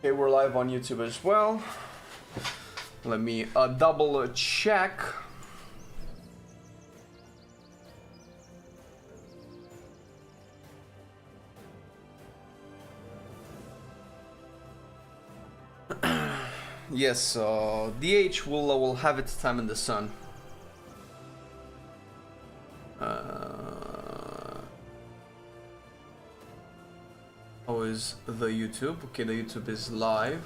Okay, we're live on YouTube as well. Let me double check. Yes, DH will have its time in the sun. How is the YouTube? Okay, the YouTube is live.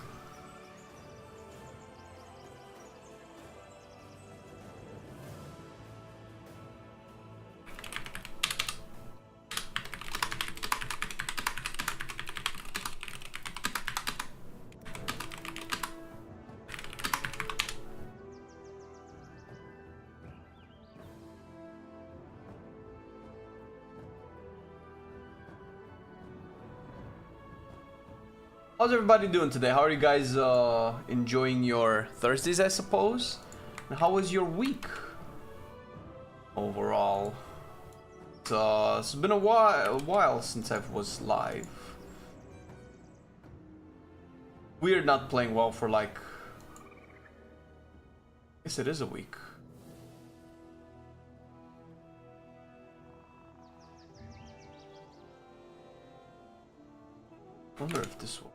How's everybody doing today? How are you guys enjoying your Thursdays, I suppose? And how was your week overall? It's been a while since I was live. Weird not playing well for like... I guess it is a week. I wonder if this will...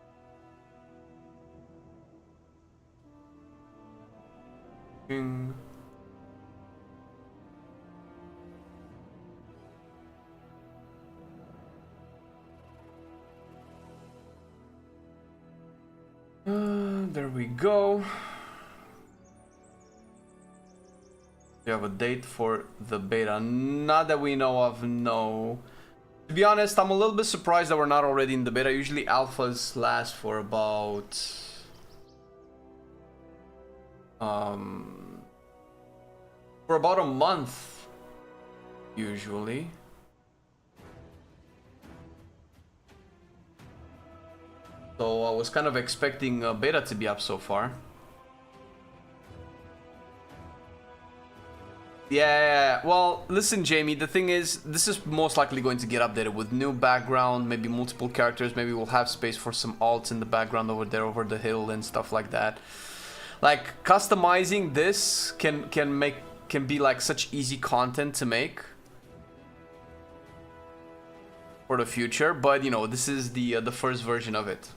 There we go. We have a date for the beta. Not that we know of, no. To be honest, I'm a little bit surprised that we're not already in the beta. Usually alphas last for about... for about a month, usually. So I was kind of expecting beta to be up so far. Yeah, well, listen, Jamie, the thing is, this is most likely going to get updated with new background, maybe multiple characters, maybe we'll have space for some alts in the background over there, over the hill and stuff like that. Like, customizing this can be like such easy content to make for the future, but you know, this is the first version of it.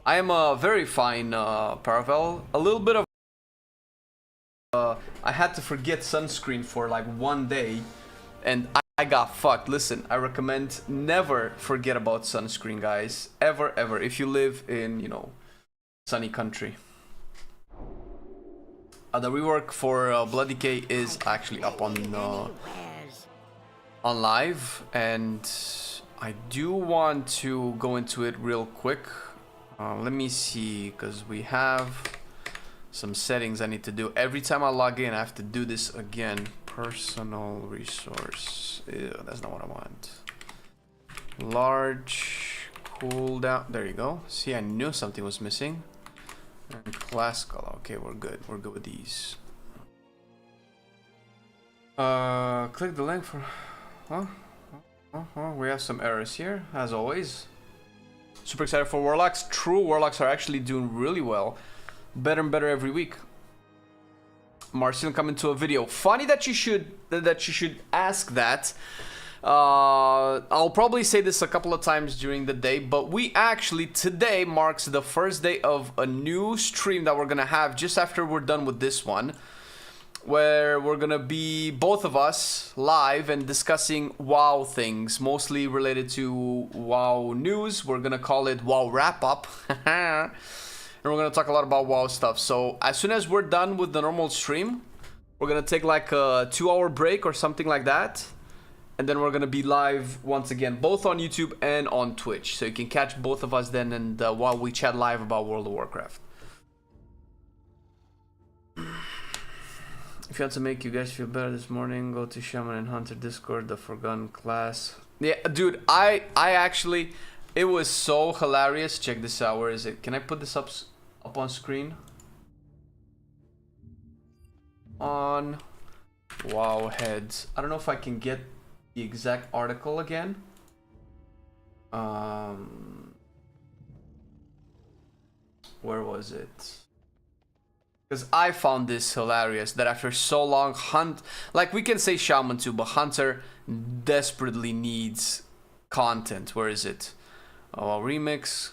I am very fine, Paravel. A little bit of I had to forget sunscreen for like one day and I got fucked. Listen, I recommend never forget about sunscreen, guys. Ever, ever. If you live in, you know, sunny country. The rework for Blood Decay is actually up on live, and I do want to go into it real quick. Let me see, because we have some settings I need to do. Every time I log in, I have to do this again. Personal resource. Ew, that's not what I want. Large cooldown. There you go. See, I knew something was missing. And class color. Okay, we're good. We're good with these. Click the link for... Huh? We have some errors here, as always. Super excited for Warlocks. True, Warlocks are actually doing really well. Better and better every week. Marcelian coming to a video. Funny that you should ask that. I'll probably say this a couple of times during the day, but we actually, today marks the first day of a new stream that we're gonna have just after we're done with this one, where we're gonna be both of us live and discussing WoW things, mostly related to WoW news. We're gonna call it WoW wrap up. And we're gonna talk a lot about WoW stuff. So as soon as we're done with the normal stream, we're gonna take like a 2-hour break or something like that, and then we're gonna be live once again, both on YouTube and on Twitch, so you can catch both of us then, and while we chat live about World of Warcraft. If you want to make you guys feel better this morning, go to Shaman and Hunter Discord, the Forgotten Class. Yeah, dude, I actually, it was so hilarious. Check this out. Where is it? Can I put this up on screen? On WoW heads. I don't know if I can get the exact article again. Where was it? Because I found this hilarious that after so long, like we can say Shaman too, but Hunter desperately needs content. Where is it? Oh, remix,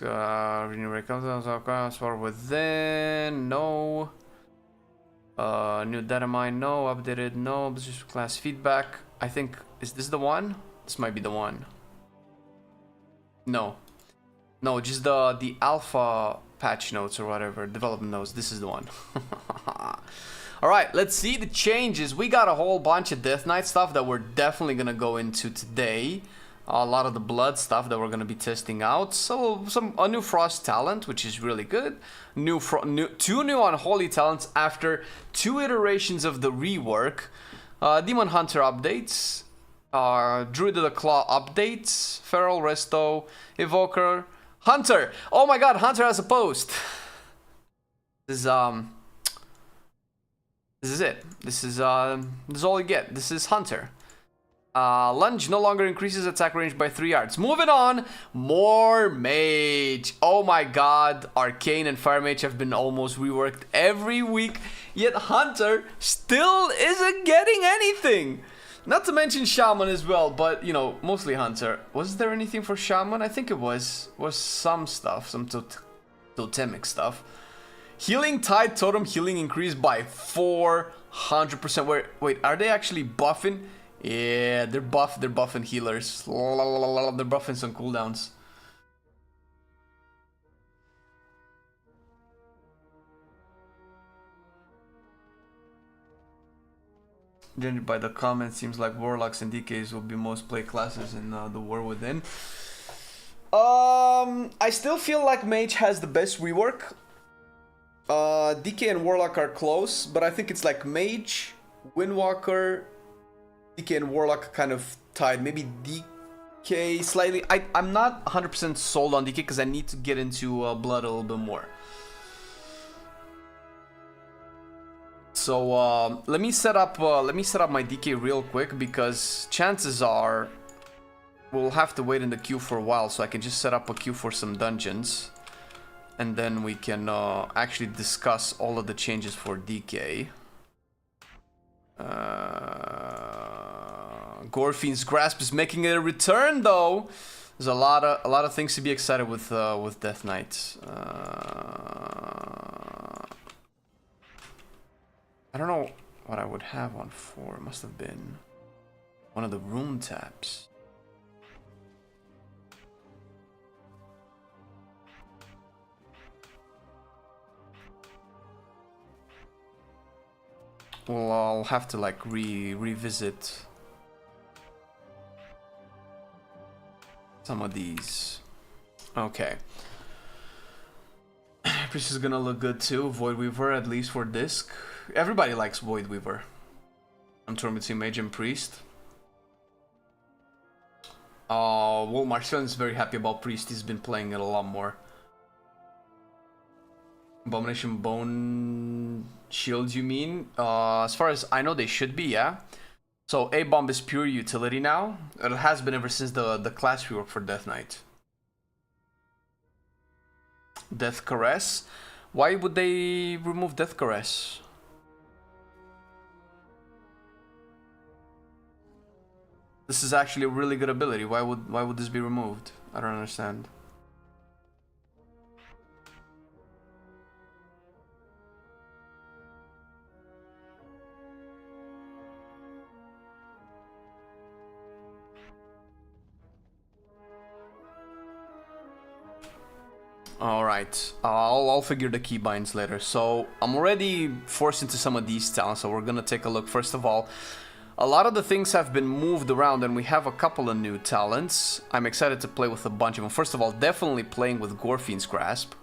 start within, no. New data mine, no. Updated, no. Just class feedback. I think, is this the one? This might be the one. No, just the alpha patch notes or whatever, development notes. This is the one. All right, let's see the changes. We got a whole bunch of Death Knight stuff that we're definitely gonna go into today. A lot of the blood stuff that we're gonna be testing out. So a new Frost talent, which is really good. Two new Unholy talents after 2 iterations of the rework. Demon Hunter updates. Druid of the Claw updates. Feral Resto, Evoker, Hunter. Oh my God, Hunter has a post. This is it. This is all you get. This is Hunter. Lunge no longer increases attack range by 3 yards. Moving on, more Mage. Oh my God, Arcane and Fire Mage have been almost reworked every week, yet Hunter still isn't getting anything. Not to mention Shaman as well, but you know, mostly Hunter. Was there anything for Shaman? I think it was some stuff, some totemic stuff. Healing Tide Totem healing increased by 400%. Wait, are they actually buffing? Yeah, they're buffing healers. They're buffing some cooldowns. Judging by the comments, seems like Warlocks and DKs will be most played classes in the War Within. I still feel like Mage has the best rework. DK and Warlock are close, but I think it's like Mage, Windwalker, DK and Warlock kind of tied. Maybe DK slightly. I'm not 100% sold on DK because I need to get into Blood a little bit more. So let me set up my DK real quick, because chances are we'll have to wait in the queue for a while, so I can just set up a queue for some dungeons, and then we can actually discuss all of the changes for DK. Gorfine's Grasp is making a return, though. There's a lot of things to be excited with Death Knight. I don't know what I would have one for. It must have been one of the rune tabs. Well, I'll have to like revisit some of these. Okay. Priest is gonna look good too. Void Weaver, at least for disc. Everybody likes Void Weaver. I'm torn between Mage and Priest. Well, Marcelian is very happy about Priest. He's been playing it a lot more. Abomination Bone Shields, you mean? As far as I know, they should be, yeah? So A-Bomb is pure utility now. It has been ever since the class rework for Death Knight. Death Caress? Why would they remove Death Caress? This is actually a really good ability. Why would this be removed? I don't understand. Alright, I'll figure the keybinds later. So I'm already forced into some of these talents, so we're gonna take a look. First of all, a lot of the things have been moved around and we have a couple of new talents. I'm excited to play with a bunch of them. First of all, definitely playing with Gorfine's Grasp.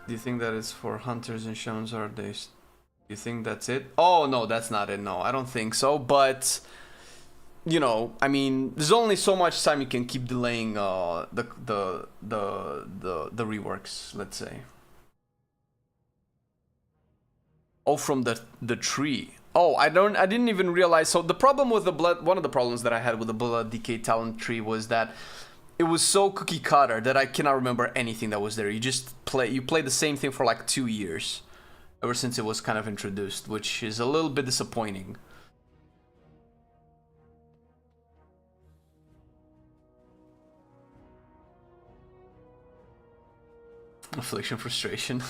Do you think that it's for hunters and shamans, or do you think that's it? Oh no, that's not it. No, I don't think so, but you know, I mean, there's only so much time you can keep delaying the reworks, let's say. Oh, from the tree. Oh, I didn't even realize. So the problem with the blood, one of the problems that I had with the blood decay talent tree was that it was so cookie cutter that I cannot remember anything that was there. You play the same thing for like 2 years, ever since it was kind of introduced, which is a little bit disappointing. Affliction, frustration.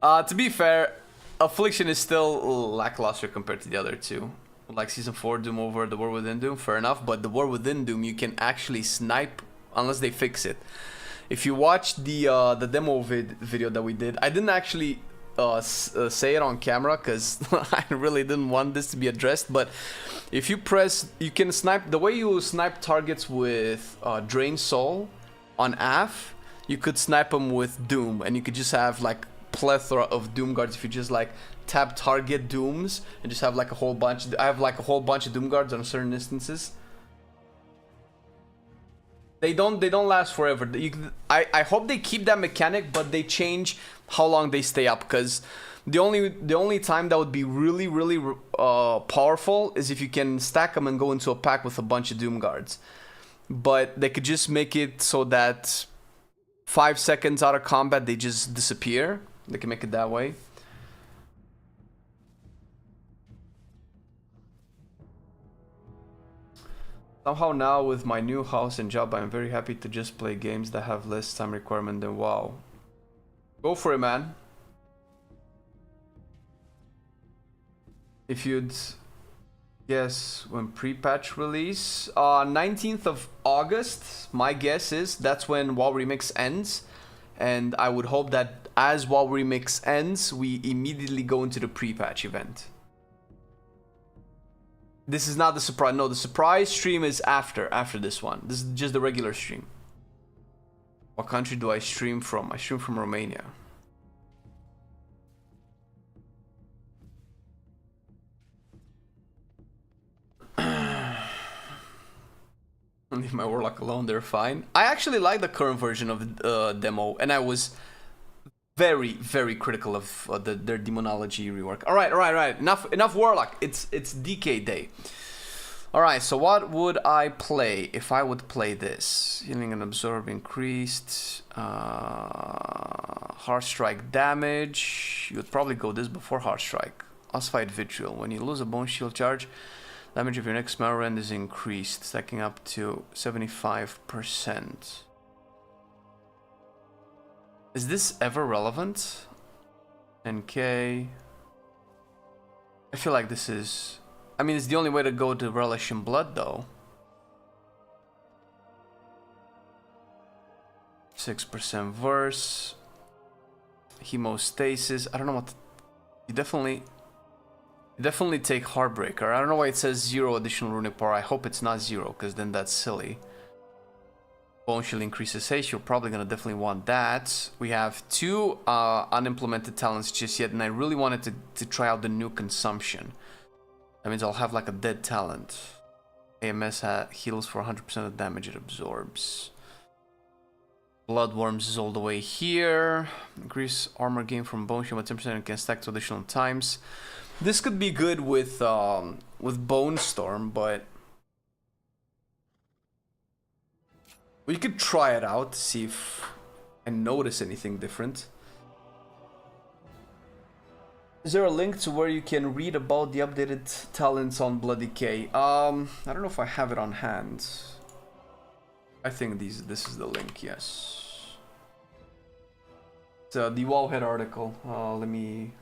To be fair, Affliction is still lackluster compared to the other two. Like Season 4, Doom over the War Within Doom, fair enough, but the War Within Doom you can actually snipe unless they fix it. If you watch the demo video that we did, I didn't actually say it on camera because I really didn't want this to be addressed, but if you press, you can snipe, the way you snipe targets with Drain Soul on AF, you could snipe them with Doom, and you could just have like plethora of Doom guards if you just like tap target Dooms and just have like a whole bunch. I have like a whole bunch of Doom guards on certain instances. They don't last forever. I hope they keep that mechanic, but they change how long they stay up, because the only time that would be really powerful is if you can stack them and go into a pack with a bunch of Doom guards. But they could just make it so that 5 seconds out of combat they just disappear. They can make it that way. Somehow now with my new house and job, I'm very happy to just play games that have less time requirement than WoW. Go for it, man. If you'd guess when pre-patch release, 19th of August, my guess is that's when WoW Remix ends. And I would hope that as WoW Remix ends, we immediately go into the pre-patch event. This is not the surprise. No, the surprise stream is after this one. This is just the regular stream. What country do I stream from? I stream from Romania. Leave my Warlock alone, they're fine. I actually like the current version of the demo, and I was very critical of their demonology rework. All right. Enough Warlock. It's DK day. All right. So what would I play if I would play this? Healing and absorb increased. Heart strike damage. You would probably go this before heart strike. Ossified vitriol. When you lose a bone shield charge, damage of your next spell rend is increased, stacking up to 75%. Is this ever relevant? NK. I feel like this is... I mean, it's the only way to go to Relish in Blood, though. 6% verse. Hemostasis. I don't know what... You definitely take Heartbreaker. I don't know why it says 0 additional runic power. I hope it's not 0, because then that's silly. Bone Shield increases haste. You're probably going to definitely want that. We have 2 unimplemented talents just yet, and I really wanted to try out the new consumption. That means I'll have like a dead talent. AMS heals for 100% of the damage it absorbs. Bloodworms is all the way here. Increase armor gain from Bone Shield by 10% and can stack 2 additional times. This could be good with Bone Storm, but we could try it out to see if I notice anything different. Is there a link to where you can read about the updated talents on Blood Decay? I don't know if I have it on hand. I think this is the link, yes. It's the Wowhead article. Let me...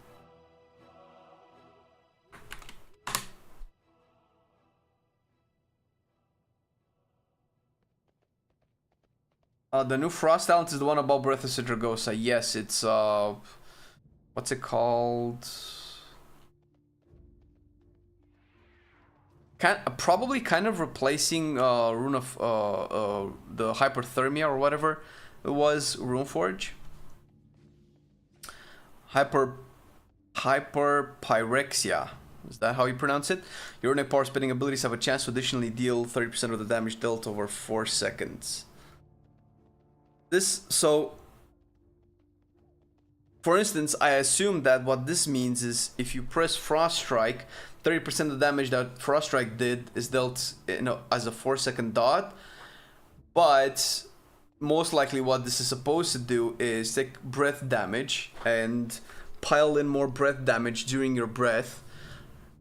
the new Frost talent is the one about Breath of Citragosa. Yes, it's what's it called? Probably kind of replacing Rune of the Hyperthermia or whatever it was, Runeforge. Hyperpyrexia. Is that how you pronounce it? Your runic power spending abilities have a chance to additionally deal 30% of the damage dealt over 4 seconds. For instance, I assume that what this means is if you press Frost Strike, 30% of the damage that Frost Strike did is dealt, you know, as a 4-second dot. But most likely what this is supposed to do is take breath damage and pile in more breath damage during your breath.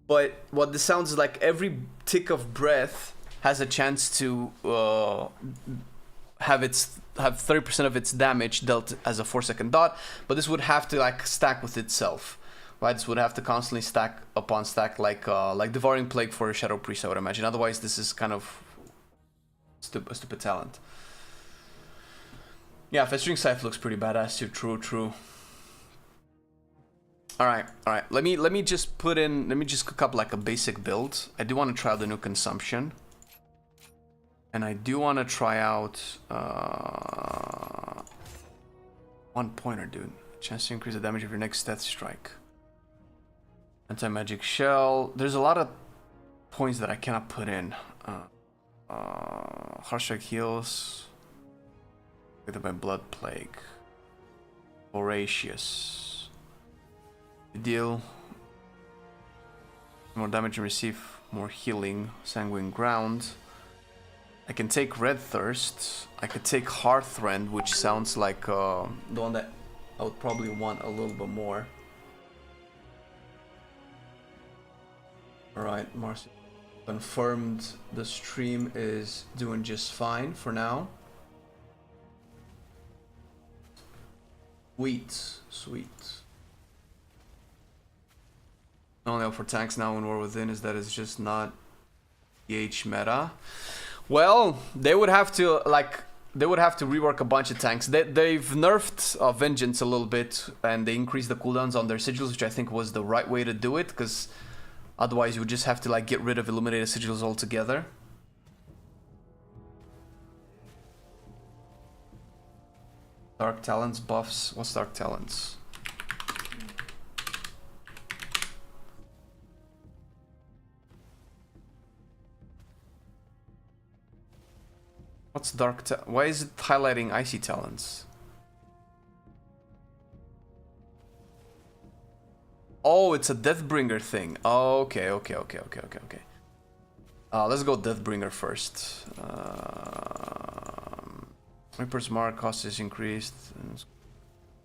But what this sounds like, every tick of breath has a chance to have 30% of its damage dealt as a 4-second dot, but this would have to like stack with itself, right? This would have to constantly stack upon stack, like Devouring Plague for a Shadow Priest, I would imagine. Otherwise, this is kind of a stupid talent. Yeah, Festering Scythe looks pretty badass too. True. All right. Let me just cook up like a basic build. I do want to try out the new consumption. And I do want to try out one pointer, dude. Chance to increase the damage of your next death strike. Anti-magic shell. There's a lot of points that I cannot put in. Harsh strike heals. With my blood plague. Voracious. Deal. More damage and receive more healing. Sanguine ground. I can take Red Thirst. I could take Hearthrend, which sounds like the one that I would probably want a little bit more. Alright, Marcy confirmed the stream is doing just fine for now. Sweet. The only hope for tanks now in War Within is that it's just not EH meta. Well, they would have to rework a bunch of tanks. They've nerfed Vengeance a little bit, and they increased the cooldowns on their sigils, which I think was the right way to do it, because otherwise you would just have to like get rid of Illuminated Sigils altogether. Dark Talents buffs. What's Dark Talents? What's why is it highlighting Icy Talents? Oh, it's a Deathbringer thing. Oh, okay. Let's go Deathbringer first. Reaper's Mark cost is increased and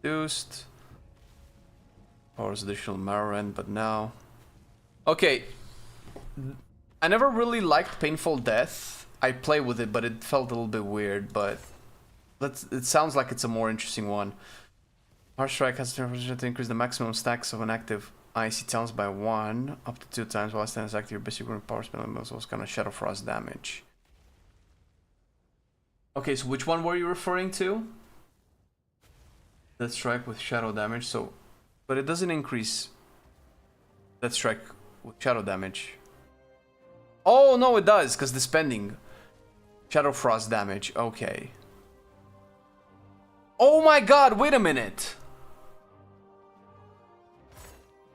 reduced. Powers additional Marrow, but now. Okay. I never really liked Painful Death. I play with it, but it felt a little bit weird, but it sounds like it's a more interesting one. Harsh Strike has the potential to increase the maximum stacks of an active Icy Talents by 1 up to 2 times while stands active. Your basic room power spell and also kind of Shadow Frost damage. Okay, so which one were you referring to? Death Strike with Shadow damage, so... But it doesn't increase Death Strike with Shadow damage. Oh, no, it does, because the spending. Shadow Frost damage, okay. Oh my god, wait a minute!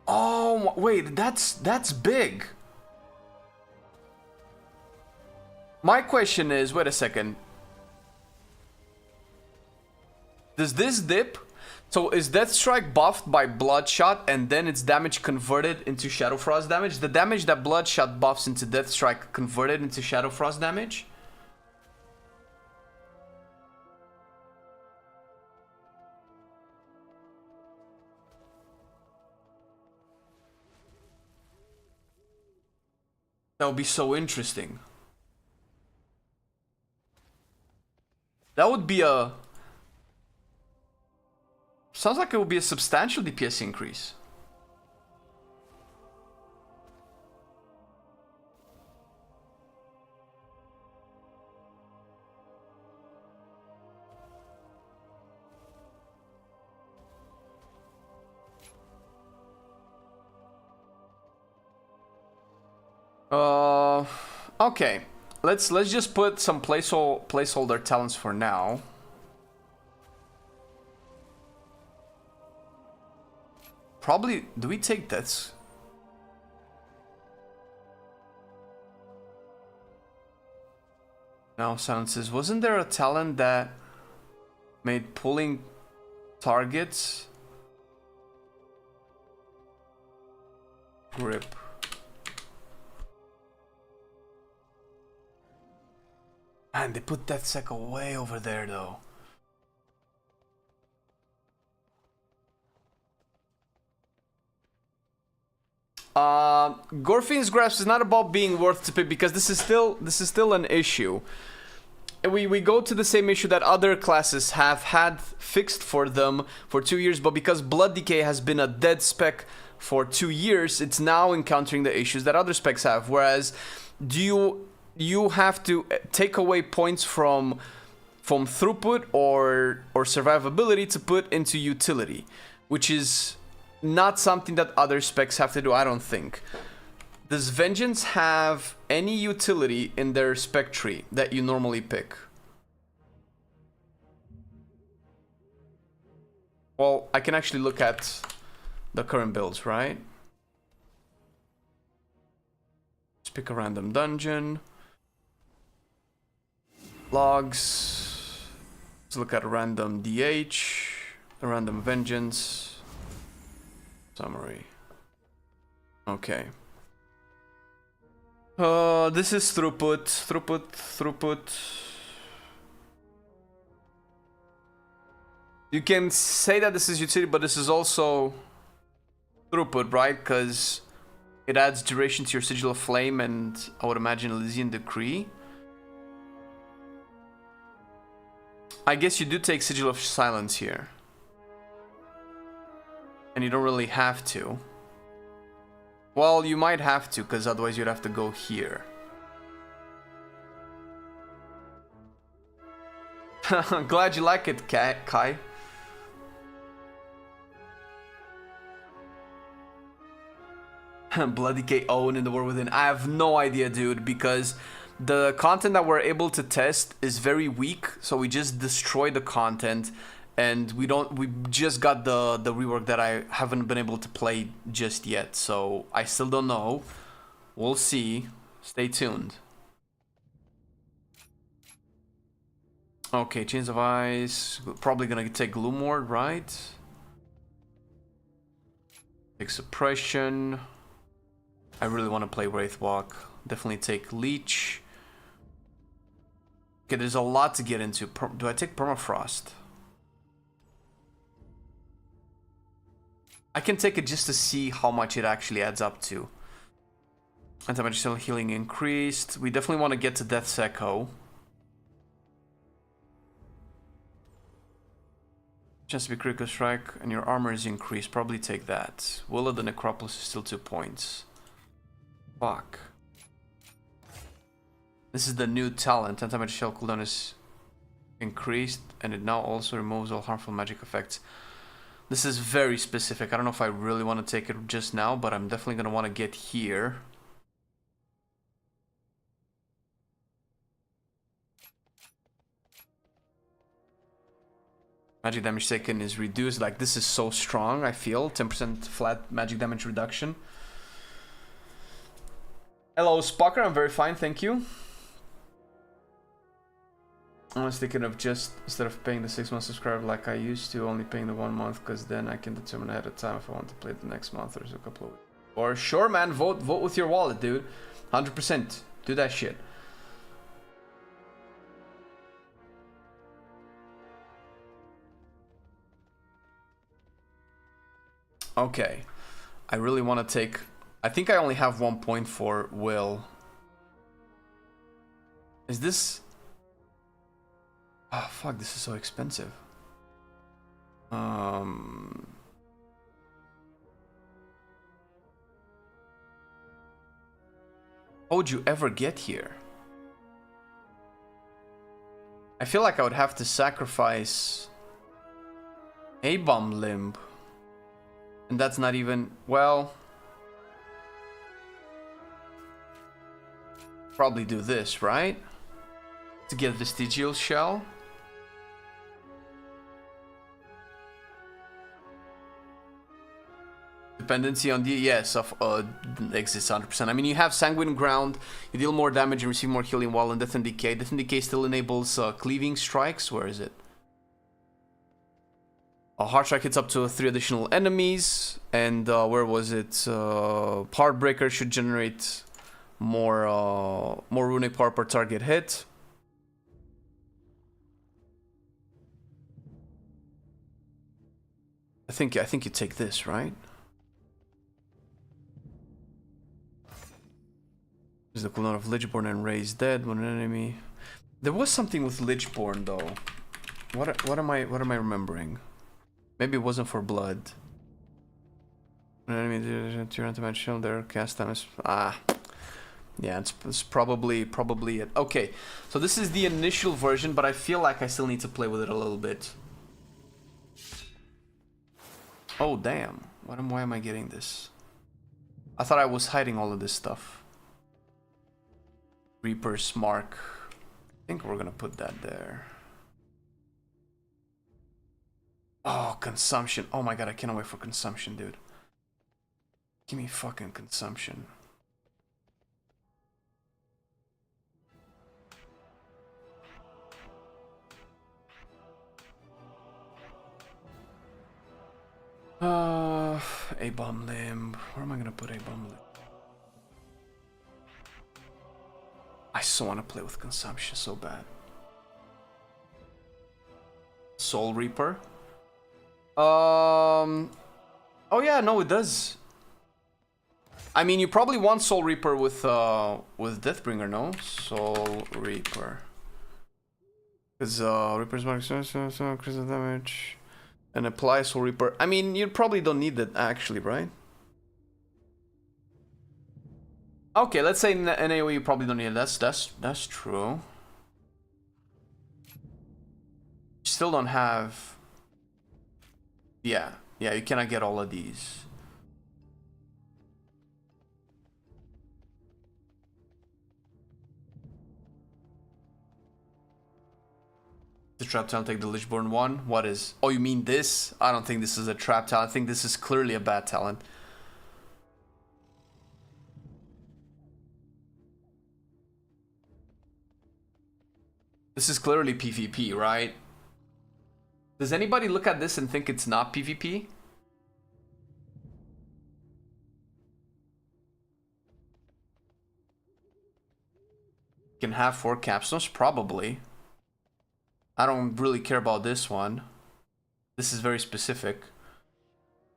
Oh, wait, that's big. My question is, wait a second. Does this dip? So is Death Strike buffed by Bloodshot and then its damage converted into Shadow Frost damage? The damage that Bloodshot buffs into Death Strike converted into Shadow Frost damage? That would be so interesting. That would be a... Sounds like it would be a substantial DPS increase. Okay. Let's just put some placeholder talents for now. Probably, do we take this? Now silences. Wasn't there a talent that made pulling targets grip. Man, they put that Seka way over there though. Gorfine's Grasp is not about being worth to pick because this is still an issue. We go to the same issue that other classes have had fixed for them for 2 years, but because Blood Decay has been a dead spec for 2 years, it's now encountering the issues that other specs have. Whereas, you have to take away points from throughput or survivability to put into utility, which is not something that other specs have to do, I don't think. Does Vengeance have any utility in their spec tree that you normally pick? Well, I can actually look at the current builds, right? Let's pick a random dungeon. Logs. Let's look at a random DH, a random Vengeance. Summary. Okay. This is throughput. You can say that this is utility, but this is also throughput, right? Because it adds duration to your Sigil of Flame and I would imagine Elysian Decree. I guess you do take Sigil of Silence here. And you don't really have to. Well, you might have to, because otherwise you'd have to go here. Glad you like it, Kai. Bloody K own in the War Within. I have no idea, dude, because the content that we're able to test is very weak, so we just destroy the content. And we just got the rework that I haven't been able to play just yet. So I still don't know. We'll see. Stay tuned. Okay, Chains of Ice. Probably gonna take Gloom Ward, right? Take Suppression. I really want to play Wraithwalk. Definitely take Leech. Okay, there's a lot to get into. Do I take Permafrost? I can take it just to see how much it actually adds up to. Anti-magical healing increased. We definitely want to get to Death's Echo. Chance to be critical strike and your armor is increased. Probably take that. Will of the Necropolis is still 2 points. Fuck. This is the new talent. Anti-magical cooldown is increased and it now also removes all harmful magic effects. This is very specific. I don't know if I really want to take it just now, but I'm definitely going to want to get here. Magic damage taken is reduced. Like, this is so strong, I feel. 10% flat magic damage reduction. Hello, Spocker. I'm very fine, thank you. I was thinking of just, instead of paying the 6-month subscriber like I used to, only paying the 1 month, because then I can determine ahead of time if I want to play the next month or a couple of weeks. Or sure, man, vote with your wallet, dude. 100%. Do that shit. Okay. I really want to take... I think I only have 1 point for Will. Is this... Oh, fuck, this is so expensive. How would you ever get here? I feel like I would have to sacrifice a bomb limb. And that's not even... Well... Probably do this, right? To get Vestigial Shell. Dependency on the... Yes, of exists 100%. I mean, you have Sanguine Ground, you deal more damage and receive more healing while in Death and Decay. Death and Decay still enables cleaving strikes. Where is it? A hard strike hits up to 3 additional enemies, and where was it? Heartbreaker should generate more runic power per target hit. I think you take this, right? Is the cooldown of Lichborn and Raise Dead when an enemy. There was something with Lichborn though. What am I remembering? Maybe it wasn't for blood. When an enemy to your anti-match shield, their cast time is yeah, it's probably it. Okay, so this is the initial version, but I feel like I still need to play with it a little bit. Oh damn! Why am I getting this? I thought I was hiding all of this stuff. Reaper's Mark. I think we're gonna put that there. Oh, consumption. Oh my god, I cannot wait for consumption, dude. Give me fucking consumption. A-bomb limb. Where am I gonna put A-bomb limb? I so want to play with consumption so bad. Soul Reaper. Oh yeah, no, it does. I mean, you probably want Soul Reaper with Deathbringer, no? Soul Reaper. Because Reaper's mark critical damage and apply Soul Reaper. I mean, you probably don't need that actually, right? Okay, let's say in AoE you probably don't need it. That's true. You still don't have. Yeah, you cannot get all of these. The trap talent, take the Lichborn one. What is? Oh, you mean this? I don't think this is a trap talent. I think this is clearly a bad talent. This is clearly PvP, right? Does anybody look at this and think it's not PvP? Can have 4 capstones? Probably. I don't really care about this one. This is very specific.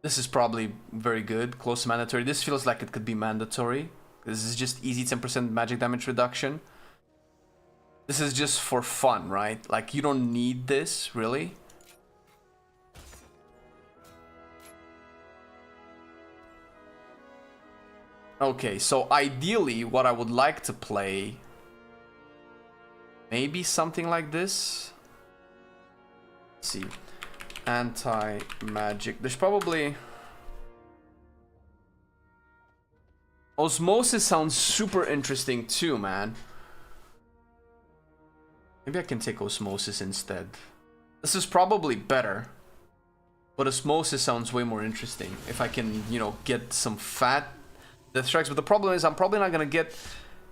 This is probably very good. Close to mandatory. This feels like it could be mandatory. This is just easy 10% magic damage reduction. This is just for fun, right? Like, you don't need this, really. Okay, so ideally, what I would like to play... Maybe something like this? Let's see. Anti-magic. There's probably... Osmosis sounds super interesting too, man. Maybe I can take Osmosis instead. This is probably better. But Osmosis sounds way more interesting. If I can, you know, get some fat Death Strikes. But the problem is I'm probably not going to get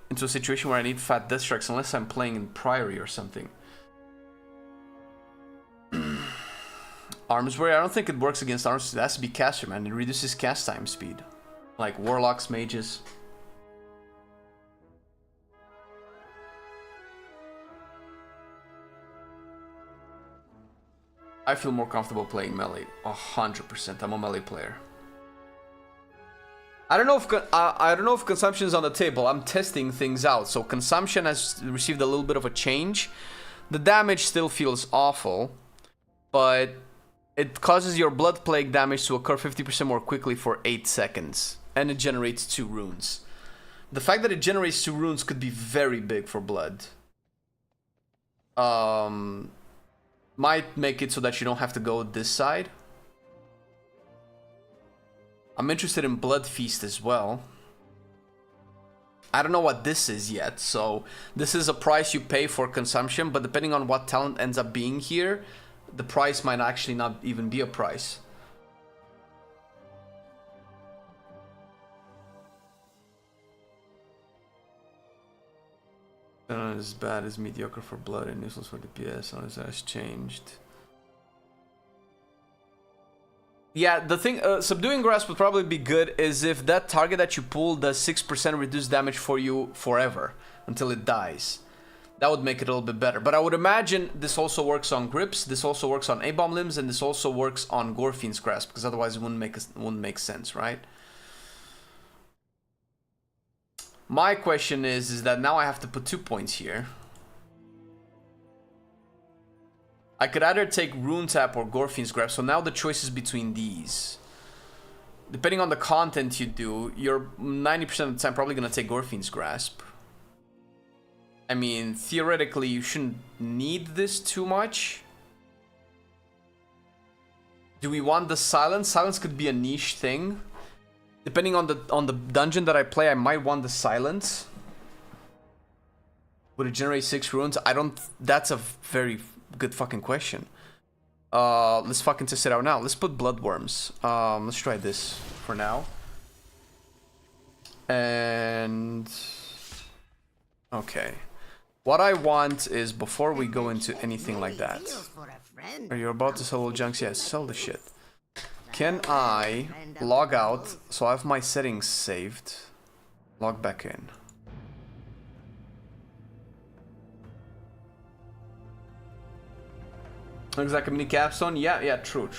into a situation where I need fat Death Strikes unless I'm playing in Priory or something. Arms Warrior, I don't think it works against arms. It has to be caster, man. It reduces cast time speed. Like Warlocks, Mages. I feel more comfortable playing melee. 100%. I'm a melee player. I don't know if consumption is on the table. I'm testing things out. So consumption has received a little bit of a change. The damage still feels awful, but it causes your blood plague damage to occur 50% more quickly for 8 seconds, and it generates 2 runes. The fact that it generates 2 runes could be very big for blood. Might make it so that you don't have to go this side. I'm interested in Blood Feast as well. I don't know what this is yet, so this is a price you pay for consumption, but depending on what talent ends up being here, the price might actually not even be a price. Not as bad as mediocre for blood and useless for DPS, unless that has changed. Yeah, the thing, subduing grasp would probably be good is if that target that you pull does 6% reduced damage for you forever until it dies. That would make it a little bit better. But I would imagine this also works on grips, this also works on A-bomb limbs, and this also works on Gorfine's grasp, because otherwise it wouldn't make sense, right? My question is that now I have to put 2 points here. I could either take Rune Tap or Gorfine's grasp, so now the choice is between these. Depending on the content you do, you're 90% of the time probably going to take Gorfine's grasp. I mean, theoretically, you shouldn't need this too much. Do we want the silence? Silence could be a niche thing. Depending on the dungeon that I play, I might want the silence. Would it generate 6 runes? I don't... That's a very good fucking question. Let's fucking test it out now. Let's put bloodworms. Let's try this for now. And... Okay. What I want is, before we go into anything like that... Are you about to sell junks? Yes, sell the shit. Can I log out, so I have my settings saved, log back in. Looks like a mini capstone. Yeah, true.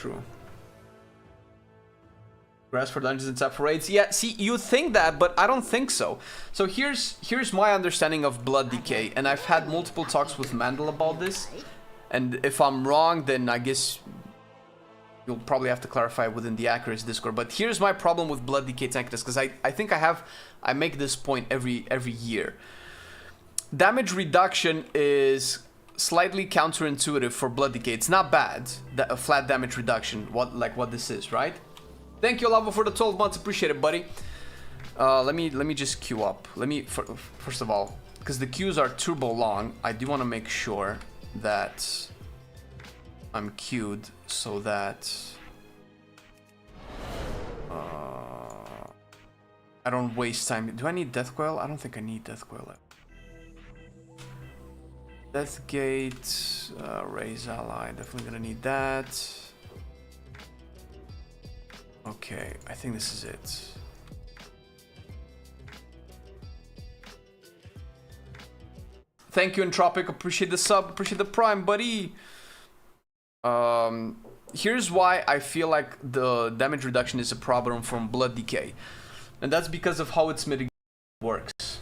Grass for dungeons and tap for raids. Yeah, see, you think that, but I don't think so. So here's my understanding of blood decay, and I've had multiple talks with Mandel about this. And if I'm wrong, then I guess you'll probably have to clarify within the Accuracy Discord. But here's my problem with blood decay tankiness, because I think I make this point every year. Damage reduction is slightly counterintuitive for blood decay. It's not bad, a flat damage reduction, what this is, right? Thank you, Lava, for the 12 months. Appreciate it, buddy. Let me just queue up. First of all, because the queues are turbo long, I do want to make sure that I'm queued so that I don't waste time. Do I need Death Coil? I don't think I need Death Coil. Deathgate, Raise Ally, definitely gonna need that. Okay, I think this is it. Thank you, Entropic. Appreciate the sub. Appreciate the prime, buddy. Here's why I feel like the damage reduction is a problem from blood decay, and that's because of how its mitigation works.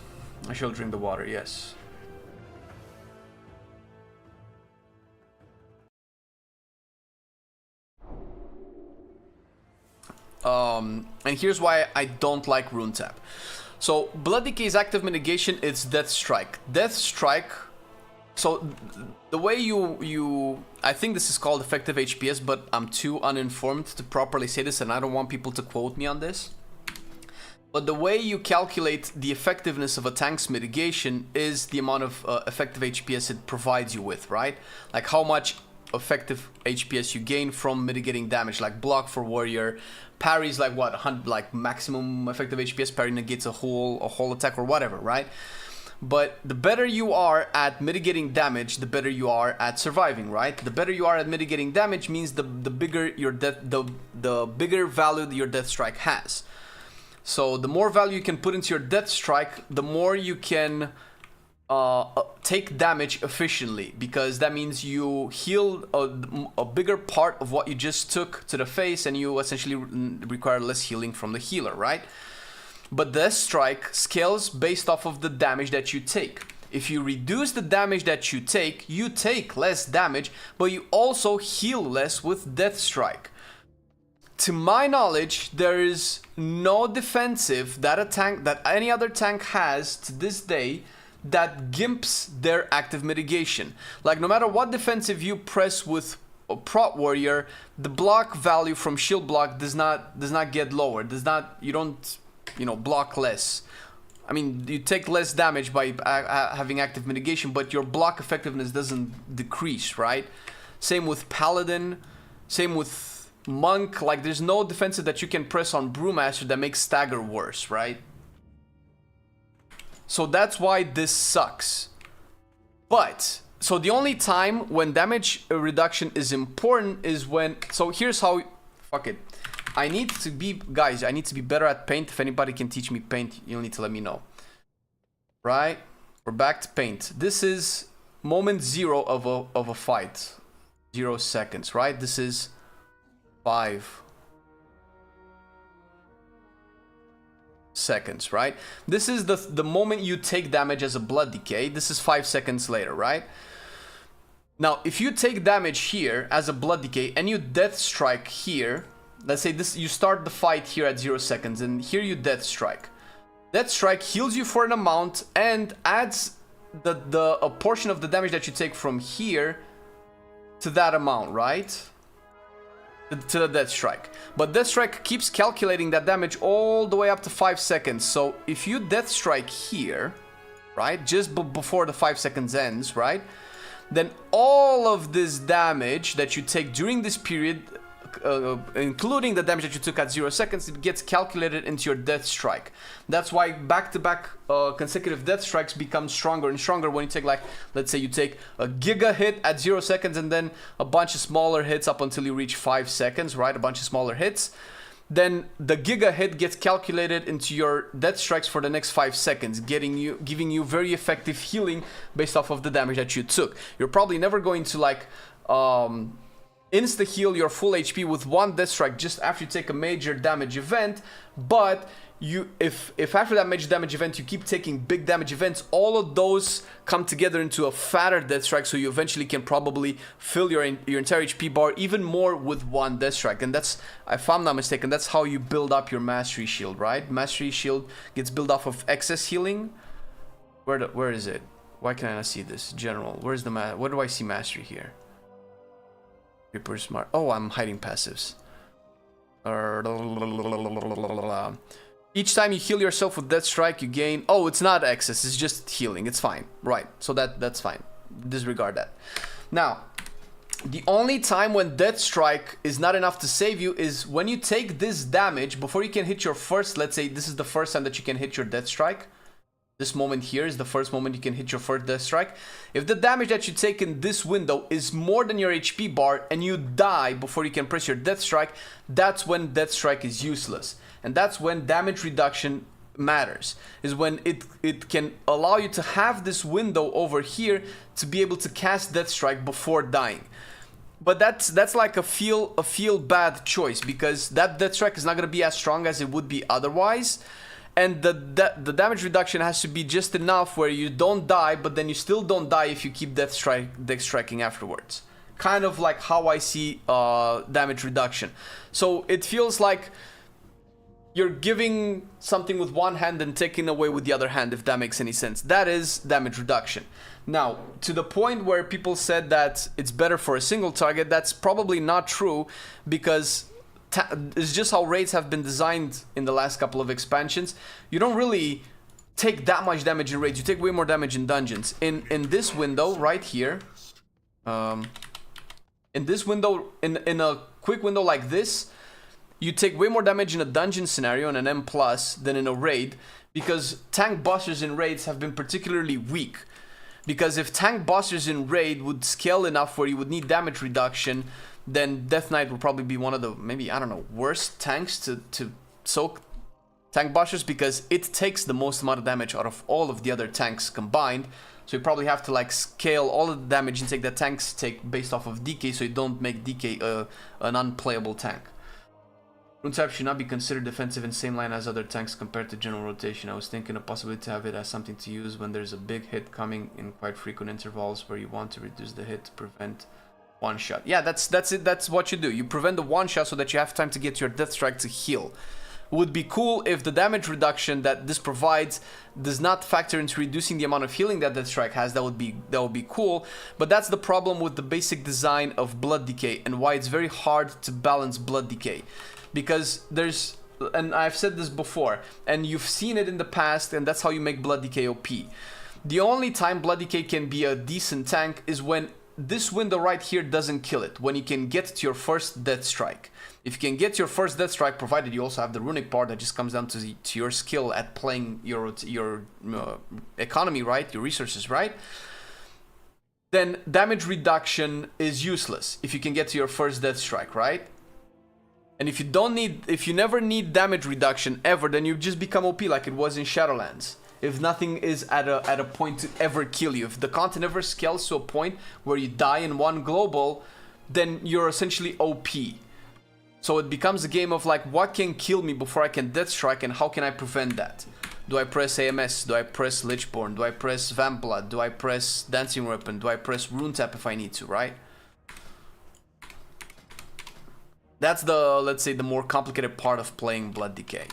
I shall drink the water. Yes. And here's why I don't like Rune Tap. So, Blood Decay's active mitigation, it's Death Strike. Death Strike, so the way I think this is called effective HPS, but I'm too uninformed to properly say this, and I don't want people to quote me on this. But the way you calculate the effectiveness of a tank's mitigation is the amount of effective HPS it provides you with, right? Like how much effective HPS you gain from mitigating damage, like block for warrior, parries like what, like maximum effective HPS, parry negates a whole attack or whatever, right? But the better you are at mitigating damage, the better you are at surviving, right? The better you are at mitigating damage means the bigger your the bigger value your Death Strike has. So the more value you can put into your Death Strike, the more you can take damage efficiently, because that means you heal a bigger part of what you just took to the face, and you essentially require less healing from the healer, right? But Death Strike scales based off of the damage that you take. If you reduce the damage that you take less damage, but you also heal less with Death Strike. To my knowledge, there is no defensive that any other tank has to this day that gimps their active mitigation. Like, no matter what defensive you press with a prot warrior, the block value from shield block does not get lower. You don't block less. I mean, you take less damage by having active mitigation, but your block effectiveness doesn't decrease, right? Same with Paladin, same with Monk. Like, there's no defensive that you can press on Brewmaster that makes stagger worse, right? So that's why this sucks. But, so the only time when damage reduction is important is when, so here's how Fuck it. I need to be, guys, I need to be better at paint. If anybody can teach me paint, you'll need to let me know. Right? We're back to paint. This is moment 0 of a fight. 0 seconds, right? This is 5 seconds, right? This is the moment you take damage as a blood decay. This is 5 seconds later, right? Now, if you take damage here as a blood decay and you death strike here, let's say this, you start the fight here at 0 seconds and here you death strike. Death strike heals you for an amount and adds a portion of the damage that you take from here to that amount, right? To the death strike. But death strike keeps calculating that damage all the way up to 5 seconds. So if you death strike here, right, just before the 5 seconds ends, right, then all of this damage that you take during this period, including the damage that you took at 0 seconds, it gets calculated into your death strike. That's why back-to-back consecutive death strikes become stronger and stronger when you take, like, let's say you take a giga hit at 0 seconds and then a bunch of smaller hits up until you reach 5 seconds, right? A bunch of smaller hits. Then the giga hit gets calculated into your death strikes for the next 5 seconds, giving you very effective healing based off of the damage that you took. You're probably never going to, like, insta heal your full HP with one death strike just after you take a major damage event, but if after that major damage event you keep taking big damage events, all of those come together into a fatter death strike, so you eventually can probably fill your entire HP bar even more with one death strike. And that's, if I'm not mistaken, that's how you build up your mastery shield, right? Mastery shield gets built off of excess healing. Where is it? Why can I not see this? General, where's the where do I see mastery here? Super smart. Oh, I'm hiding passives. Each time you heal yourself with Death Strike, you gain... Oh, it's not excess, it's just healing. It's fine. Right, so that's fine. Disregard that. Now, the only time when Death Strike is not enough to save you is when you take this damage before you can hit your first... Let's say this is the first time that you can hit your Death Strike. This moment here is the first moment you can hit your first Death Strike. If the damage that you take in this window is more than your HP bar and you die before you can press your Death Strike, that's when Death Strike is useless. And that's when damage reduction matters. Is when it can allow you to have this window over here to be able to cast Death Strike before dying. But that's like a feel bad choice, because that Death Strike is not going to be as strong as it would be otherwise. And the damage reduction has to be just enough where you don't die, but then you still don't die if you keep death striking afterwards. Kind of like how I see damage reduction. So it feels like you're giving something with one hand and taking away with the other hand, if that makes any sense. That is damage reduction. Now, to the point where people said that it's better for a single target, that's probably not true, because... it's just how raids have been designed in the last couple of expansions. You don't really take that much damage in raids. You take way more damage in dungeons. In this window right here, in this window, in a quick window like this, you take way more damage in a dungeon scenario, in an M+, than in a raid, because tank busters in raids have been particularly weak. Because if tank busters in raid would scale enough where you would need damage reduction, then Death Knight would probably be one of the, maybe, I don't know, worst tanks to soak tank busters, because it takes the most amount of damage out of all of the other tanks combined. So you probably have to, like, scale all of the damage intake that tanks take based off of DK, so you don't make DK an unplayable tank. Rune Tap should not be considered defensive in same line as other tanks compared to general rotation. I was thinking a possibility to have it as something to use when there's a big hit coming in quite frequent intervals where you want to reduce the hit to prevent one shot. Yeah, that's it. That's what you do. You prevent the one shot so that you have time to get your Death Strike to heal. Would be cool if the damage reduction that this provides does not factor into reducing the amount of healing that Death Strike has. That would be cool. But that's the problem with the basic design of Blood Decay, and why it's very hard to balance Blood Decay. Because there's, and I've said this before, and you've seen it in the past, and that's how you make Blood Decay OP. The only time Blood Decay can be a decent tank is when this window right here doesn't kill it, when you can get to your first Death Strike. If you can get your first Death Strike, provided you also have the runic part that just comes down to your skill at playing your economy right, your resources right, then damage reduction is useless if you can get to your first Death Strike, right? And if you never need damage reduction ever, then you just become OP like it was in Shadowlands. If nothing is at a point to ever kill you, if the content ever scales to a point where you die in one global, then you're essentially OP. So it becomes a game of like, what can kill me before I can death strike, and how can I prevent that? Do I press AMS? Do I press Lichborn? Do I press Vampblood? Do I press Dancing Weapon? Do I press Rune Tap if I need to, right? That's the, let's say, the more complicated part of playing Blood Decay.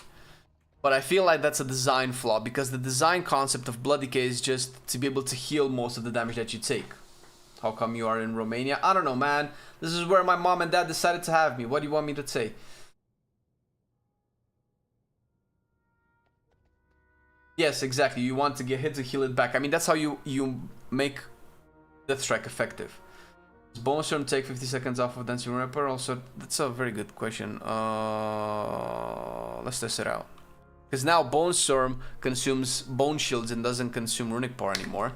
But I feel like that's a design flaw, because the design concept of Blood Decay is just to be able to heal most of the damage that you take. How come you are in Romania? I don't know, man. This is where my mom and dad decided to have me. What do you want me to say? Yes, exactly. You want to get hit to heal it back. I mean, that's how you make Death Strike effective. Does Bone Storm take 50 seconds off of Dancing Reaper? Also, that's a very good question. Let's test it out. Because now Bone Storm consumes Bone Shields and doesn't consume Runic Power anymore.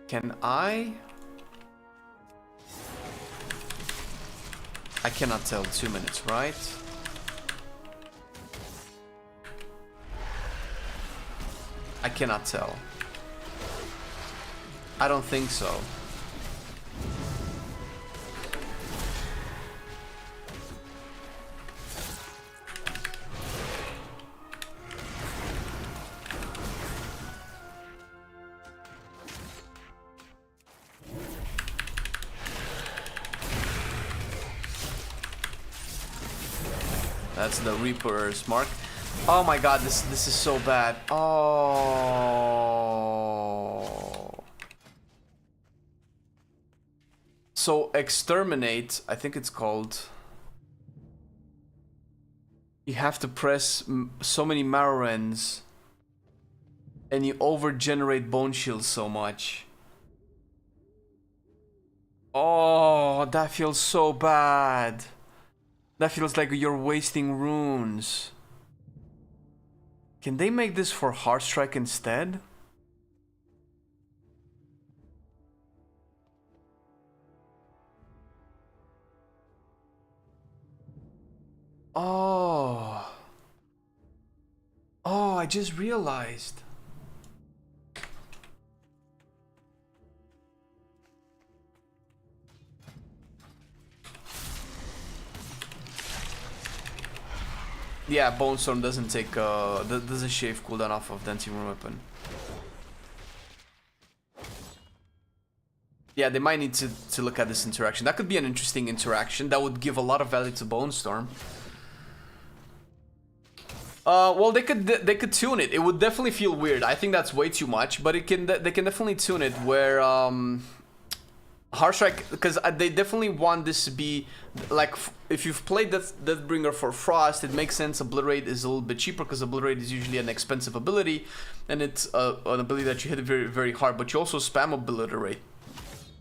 Can I? I cannot tell. 2 minutes, right? I cannot tell. I don't think so. That's the Reaper's mark. Oh my god, this is so bad. Oh. So exterminate, I think it's called. You have to press so many Marrowrens, and you over-generate Bone Shields so much. Oh, that feels so bad. That feels like you're wasting runes. Can they make this for Heartstrike instead? Oh. Oh, I just realized. Yeah, Bone Storm doesn't take doesn't shave cooldown off of Dancing Weapon. Yeah, they might need to look at this interaction. That could be an interesting interaction. That would give a lot of value to Bone Storm. Well, they could tune it. It would definitely feel weird. I think that's way too much, but they can definitely tune it where Heartstrike, because they definitely want this to be like, if you've played Deathbringer for Frost, it makes sense. Obliterate is a little bit cheaper because Obliterate is usually an expensive ability, and it's an ability that you hit very, very hard, but you also spam Obliterate.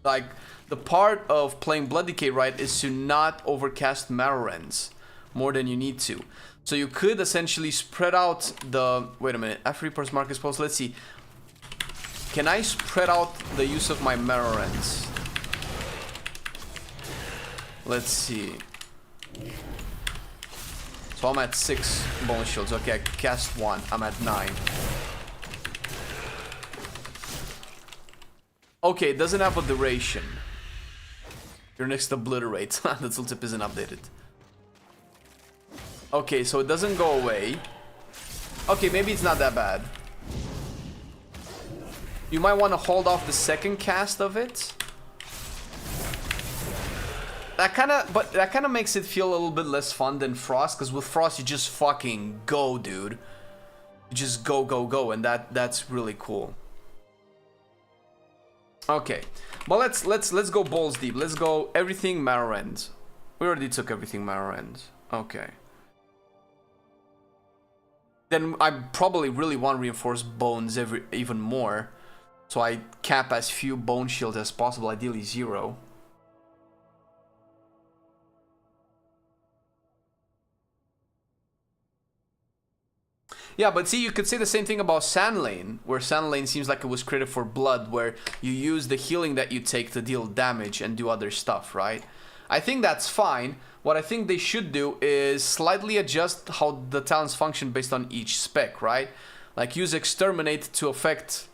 Like, the part of playing Blood Decay right is to not overcast Marrowrens more than you need to. So you could essentially spread out the... Wait a minute, after Reaper's Mark is posed, let's see. Can I spread out the use of my Marrowrens? Let's see. So I'm at 6 Bone Shields. Okay, I cast 1. I'm at 9. Okay, it doesn't have a duration. Your next Obliterate. The tooltip isn't updated. Okay, so it doesn't go away. Okay, maybe it's not that bad. You might want to hold off the second cast of it. That kind of makes it feel a little bit less fun than Frost, because with Frost you just fucking go, dude. You just go, go, go, and that's really cool. Okay, but let's go balls deep. Let's go everything Marrowrens. We already took everything Marrowrens. Okay. Then I probably really want to reinforce bones even more, so I cap as few bone shields as possible, ideally 0. Yeah, but see, you could say the same thing about Sandlane, where Sandlane seems like it was created for blood, where you use the healing that you take to deal damage and do other stuff, right? I think that's fine. What I think they should do is slightly adjust how the talents function based on each spec, right? Like use exterminate to affect,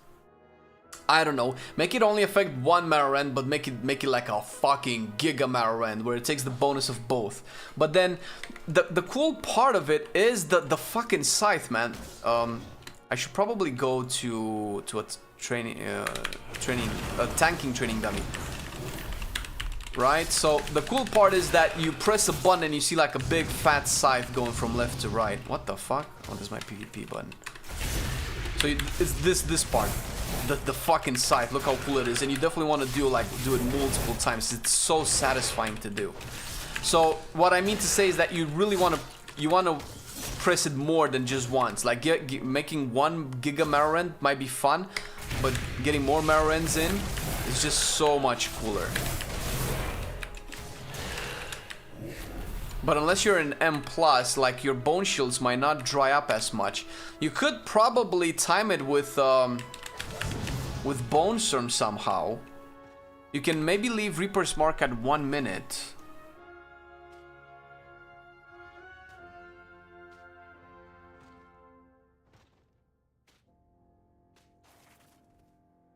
I don't know, make it only affect one mana rend, but make it like a fucking giga mana rend where it takes the bonus of both. But then the cool part of it is the fucking scythe, man. I should probably go to a tanking training dummy. Right, so the cool part is that you press a button and you see like a big fat scythe going from left to right. What the fuck? Oh, this is my PvP button. So it's this part, the fucking scythe. Look how cool it is, and you definitely want to do it multiple times. It's so satisfying to do. So what I mean to say is that you really want to press it more than just once. Like making one giga mana rend might be fun, but getting more mana rends in is just so much cooler. But unless you're an M+, like your bone shields might not dry up as much. You could probably time it with Bone Storm somehow. You can maybe leave Reaper's Mark at 1 minute.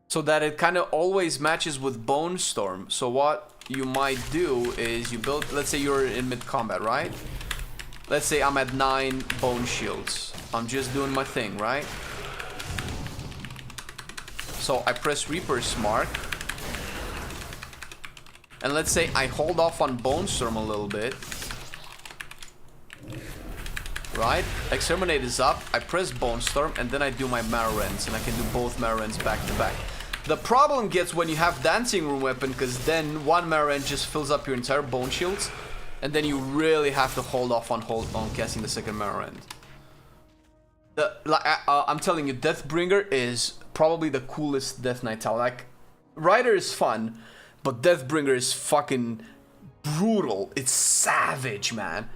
So that it kind of always matches with Bone Storm. So what you might do is you build, let's say you're in mid-combat, right? Let's say I'm at 9 bone shields. I'm just doing my thing, right? So I press Reaper's Mark. And let's say I hold off on Bone Storm a little bit. Right? Exterminate is up, I press Bone Storm, and then I do my mana rends, and I can do both mana rends back to back. The problem gets when you have Dancing Room Weapon, because then one mana rend just fills up your entire bone shields, and then you really have to hold off on casting the second mana rend. I'm telling you, Deathbringer is probably the coolest Death Knight talent. Like, Rider is fun, but Deathbringer is fucking brutal. It's savage, man.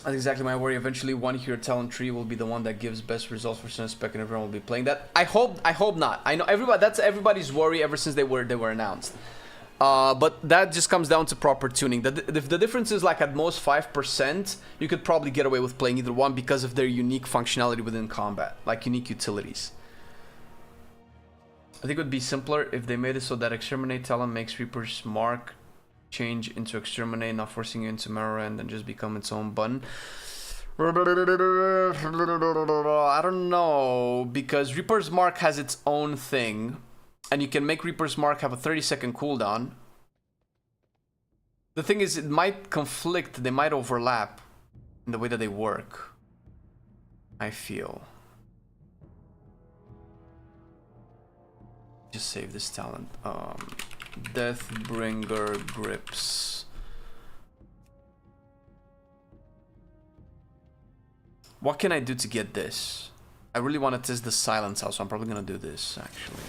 That's exactly my worry. Eventually, one hero talent tree will be the one that gives best results for certain spec, and everyone will be playing that. I hope not. I know everybody. That's everybody's worry ever since they were announced. But that just comes down to proper tuning. If the difference is like at most 5%, you could probably get away with playing either one because of their unique functionality within combat, like unique utilities. I think it would be simpler if they made it so that Exterminate talent makes Reaper's Mark change into Exterminate, not forcing you into Mirror and then just become its own button. I don't know, because Reaper's Mark has its own thing, and you can make Reaper's Mark have a 30-second cooldown. The thing is, it might conflict, they might overlap in the way that they work, I feel. Just save this talent. Deathbringer grips. What can I do to get this? I really want to test the silence out, so I'm probably gonna do this actually.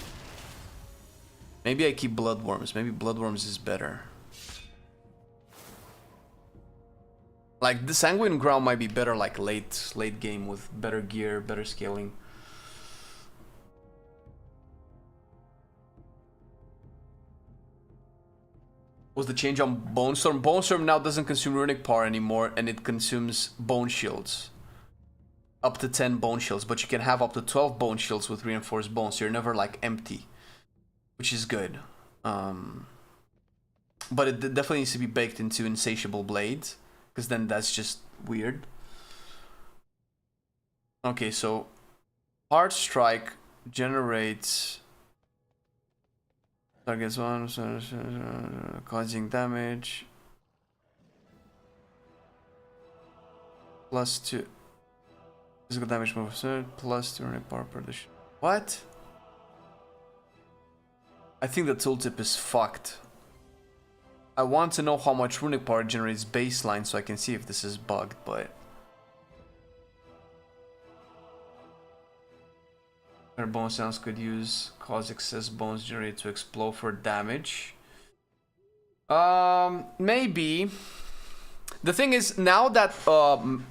Maybe I keep Bloodworms. Maybe Bloodworms is better. Like the Sanguine Ground might be better like late game with better gear, better scaling. Was the change on Bone Storm? Bone Storm now doesn't consume runic power anymore, and it consumes bone shields. Up to 10 bone shields, but you can have up to 12 bone shields with reinforced bones, so you're never like empty, which is good. But it definitely needs to be baked into Insatiable Blades, because then that's just weird. Okay, so Hard Strike generates targets one, causing damage. +2 physical damage move, +2 runic power per addition. What? I think the tooltip is fucked. I want to know how much runic power generates baseline so I can see if this is bugged, but her bone sounds could use cause excess bones generated to explode for damage. Maybe. The thing is, now that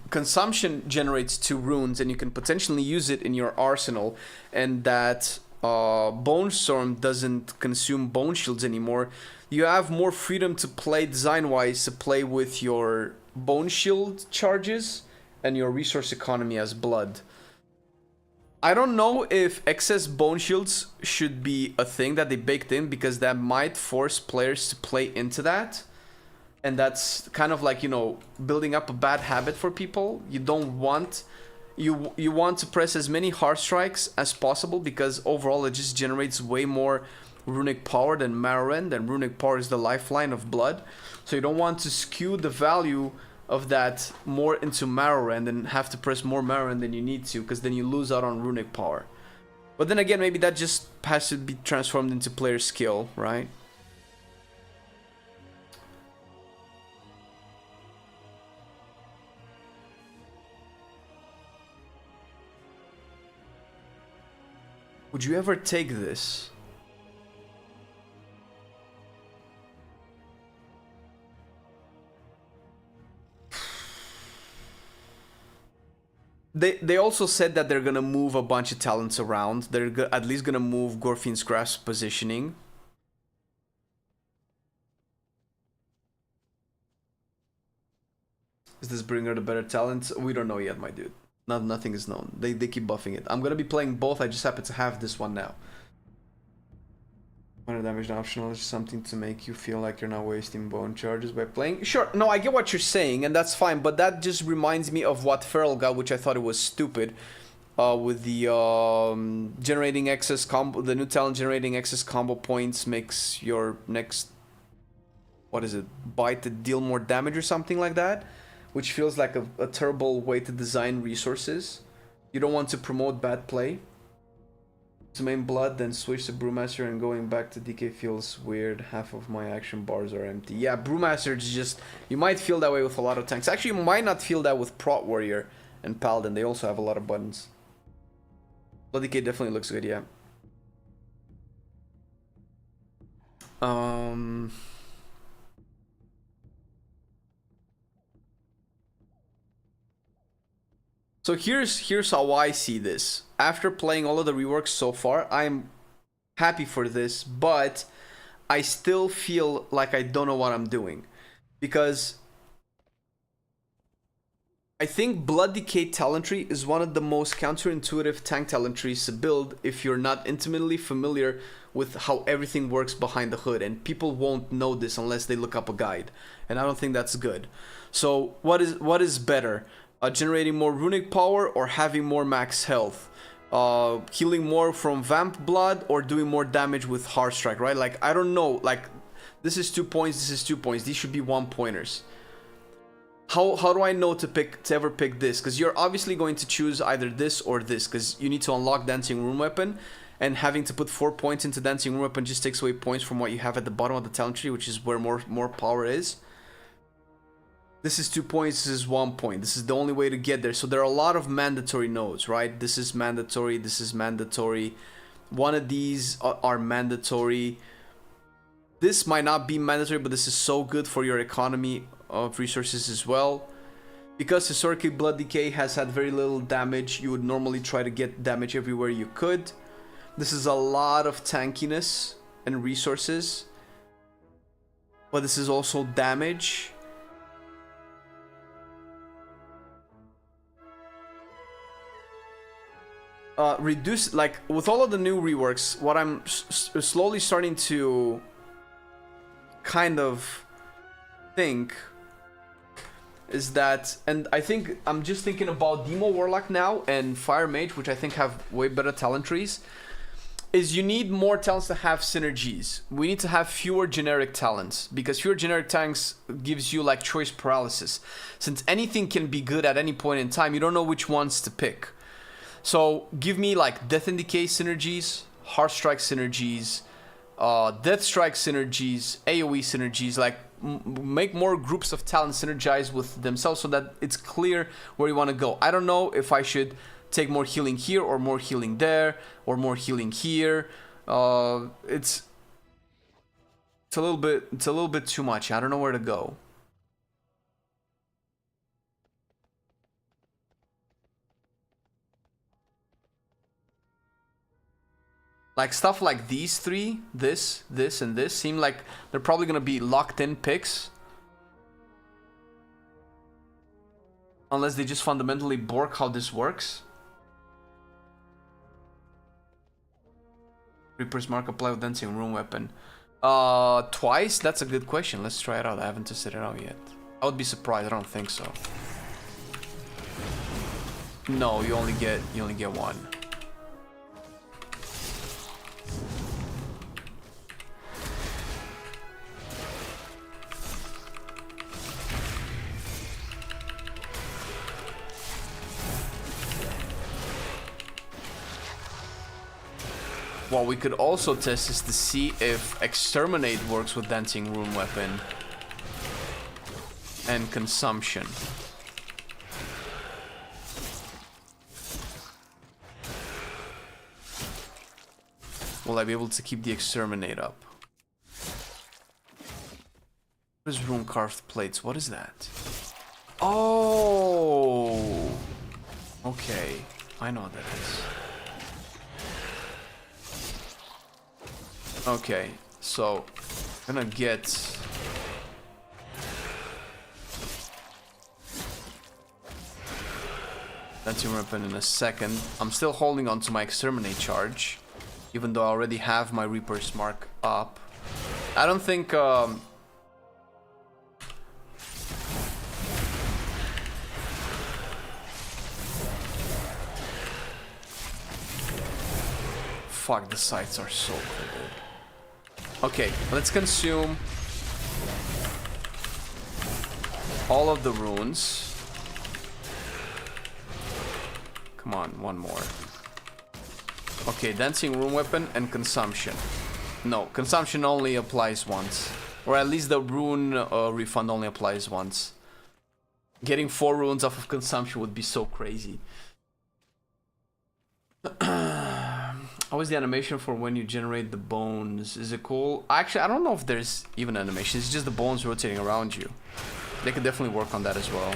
consumption generates 2 runes and you can potentially use it in your arsenal, and that Bone Storm doesn't consume bone shields anymore, you have more freedom to play design-wise, to play with your bone shield charges and your resource economy as blood. I don't know if excess bone shields should be a thing that they baked in, because that might force players to play into that. And that's kind of like, you know, building up a bad habit for people. You don't want... You want to press as many hard strikes as possible, because overall it just generates way more runic power than Marrowrend, and runic power is the lifeline of blood. So you don't want to skew the value of that more into Marrowrend and have to press more Marrowrend than you need to, because then you lose out on runic power. But then again, maybe that just has to be transformed into player skill, right? Would you ever take this? They also said that they're gonna move a bunch of talents around. They're at least gonna move Gorfien's Grasp positioning. Is this bringer the better talent? We don't know yet, my dude. Nothing is known. They keep buffing it. I'm gonna be playing both. I just happen to have this one now. 100 damage optional is something to make you feel like you're not wasting bone charges by playing. Sure, no, I get what you're saying, and that's fine, but that just reminds me of what Feral got, which I thought it was stupid. With the generating excess combo, the new talent generating excess combo points makes your next, what is it, bite to deal more damage or something like that, which feels like a terrible way to design resources. You don't want to promote bad play. To main blood, then switch to Brewmaster, and going back to DK feels weird. Half of my action bars are empty. Yeah, Brewmaster is just... You might feel that way with a lot of tanks. Actually, you might not feel that with Prot Warrior and Paladin. They also have a lot of buttons. Blood DK definitely looks good, yeah. So here's how I see this. After playing all of the reworks so far, I'm happy for this, but I still feel like I don't know what I'm doing. Because I think Blood Decay Talentry is one of the most counterintuitive tank talentries to build if you're not intimately familiar with how everything works behind the hood, and people won't know this unless they look up a guide, and I don't think that's good. So what is better? Generating more runic power or having more max health? Healing more from vamp blood or doing more damage with hard strike, right? Like, I don't know, like, this is 2 points, this is 2 points, these should be 1 pointers. How do I know to ever pick this? Because you're obviously going to choose either this or this, because you need to unlock Dancing Room Weapon, and having to put 4 points into Dancing Room Weapon just takes away points from what you have at the bottom of the talent tree, which is where more power is. This is 2 points, this is 1 point. This is the only way to get there. So there are a lot of mandatory nodes, right? This is mandatory, this is mandatory. One of these are mandatory. This might not be mandatory, but this is so good for your economy of resources as well. Because historically Blood Decay has had very little damage, you would normally try to get damage everywhere you could. This is a lot of tankiness and resources. But this is also damage. Reduce, like, with all of the new reworks, what I'm slowly starting to kind of think is that, and I think I'm just thinking about Demo Warlock now and Fire Mage, which I think have way better talent trees, is you need more talents to have synergies. We need to have fewer generic talents, because fewer generic tanks gives you like choice paralysis. Since anything can be good at any point in time, you don't know which ones to pick. So give me like Death and Decay synergies, Heart Strike synergies, Death Strike synergies, AoE synergies, like make more groups of talent synergize with themselves so that it's clear where you want to go. I don't know if I should take more healing here or more healing there or more healing here. It's a little bit too much. I don't know where to go. Like stuff like these three, this, and this seem like they're probably gonna be locked in picks. Unless they just fundamentally bork how this works. Reaper's Mark apply with Dancing Room Weapon. Twice? That's a good question. Let's try it out. I haven't tested it out yet. I would be surprised. I don't think so. No, you only get one. What we could also test is to see if Exterminate works with Dancing Room Weapon and Consumption. Will I be able to keep the Exterminate up? What is Rune Carved Plates? What is that? Oh! Okay, I know what that is. Okay, so I'm gonna get Dancing Weapon in a second. I'm still holding on to my Exterminate charge, even though I already have my Reaper's Mark up. I don't think fuck, the sights are so cool, dude. Okay, let's consume all of the runes. Come on, one more. Okay, Dancing Room Weapon and Consumption. No, Consumption only applies once. Or at least the rune refund only applies once. Getting 4 runes off of Consumption would be so crazy. How is the animation for when you generate the bones? Is it cool? Actually, I don't know if there's even animation. It's just the bones rotating around you. They could definitely work on that as well.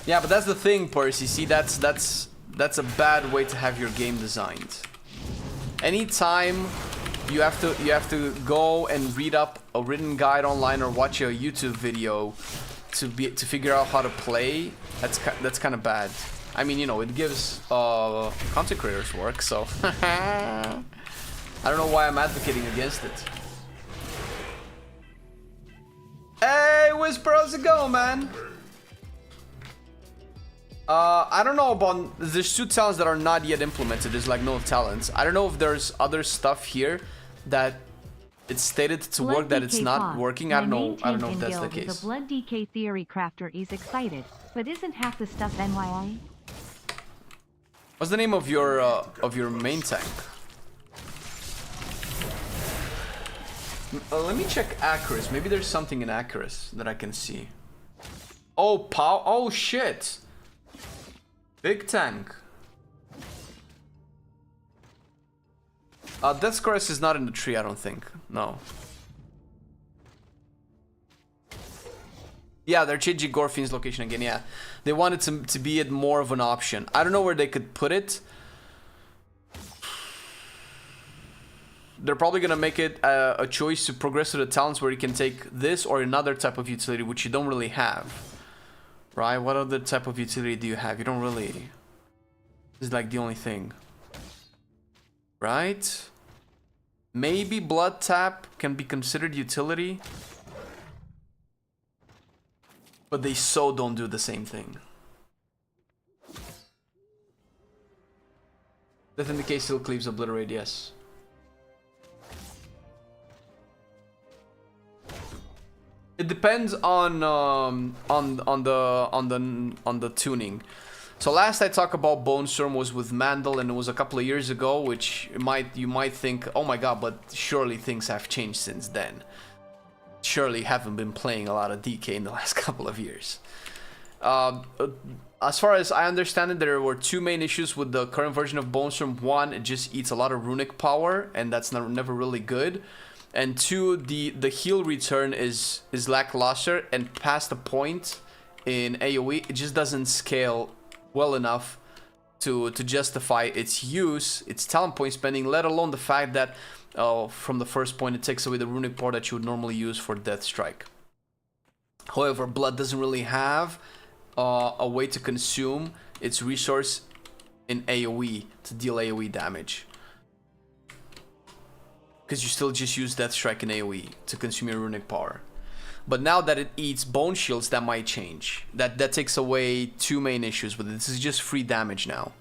Yeah, but that's the thing, Percy. See, that's a bad way to have your game designed. Anytime you have to go and read up a written guide online or watch a YouTube video to figure out how to play, that's kind of bad. I mean, you know, it gives content creators work, so I don't know why I'm advocating against it. Hey, Whisper, how's it going, man? I don't know about... There's 2 talents that are not yet implemented. There's like no talents. I don't know if there's other stuff here that it's stated to work that it's not working. I don't know if that's the case. The Blood DK Theory Crafter is excited, but isn't half the stuff NYI? What's the name of your main tank? Let me check Acris. Maybe there's something in Acris that I can see. Oh, oh shit. Big tank. Death Scarce is not in the tree, I don't think. No. Yeah, they're changing Gorfine's location again, yeah. They wanted to be it more of an option. I don't know where they could put it. They're probably gonna make it a choice to progress to the talents where you can take this or another type of utility, which you don't really have. Right? What other type of utility do you have? You don't really. This is like the only thing. Right? Maybe Blood Tap can be considered utility. But they so don't do the same thing. Death in the case still cleaves Obliterate, yes. It depends on the tuning. So last I talked about Bone Storm was with Mandel, and it was a couple of years ago, which you might think, oh my god, but surely things have changed since then. Surely haven't been playing a lot of DK in the last couple of years. As far as I understand it, there were 2 main issues with the current version of Bone Storm. One, it just eats a lot of runic power, and that's never really good. and 2, the heal return is lackluster, and past a point in AoE, it just doesn't scale well enough to justify its use, its talent point spending, let alone the fact that from the first point it takes away the runic bar that you would normally use for Death Strike. However, Blood doesn't really have a way to consume its resource in AoE to deal AoE damage, because you still just use Death Strike in AoE to consume your runic power. But now that it eats bone shields, that might change. That takes away 2 main issues with it. This is just free damage now,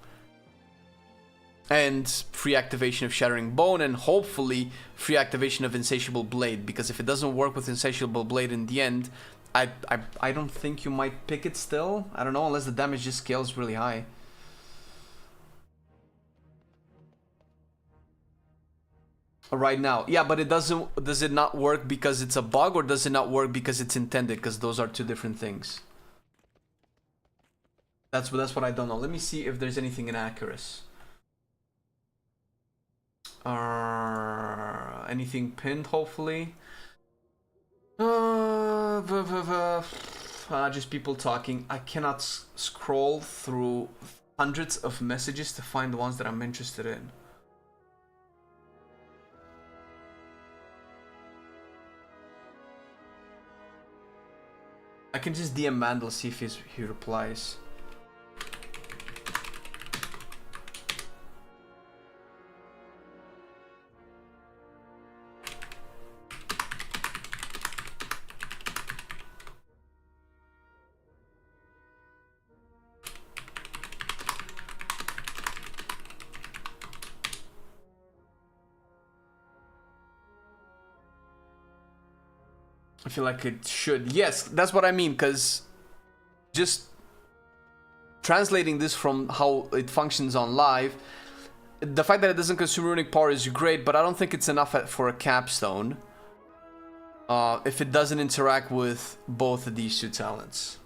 and free activation of Shattering Bone, and hopefully free activation of Insatiable Blade, because if it doesn't work with Insatiable Blade in the end, I don't think you might pick it still. I don't know, unless the damage just scales really high. Right now, yeah, but it doesn't. Does it not work because it's a bug, or does it not work because it's intended? Because those are 2 different things. That's what I don't know. Let me see if there's anything inaccurate. Anything pinned? Hopefully. Just people talking. I cannot scroll through hundreds of messages to find the ones that I'm interested in. I can just DM Mandel, see if he replies. I feel like it should. Yes, that's what I mean, because just translating this from how it functions on live, the fact that it doesn't consume runic power is great, but I don't think it's enough for a capstone if it doesn't interact with both of these 2 talents.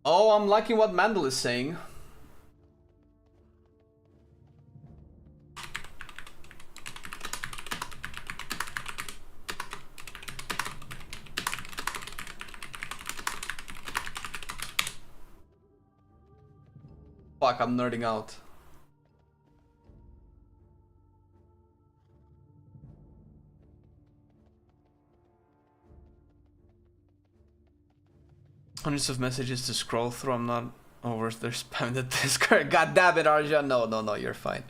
Oh, I'm liking what Mandel is saying. Fuck, I'm nerding out. Hundreds of messages to scroll through. I'm not over there spamming the Discord. God damn it, Arja. No, you're fine.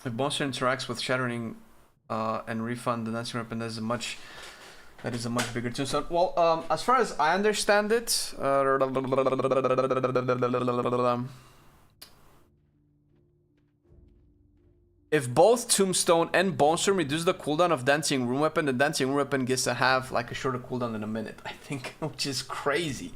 If monster interacts with Shattering and Refund, the dancing weapon is a much bigger tombstone. Well, as far as I understand it, if both Tombstone and Bonestorm reduce the cooldown of Dancing Rune Weapon, the Dancing Rune Weapon gets to have like a shorter cooldown in a minute, I think, which is crazy.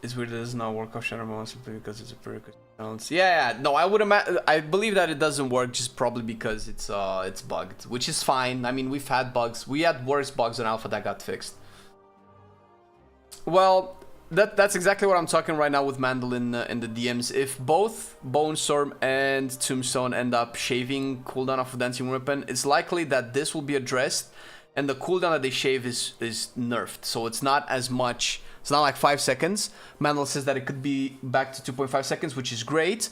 It's weird that it does not work off Shadow Mode simply because it's a prerequisite balance. Yeah, no, I believe that it doesn't work just probably because it's bugged, which is fine. I mean, we've had bugs. We had worse bugs in alpha that got fixed. Well, that's exactly what I'm talking right now with Mandolin in the DMs. If both Bone Storm and Tombstone end up shaving cooldown of Dancing Weapon, it's likely that this will be addressed, and the cooldown that they shave is nerfed, so it's not as much. It's not like 5 seconds. Mandel says that it could be back to 2.5 seconds, which is great.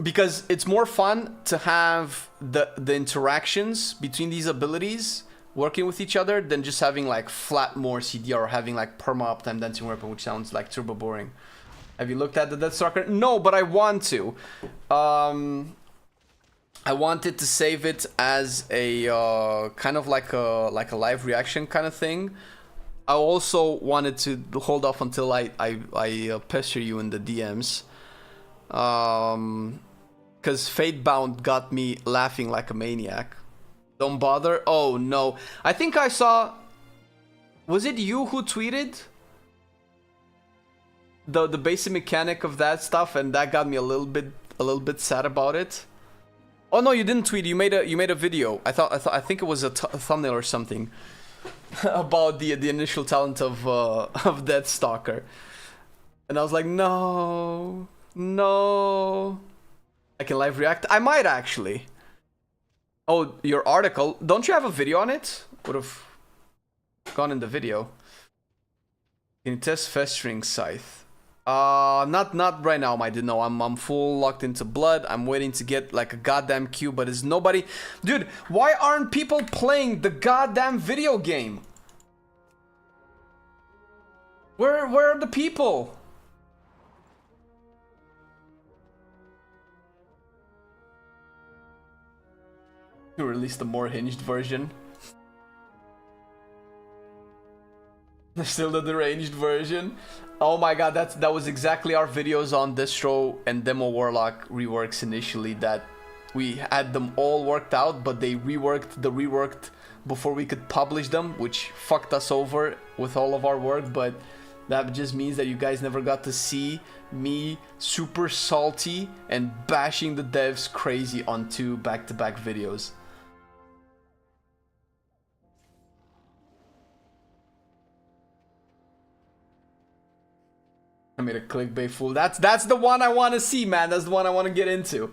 Because it's more fun to have the interactions between these abilities working with each other than just having like flat more CDR or having like perma uptime Dancing Weapon, which sounds like turbo boring. Have you looked at the Deathstalker? No, but I want to. I wanted to save it as a kind of like a live reaction kind of thing. I also wanted to hold off until I pester you in the DMs. Because Fatebound got me laughing like a maniac. Don't bother. Oh no. I think I saw... Was it you who tweeted the basic mechanic of that stuff, and that got me a little bit sad about it? Oh no, you didn't tweet. You made a video. I think it was a thumbnail or something about the initial talent of Deathstalker, and I was like, no. I can live react. I might actually. Oh, your article. Don't you have a video on it? Would have gone in the video. Can you test Festering Scythe? Not right now, my dude. No, I'm full locked into blood. I'm waiting to get like a goddamn queue, but there's nobody. Dude, why aren't people playing the goddamn video game? Where are the people? To release the more hinged version. Still the deranged version. Oh my god, that was exactly our videos on Distro and Demo Warlock reworks initially, that we had them all worked out, but they reworked before we could publish them, which fucked us over with all of our work. But that just means that you guys never got to see me super salty and bashing the devs crazy on 2 back-to-back videos. I made a clickbait fool. That's the one I want to see, man. That's the one I want to get into.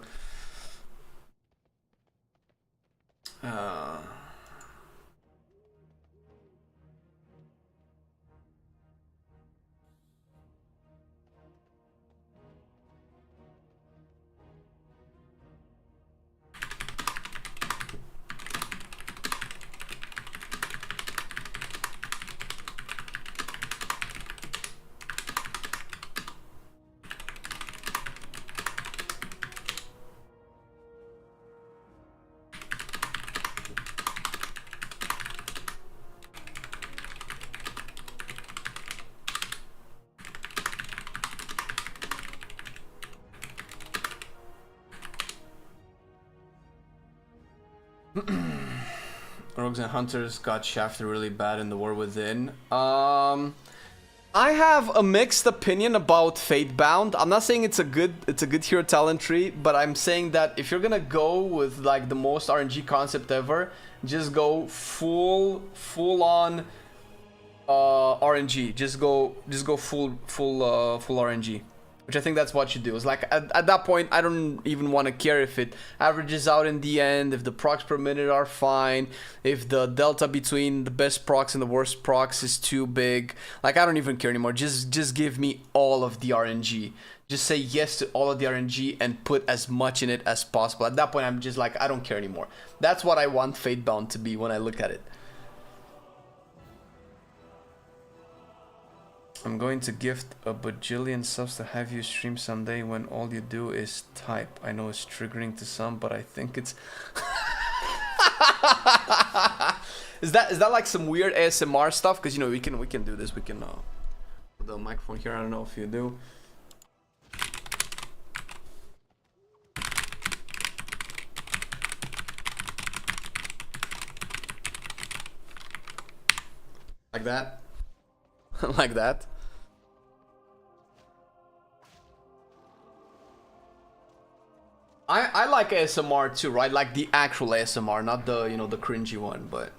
Rogues and Hunters got shafted really bad in the War Within. I have a mixed opinion about Fatebound. I'm not saying it's a good hero talent tree, but I'm saying that if you're gonna go with like the most RNG concept ever, just go full on RNG. Just go full RNG. Which I think that's what you do. It's like at that point, I don't even want to care if it averages out in the end, if the procs per minute are fine, if the delta between the best procs and the worst procs is too big. Like, I don't even care anymore. Just give me all of the RNG. Just say yes to all of the RNG and put as much in it as possible. At that point, I'm just like, I don't care anymore. That's what I want Fatebound to be when I look at it. I'm going to gift a bajillion subs to have you stream someday when all you do is type. I know it's triggering to some, but I think it's... Is that like some weird ASMR stuff? Because, you know, we can do this. We can put the microphone here. I don't know if you do. Like that. like that. I like ASMR too, right? Like the actual ASMR, not the, you know, the cringy one, but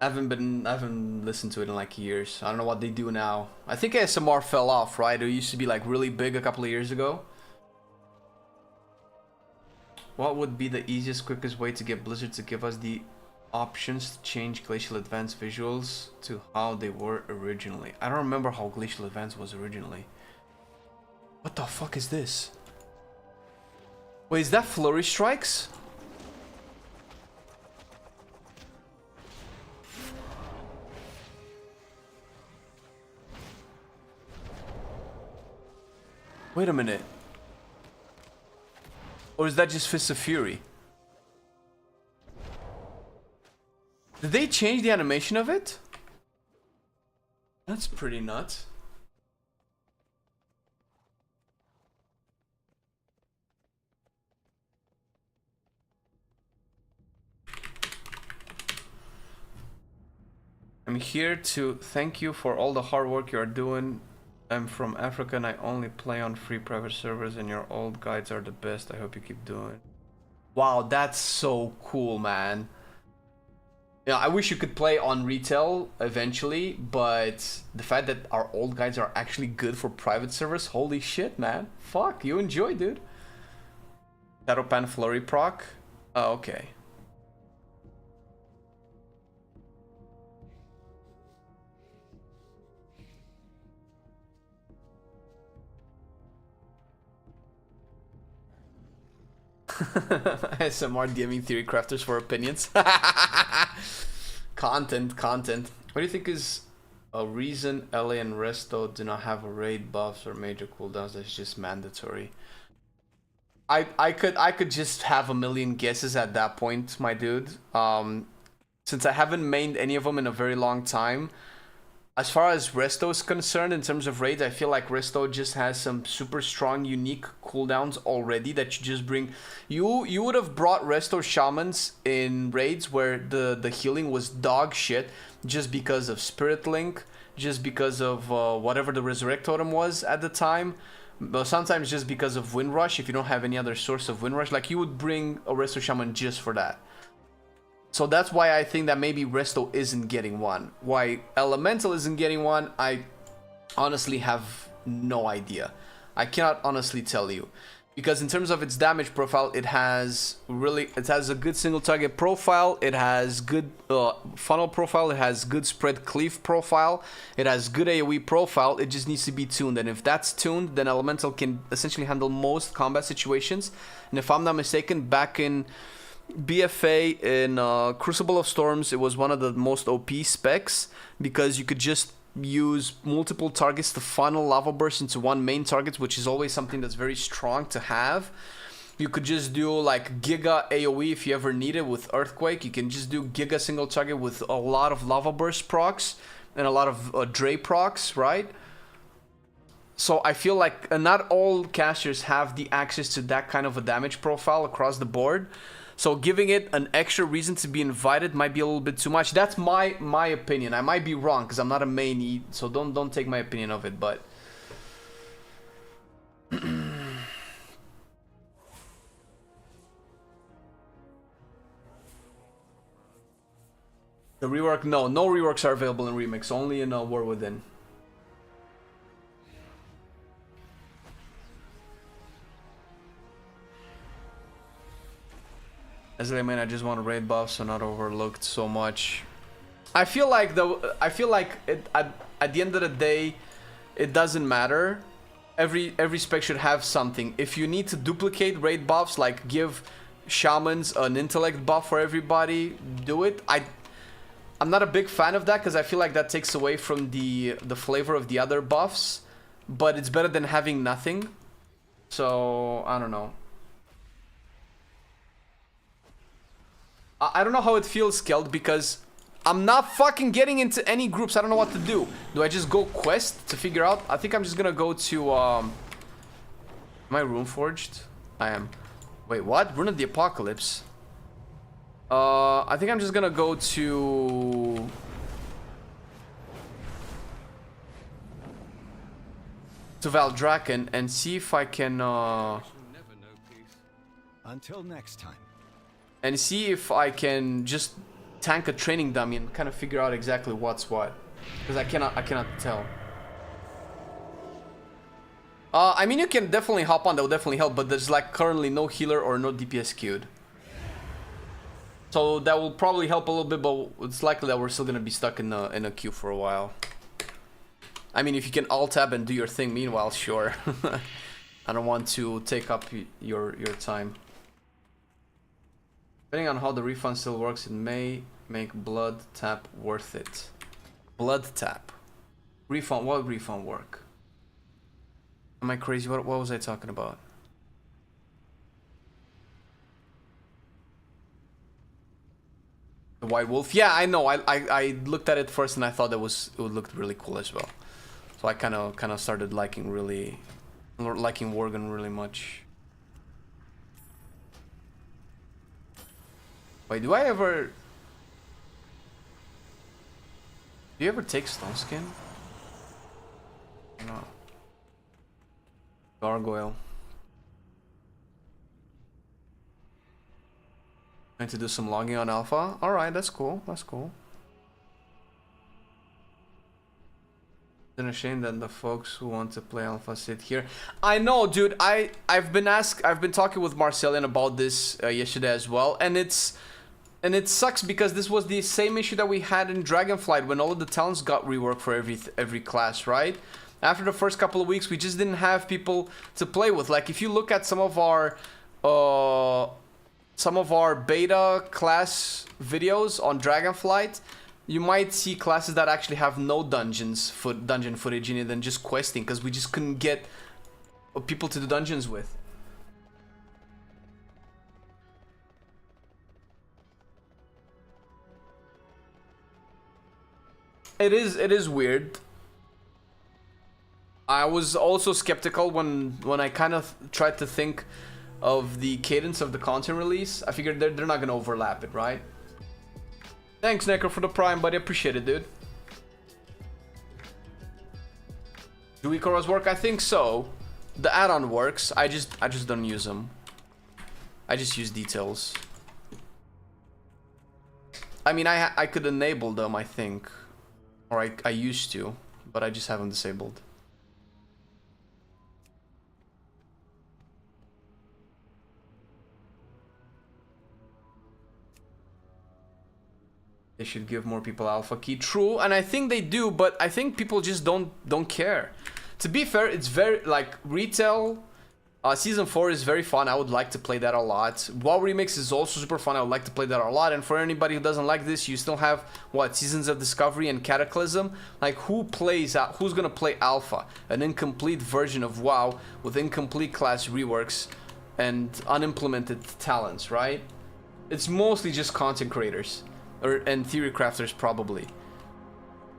I haven't listened to it in like years. I don't know what they do now. I think ASMR fell off, right? It used to be like really big a couple of years ago. What would be the easiest, quickest way to get Blizzard to give us the options to change Glacial Advance visuals to how they were originally? I don't remember how Glacial Advance was originally. What the fuck is this? Wait, is that Flurry Strikes? Wait a minute. Or is that just Fist of Fury? Did they change the animation of it? That's pretty nuts. I'm here to thank you for all the hard work you are doing. I'm from Africa and I only play on free private servers and your old guides are the best. I hope you keep doing. Wow, that's so cool, man. Yeah, I wish you could play on retail eventually, but the fact that our old guides are actually good for private servers, holy shit, man. Fuck, you enjoy, dude. Shadowpan Flurry proc? Oh, okay. SMR DMing theory crafters for opinions. Content. What do you think is a reason LA and Resto do not have a raid buffs or major cooldowns that's just mandatory? I could just have a million guesses at that point, my dude. Since I haven't mained any of them in a very long time. As far as Resto is concerned, in terms of raids, I feel like Resto just has some super strong, unique cooldowns already that you just bring. You would have brought Resto Shamans in raids where the healing was dog shit just because of Spirit Link, just because of whatever the Resurrect Totem was at the time. But sometimes just because of Windrush, if you don't have any other source of Windrush, like you would bring a Resto Shaman just for that. So that's why I think that maybe Resto isn't getting one. Why Elemental isn't getting one, I honestly have no idea. I cannot honestly tell you. Because in terms of its damage profile, it has a good single target profile, it has good funnel profile, it has good spread cleave profile, it has good AoE profile, it just needs to be tuned. And if that's tuned, then Elemental can essentially handle most combat situations. And if I'm not mistaken, back in BFA in Crucible of Storms, it was one of the most OP specs because you could just use multiple targets to funnel lava burst into one main target, which is always something that's very strong to have. You could just do like Giga AoE if you ever need it with Earthquake. You can just do Giga single target with a lot of lava burst procs and a lot of Dre procs, right? So I feel like not all casters have the access to that kind of a damage profile across the board. So giving it an extra reason to be invited might be a little bit too much. That's my opinion. I might be wrong because I'm not a main, so don't take my opinion of it. But the rework, no reworks are available in Remix. Only in War Within. As I mean, I just want to raid buffs, so not overlooked so much. I feel like at the end of the day, it doesn't matter. Every spec should have something. If you need to duplicate raid buffs, like give shamans an intellect buff for everybody, do it. I'm not a big fan of that because I feel like that takes away from the flavor of the other buffs. But it's better than having nothing. So I don't know. I don't know how it feels, Keld, because I'm not fucking getting into any groups. I don't know what to do. Do I just go quest to figure out? I think I'm just gonna go to, Am I Runeforged? I am. Wait, what? Rune of the Apocalypse. I think I'm just gonna go to... to Valdraken and see if I can Until next time. and see if I can just tank a training dummy and kind of figure out exactly what's what, because I cannot tell. I mean, you can definitely hop on, that will definitely help, but there's like currently no healer or no DPS queued. So that will probably help a little bit, but it's likely that we're still gonna be stuck in a queue for a while. I mean, if you can alt tab and do your thing meanwhile, sure. I don't want to take up your time. Depending on how the refund still works, it may make blood tap worth it. Blood tap. Refund, what would refund work? Am I crazy? What was I talking about? The White Wolf? Yeah, I know. I looked at it first and I thought it would look really cool as well. So I kind of started liking Worgen really much. Wait, do you ever take Stone Skin? No. Gargoyle. Going to do some logging on Alpha. Alright, that's cool. That's cool. It's a shame that the folks who want to play Alpha sit here. I know, dude. I've been talking with Marcelian about this yesterday as well, and it sucks because this was the same issue that we had in Dragonflight when all of the talents got reworked for every class, right? After the first couple of weeks, we just didn't have people to play with. Like, if you look at some of our beta class videos on Dragonflight, you might see classes that actually have no dungeon footage in it and just questing, because we just couldn't get people to do dungeons with. It is weird. I was also skeptical when I kind of tried to think of the cadence of the content release. I figured they're not gonna overlap it, right? Thanks, Necro, for the prime, buddy. Appreciate it, dude. Do Ikoros work? I think so. The add-on works. I just don't use them. I just use details. I mean, I could enable them, I think, or I used to, but I just haven't disabled. They should give more people alpha key. True, and I think they do, but I think people just don't care. To be fair, it's very, like, retail season 4 is very fun. I would like to play that a lot. WoW Remix is also super fun. I would like to play that a lot. And for anybody who doesn't like this, you still have what, Seasons of Discovery and Cataclysm. Like, who's gonna play alpha? An incomplete version of WoW with incomplete class reworks and unimplemented talents, right? It's mostly just content creators. And theory crafters, probably.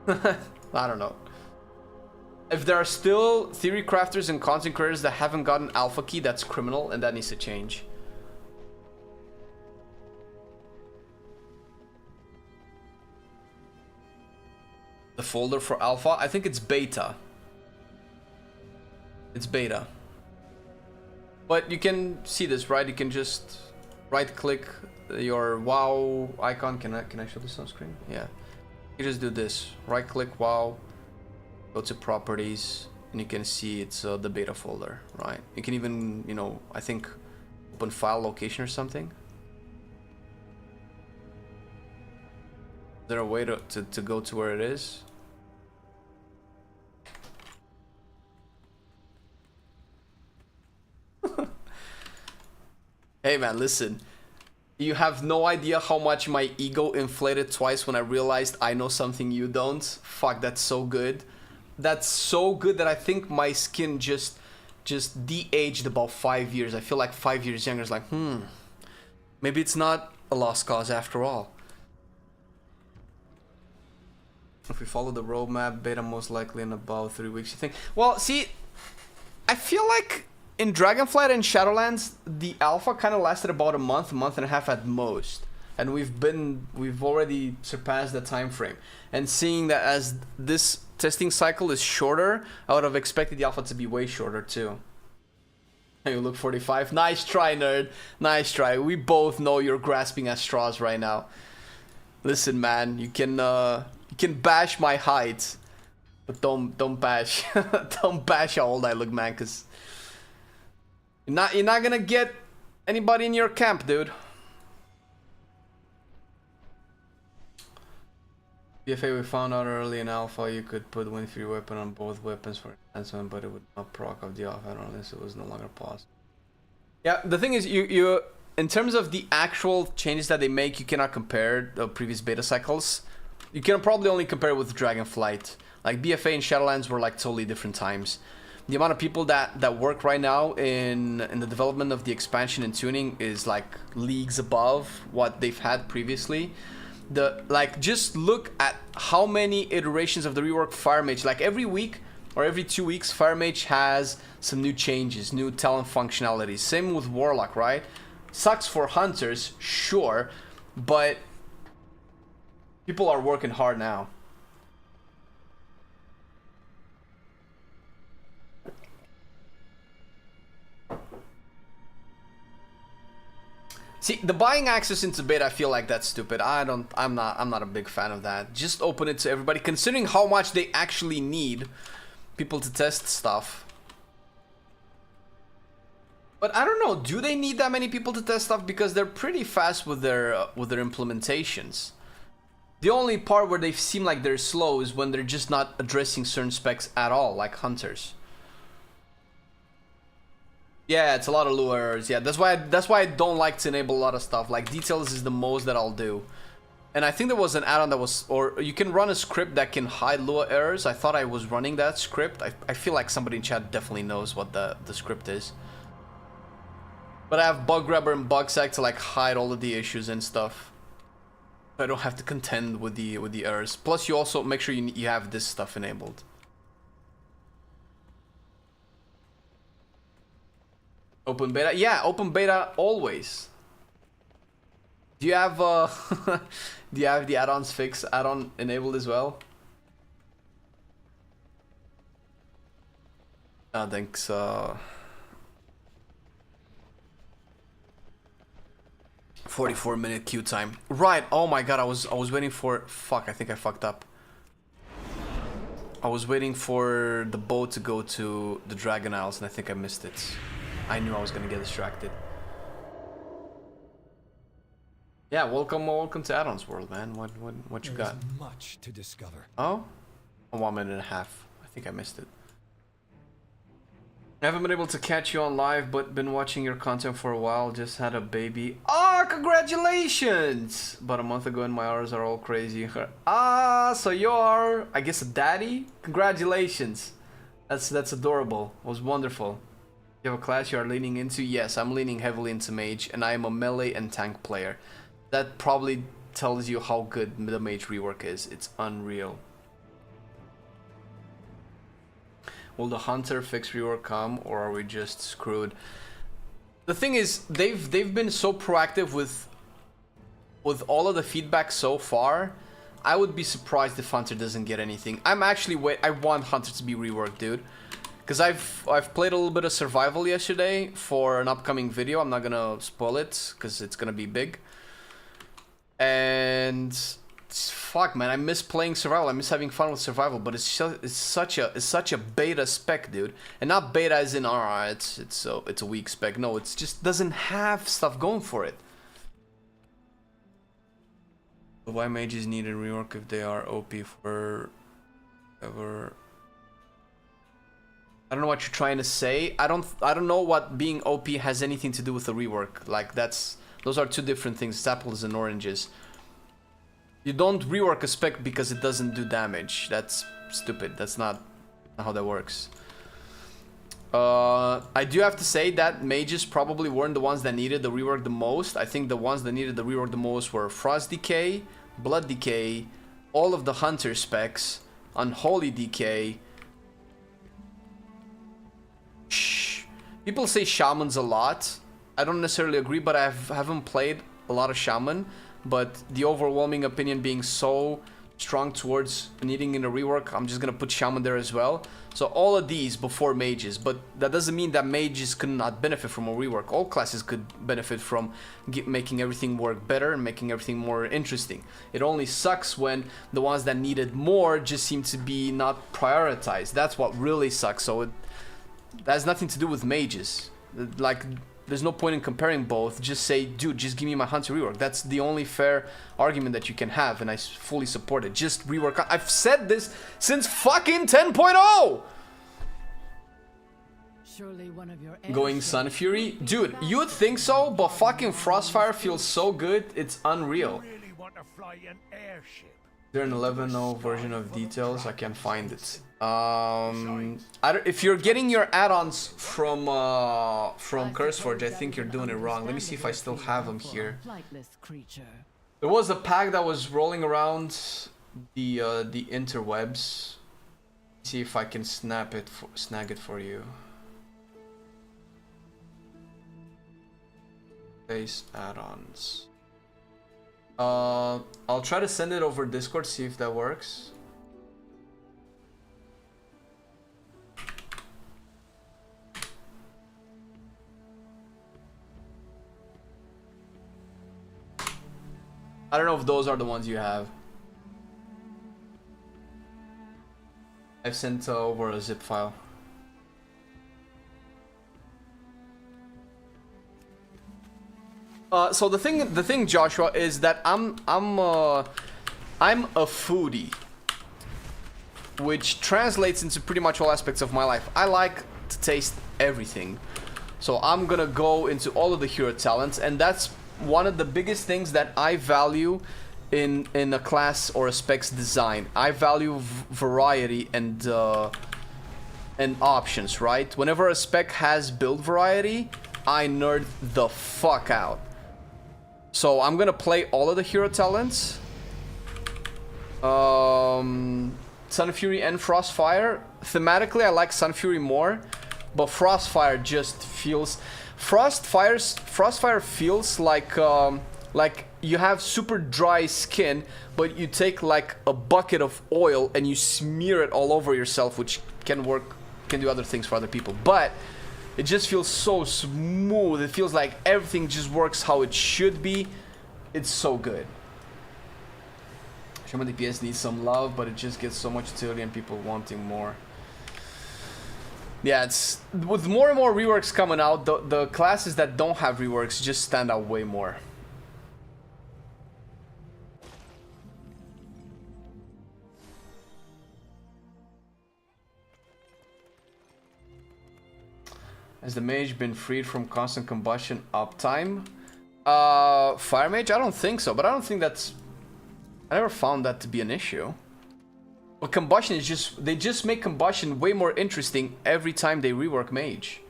I don't know. If there are still theory crafters and content creators that haven't gotten alpha key, that's criminal, and that needs to change. The folder for alpha? I think it's beta. It's beta. But you can see this, right? You can just right-click your WoW icon. Can I show this on screen? Yeah. You just do this. Right click WoW, go to properties, and you can see it's the beta folder, right? You can even, you know, I think open file location or something. Is there a way to go to where it is? Hey man, listen. You have no idea how much my ego inflated twice when I realized I know something you don't. Fuck, that's so good. That's so good that I think my skin just de-aged about 5 years. I feel like 5 years younger. It's like, maybe it's not a lost cause after all. If we follow the roadmap, beta most likely in about 3 weeks, you think? Well, see, I feel like in Dragonflight and Shadowlands, the alpha kind of lasted about a month and a half at most, and we've already surpassed the time frame. And seeing that as this testing cycle is shorter. I would have expected the alpha to be way shorter too. You look 45. Nice try, nerd. Nice try. We both know you're grasping at straws right now. Listen, man, you can bash my height, but don't bash don't bash how old I look, man, because you're not gonna get anybody in your camp, dude. BFA, we found out early in alpha you could put win-free weapon on both weapons for enhancement, but it would not proc off the off unless it was no longer possible. Yeah, the thing is, you in terms of the actual changes that they make, you cannot compare the previous beta cycles. You can probably only compare with Dragonflight. Like BFA and Shadowlands were like totally different times. The amount of people that work right now in the development of the expansion and tuning is like leagues above what they've had previously. Just look at how many iterations of the rework Fire Mage. Like every week or every 2 weeks, Fire Mage has some new changes, new talent functionalities. Same with Warlock, right? Sucks for hunters, sure, but people are working hard now. See, the buying access into beta, I feel like that's stupid. I'm not a big fan of that. Just open it to everybody, considering how much they actually need people to test stuff. But I don't know, do they need that many people to test stuff? Because they're pretty fast with their implementations. The only part where they seem like they're slow is when they're just not addressing certain specs at all, like hunters. Yeah, it's a lot of Lua errors. Yeah, that's why I don't like to enable a lot of stuff. Like details is the most that I'll do. And I think there was an add-on that was, or you can run a script that can hide Lua errors. I thought I was running that script. I feel like somebody in chat definitely knows what the script is. But I have Bug Grabber and Bug Sack to like hide all of the issues and stuff. So I don't have to contend with the errors. Plus, you also make sure you have this stuff enabled. Open beta? Yeah, open beta always. Do you have do you have the add-ons fix add-on enabled as well? Thanks. 44-minute queue time. Right. Oh my god, I was waiting for, fuck, I think I fucked up. I was waiting for the boat to go to the Dragon Isles and I think I missed it. I knew I was gonna get distracted. Yeah, welcome to Add-ons World, man. What you got? There's much to discover. Oh? 1 minute and a half. I think I missed it. I haven't been able to catch you on live, but been watching your content for a while. Just had a baby. Ah, congratulations! About a month ago and my hours are all crazy. Ah, so you are, I guess, a daddy? Congratulations. That's adorable. It was wonderful. You have a class you are leaning into? Yes, I'm leaning heavily into mage, and I am a melee and tank player. That probably tells you how good the mage rework is. It's unreal. Will the hunter fix rework come, or are we just screwed? The thing is, they've been so proactive with all of the feedback so far. I would be surprised if hunter doesn't get anything. I want hunter to be reworked, dude. Because I've played a little bit of survival yesterday for an upcoming video. I'm not gonna spoil it because it's gonna be big. And fuck, man, I miss playing survival. I miss having fun with survival. But it's such a beta spec, dude. And not beta as in it's a weak spec. No, it just doesn't have stuff going for it. Why mages need a rework if they are OP for ever? I don't know what you're trying to say. I don't know what being OP has anything to do with the rework. Like those are two different things. It's apples and oranges. You don't rework a spec because it doesn't do damage. That's stupid. That's not how that works. I do have to say that mages probably weren't the ones that needed the rework the most. I think the ones that needed the rework the most were Frost Decay, Blood Decay, all of the Hunter specs, Unholy Decay. People say Shamans a lot. I don't necessarily agree, but I haven't played a lot of Shaman. But the overwhelming opinion being so strong towards needing in a rework, I'm just gonna put shaman there as well. So all of these before mages, but that doesn't mean that mages could not benefit from a rework. All classes could benefit from making everything work better and making everything more interesting. It only sucks when the ones that needed more just seem to be not prioritized. That's what really sucks. So that has nothing to do with mages. Like, there's no point in comparing both. Just say, dude, just give me my hunter rework. That's the only fair argument that you can have, and I fully support it. Just rework. I've said this since fucking 10.0! Surely one of your Going Sun Fury? Dude, you'd think so, but fucking Frostfire feels so good, it's unreal. Really want to fly an airship? Is there an 11.0 version of details? I can't find it. If you're getting your add-ons from CurseForge, I think you're doing it wrong. Let me see if I still have them here. There was a pack that was rolling around the interwebs. See if I can snag it for you. Base add-ons. I'll try to send it over Discord, see if that works. I don't know if those are the ones you have. I've sent over a zip file. So the thing, Joshua, is that I'm a foodie, which translates into pretty much all aspects of my life. I like to taste everything, so I'm gonna go into all of the hero talents, and that's one of the biggest things that I value in a class or a spec's design. I value variety and options, right? Whenever a spec has build variety, I nerd the fuck out. So I'm gonna play all of the hero talents. Sun Fury and Frostfire. Thematically, I like Sun Fury more, but Frostfire just feels... Frostfire feels like you have super dry skin, but you take like a bucket of oil and you smear it all over yourself, which can do other things for other people. But it just feels so smooth. It feels like everything just works how it should be. It's so good. Shaman DPS needs some love, but it just gets so much utility and people wanting more. Yeah, it's with more and more reworks coming out, the classes that don't have reworks just stand out way more. Has the mage been freed from constant combustion uptime? Fire mage? I don't think so, but I don't think that's... I never found that to be an issue. But combustion is just... They just make combustion way more interesting every time they rework mage.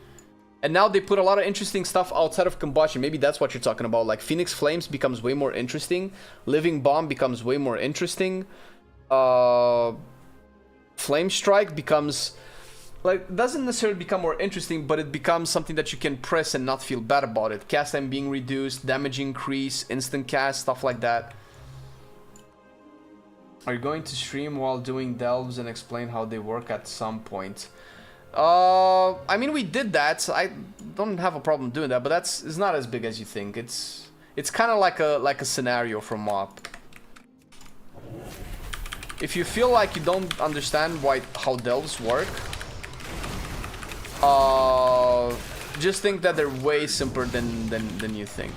And now they put a lot of interesting stuff outside of combustion. Maybe that's what you're talking about. Like Phoenix Flames becomes way more interesting. Living Bomb becomes way more interesting. Flame Strike becomes... Like, doesn't necessarily become more interesting, but it becomes something that you can press and not feel bad about it. Cast time being reduced, damage increase, instant cast, stuff like that. Are you going to stream while doing delves and explain how they work at some point? I mean, we did that. So I don't have a problem doing that, but it's not as big as you think. It's kind of like a scenario from MoP. If you feel like you don't understand how delves work, just think that they're way simpler than you think.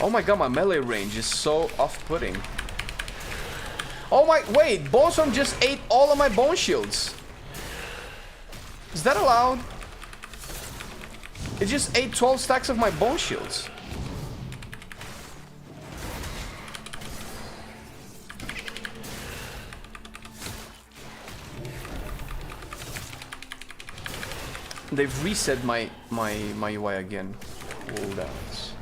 Oh my god, my melee range is so off-putting. Oh my, wait, Bone Storm just ate all of my bone shields. Is that allowed? It just ate 12 stacks of my bone shields. They've reset my UI again. Cooldowns.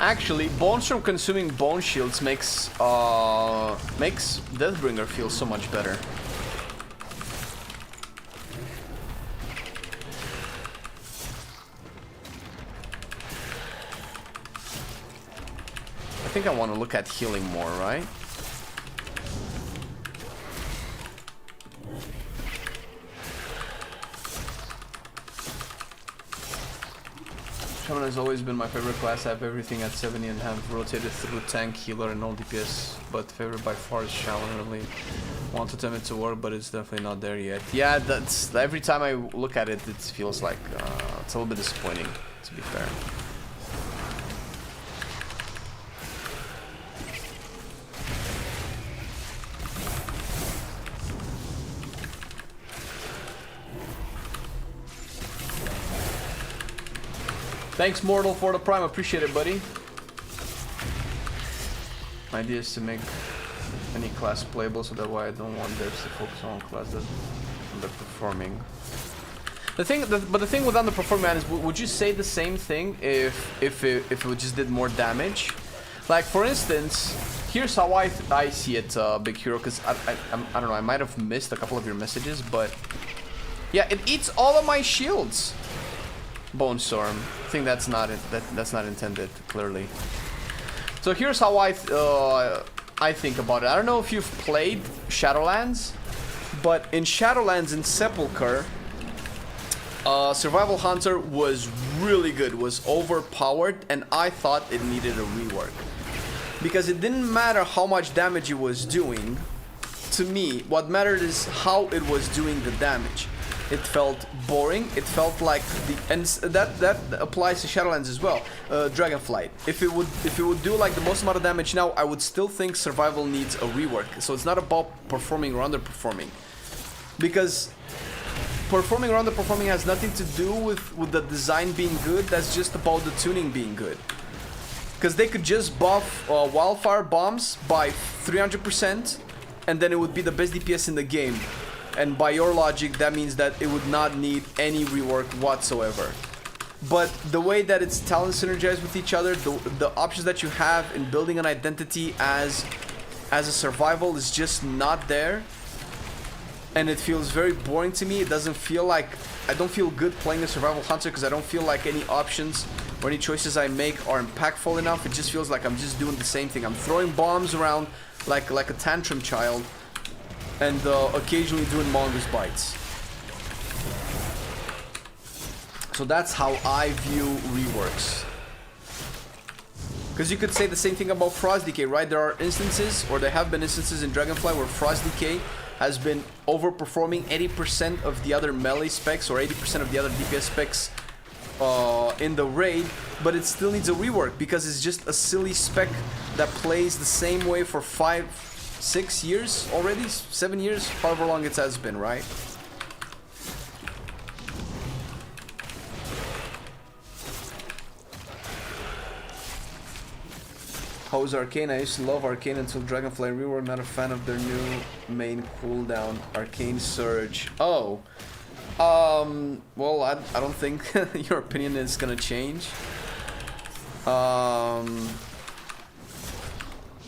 Actually, Bone Storm consuming bone shields makes Deathbringer feel so much better. I think I want to look at healing more, right? Shaman has always been my favorite class. I have everything at 70 and have rotated through tank, healer, and all DPS. But favorite by far is Shaman. I really want to attempt it to work, but it's definitely not there yet. Yeah, that's every time I look at it, it feels like it's a little bit disappointing, to be fair. Thanks, Mortal, for the prime. Appreciate it, buddy. My idea is to make any class playable, so that's why I don't want devs to focus on class that's underperforming. The thing with underperforming, man, is would you say the same thing if it just did more damage? Like, for instance, here's how I see it, Big Hero, because I don't know, I might have missed a couple of your messages, but yeah, it eats all of my shields. Bone Storm. I think that's not intended, clearly. So here's how I think about it. I don't know if you've played Shadowlands, but in Shadowlands in Sepulchre, Survival Hunter was really good, was overpowered, and I thought it needed a rework. Because it didn't matter how much damage it was doing, to me, what mattered is how it was doing the damage. It felt boring, it felt like and that applies to Shadowlands as well. Dragonflight. If it would do like the most amount of damage now, I would still think Survival needs a rework. So it's not about performing or underperforming. Because performing or underperforming has nothing to do with the design being good, that's just about the tuning being good. Because they could just buff wildfire bombs by 300% and then it would be the best DPS in the game. And by your logic, that means that it would not need any rework whatsoever. But the way that it's talent synergized with each other, the options that you have in building an identity as a survival is just not there. And it feels very boring to me. It doesn't feel like... I don't feel good playing a survival hunter because I don't feel like any options or any choices I make are impactful enough. It just feels like I'm just doing the same thing. I'm throwing bombs around like a tantrum child. And occasionally doing mongoose bites. So that's how I view reworks. Because you could say the same thing about Frost Decay, right? There are instances, or there have been instances in Dragonfly where Frost Decay has been overperforming 80% of the other melee specs or 80% of the other DPS specs in the raid, but it still needs a rework because it's just a silly spec that plays the same way for 6 years already? 7 years? However long it has been, right? How's Arcane? I used to love Arcane until Dragonfly Rework. Not a fan of their new main cooldown, Arcane Surge. Oh. Well, I don't think your opinion is gonna change.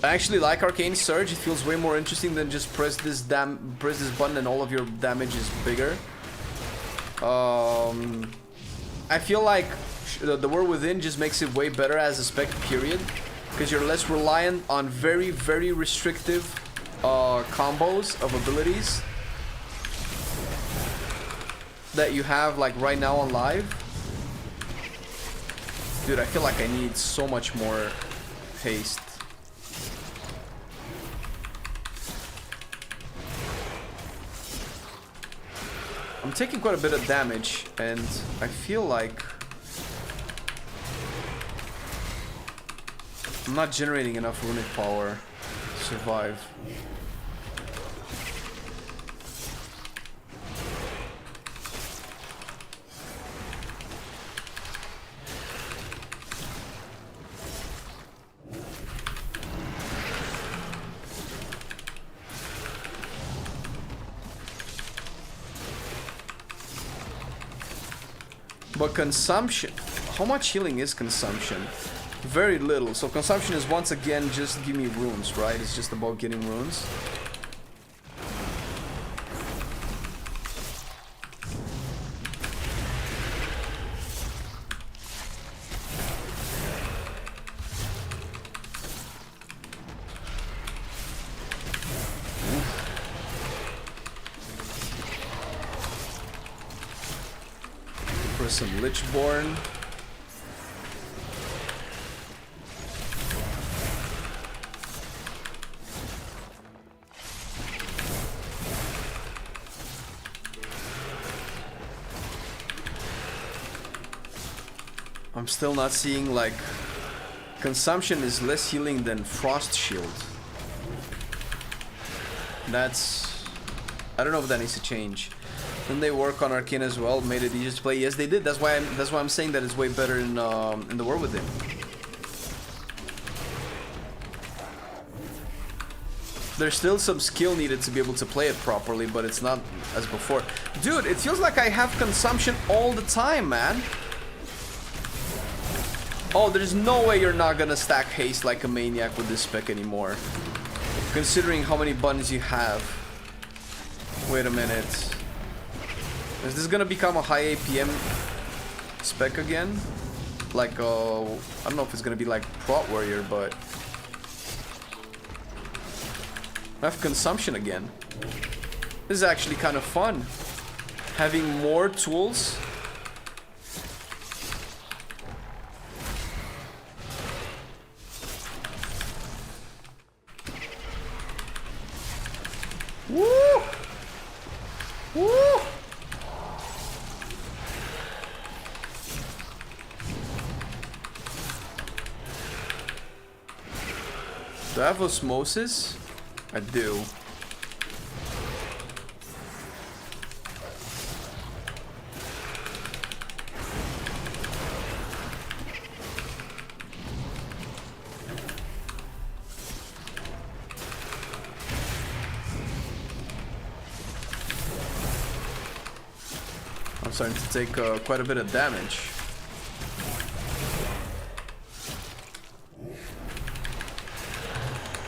I actually like Arcane Surge. It feels way more interesting than just press this button and all of your damage is bigger. I feel like the War Within just makes it way better as a spec, period. Because you're less reliant on very, very restrictive combos of abilities that you have like right now on live. Dude, I feel like I need so much more haste. I'm taking quite a bit of damage, and I feel like I'm not generating enough runic power to survive. But consumption, how much healing is consumption? very little. So consumption is once again just give me runes, right? It's just about getting runes. For some Lichborn. I'm still not seeing, like, consumption is less healing than Frost Shield. That's... I don't know if that needs to change. Then they work on Arcane as well, made it easier to play. Yes, they did. That's why I'm saying that it's way better in the War Within. There's still some skill needed to be able to play it properly, but it's not as before. Dude, it feels like I have consumption all the time, man. Oh, there's no way you're not gonna stack haste like a maniac with this spec anymore. Considering how many buttons you have. Wait a minute. Is this gonna become a high APM spec again? Like, I don't know if it's gonna be like Prot Warrior, but... I have consumption again. This is actually kind of fun. Having more tools. Woo! Woo! Do I have osmosis? I do. I'm starting to take quite a bit of damage.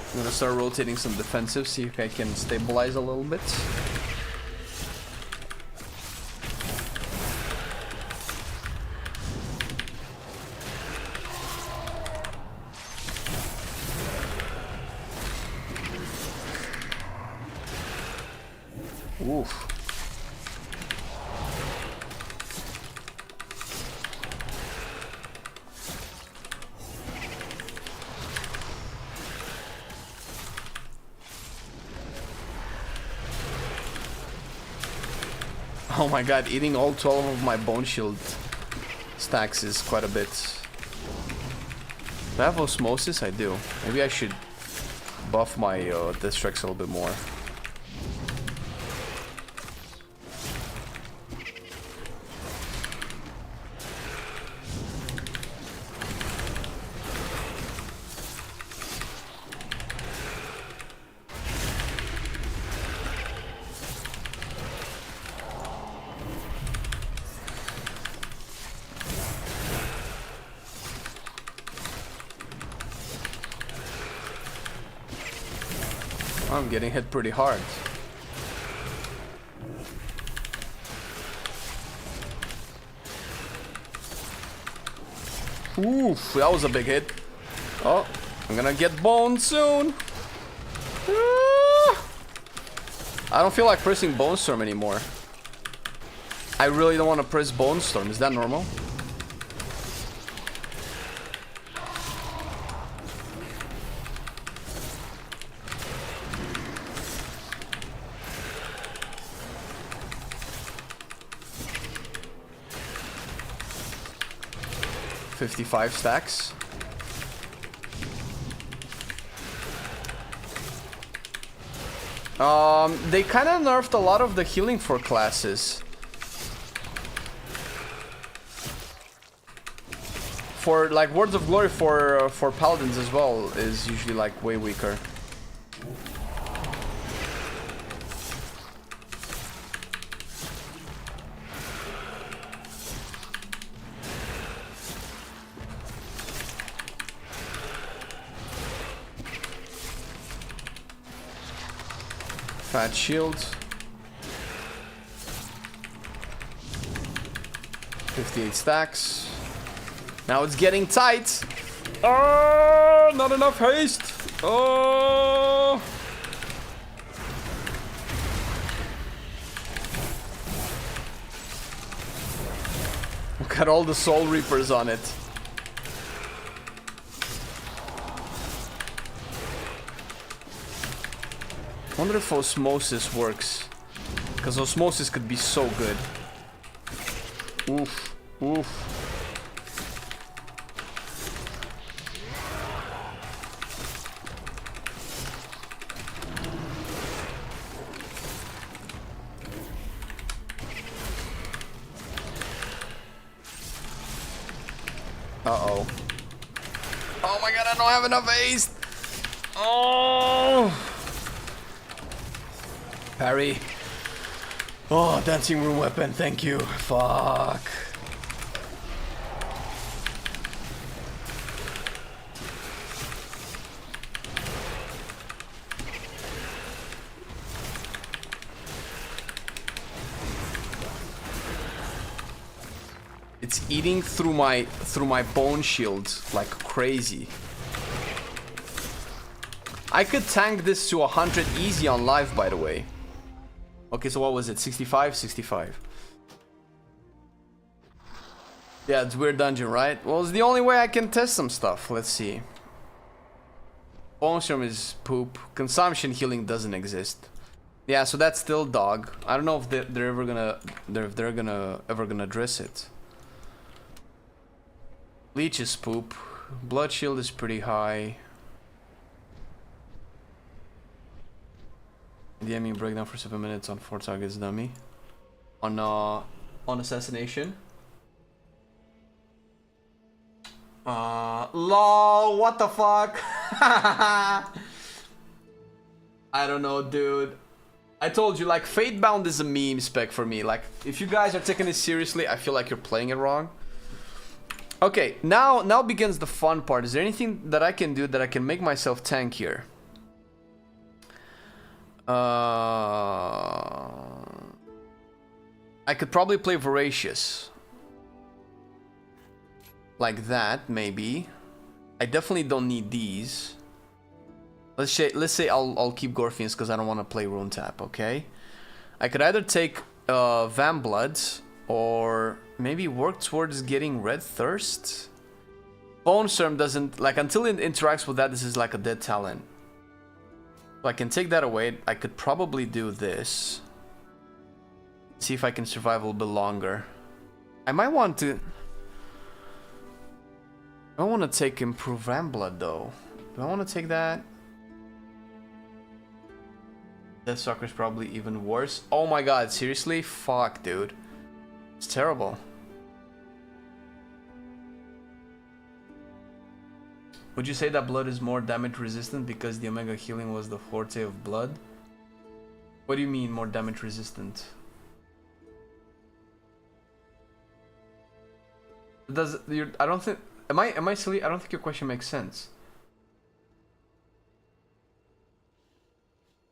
I'm gonna start rotating some defensive, see if I can stabilize a little bit. Oof. Oh my god, eating all 12 of my bone shield stacks is quite a bit. Do I have osmosis? I do. Maybe I should buff my death strikes a little bit more. I'm getting hit pretty hard. Oof, that was a big hit. Oh, I'm gonna get boned soon. I don't feel like pressing Bone Storm anymore. I really don't want to press Bone Storm. Is that normal? $55 stacks. They kind of nerfed a lot of the healing for classes. For like Words of Glory for paladins as well is usually like way weaker. Fat shield. 58 stacks. Now it's getting tight. Oh, not enough haste. Oh. Look at all the Soul Reapers on it. I wonder if Osmosis works. Because Osmosis could be so good. Oof. Oof. Uh-oh. Oh my god, I don't have enough haste. Oh. Parry. Oh, dancing room weapon, thank you. Fuck. It's eating through my bone shield like crazy. I could tank this to 100 easy on live, by the way. Okay, so what was it? 65? 65. Yeah, it's weird dungeon, right? Well, it's the only way I can test some stuff. Let's see. Bone Storm is poop. Consumption healing doesn't exist. Yeah, so that's still dog. I don't know if they're ever gonna ever gonna address it. Leech is poop. Blood shield is pretty high. DMing breakdown for 7 minutes on 4 targets dummy. On assassination. Lol, what the fuck? I don't know, dude. I told you, like, Fatebound is a meme spec for me. Like, if you guys are taking this seriously, I feel like you're playing it wrong. Okay, now begins the fun part. Is there anything that I can do that I can make myself tankier? I could probably play Voracious. Like that, maybe. I definitely don't need these. Let's say I'll keep Gorfians because I don't want to play Rune Tap, okay? I could either take Van Blood or maybe work towards getting Red Thirst. Bone Storm doesn't, like, until it interacts with that, this is like a dead talent. So I can take that away. I could probably do this. See if I can survive a little bit longer. I might want to... I want to take Improve Van Blood though. Do I want to take that? Deathstalker's probably even worse. Oh my god, seriously? Fuck, dude. It's terrible. Would you say that blood is more damage resistant because the Omega healing was the forte of blood? What do you mean more damage resistant? I don't think... Am I silly? I don't think your question makes sense.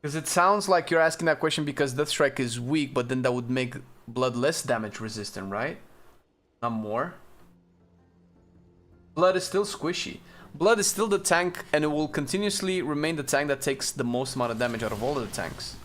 Because it sounds like you're asking that question because Deathstrike is weak, but then that would make blood less damage resistant, right? Not more. Blood is still squishy. Blood is still the tank, and it will continuously remain the tank that takes the most amount of damage out of all of the tanks.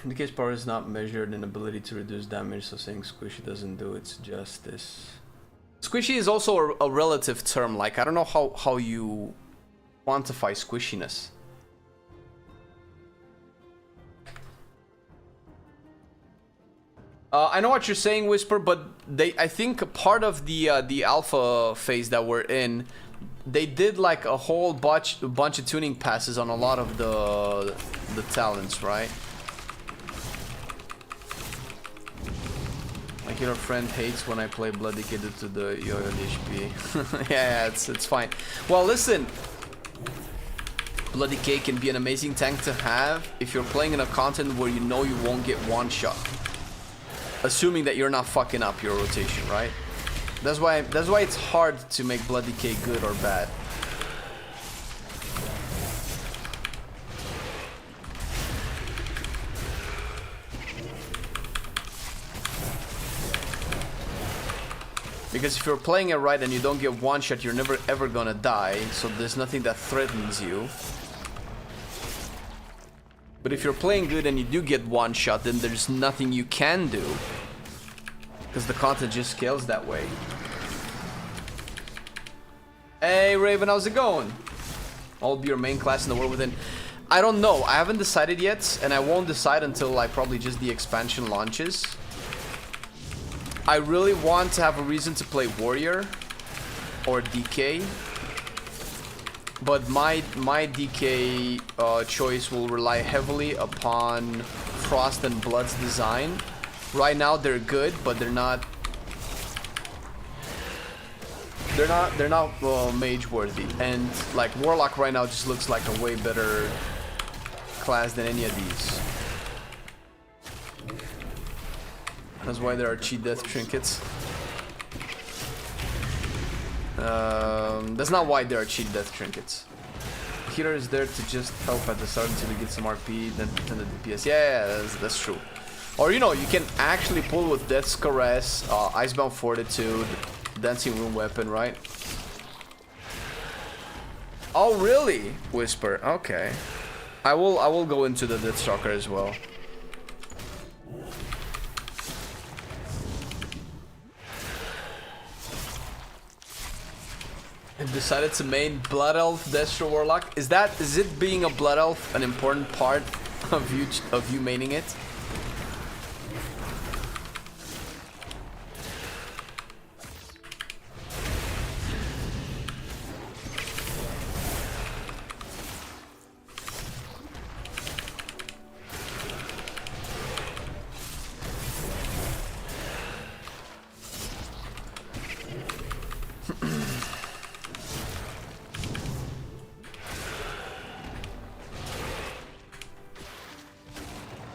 The case power is not measured in ability to reduce damage, so saying squishy doesn't do its justice. Squishy is also a relative term. Like, I don't know how you quantify squishiness. I know what you're saying, Whisper, but I think part of the alpha phase that we're in, they did like a whole bunch of tuning passes on a lot of the talents, right? My hero friend hates when I play Bloody Kid due to the yo-yo HP. yeah, it's fine. Well, listen, Bloody K can be an amazing tank to have if you're playing in a content where you know you won't get one shot, assuming that you're not fucking up your rotation, right? That's why it's hard to make Bloody K good or bad. Because if you're playing it right and you don't get one shot, you're never ever gonna die, so there's nothing that threatens you. But if you're playing good and you do get one shot, then there's nothing you can do. Because the content just scales that way. Hey Raven, how's it going? I'll be your main class in the world within. I don't know, I haven't decided yet, and I won't decide until like probably just the expansion launches. I really want to have a reason to play Warrior or DK, but my DK choice will rely heavily upon Frost and Blood's design. Right now they're good, but they're not mage worthy, and like Warlock right now just looks like a way better class than any of these. That's why there are cheat death trinkets. That's not why there are cheat death trinkets. Hero is there to just help at the start until you get some RP, then the DPS. Yeah, that's true. Or you know, you can actually pull with Death's Caress, Icebound Fortitude, Dancing Rune Weapon, right? Oh really? Whisper. Okay. I will go into the Deathstalker as well. I've decided to main Blood Elf Destro Warlock. Is it being a Blood Elf an important part of you maining it?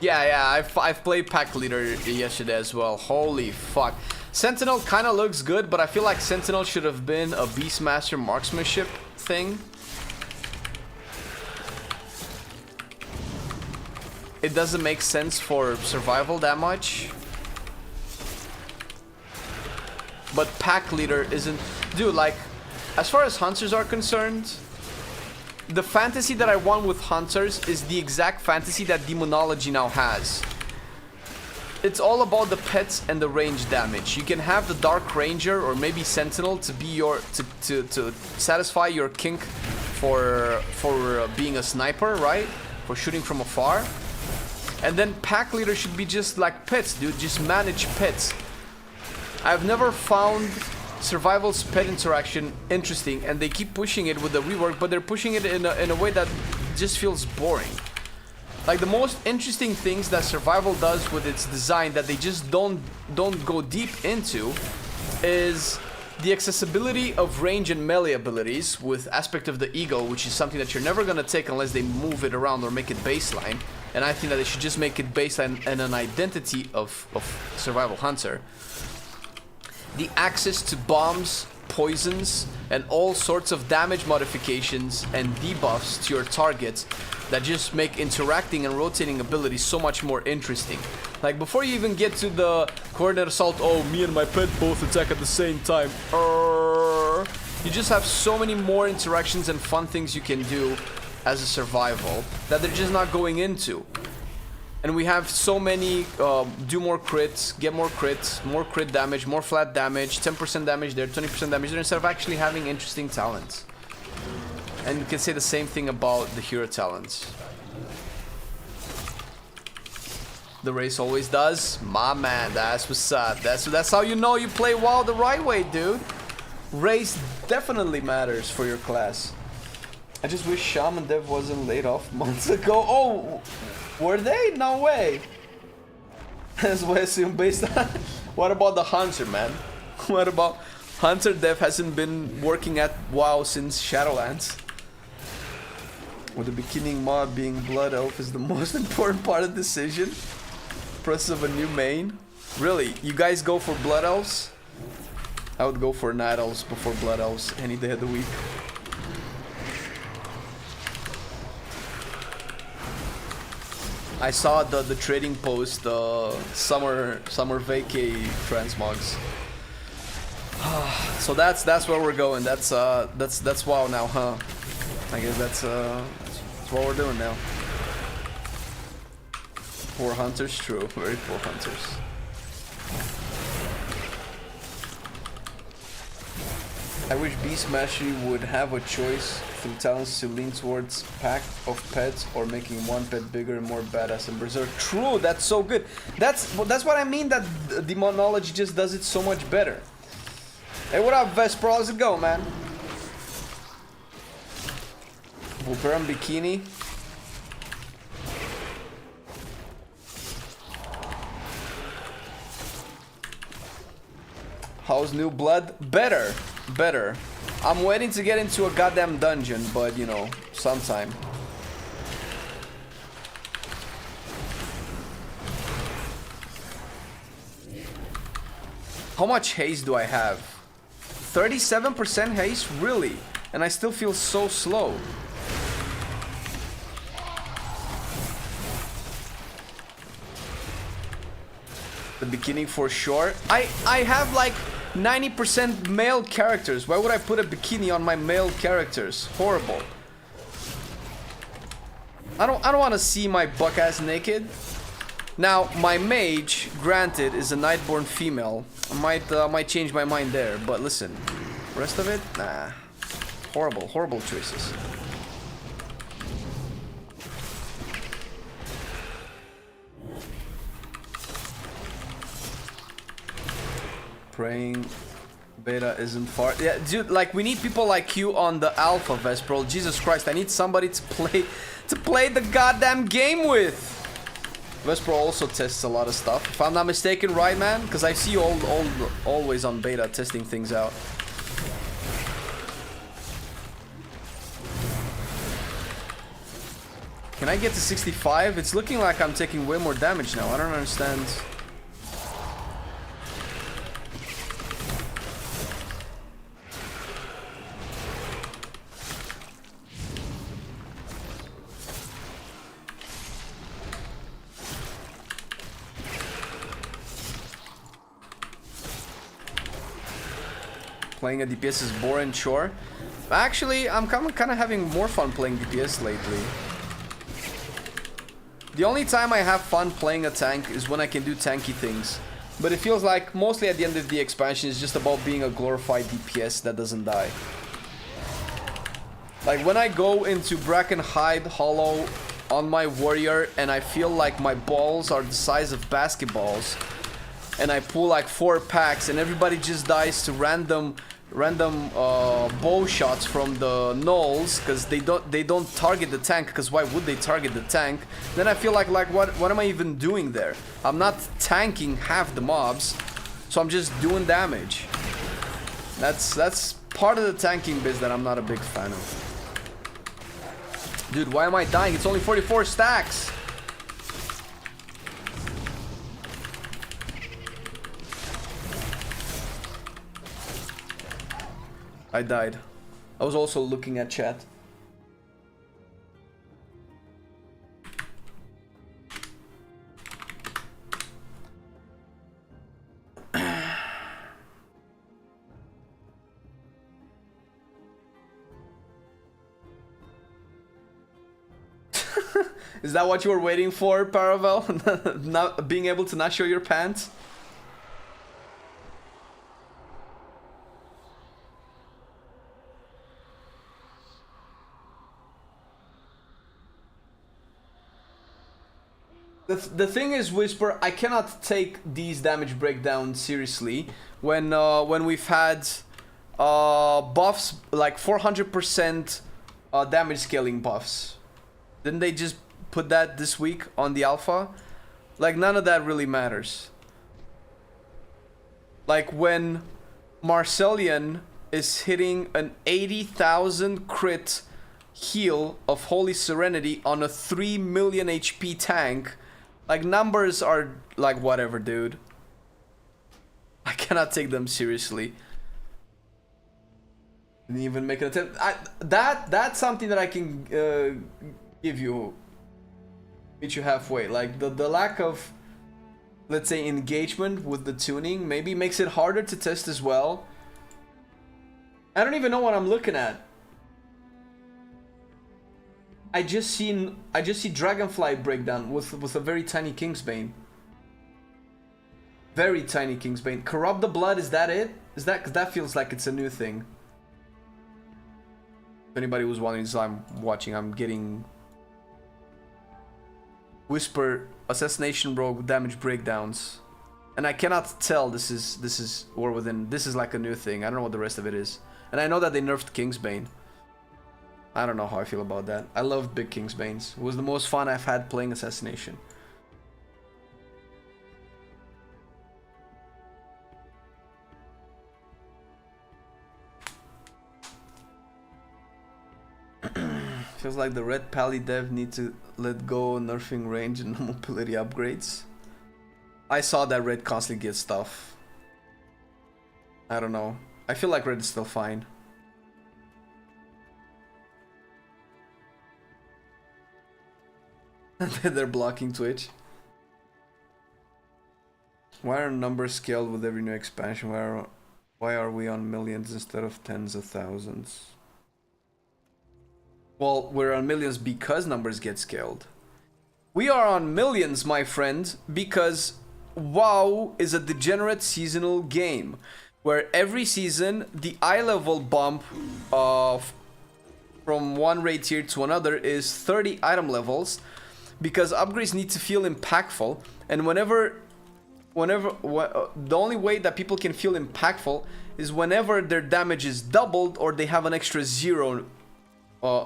Yeah, I've played Pack Leader yesterday as well. Holy fuck. Sentinel kind of looks good, but I feel like Sentinel should have been a Beastmaster marksmanship thing. It doesn't make sense for survival that much. But Pack Leader isn't... Dude, like, as far as Hunters are concerned, the fantasy that I want with Hunters is the exact fantasy that Demonology now has. It's all about the pets and the range damage. You can have the Dark Ranger or maybe Sentinel to be your to satisfy your kink for being a sniper, right? For shooting from afar. And then Pack Leader should be just like pets, dude. Just manage pets. I've never found Survival's pet interaction interesting, and they keep pushing it with the rework, but they're pushing it in a way that just feels boring. Like, the most interesting things that Survival does with its design that they just don't go deep into is the accessibility of range and melee abilities with Aspect of the Eagle, which is something that you're never gonna take unless they move it around or make it baseline. And I think that they should just make it baseline and an identity of Survival Hunter. The access to bombs, poisons, and all sorts of damage modifications and debuffs to your targets that just make interacting and rotating abilities so much more interesting. Like, before you even get to the coordinate assault, oh, me and my pet both attack at the same time. You just have so many more interactions and fun things you can do as a survival that they're just not going into. And we have so many, do more crits, get more crits, more crit damage, more flat damage, 10% damage there, 20% damage there, instead of actually having interesting talents. And you can say the same thing about the hero talents. The race always does. My man, that's what's up. That's how you know you play WoW the right way, dude. race definitely matters for your class. I just wish Shaman Dev wasn't laid off months ago. Oh, were they? No way. That's what I assume based on... What about the Hunter, man? What about... Hunter Dev hasn't been working at WoW since Shadowlands. With the beginning mod being Blood Elf is the most important part of the decision. Process of a new main. Really? You guys go for Blood Elves? I would go for Night Elves before Blood Elves any day of the week. I saw the trading post, summer vacay transmogs. So that's where we're going. That's WoW now, huh? I guess that's what we're doing now. Poor hunters, true. Very poor hunters. I wish Beast Mastery would have a choice through talents to lean towards pack of pets or making one pet bigger and more badass and berserk. True, that's so good. That's what I mean, that demonology just does it so much better. Hey, what up, Vesper? How's it go, man? Vulperum Bikini. How's New Blood? Better. Better. I'm waiting to get into a goddamn dungeon, but you know, sometime. How much haste do I have? 37% haste? Really? And I still feel so slow. The bikini for sure. I have like 90% male characters. Why would I put a bikini on my male characters? Horrible. I don't want to see my buck ass naked. Now my mage, granted, is a Nightborn female. I might change my mind there, but listen, rest of it, nah. Horrible choices. Praying beta isn't far. Yeah, dude, like we need people like you on the alpha, Vesperal. Jesus Christ, I need somebody to play the goddamn game with. Vesperal also tests a lot of stuff, if I'm not mistaken, right, man? Because I see you always on beta testing things out. Can I get to 65? It's looking like I'm taking way more damage now. I don't understand. Playing a DPS is boring, sure. Actually, I'm kind of having more fun playing DPS lately. The only time I have fun playing a tank is when I can do tanky things. But it feels like mostly at the end of the expansion is just about being a glorified DPS that doesn't die. Like when I go into Brackenhide Hollow on my warrior and I feel like my balls are the size of basketballs, and I pull like 4 packs and everybody just dies to random bow shots from the gnolls because they don't target the tank, because why would they target the tank? Then I feel like what am I even doing there? I'm not tanking half the mobs, so I'm just doing damage. That's part of the tanking biz that I'm not a big fan of. Dude, why am I dying? It's only 44 stacks. I died. I was also looking at chat. Is that what you were waiting for, Paravel? Not being able to not show your pants? The thing is, Whisper, I cannot take these damage breakdowns seriously when we've had buffs, like 400% damage scaling buffs. Didn't they just put that this week on the alpha? Like, none of that really matters. Like, when Marcelian is hitting an 80,000 crit heal of Holy Serenity on a 3 million HP tank, like, numbers are like, whatever, dude. I cannot take them seriously. Didn't even make an attempt. That's something that I can give you, meet you halfway. Like, the lack of, let's say, engagement with the tuning maybe makes it harder to test as well. I don't even know what I'm looking at. I just see Dragonfly breakdown with a very tiny Kingsbane. Very tiny Kingsbane. Corrupt the Blood, is that it? Is that, because that feels like it's a new thing. If anybody was wondering, so I'm watching, I'm getting Whisper, Assassination Rogue, damage breakdowns. And I cannot tell this is War Within. This is like a new thing. I don't know what the rest of it is. And I know that they nerfed Kingsbane. I don't know how I feel about that. I loved big Kingsbanes. It was the most fun I've had playing Assassination. Feels like the red pally dev need to let go nerfing range and mobility upgrades. I saw that red constantly gets stuff. I don't know. I feel like red is still fine. They're blocking Twitch. Why are numbers scaled with every new expansion? Why are we on millions instead of tens of thousands? Well, we're on millions because numbers get scaled. We are on millions, my friend, because WoW is a degenerate seasonal game where every season the eye level bump from one raid tier to another is 30 item levels, because upgrades need to feel impactful, and the only way that people can feel impactful is whenever their damage is doubled or they have an extra 0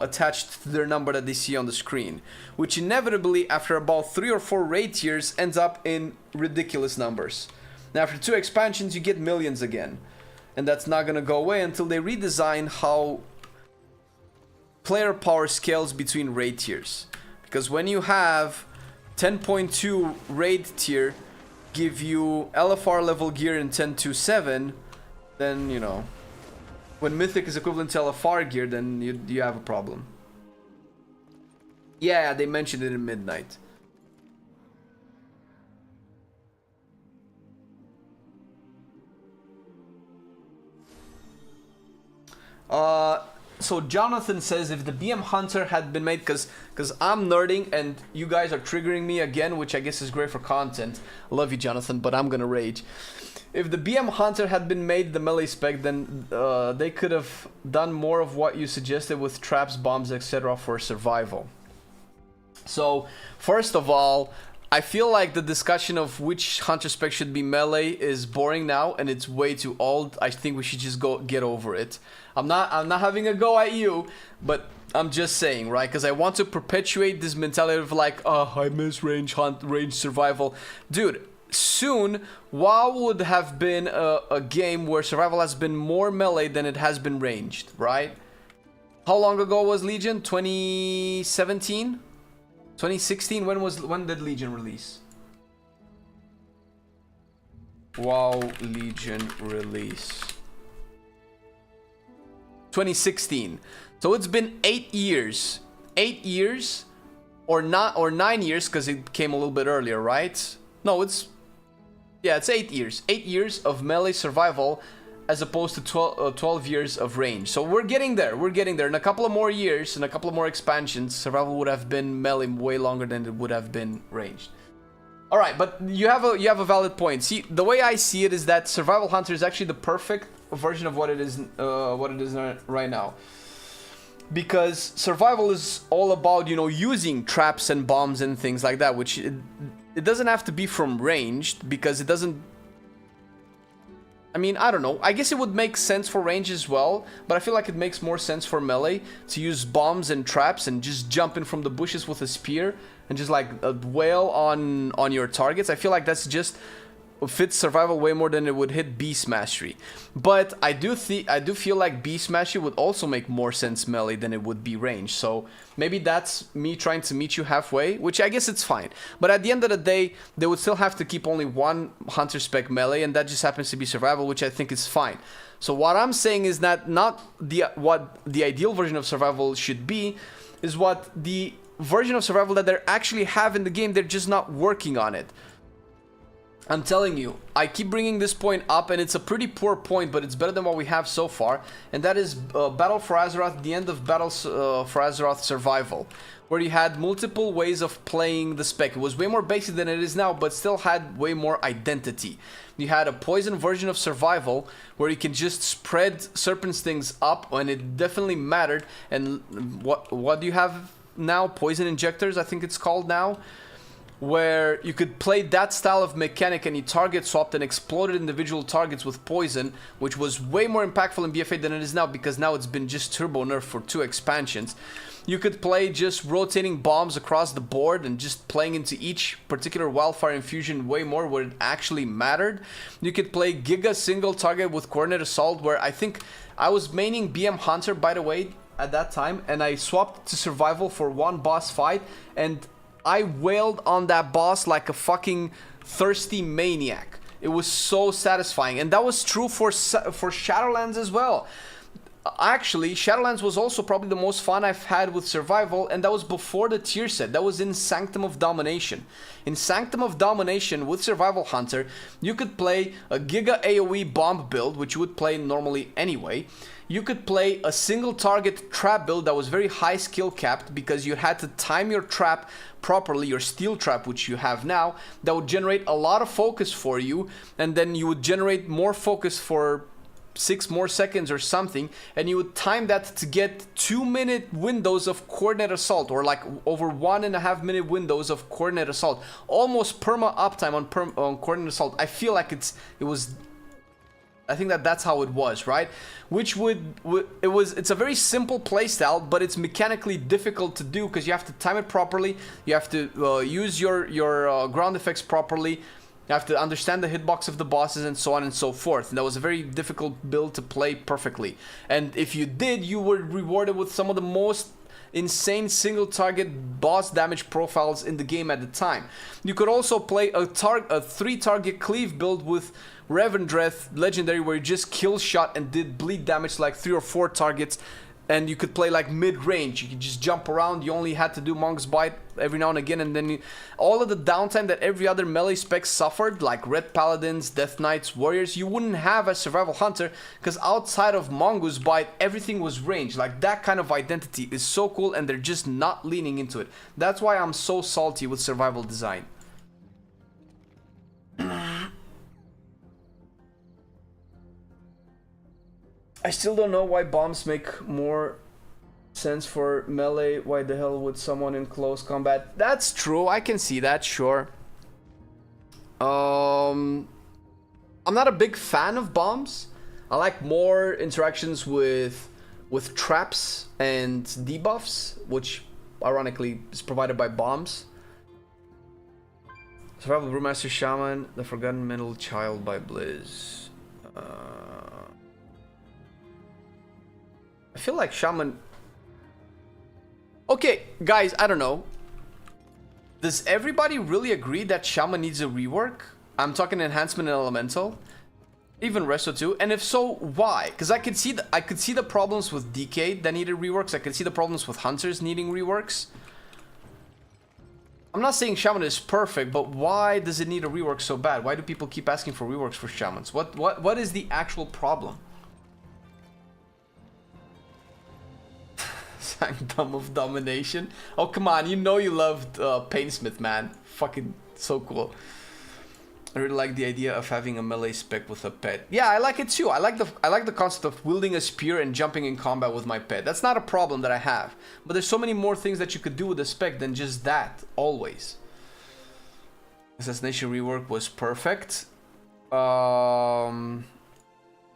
attached to their number that they see on the screen, which inevitably after about 3 or 4 raid tiers ends up in ridiculous numbers. Now after 2 expansions you get millions again, and that's not gonna go away until they redesign how player power scales between raid tiers. Because when you have 10.2 raid tier give you LFR level gear in 10.27, then, you know, when Mythic is equivalent to LFR gear, then you have a problem. Yeah, they mentioned it in Midnight. So Jonathan says if the BM Hunter had been made, because I'm nerding and you guys are triggering me again, which I guess is great for content. I love you, Jonathan, but I'm gonna rage. If the BM Hunter had been made the melee spec, then they could have done more of what you suggested with traps, bombs, etc. for survival. So, first of all, I feel like the discussion of which Hunter spec should be melee is boring now, and it's way too old. I think we should just get over it. I'm not having a go at you, but I'm just saying, right? Because I want to perpetuate this mentality of like, oh, I miss range survival. Dude, soon WoW would have been a game where survival has been more melee than it has been ranged, right? How long ago was Legion? 2017? 2016? When did Legion release? WoW Legion release 2016. So it's been 8 years. 8 years or 9 years, because it came a little bit earlier, right? No, it's 8 years. 8 years of melee survival as opposed to 12 years of range. So we're getting there. We're getting there. In a couple of more years, in a couple of more expansions, survival would have been melee way longer than it would have been ranged. All right, but you have a valid point. See, the way I see it is that Survival Hunter is actually the perfect version of what it is right now. Because survival is all about, you know, using traps and bombs and things like that, which it doesn't have to be from ranged, because it doesn't I mean, I don't know. I guess it would make sense for range as well, but I feel like it makes more sense for melee to use bombs and traps and just jump in from the bushes with a spear and just like wail on your targets. I feel like that's just fits survival way more than it would hit beast mastery. But I do feel like beast mastery would also make more sense melee than it would be range. So maybe that's me trying to meet you halfway, which I guess it's fine. But at the end of the day, they would still have to keep only one hunter spec melee, and that just happens to be survival, which I think is fine. So what I'm saying is that what the ideal version of survival should be is what the version of survival that they actually have in the game. They're just not working on it. I'm telling you, I keep bringing this point up, and it's a pretty poor point, but it's better than what we have so far, and that is Battle for Azeroth, the end of Battle for Azeroth Survival, where you had multiple ways of playing the spec. It was way more basic than it is now, but still had way more identity. You had a poison version of Survival, where you can just spread Serpent Stings up, and it definitely mattered. And what do you have now? Poison Injectors, I think it's called now, where you could play that style of mechanic and you target swapped and exploded individual targets with poison, which was way more impactful in BFA than it is now, because now it's been just turbo nerfed for 2 expansions. You could play just rotating bombs across the board and just playing into each particular wildfire infusion way more where it actually mattered. You could play Giga single target with coordinate assault, where I think I was maining BM Hunter, by the way, at that time, and I swapped to survival for one boss fight, and I wailed on that boss like a fucking thirsty maniac. It was so satisfying, and that was true for Shadowlands as well. Actually, Shadowlands was also probably the most fun I've had with survival, and that was before the tier set. That was in Sanctum of Domination. In Sanctum of Domination with Survival Hunter, you could play a Giga AoE bomb build, which you would play normally anyway. You could play a single target trap build that was very high skill capped, because you had to time your trap properly, your steel trap, which you have now, that would generate a lot of focus for you, and then you would generate more focus for 6 more seconds or something, and you would time that to get 2-minute windows of coordinate assault, or like over 1.5-minute windows of coordinate assault, almost perma uptime on coordinate assault. I feel like I think that's how it was, right? Which it's a very simple playstyle, but it's mechanically difficult to do because you have to time it properly. You have to use your ground effects properly. You have to understand the hitbox of the bosses and so on and so forth. And that was a very difficult build to play perfectly. And if you did, you were rewarded with some of the most insane single target boss damage profiles in the game at the time. You could also play a 3-target cleave build with Revendreth Legendary, where you just kill shot and did bleed damage to like 3 or 4 targets. And you could play like mid-range. You could just jump around. You only had to do Monk's Bite every now and again. And then all of the downtime that every other melee spec suffered, like Red Paladins, Death Knights, Warriors, you wouldn't have as Survival Hunter, because outside of Mongoose Bite, everything was range. Like, that kind of identity is so cool, and they're just not leaning into it. That's why I'm so salty with survival design. I still don't know why bombs make more sense for melee. Why the hell would someone in close combat? That's true, I can see that, sure. I'm not a big fan of bombs. I like more interactions with traps and debuffs, which ironically is provided by bombs. Survival Brewmaster Shaman, The Forgotten Middle Child by Blizz. I feel like Shaman... Okay, guys, I don't know. Does everybody really agree that Shaman needs a rework? I'm talking enhancement and elemental. Even Resto too. And if so, why? Because I could see the problems with Decade that needed reworks. I could see the problems with Hunters needing reworks. I'm not saying Shaman is perfect, but why does it need a rework so bad? Why do people keep asking for reworks for Shamans? What is the actual problem? Sanctum of Domination. Oh, come on, you know you loved Painsmith, man. Fucking so cool. I really like the idea of having a melee spec with a pet. Yeah, I like it too. I like the concept of wielding a spear and jumping in combat with my pet. That's not a problem that I have. But there's so many more things that you could do with a spec than just that, always. Assassination rework was perfect.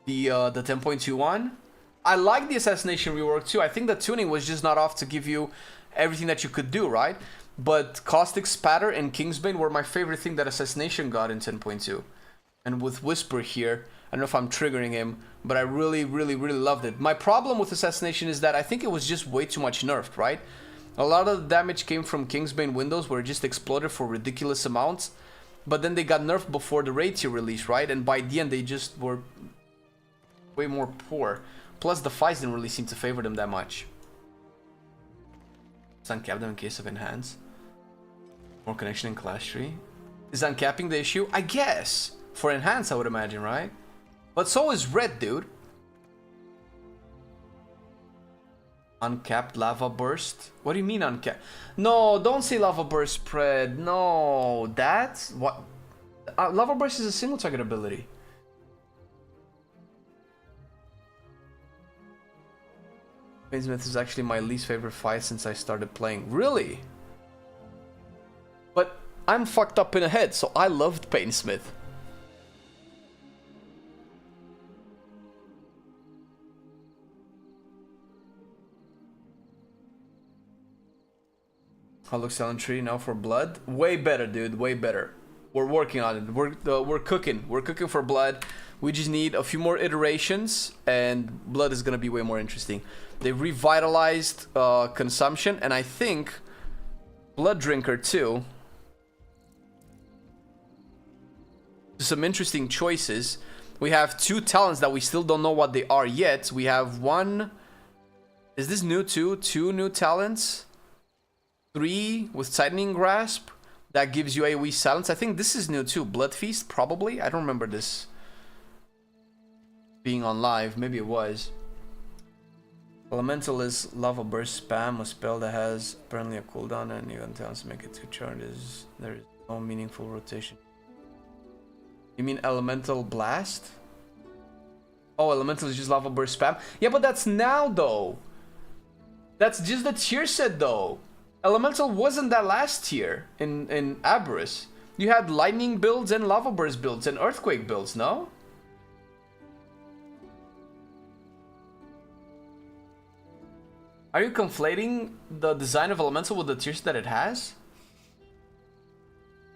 the 10.2 one. I like the assassination rework too. I think the tuning was just not off to give you everything that you could do, right? But Caustic Spatter and Kingsbane were my favorite thing that assassination got in 10.2. And with Whisper here, I don't know if I'm triggering him, but I really, really, really loved it. My problem with assassination is that I think it was just way too much nerfed, right? A lot of the damage came from Kingsbane windows where it just exploded for ridiculous amounts. But then they got nerfed before the raid tier release, right? And by the end, they just were way more poor. Plus, the fights didn't really seem to favor them that much. Let's uncap them in case of enhance. More connection in class tree. Is uncapping the issue? I guess. For enhance, I would imagine, right? But so is red, dude. Uncapped lava burst? What do you mean uncapped? No, don't say lava burst spread. No, that's what. Lava burst is a single target ability. Smith is actually my least favorite fight since I started playing. Really? But I'm fucked up in the head, so I loved Painsmith. Hollow Selling Tree now for blood. Way better, dude. Way better. We're working on it. We're cooking. We're cooking for blood. We just need a few more iterations, and blood is gonna be way more interesting. They revitalized consumption, and I think Blood Drinker too. Some interesting choices. We have 2 talents that we still don't know what they are yet. We have 1. Is this new too? 2 new talents. 3 with Tightening Grasp. That gives you AoE silence. I think this is new too. Blood Feast, probably. I don't remember this being on live. Maybe it was. Elemental is Lava Burst spam, a spell that has apparently a cooldown, and you can tell to make it 2 charges. There is no meaningful rotation. You mean Elemental Blast? Oh, Elemental is just Lava Burst spam? Yeah, but that's now though. That's just the tier set though. Elemental wasn't that last tier in Aberrus. You had Lightning builds and Lava Burst builds and Earthquake builds, no? Are you conflating the design of Elemental with the tiers that it has?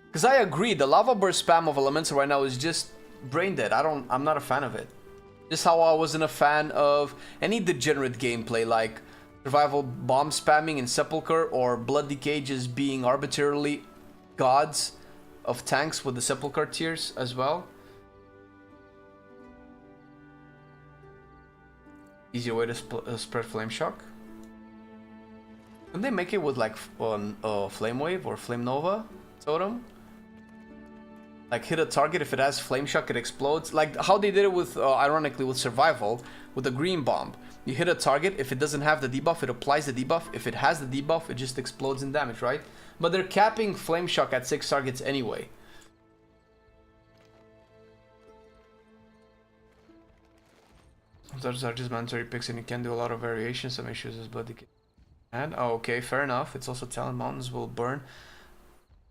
Because I agree, the Lava Burst spam of Elemental right now is just brain dead. I'm not a fan of it. Just how I wasn't a fan of any degenerate gameplay like Survival Bomb spamming in Sepulchre or Blood Decay just being arbitrarily gods of tanks with the Sepulchre tiers as well. Easier way to spread Flame Shock. Can they make it with like Flame Wave or Flame Nova totem? Like hit a target, if it has Flame Shock it explodes. Like how they did it with, ironically with Survival, with the Green Bomb. You hit a target, if it doesn't have the debuff, it applies the debuff. If it has the debuff, it just explodes in damage, right? But they're capping Flame Shock at 6 targets anyway. Those are just mandatory picks and you can do a lot of variations. Some issues as Blood Decay. And oh, okay, fair enough. It's also Talent Mountains will burn.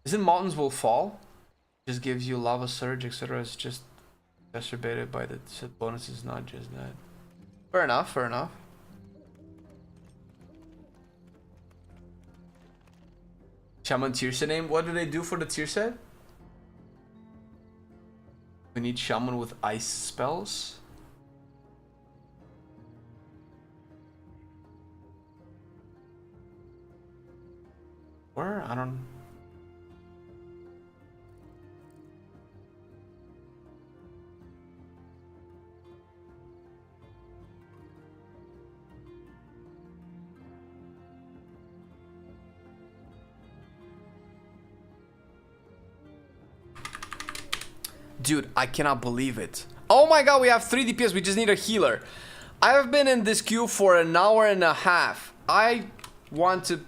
Isn't Mountains will fall? Just gives you Lava Surge, etc. It's just exacerbated by the set bonuses, not just that. Fair enough, fair enough. Shaman tier set name. What do they do for the tier set? We need Shaman with ice spells. Where? I don't... Dude, I cannot believe it. Oh my god, we have 3 DPS. We just need a healer. I have been in this queue for an hour and a half. I want to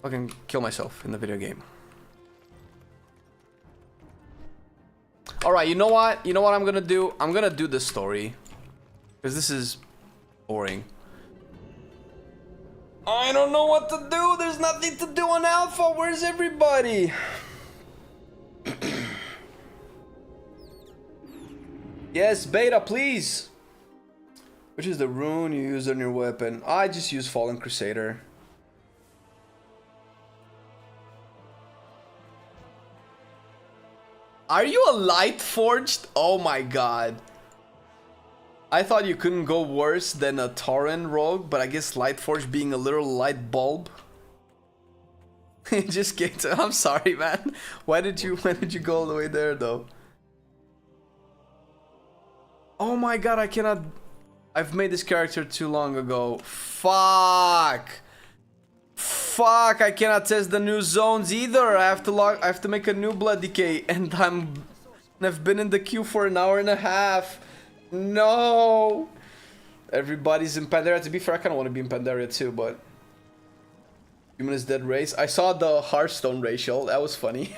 fucking kill myself in the video game. Alright, you know what? You know what I'm gonna do? I'm gonna do this story. Because this is boring. I don't know what to do. There's nothing to do on Alpha. Where's everybody? Yes, beta, please. Which is the rune you use on your weapon? I just use Fallen Crusader. Are you a light forged? Oh my god. I thought you couldn't go worse than a Tauren rogue, but I guess light forged being a little light bulb. Just get to, I'm sorry, man. Why did you go all the way there though? Oh my god, I cannot. I've made this character too long ago. Fuck. Fuck, I cannot test the new zones either. I have to make a new blood decay, and I've been in the queue for an hour and a half. No. Everybody's in Pandaria. To be fair, I kind of want to be in Pandaria too, but Human is Dead race. I saw the Hearthstone racial. That was funny.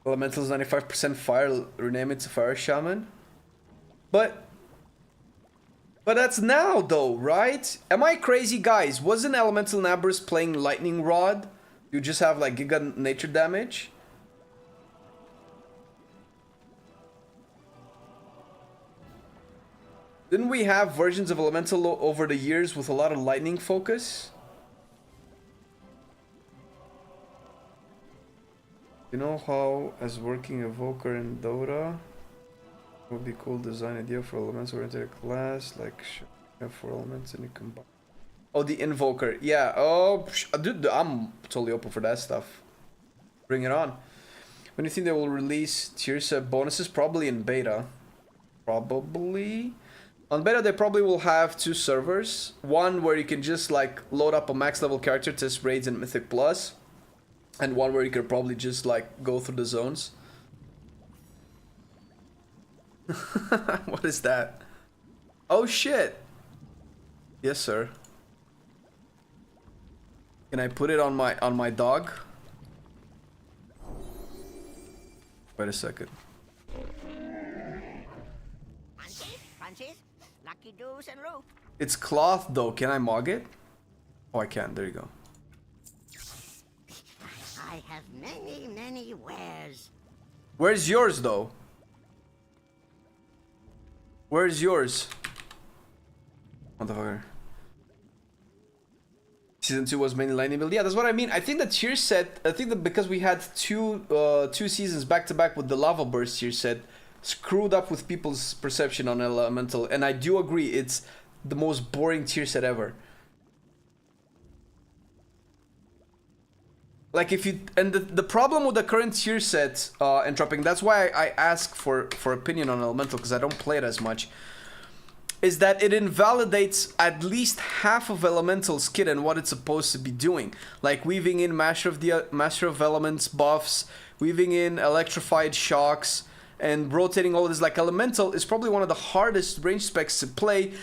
Elemental is 95% fire. Rename it to Fire Shaman. But that's now though, right? Am I crazy, guys? Wasn't Elemental Nabrus playing Lightning Rod? You just have like Giga Nature damage. Didn't we have versions of Elemental over the years with a lot of lightning focus? You know how, as working Evoker in Dota, would be cool design idea for elements oriented class, like have 4 elements and you combine. Oh, the Invoker, yeah. Oh, dude, I'm totally open for that stuff. Bring it on. When do you think they will release tier set bonuses? Probably in beta. Probably. On beta, they probably will have 2 servers. One where you can just like load up a max level character, test raids and Mythic Plus. And one where you could probably just like go through the zones. What is that? Oh shit. Yes, sir. Can I put it on my dog? Wait a second. Lucky doos and rope. It's cloth though. Can I mog it? Oh, I can. There you go. I have many wares. Where's yours though? Where's yours? Motherfucker. Season 2 was mainly lightning build. Yeah, that's what I mean. I think the tier set, I think that because we had two seasons back to back with the lava burst tier set, screwed up with people's perception on elemental, and I do agree it's the most boring tier set ever. Like if you, and the problem with the current tier set entropping, that's why I ask for opinion on elemental, because I don't play it as much, is that it invalidates at least half of elemental's kit and what it's supposed to be doing, like weaving in master of elements buffs, weaving in electrified shocks, and rotating all this. Like elemental is probably one of the hardest range specs to play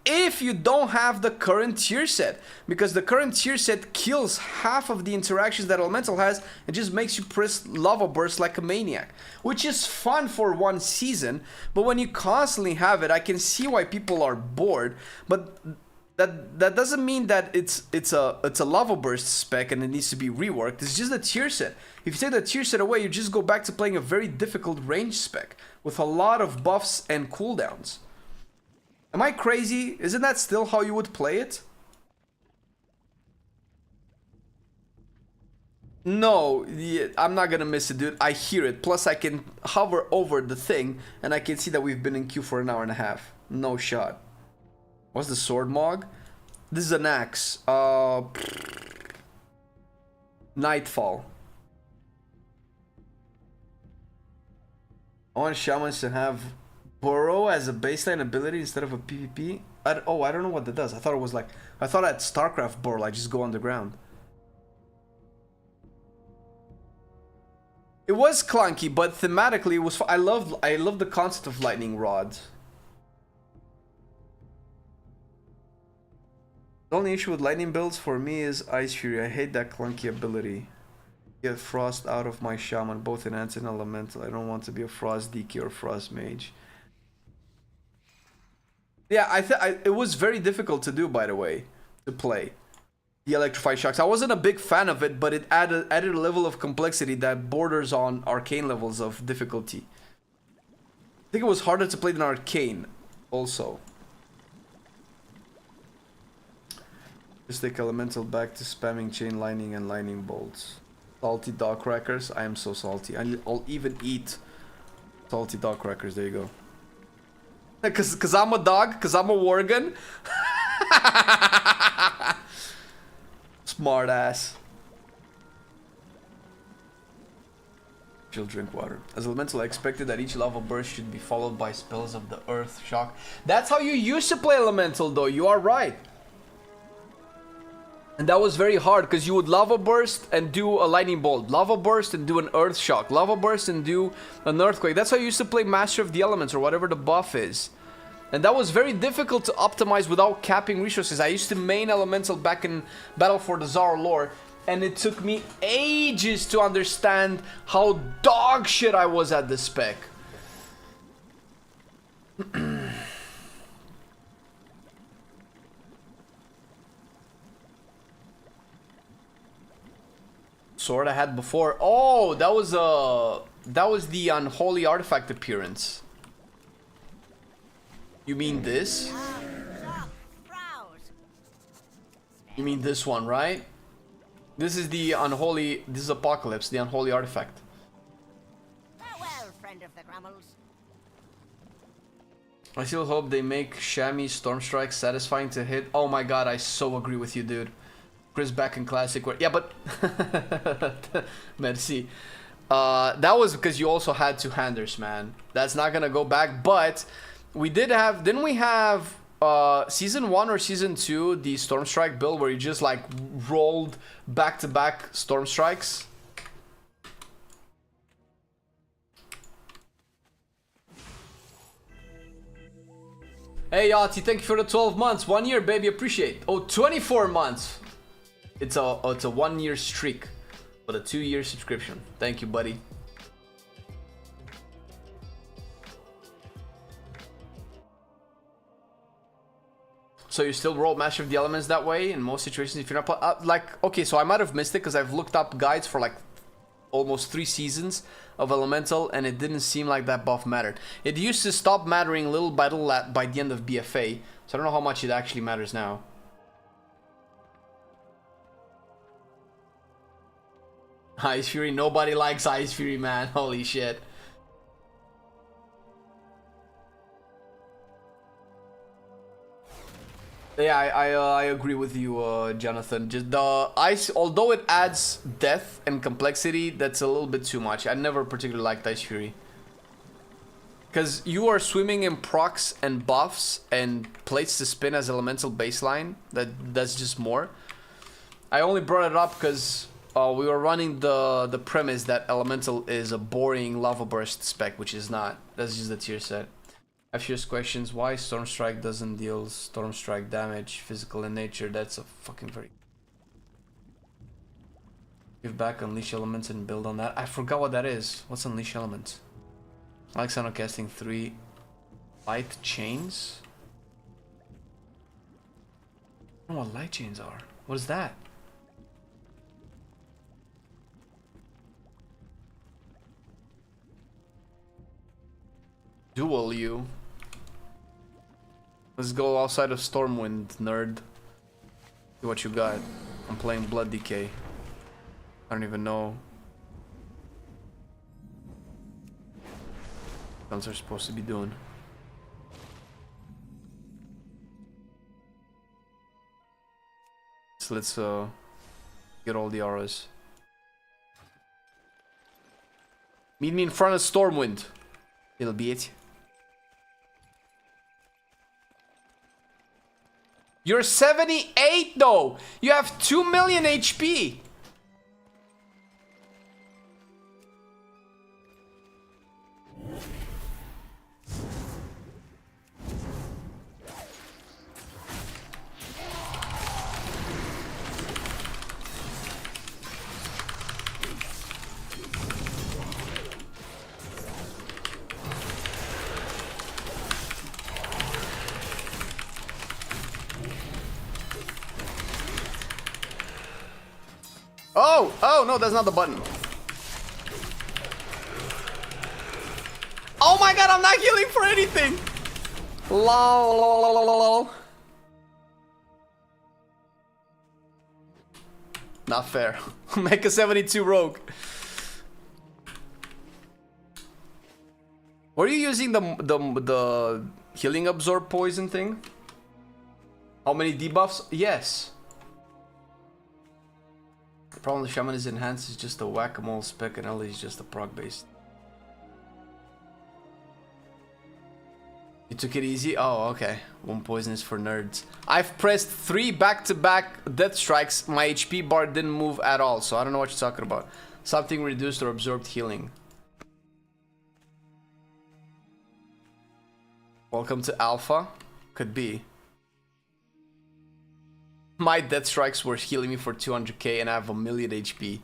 if you don't have the current tier set, because the current tier set kills half of the interactions that elemental has and just makes you press lava burst like a maniac, which is fun for one season, but when you constantly have it, I can see why people are bored. But that doesn't mean that it's a lava burst spec and it needs to be reworked. It's just a tier set. If you take the tier set away, you just go back to playing a very difficult range spec with a lot of buffs and cooldowns. Am I crazy? Isn't that still how you would play it? No, yeah, I'm not gonna miss it, dude. I hear it. Plus, I can hover over the thing, and I can see that we've been in queue for an hour and a half. No shot. What's the sword mog? This is an axe. Nightfall. I want shamans to have burrow as a baseline ability instead of a PvP. I don't know what that does. I thought it was like, I thought at StarCraft burrow, like just go underground. It was clunky, but thematically it was. I love the concept of lightning rod. The only issue with lightning builds for me is Ice Fury. I hate that clunky ability. Get frost out of my shaman, both in ants and elemental. I don't want to be a frost DK or frost mage. Yeah, it was very difficult to do, by the way, to play. The electrified shocks. I wasn't a big fan of it, but it added a level of complexity that borders on arcane levels of difficulty. I think it was harder to play than arcane, also. Just take elemental back to spamming chain lightning and lightning bolts. Salty dog crackers. I am so salty. I'll even eat salty dog crackers. There you go. Cause I'm a dog. Cause I'm a worgen. Smart ass. She'll drink water. As elemental, I expected that each lava burst should be followed by spells of the earth shock. That's how you used to play elemental, though. You are right. And that was very hard because you would lava burst and do a lightning bolt, lava burst and do an earth shock, lava burst and do an earthquake. That's how you used to play Master of the Elements or whatever the buff is. And that was very difficult to optimize without capping resources. I used to main elemental back in Battle for the Tsar lore, and it took me ages to understand how dog shit I was at the spec. Sword I had before. Oh, that was the unholy artifact appearance. You mean this? You mean this one, right? This is the unholy. This is Apocalypse, the unholy artifact. Farewell, friend of the Grummels. I still hope they make Chamois Storm Strike satisfying to hit. Oh my god, I so agree with you, dude. Chris back in classic. Yeah, but merci. That was because you also had two-handers, man. That's not gonna go back. But we did have. Didn't we have season 1 or season 2 the Storm Strike build where you just like rolled back-to-back Storm Strikes? Hey Yachty, thank you for the 12 months. 1 year, baby, appreciate. Oh, 24 months. It's a 1 year streak, but a 2 year subscription. Thank you, buddy. So you still roll Master of the Elements that way in most situations if you're not like, okay, so I might have missed it because I've looked up guides for like almost 3 seasons of Elemental and it didn't seem like that buff mattered. It used to stop mattering little by little by the end of BFA, so I don't know how much it actually matters now. Ice Fury, nobody likes Ice Fury, man. Holy shit. Yeah, I agree with you, Jonathan. Just the ice, although it adds depth and complexity, that's a little bit too much. I never particularly liked Ice Fury. Because you are swimming in procs and buffs and plates to spin as elemental baseline. That's just more. I only brought it up because we were running the premise that elemental is a boring lava burst spec, which is not. That's just the tier set. I have just questions. Why Storm Strike doesn't deal Storm Strike damage, physical in nature? That's a fucking very... Give back Unleash Elements and build on that. I forgot what that is. What's Unleash Elements? I like Sound casting 3 light chains. I don't know what light chains are. What is that? Duel you. Let's go outside of Stormwind, nerd. See what you got. I'm playing Blood Decay. I don't even know. What else are supposed to be doing? So let's get all the auras. Meet me in front of Stormwind. It'll be it. You're 78 though! You have 2 million HP! Oh! Oh, no, that's not the button. Oh my god, I'm not healing for anything! Lol, lol, lol, lol, lol. Not fair. Make a 72 rogue. Were you using the healing absorb poison thing? How many debuffs? Yes. The problem with Shaman is enhanced is just a whack-a-mole spec and Ellie is just a proc based. You took it easy? Oh, okay. One poison is for nerds. I've pressed 3 back-to-back death strikes. My HP bar didn't move at all, so I don't know what you're talking about. Something reduced or absorbed healing. Welcome to Alpha. Could be. My death strikes were healing me for 200k and I have 1,000,000 HP.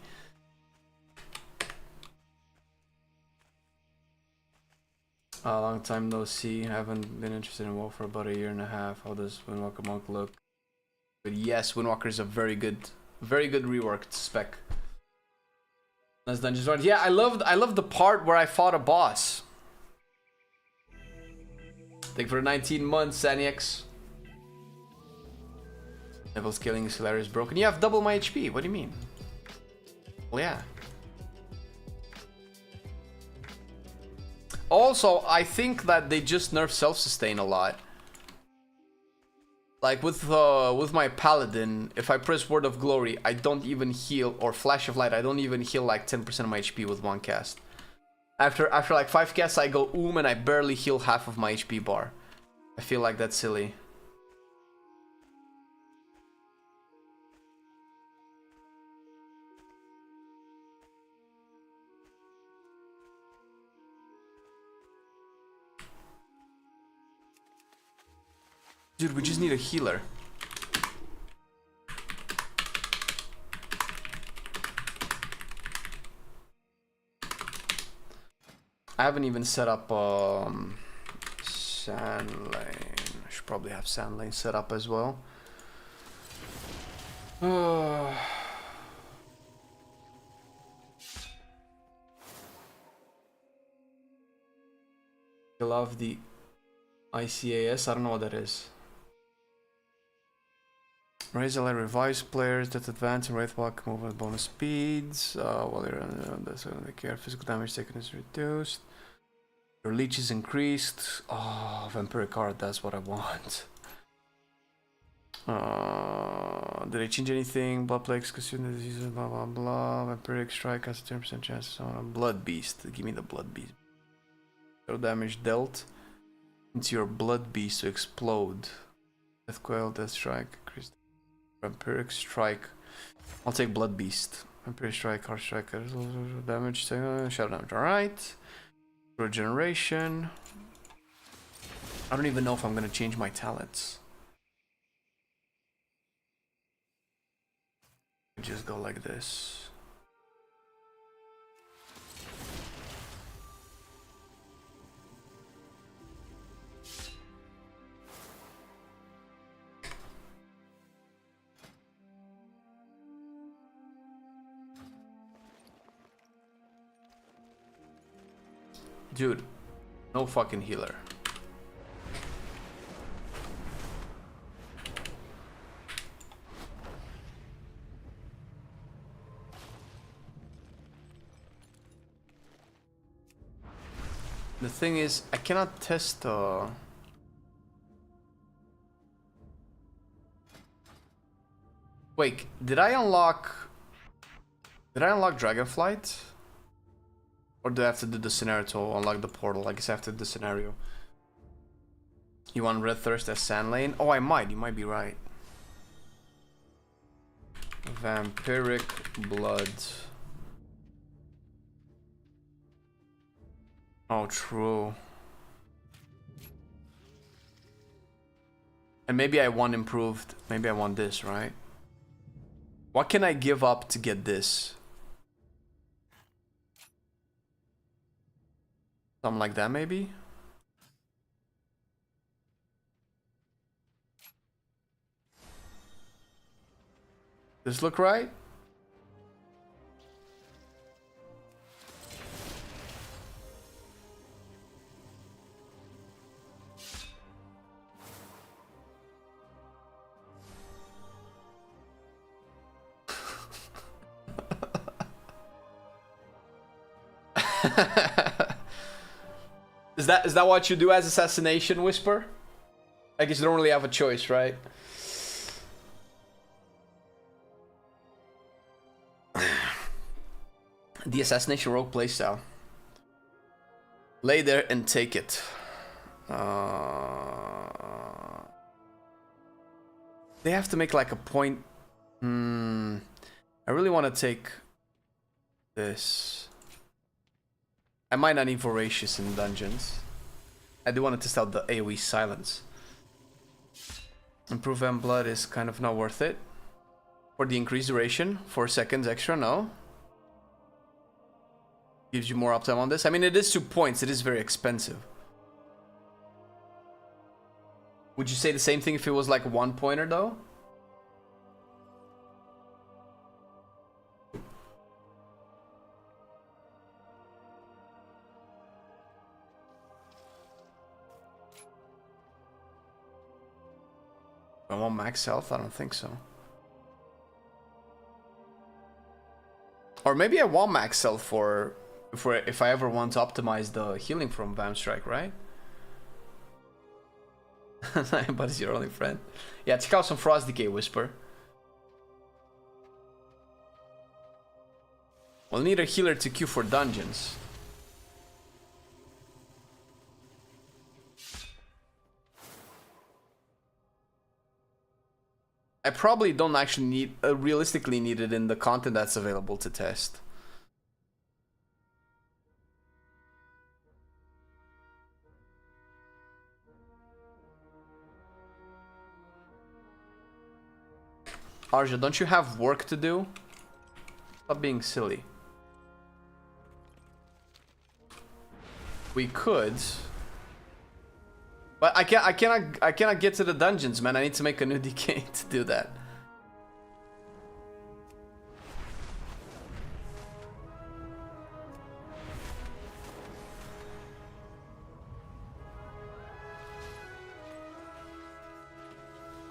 A long time no see. Haven't been interested in WoW for about a year and a half. How does Windwalker Monk look? But yes, Windwalker is a very good reworked spec. That's Dungeons Run. Yeah, I loved the part where I fought a boss. Thank you for 19 months, Sanix. Level scaling is hilarious broken. You have double my HP. What do you mean? Well, yeah. Also, I think that they just nerf self-sustain a lot. Like with my paladin, if I press Word of Glory, I don't even heal, or Flash of Light, I don't even heal like 10% of my HP with one cast. After like 5 casts, I go and I barely heal half of my HP bar. I feel like that's silly. Dude, we just need a healer. I haven't even set up sand lane. I should probably have sand lane set up as well. I love the ICAS. I don't know what that is. Raise a revives players that advance and Wraithwalk move with bonus speeds. While you're on that's going to care. Physical damage taken is reduced. Your leech is increased. Oh, Vampiric Card, that's what I want. Did I change anything? Blood plagues, consume diseases, blah blah blah. Vampiric strike has a 10% chance on a Blood Beast. Give me the Blood Beast. No damage dealt into your Blood Beast to explode. Death Coil, Death Strike, increased. Vampiric Strike. I'll take Blood Beast. Vampiric Strike, Hard Strike, damage, shadow damage. Alright. Regeneration. I don't even know if I'm gonna change my talents. Just go like this. Dude, no fucking healer. The thing is, I cannot test Wait, did I unlock Dragonflight? Or do I have to do the scenario to unlock the portal? I guess I have to do the scenario. You want Red Thirst as Sand Lane? Oh, I might. You might be right. Vampiric Blood. Oh, true. And maybe I want improved. Maybe I want this, right? What can I give up to get this? Something like that, maybe? Does this look right? Is that what you do as Assassination Whisper? I guess you don't really have a choice, right? The Assassination Rogue playstyle. Lay there and take it. They have to make like a point. I really want to take this. I might not need Voracious in dungeons. I do want to test out the AoE silence. Improve M blood is kind of not worth it. For the increased duration, 4 seconds extra, no. Gives you more uptime on this. I mean, it is 2 points. It is very expensive. Would you say the same thing if it was like 1 pointer though? I want max health? I don't think so. Or maybe I want max health for if I ever want to optimize the healing from Vamp Strike, right? But it's your only friend. Yeah, check out some Frost Decay Whisper. We'll need a healer to queue for dungeons. I probably don't actually need, realistically need it in the content that's available to test. Arja, don't you have work to do? Stop being silly. We could. But I cannot get to the dungeons, man. I need to make a new DK to do that.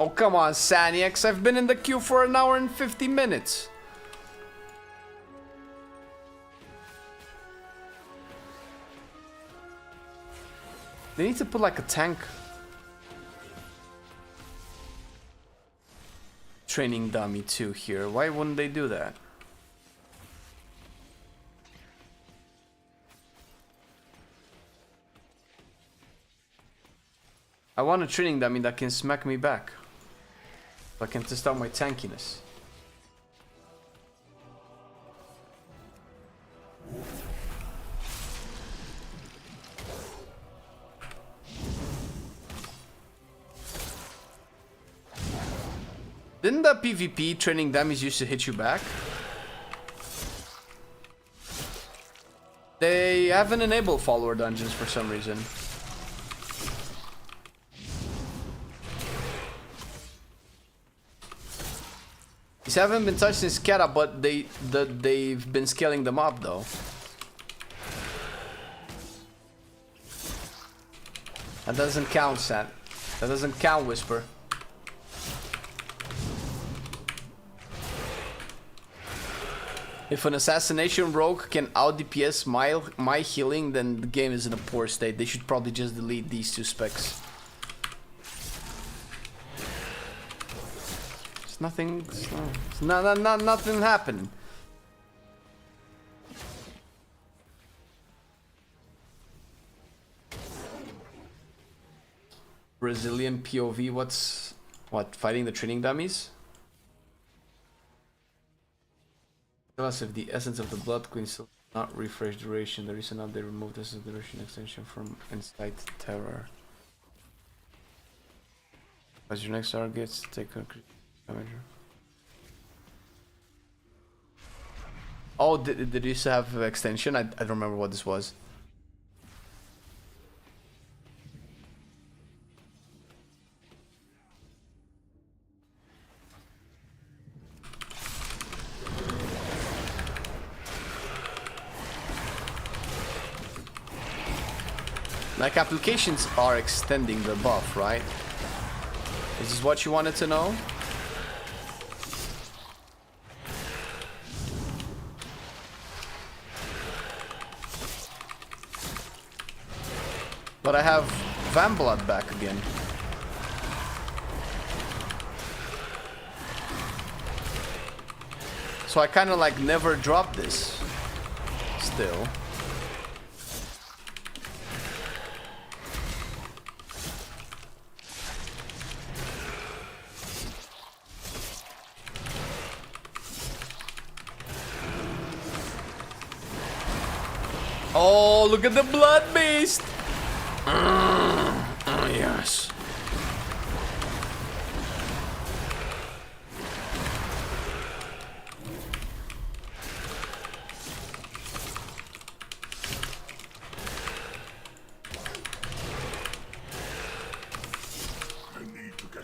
Oh, come on, Sanix. I've been in the queue for 1 hour and 50 minutes. They need to put like a tank training dummy too here. Why wouldn't they do that? I want a training dummy that can smack me back. So I can test out my tankiness. Didn't the PvP training dummies used to hit you back? They haven't enabled follower dungeons for some reason. These haven't been touched in Skata, but they've been scaling them up though. That doesn't count, Sat. That doesn't count, Whisper. If an assassination rogue can out DPS my healing, then the game is in a poor state. They should probably just delete these 2 specs. It's nothing. It's nothing happening. Brazilian POV. What? Fighting the training dummies? Tell us if the essence of the Blood Queen still not refresh duration. The recent update removed this duration extension from Insight Terror. As your next targets, take a damage. Oh, did you used to have extension? I don't remember what this was. Like, applications are extending the buff, right? Is this what you wanted to know? But I have Vamblood back again. So I kind of like never drop this. Still. Oh, look at the blood beast! Oh, yes.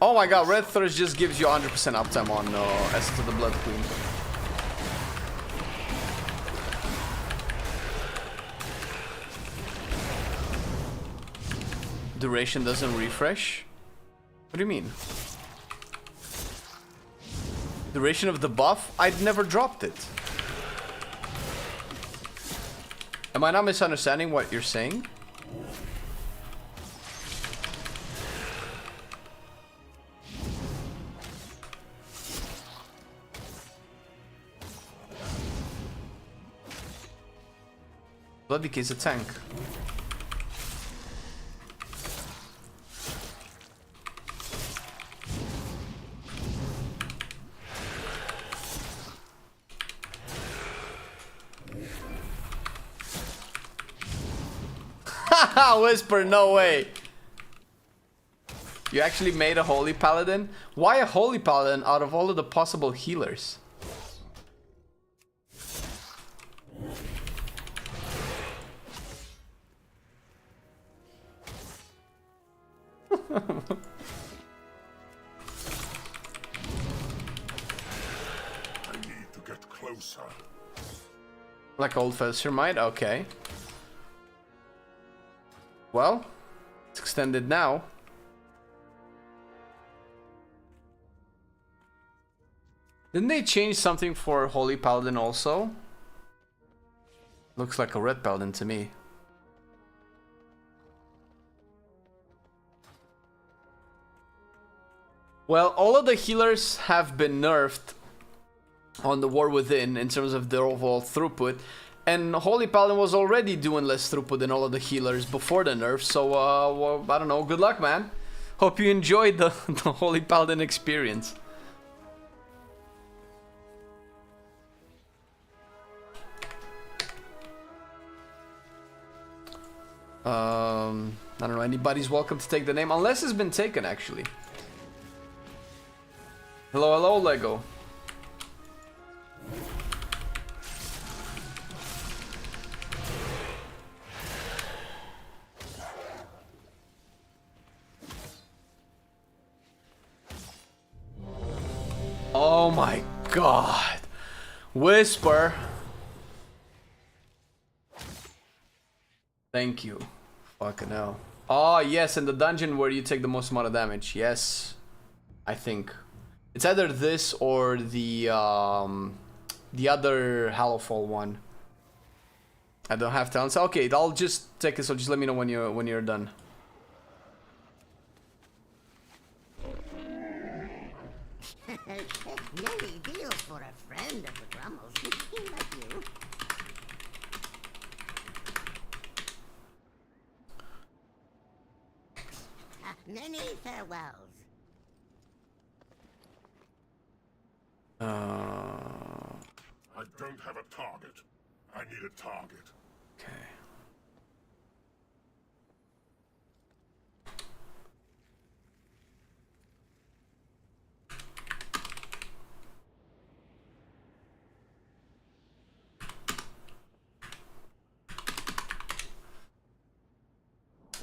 Oh my god, Red Thirst just gives you 100% uptime on Essence of the Blood Queen. Duration doesn't refresh? What do you mean? Duration of the buff? I'd never dropped it. Am I not misunderstanding what you're saying? Bloody Kid's a tank. Whisper, no way. You actually made a Holy Paladin? Why a Holy Paladin out of all of the possible healers? I need to get closer. Like old Fester might? Okay. Well, it's extended now. Didn't they change something for Holy Paladin also? Looks like a Red Paladin to me. Well, all of the healers have been nerfed on the War Within in terms of their overall throughput. And Holy Paladin was already doing less throughput than all of the healers before the nerf. So, well, I don't know. Good luck, man. Hope you enjoyed the Holy Paladin experience. I don't know. Anybody's welcome to take the name. Unless it's been taken, actually. Hello, hello, Lego. Oh my god. Whisper. Thank you. Fucking hell. Oh, yes, in the dungeon where you take the most amount of damage. Yes. I think. It's either this or the other Hallowfall one. I don't have talents. Okay, I'll just take it, so just let me know when you're done. Nearly deal for a friend of the Grummles. Like you. Many farewells. I don't have a target. I need a target. Okay.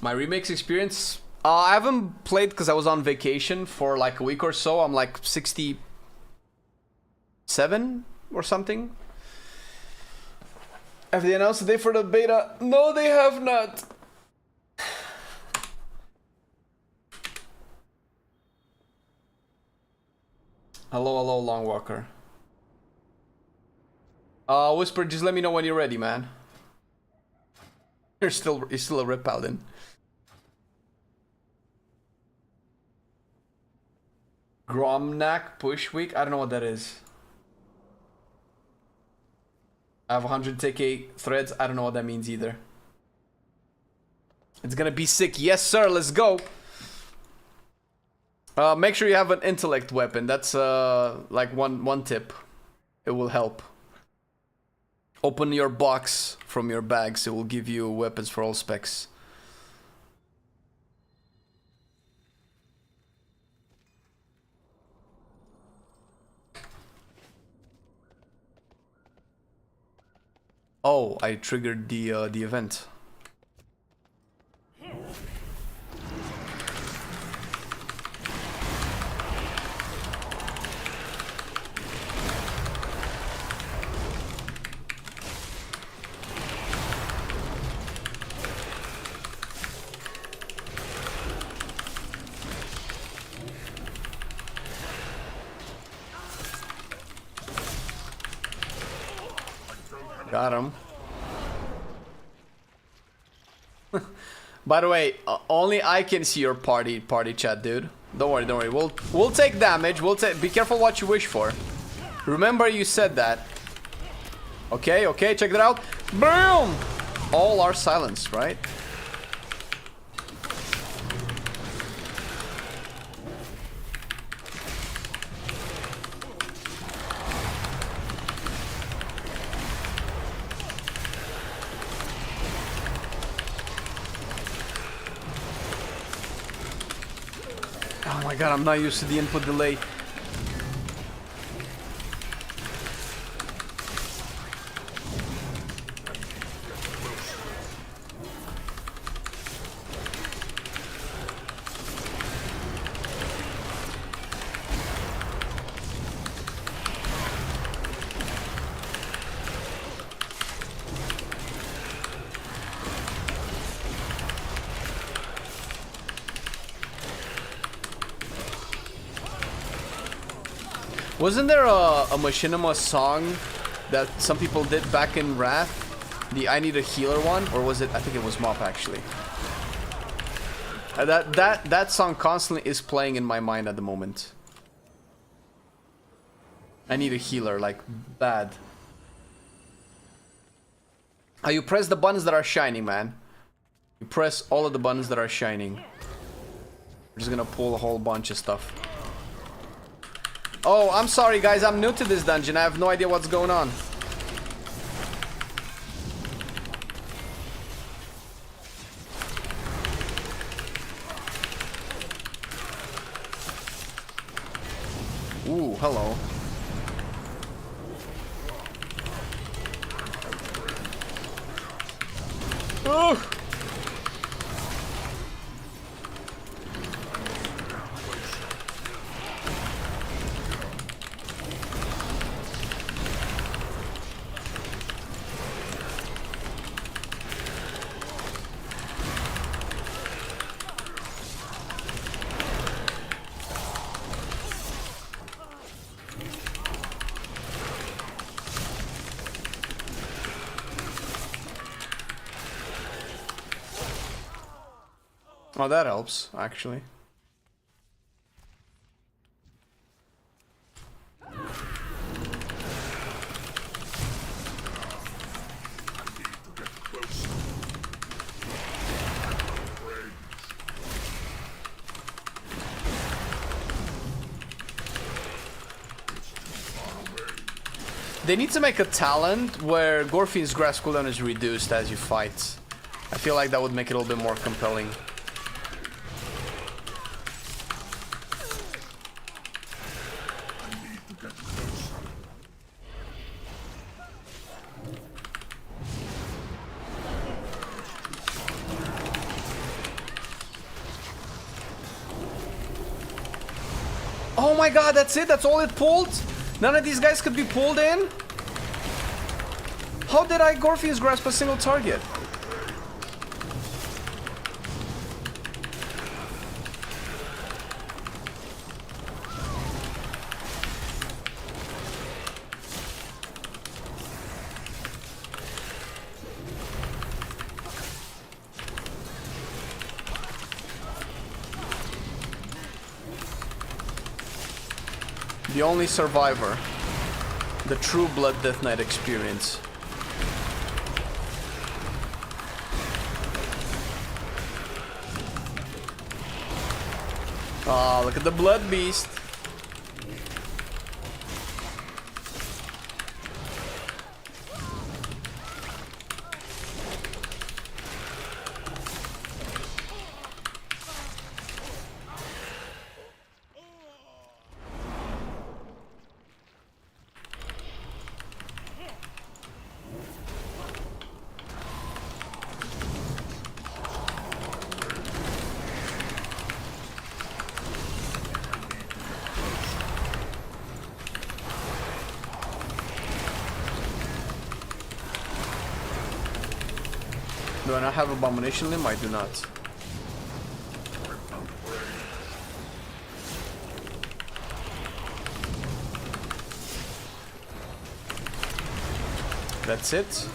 My remakes experience, I haven't played because I was on vacation for like a week or so. I'm like 67 or something. Have they announced the day for the beta? No, they have not. Hello, hello, Long Walker. Whisper, just let me know when you're ready, man. You're still a Rip Paladin. Gromnak push week? I don't know what that is. I have 100k threads. I don't know what that means either. It's gonna be sick. Yes, sir. Let's go. Make sure you have an intellect weapon. That's like one tip. It will help. Open your box from your bags. It will give you weapons for all specs. Oh, I triggered the event. Got him. By the way, only I can see your party chat, dude. Don't worry. We'll take damage. Be careful what you wish for. Remember you said that. Okay, check that out. Boom! All are silenced, right? Oh my god, I'm not used to the input delay. Wasn't there a Machinima song that some people did back in Wrath? The I Need a Healer one? Or was it? I think it was MoP actually. That song constantly is playing in my mind at the moment. I need a healer, like bad. You press the buttons that are shining, man. You press all of the buttons that are shining. We're just gonna pull a whole bunch of stuff. Oh, I'm sorry guys, I'm new to this dungeon. I have no idea what's going on. Ooh, hello. Ooh. Oh, that helps, actually. They need to make a talent where Gorfine's grass cooldown is reduced as you fight. I feel like that would make it a little bit more compelling. Oh my god, that's it? That's all it pulled? None of these guys could be pulled in? How did I Gorfius grasp a single target? The only survivor. The true Blood Death Knight experience. Oh, look at the Blood Beast. Do I not have Abomination Limb? I do not. That's it.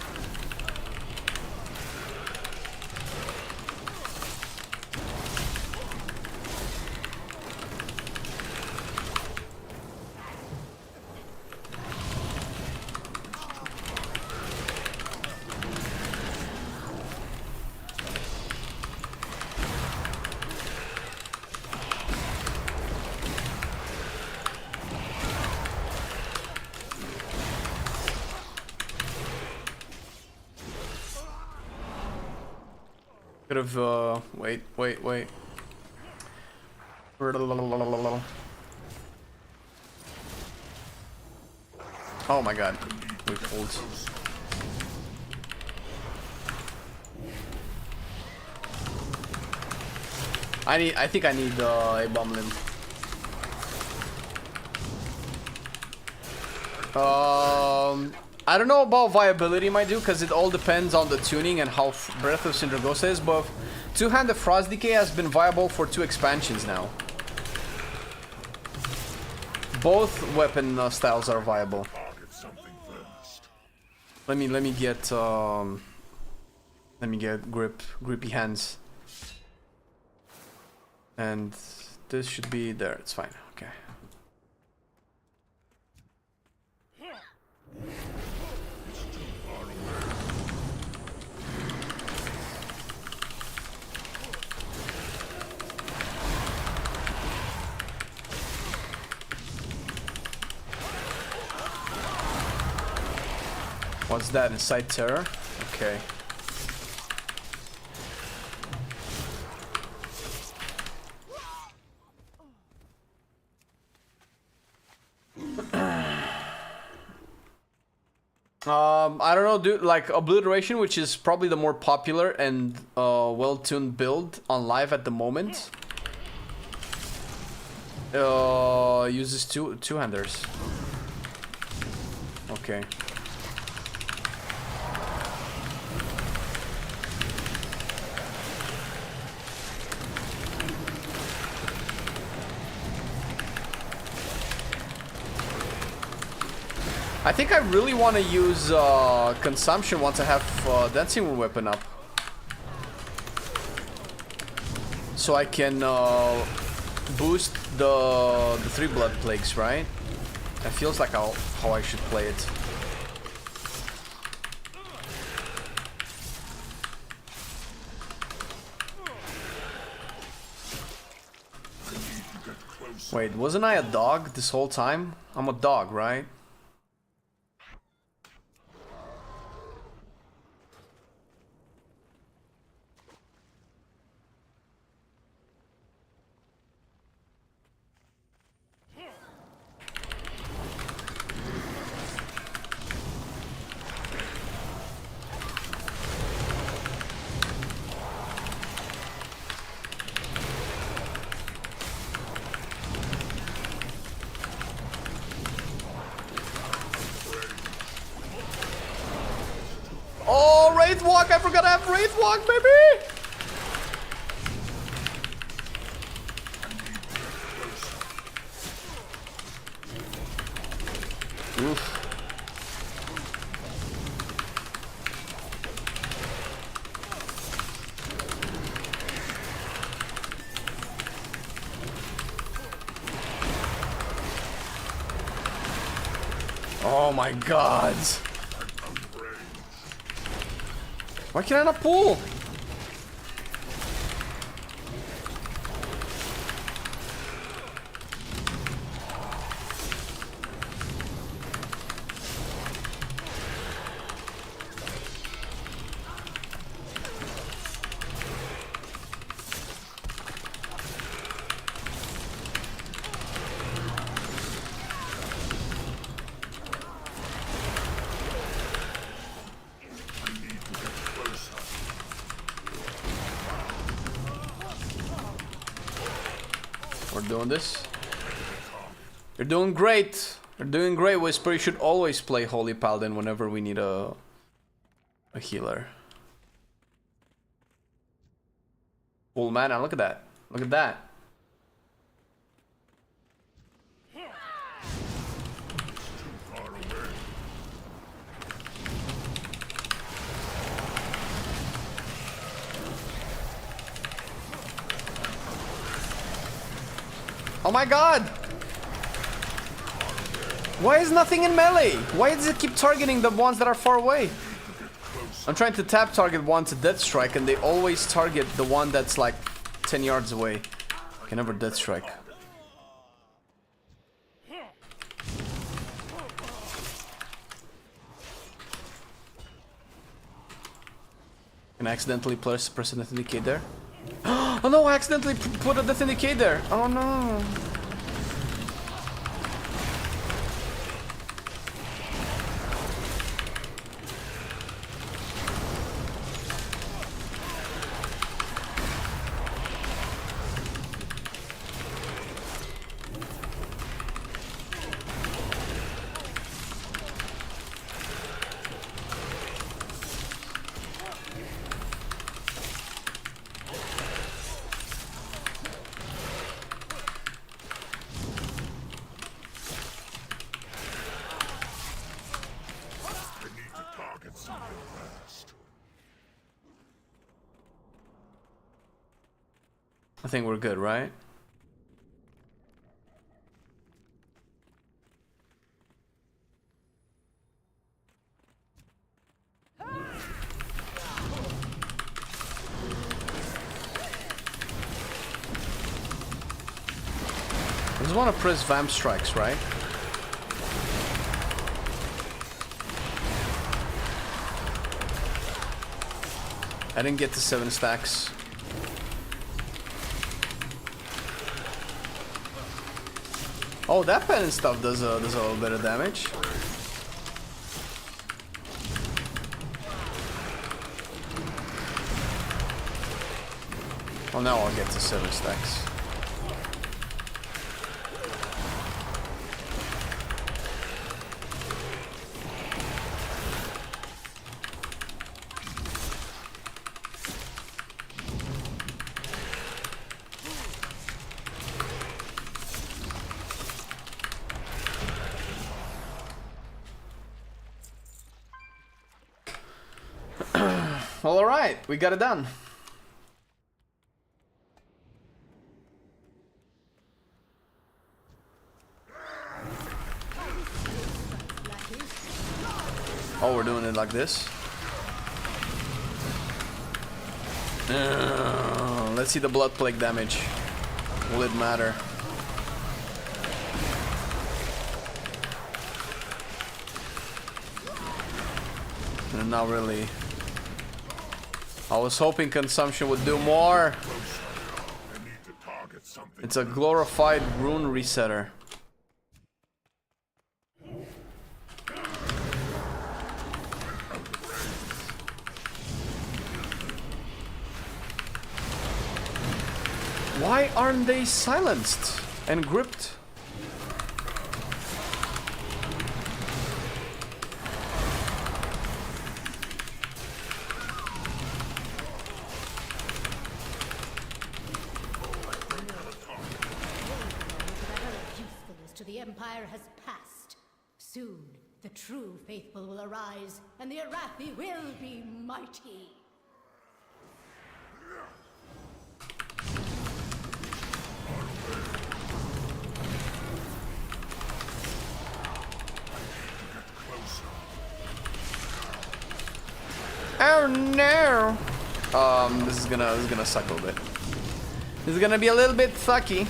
Could have, wait. Oh my god, we pulled. I think I need a bomb limb. I don't know about viability, my dude, because it all depends on the tuning and how Breath of Sindragosa is, but two-handed Frost Decay has been viable for 2 expansions now. Both weapon styles are viable. Let me get grippy hands. And this should be there, it's fine, okay. What's that? Inside Terror? Okay. I don't know, dude, like Obliteration, which is probably the more popular and well-tuned build on live at the moment. Uses two-handers. Okay. I think I really want to use Consumption once I have Dancing Room Weapon up. So I can boost the 3 Blood Plagues, right? That feels like how I should play it. Wait, wasn't I a dog this whole time? I'm a dog, right? Wraithwalk! I forgot I have Wraithwalk, baby! Oof. Oh my god. Why can I not pull? We're doing this. You're doing great. You're doing great, Whisper. You should always play Holy Paladin whenever we need a healer. Full mana, look at that. Look at that. Oh my god! Why is nothing in melee? Why does it keep targeting the ones that are far away? I'm trying to tap target one to death strike and they always target the one that's like 10 yards away. I can never death strike. Can I accidentally press a death indicate there? Oh no, I accidentally put a death indicate there. Oh no. I think we're good, right? I just want to press Vamp Strikes, right? I didn't get to 7 stacks. Oh, that pen and stuff does a little bit of damage. Well, now I'll get to 7 stacks. Well, alright, we got it done. Oh, we're doing it like this. Let's see the Blood Plague damage. Will it matter? Not really. I was hoping consumption would do more. It's a glorified rune resetter. Why aren't they silenced and gripped? The Empire has passed. Soon, the true faithful will arise, and the Arathi will be mighty. Oh no! This is gonna suck a little bit. This is gonna be a little bit sucky.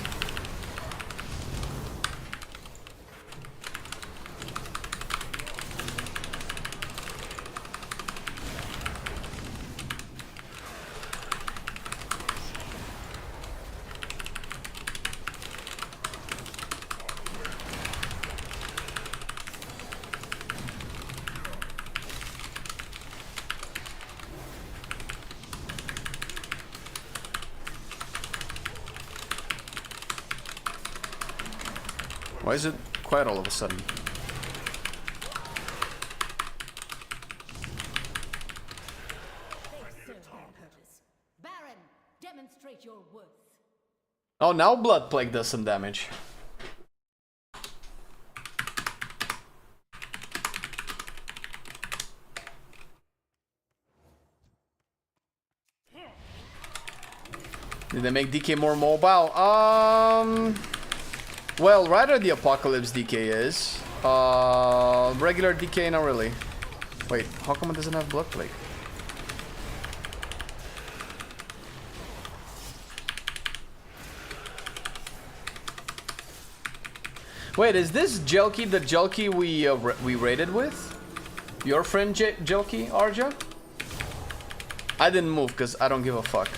Why is it quiet all of a sudden? Baron, demonstrate your worth. Oh, now Blood Plague does some damage. Did they make DK more mobile? Well, rather the Apocalypse DK is. Regular DK, not really. Wait, how come it doesn't have Blood Plague? Wait, is this Jelky the Jelky we raided with? Your friend Jelky, Arja? I didn't move because I don't give a fuck.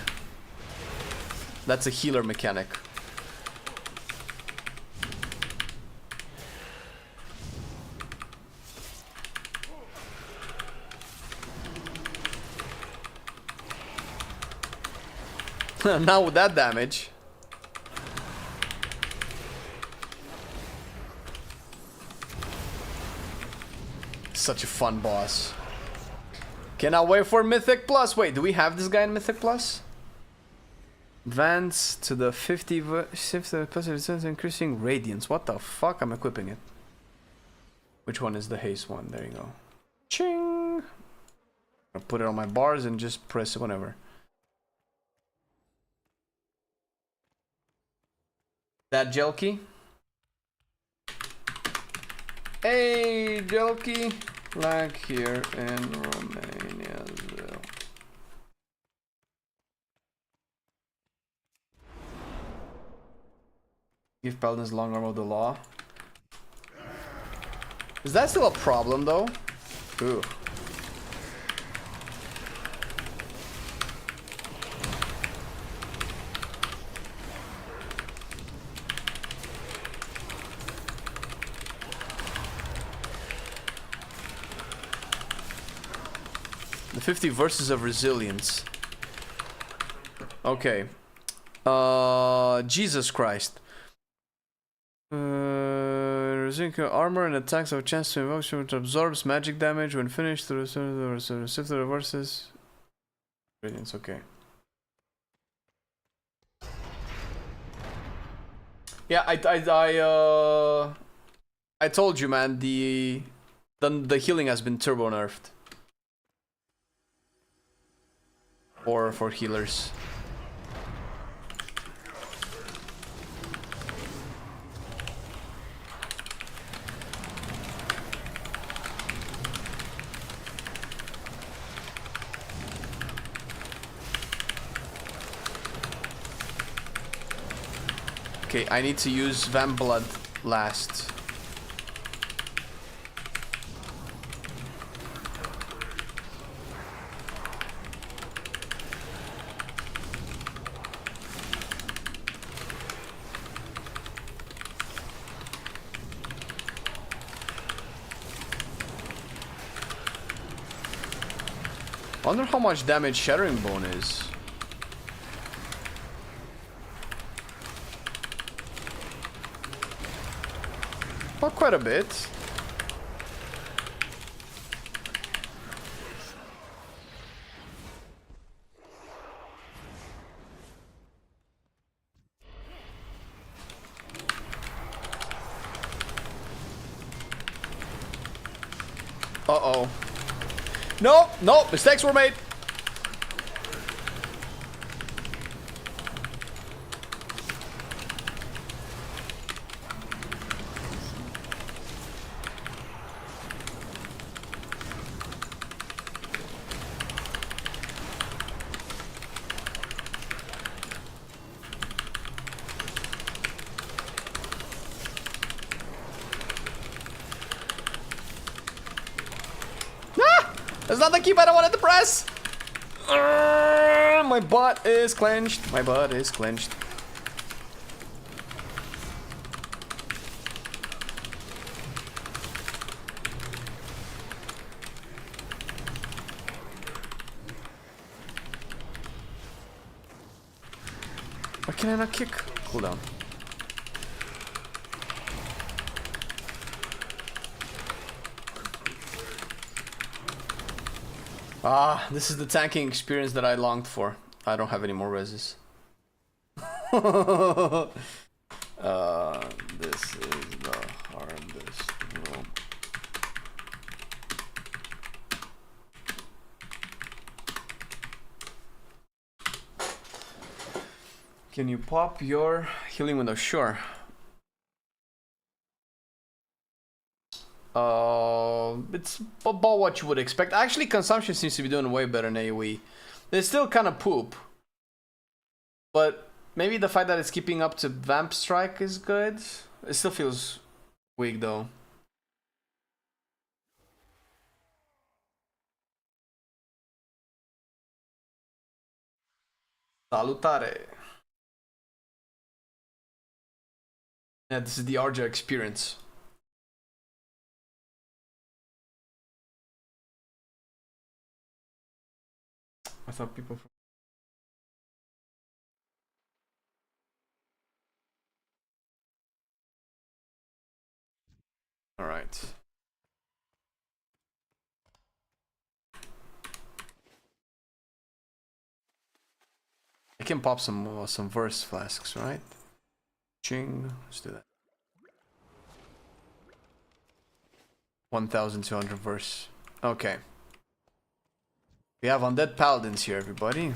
That's a healer mechanic. Now with that damage. Such a fun boss. Cannot wait for Mythic Plus. Wait, do we have this guy in Mythic Plus? Advance to the 50% increasing radiance. What the fuck? I'm equipping it. Which one is the haste one? There you go. Ching! I'll put it on my bars and just press it whenever. That Jelky? Hey, Jelky! Like here in Romania as well. Give Paladins long arm of the law. Is that still a problem though? Ooh. The 50 verses of resilience. Okay. Jesus Christ. Armor and attacks have a chance to invoke which absorbs magic damage when finished through the reverses. Radiance, okay. Yeah, I told you, man, the healing has been turbo nerfed. Or for healers. Okay, I need to use Vamp Blood last. I wonder how much damage Shattering Bone is. Well, quite a bit. Uh-oh. No, no, mistakes were made. That's not the key button I wanted to press! My butt is clenched. My butt is clenched. Why can I not kick? Cool down. Ah, this is the tanking experience that I longed for. I don't have any more reses. This is the hardest room. Can you pop your healing window? Sure. It's about what you would expect. Actually, consumption seems to be doing way better than AoE. They still kind of poop, but maybe the fact that it's keeping up to Vamp Strike is good. It still feels weak though. Salutare. Yeah, this is the Arja experience. I thought people from... All right. I can pop some verse flasks, right? Ching. Let's do that. 1,200 verse. Okay. We have undead paladins here, everybody.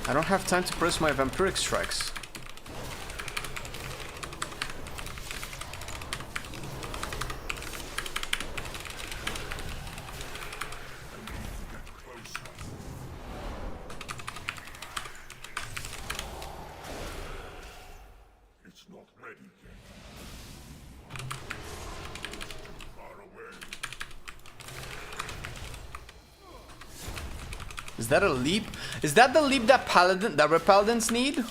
I don't have time to press my vampiric strikes. It's not ready yet. Far away. Is that a leap? Is that the leap that red paladins need?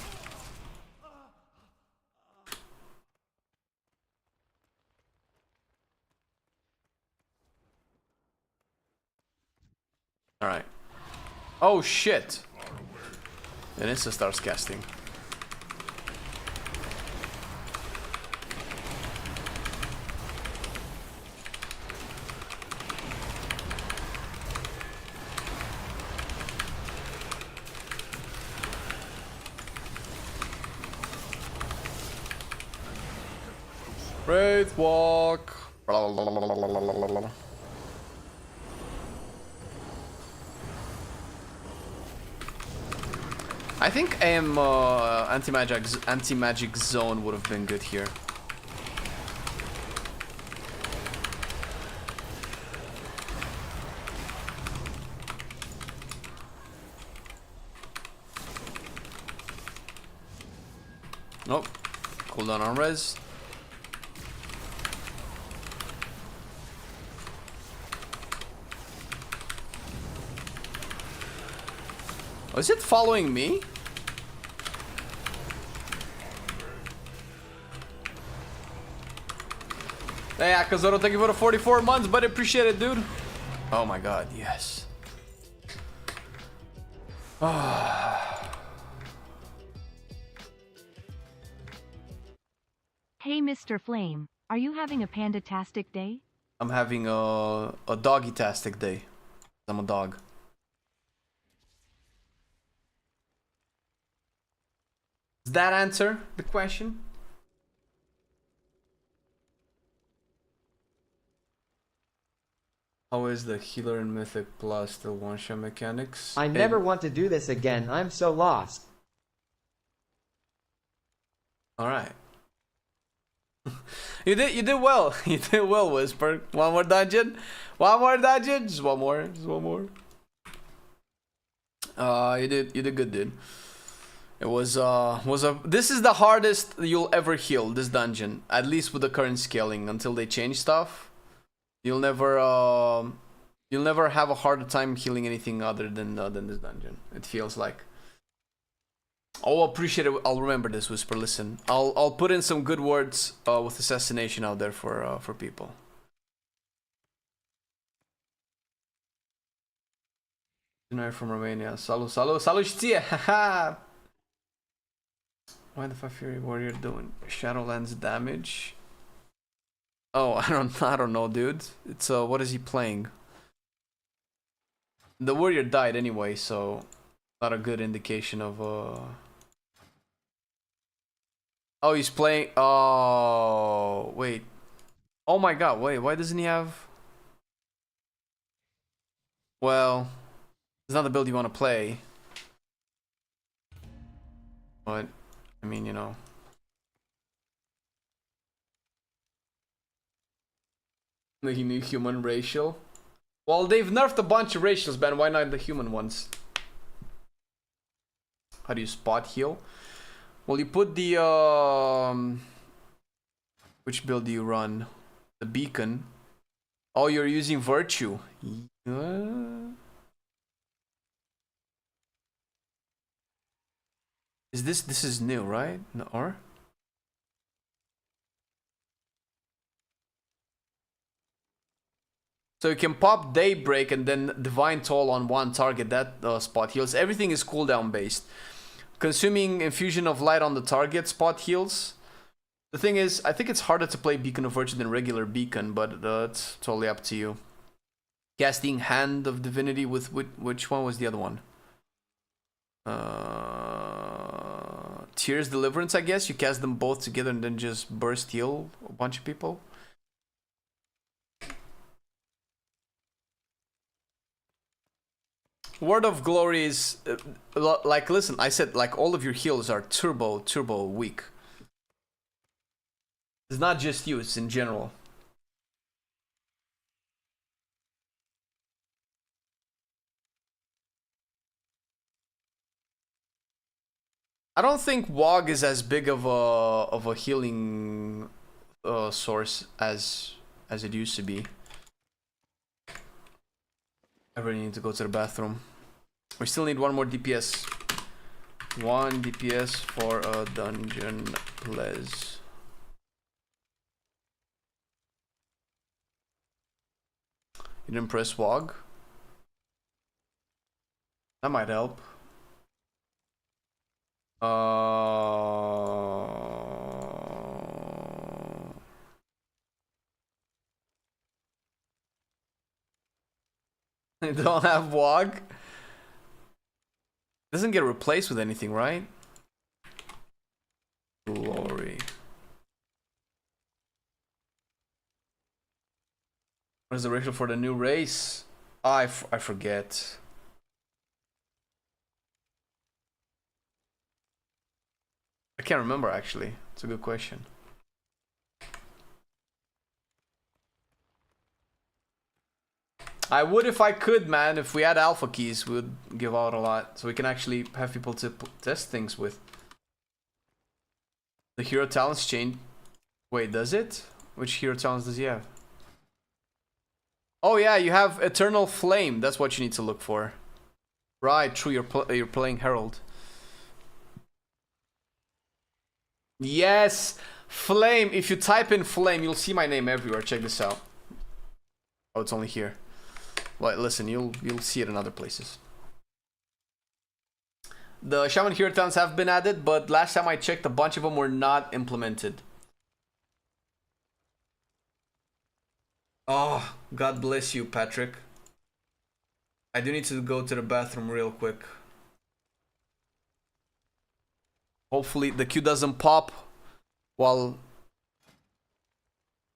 All right. Oh shit! And Insta starts casting. Wraith walk. I think anti-magic zone would have been good here. Nope. Cooldown on res. Oh, is it following me? Hey, Akazoro, thank you for the 44 months, but I appreciate it, dude. Oh my god, yes. Hey, Mr. Flame, are you having a panda-tastic day? I'm having a doggy-tastic day. I'm a dog. Does that answer the question? How is the healer in Mythic Plus the one-shot mechanics? I never want to do this again. I'm so lost. All right. You did well. You did well, Whisper. One more dungeon. One more dungeon. Just one more. Just one more. You did good, dude. It was a this is the hardest you'll ever heal, this dungeon, at least with the current scaling until they change stuff. You'll never have a harder time healing anything other than this dungeon. It feels like. Oh, appreciate it. I'll remember this, Whisper. Listen, I'll put in some good words with assassination out there for people. From Romania. Salut. Știe. Haha. Why the fuck Fury Warrior doing Shadowlands damage? Oh, I don't know, dude. It's what is he playing? The warrior died anyway, so not a good indication of Oh, he's playing. Oh, wait. Oh my god, wait, why doesn't he have? Well, it's not the build you want to play. But I mean, you know. The new human racial. Well, they've nerfed a bunch of racials, man. Why not the human ones? How do you spot heal? Well, you put the which build do you run? The beacon. Oh, you're using virtue. Is this is new, right? No, or? So you can pop Daybreak and then Divine Toll on one target. That spot heals. Everything is cooldown based. Consuming Infusion of Light on the target spot heals. The thing is, I think it's harder to play Beacon of Virtue than regular Beacon, but it's totally up to you. Casting Hand of Divinity with which one was the other one? Tears Deliverance, I guess. You cast them both together and then just burst heal a bunch of people. Word of Glory is like, listen, I said like all of your heals are turbo weak. It's not just you, it's in general. I don't think WoG is as big of a healing source as it used to be. I really need to go to the bathroom. We still need one more DPS. One DPS for a dungeon, please. You didn't press WoG? That might help. They don't have WoG? Doesn't get replaced with anything, right? Glory. What is the ratio for the new race? I forget. I can't remember actually. It's a good question. I would if I could, man. If we had alpha keys, we would give out a lot. So we can actually have people to test things with. The hero talents change. Wait, does it? Which hero talents does he have? Oh yeah, you have Eternal Flame. That's what you need to look for. Right, true. You're playing Herald. Yes, Flame. If you type in Flame, you'll see my name everywhere. Check this out. Oh, it's only here. Well, listen, you'll see it in other places. The Shaman Hero Talents have been added, but last time I checked, a bunch of them were not implemented. Oh, God bless you, Patrick. I do need to go to the bathroom real quick. Hopefully the queue doesn't pop while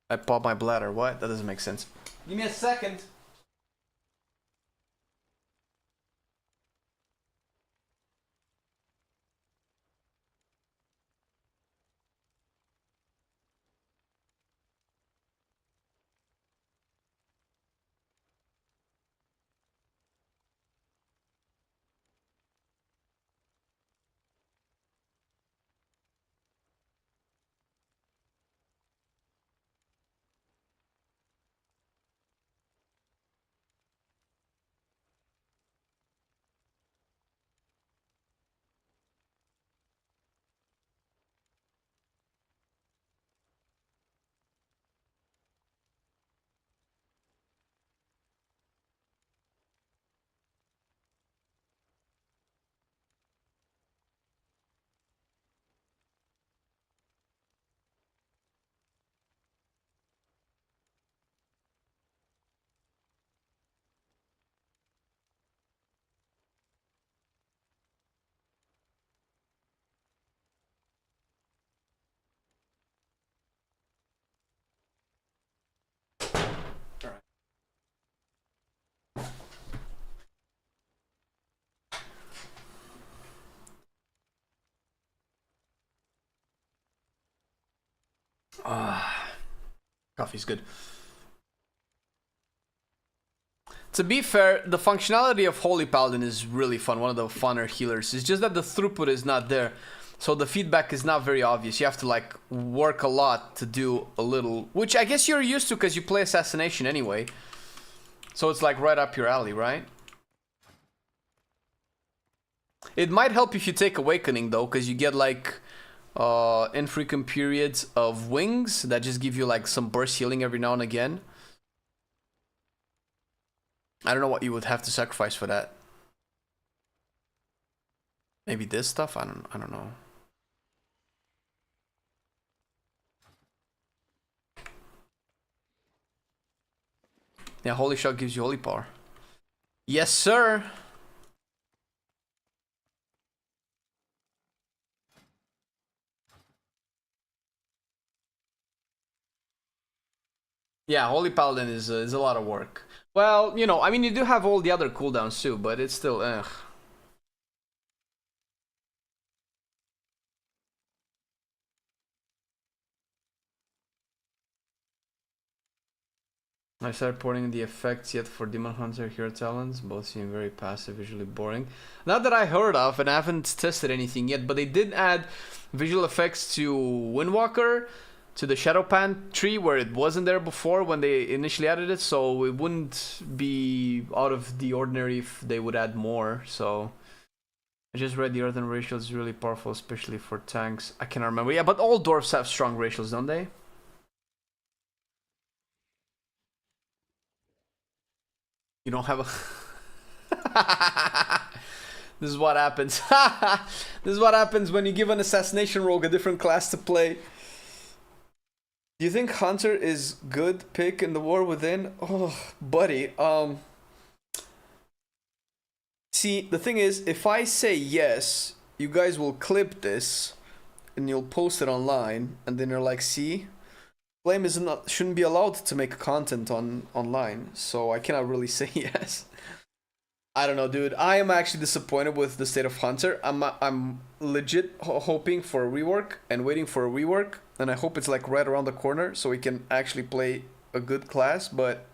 I pop my bladder. What? That doesn't make sense. Give me a second. Coffee's good. To be fair, the functionality of Holy Paladin is really fun, one of the funner healers. It's just that the throughput is not there. So the feedback is not very obvious. You have to like work a lot to do a little, which I guess you're used to because you play Assassination anyway. So it's like right up your alley, right? It might help if you take Awakening though, because you get like infrequent periods of wings that just give you like some burst healing every now and again. I don't know what you would have to sacrifice for that. Maybe this stuff? I don't know. Yeah, Holy Shock gives you holy power. Yes, sir. Yeah, Holy Paladin is a lot of work. Well, you know, I mean, you do have all the other cooldowns too, but it's still, ugh. I started porting the effects yet for Demon Hunter Hero Talents. Both seem very passive, visually boring. Not that I heard of, and I haven't tested anything yet, but they did add visual effects to Windwalker, to the Shadow Pan tree, where it wasn't there before when they initially added it, so it wouldn't be out of the ordinary if they would add more. So I just read the Earthen Racial is really powerful, especially for tanks. I cannot remember. Yeah, but all dwarves have strong racials, don't they? You don't have a... This is what happens. This is what happens when you give an assassination rogue a different class to play. Do you think Hunter is good pick in the War Within? Oh, buddy. See, the thing is, if I say yes, you guys will clip this and you'll post it online, and then you're like, see? Flame shouldn't be allowed to make content online, so I cannot really say yes. I don't know, dude. I am actually disappointed with the state of Hunter. I'm legit hoping for a rework and waiting for a rework, and I hope it's like right around the corner so we can actually play a good class. But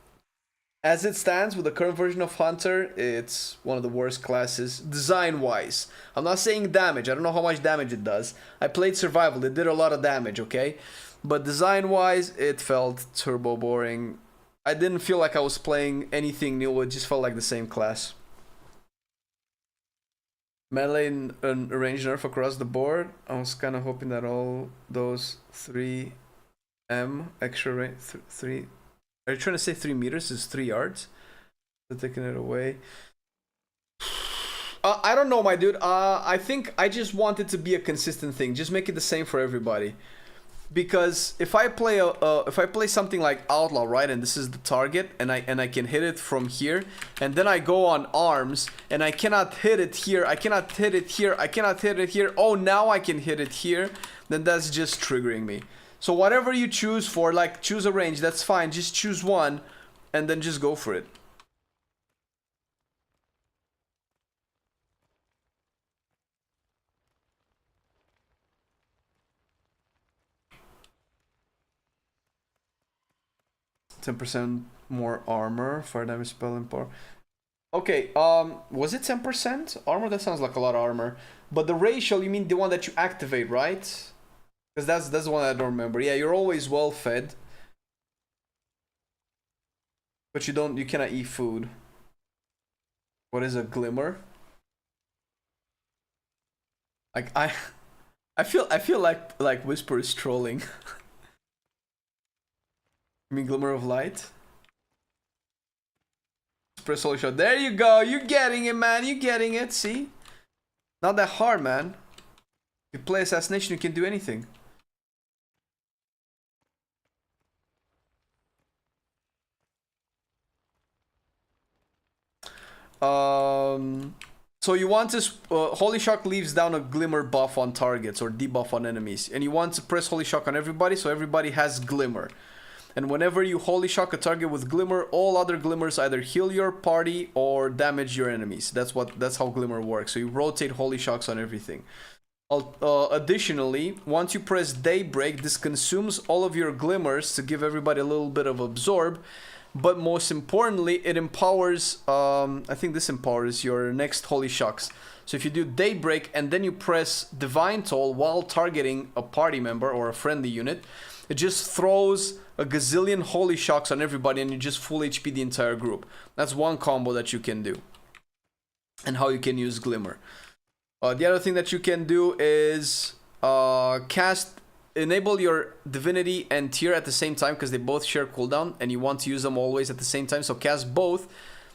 as it stands with the current version of Hunter, it's one of the worst classes design-wise. I'm not saying damage. I don't know how much damage it does. I played survival. It did a lot of damage, okay? But design-wise, it felt turbo boring. I didn't feel like I was playing anything new. It just felt like the same class. Melee and range nerf across the board. I was kind of hoping that all those 3M extra range... 3... Are you trying to say 3 meters is 3 yards? They're taking it away. I don't know, my dude. I think I just want it to be a consistent thing. Just make it the same for everybody. Because if I play something like Outlaw, right, and this is the target, and I can hit it from here, and then I go on arms, and I cannot hit it here, I cannot hit it here, I cannot hit it here. Oh, now I can hit it here. Then that's just triggering me. So whatever you choose for, like choose a range, that's fine. Just choose one, and then just go for it. %10 more armor, fire damage, spell and power. Okay, was it 10% armor? That sounds like a lot of armor. But the racial, you mean the one that you activate, right? Because that's the one I don't remember. Yeah, you're always well fed, but you cannot eat food. What is a glimmer? Like I feel like Whisper is trolling. You mean glimmer of light? Press holy shot. There you go. You're getting it, man. You're getting it. See? Not that hard, man. You play assassination, you can do anything. So you want to Holy Shock leaves down a glimmer buff on targets or debuff on enemies, and you want to press Holy Shock on everybody, so everybody has glimmer. And whenever you Holy Shock a target with glimmer, all other glimmers either heal your party or damage your enemies. That's how glimmer works. So you rotate Holy Shocks on everything. Additionally, once you press Daybreak, this consumes all of your glimmers to give everybody a little bit of absorb. But most importantly, it empowers, I think this empowers your next Holy Shocks. So if you do Daybreak and then you press Divine Toll while targeting a party member or a friendly unit, it just throws a gazillion Holy Shocks on everybody and you just full HP the entire group. That's one combo that you can do. And how you can use Glimmer. The other thing that you can do is enable your Divinity and Tear at the same time because they both share cooldown and you want to use them always at the same time. So cast both,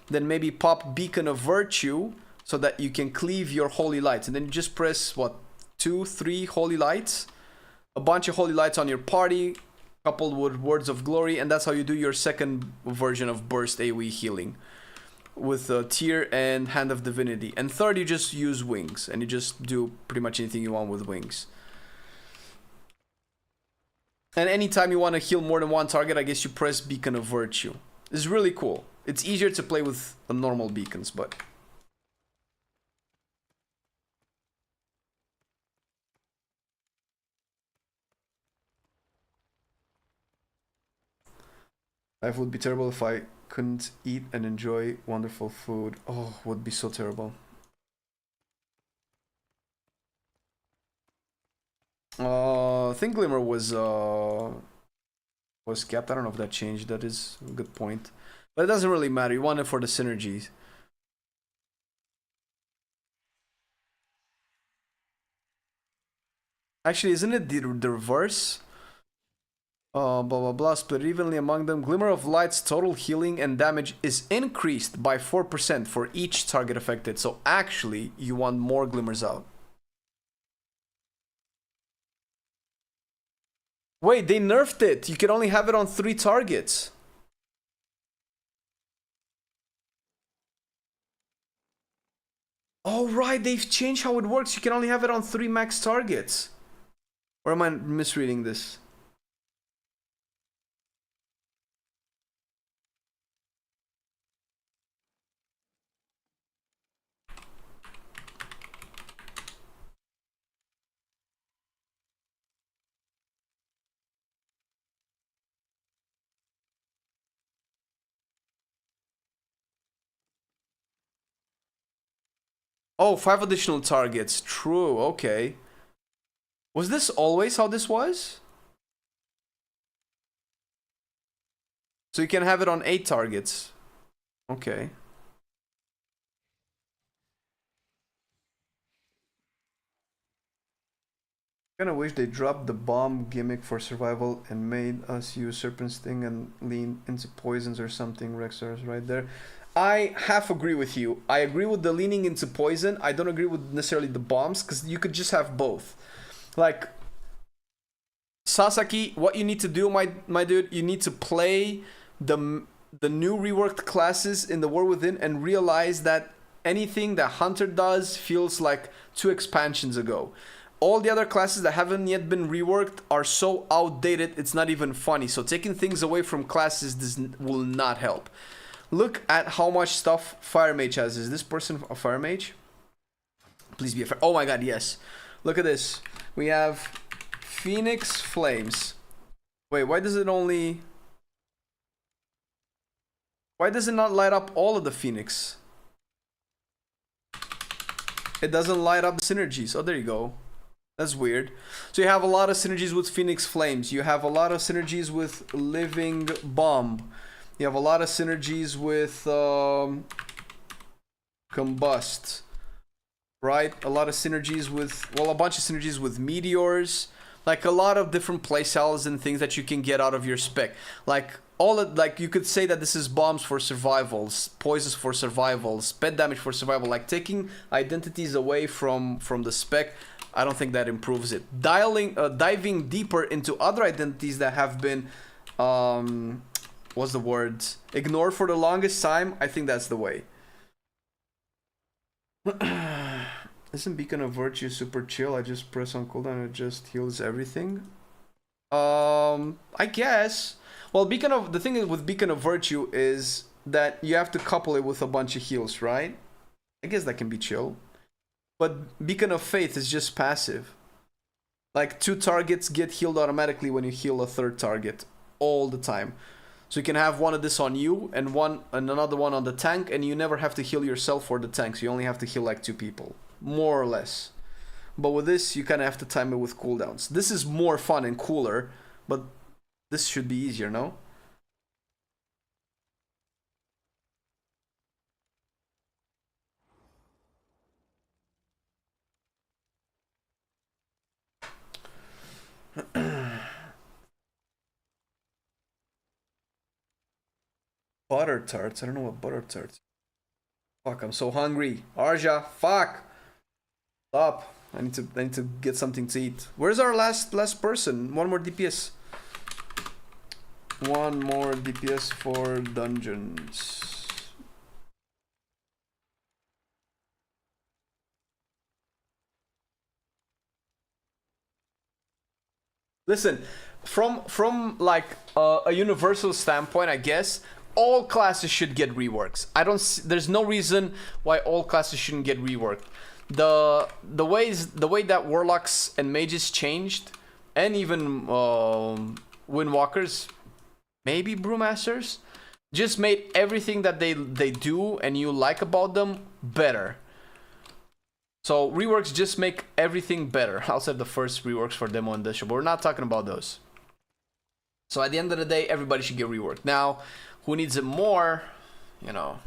then maybe pop Beacon of Virtue so that you can cleave your Holy Lights. And then you just press, what, 2, 3 Holy Lights? A bunch of Holy Lights on your party, coupled with Words of Glory, and that's how you do your second version of Burst AoE healing. With Tear and Hand of Divinity. And third, you just use Wings, and you just do pretty much anything you want with Wings. And anytime you want to heal more than one target, I guess you press Beacon of Virtue. It's really cool. It's easier to play with the normal beacons, but... Life would be terrible if I couldn't eat and enjoy wonderful food. Oh, would be so terrible. I think Glimmer was capped. I don't know if that changed. That is a good point. But it doesn't really matter. You want it for the synergies. Actually, isn't it the reverse? Blah blah blah, split evenly among them. Glimmer of Light's total healing and damage is increased by 4% for each target affected. So actually, you want more glimmers out. Wait, they nerfed it. You can only have it on 3 targets. Oh right, they've changed how it works. You can only have it on 3 max targets. Or am I misreading this? Oh, 5 additional targets. True, okay. Was this always how this was? So you can have it on 8 targets. Okay. Kinda wish they dropped the bomb gimmick for survival and made us use Serpent Sting and lean into poisons or something. Rexar's right there. I half agree with you. I agree with the leaning into poison. I don't agree with necessarily the bombs because you could just have both. Like Sasaki, what you need to do, my dude, you need to play the new reworked classes in the War Within and realize that anything that Hunter does feels like 2 expansions ago. All the other classes that haven't yet been reworked are so outdated, it's not even funny. So taking things away from classes will not help. Look at how much stuff Fire Mage has. Is this person a Fire Mage? Please be a Fire... Oh my god, yes. Look at this. We have Phoenix Flames. Wait, why does it only... Why does it not light up all of the Phoenix? It doesn't light up the synergies. Oh, there you go. That's weird. So you have a lot of synergies with Phoenix Flames. You have a lot of synergies with Living Bomb. You have a lot of synergies with Combust, right? A lot of synergies with, well, a bunch of synergies with Meteors. Like a lot of different playstyles and things that you can get out of your spec. Like like you could say that this is bombs for survivals, poisons for survivals, pet damage for survival. Like taking identities away from the spec, I don't think that improves it. Diving deeper into other identities that have been what's the word? Ignored for the longest time. I think that's the way. Isn't Beacon of Virtue super chill? I just press on cooldown and it just heals everything. I guess. Well, the thing is with Beacon of Virtue is that you have to couple it with a bunch of heals, right? I guess that can be chill. But Beacon of Faith is just passive. Like 2 targets get healed automatically when you heal a 3rd target all the time. So you can have one of this on you and another one on the tank, and you never have to heal yourself or the tank. So you only have to heal like 2 people, more or less. But with this, you kind of have to time it with cooldowns. This is more fun and cooler, but this should be easier, no? Butter tarts? I don't know what butter tarts. Fuck, I'm so hungry. Arja, fuck! Stop. I need to get something to eat. Where's our last person? One more DPS. One more DPS for dungeons. Listen, from like a universal standpoint, I guess all classes should get reworks. There's no reason why all classes shouldn't get reworked. The way that warlocks and mages changed, and even windwalkers, maybe brewmasters, just made everything that they do and you like about them better. So reworks just make everything better. I'll save the first reworks for demo in this show, but we're not talking about those. So at the end of the day, everybody should get reworked. Now, who needs it more? You know.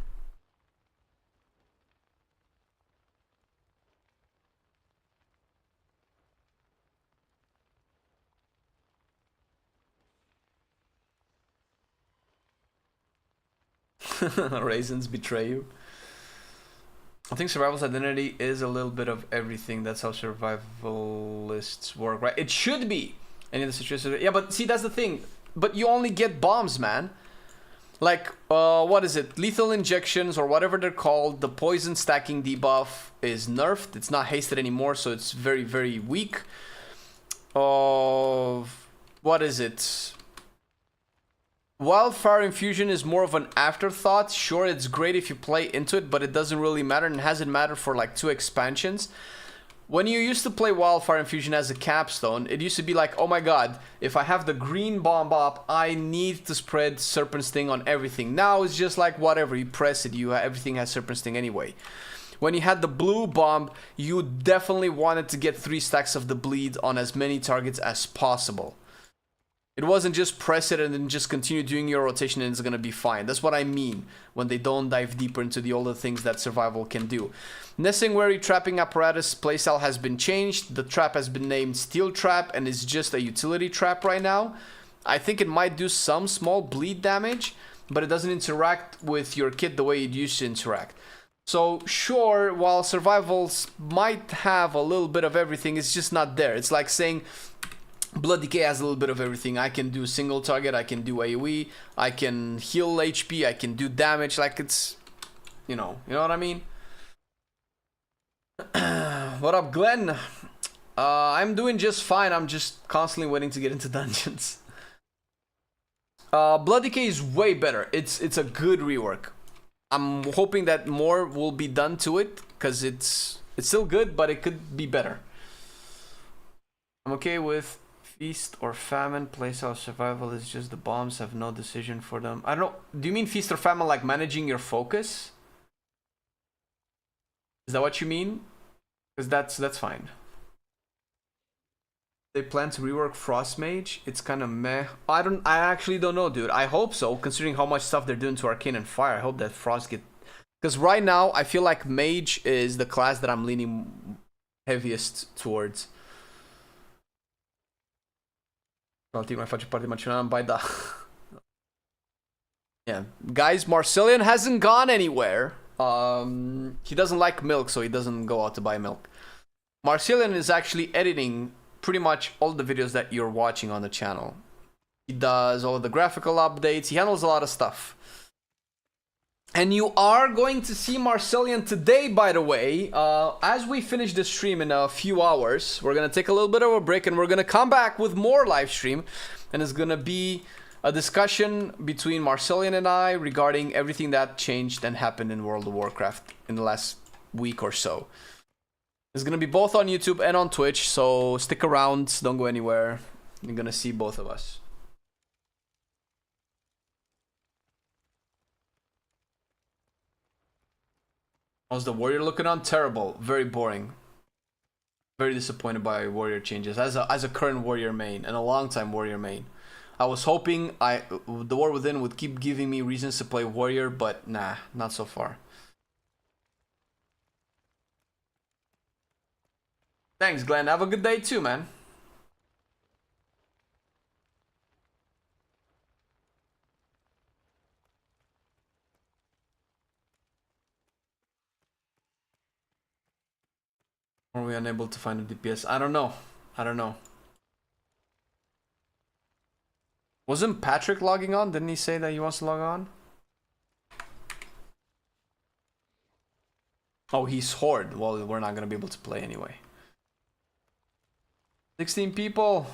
Raisins betray you. I think survival's identity is a little bit of everything. That's how survivalists work, right? It should be. Any of the situations. Yeah, but see, that's the thing. But you only get bombs, man. Like, what is it? Lethal injections or whatever they're called. The poison stacking debuff is nerfed. It's not hasted anymore, so it's very, very weak. What is it? Wildfire Infusion is more of an afterthought. Sure, it's great if you play into it, but it doesn't really matter, and it hasn't mattered for like 2 expansions. When you used to play Wildfire Infusion as a capstone, it used to be like, oh my god, if I have the green bomb up, I need to spread Serpent Sting on everything. Now it's just like whatever, you press it, everything has Serpent Sting anyway. When you had the blue bomb, you definitely wanted to get 3 stacks of the bleed on as many targets as possible. It wasn't just press it and then just continue doing your rotation and it's gonna be fine. That's what I mean when they don't dive deeper into the older things that survival can do. Nesingwary trapping apparatus playstyle has been changed. The trap has been named Steel Trap and is just a utility trap right now. I think it might do some small bleed damage, but it doesn't interact with your kit the way it used to interact. So sure, while survivals might have a little bit of everything, it's just not there. It's like saying Blood Decay has a little bit of everything. I can do single target, I can do AoE, I can heal HP, I can do damage. Like it's, you know what I mean? What up, Glenn? I'm doing just fine. I'm just constantly waiting to get into dungeons. Blood Decay is way better. It's a good rework. I'm hoping that more will be done to it because it's still good, but it could be better. I'm okay with Feast or Famine. Playstyle survival is just the bombs have no decision for them. I don't know. Do you mean Feast or Famine like managing your focus? Is that what you mean? Because that's fine. They plan to rework Frost Mage. It's kind of meh. I actually don't know, dude. I hope so, considering how much stuff they're doing to Arcane and Fire. I hope that Frost get... Because right now, I feel like Mage is the class that I'm leaning heaviest towards. I'll take my faccio parte macinare by the... Yeah, guys, Marcelian hasn't gone anywhere. He doesn't like milk, so he doesn't go out to buy milk. Marcelian is actually editing pretty much all the videos that you're watching on the channel. He does all of the graphical updates. He handles a lot of stuff. And you are going to see Marcelian today, by the way. As we finish the stream in a few hours, we're going to take a little bit of a break and we're going to come back with more live stream. And it's going to be a discussion between Marcelian and I regarding everything that changed and happened in World of Warcraft in the last week or so. It's gonna be both on YouTube and on Twitch, so stick around, don't go anywhere. You're gonna see both of us. How's the warrior looking on? Terrible. Very boring. Very disappointed by warrior changes. As a current warrior main and a long time warrior main. I was hoping the War Within would keep giving me reasons to play warrior, but nah, not so far. Thanks, Glenn. Have a good day too, man. Are we unable to find a DPS? I don't know. I don't know. Wasn't Patrick logging on? Didn't he say that he wants to log on? Oh, he's Horde. Well, we're not going to be able to play anyway. 16 people.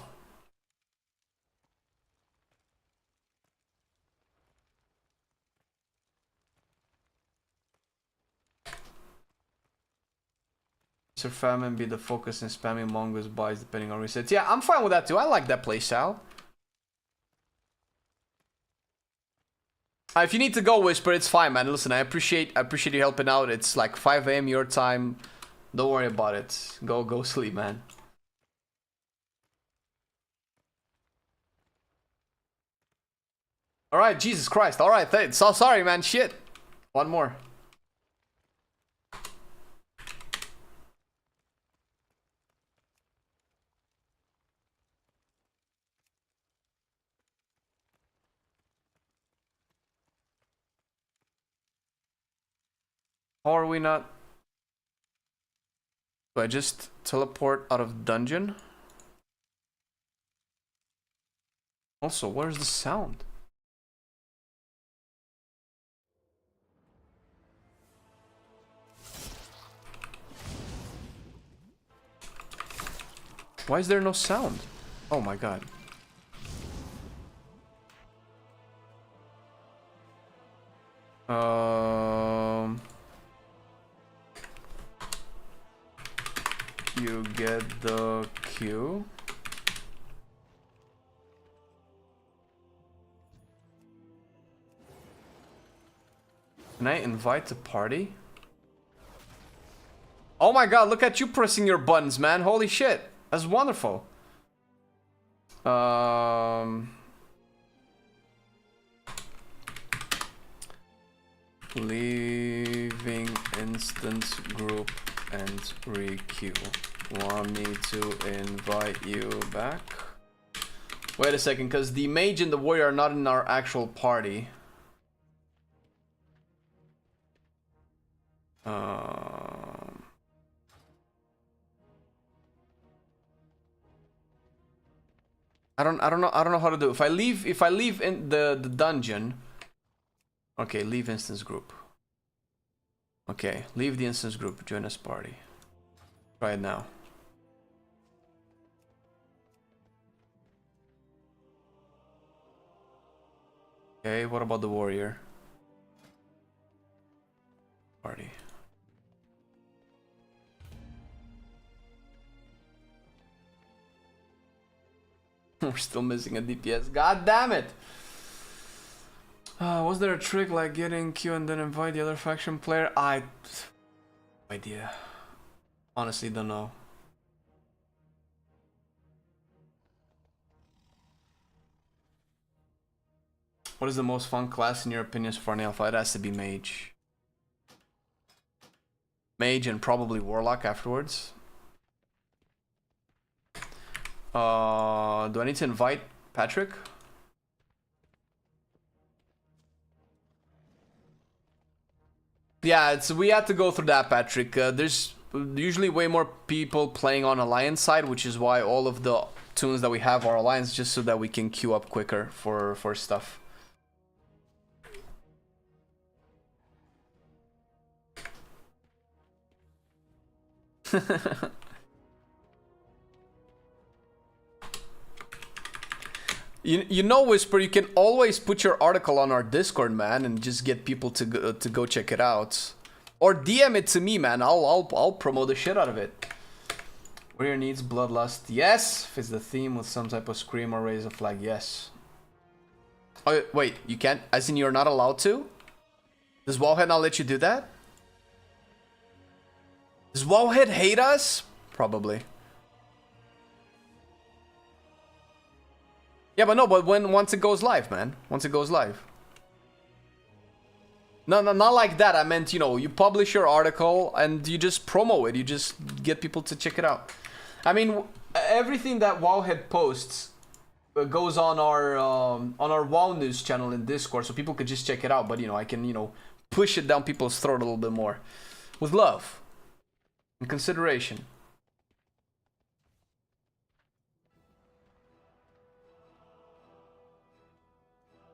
Sir Famine be the focus and spamming mongoose buys depending on resets. Yeah, I'm fine with that too. I like that playstyle. If you need to go, Whisper, it's fine, man. Listen, I appreciate you helping out. It's like 5 AM your time. Don't worry about it. Go sleep, man. All right, Jesus Christ. All right, so sorry, man. Shit. One more. How are we not? Do I just teleport out of dungeon? Also, where's the sound? Why is there no sound? Oh my god. You get the queue. Can I invite the party? Oh my god, look at you pressing your buttons, man. Holy shit. That's wonderful. Leaving instance group and re-queue. Want me to invite you back? Wait a second, because the mage and the warrior are not in our actual party. I don't know how to do it. If I leave in the dungeon. Okay, leave instance group. Okay, leave the instance group, join us party. Try it now. Okay, what about the warrior? Party. We're still missing a DPS. God damn it! Was there a trick like getting Q and then invite the other faction player? No idea. Honestly, don't know. What is the most fun class in your opinion for an alpha? It has to be mage. Mage and probably warlock afterwards. Do I need to invite Patrick? Yeah, we had to go through that, Patrick. There's usually way more people playing on Alliance side, which is why all of the tunes that we have are Alliance, just so that we can queue up quicker for stuff. You know, Whisper, you can always put your article on our Discord, man, and just get people to go check it out, or DM it to me, man. I'll promote the shit out of it. Warrior needs bloodlust. Yes! Fits the theme with some type of scream or raise a flag. Yes. Oh, wait. You can't? As in you're not allowed to? Does Wowhead not let you do that? Does Wowhead hate us? Probably. Yeah, but no, but once it goes live, man. Once it goes live. No, not like that. I meant, you know, you publish your article and you just promo it. You just get people to check it out. I mean, everything that Wowhead posts goes on our WoW News channel in Discord, so people could just check it out. But, you know, I can, you know, push it down people's throat a little bit more. With love. And consideration.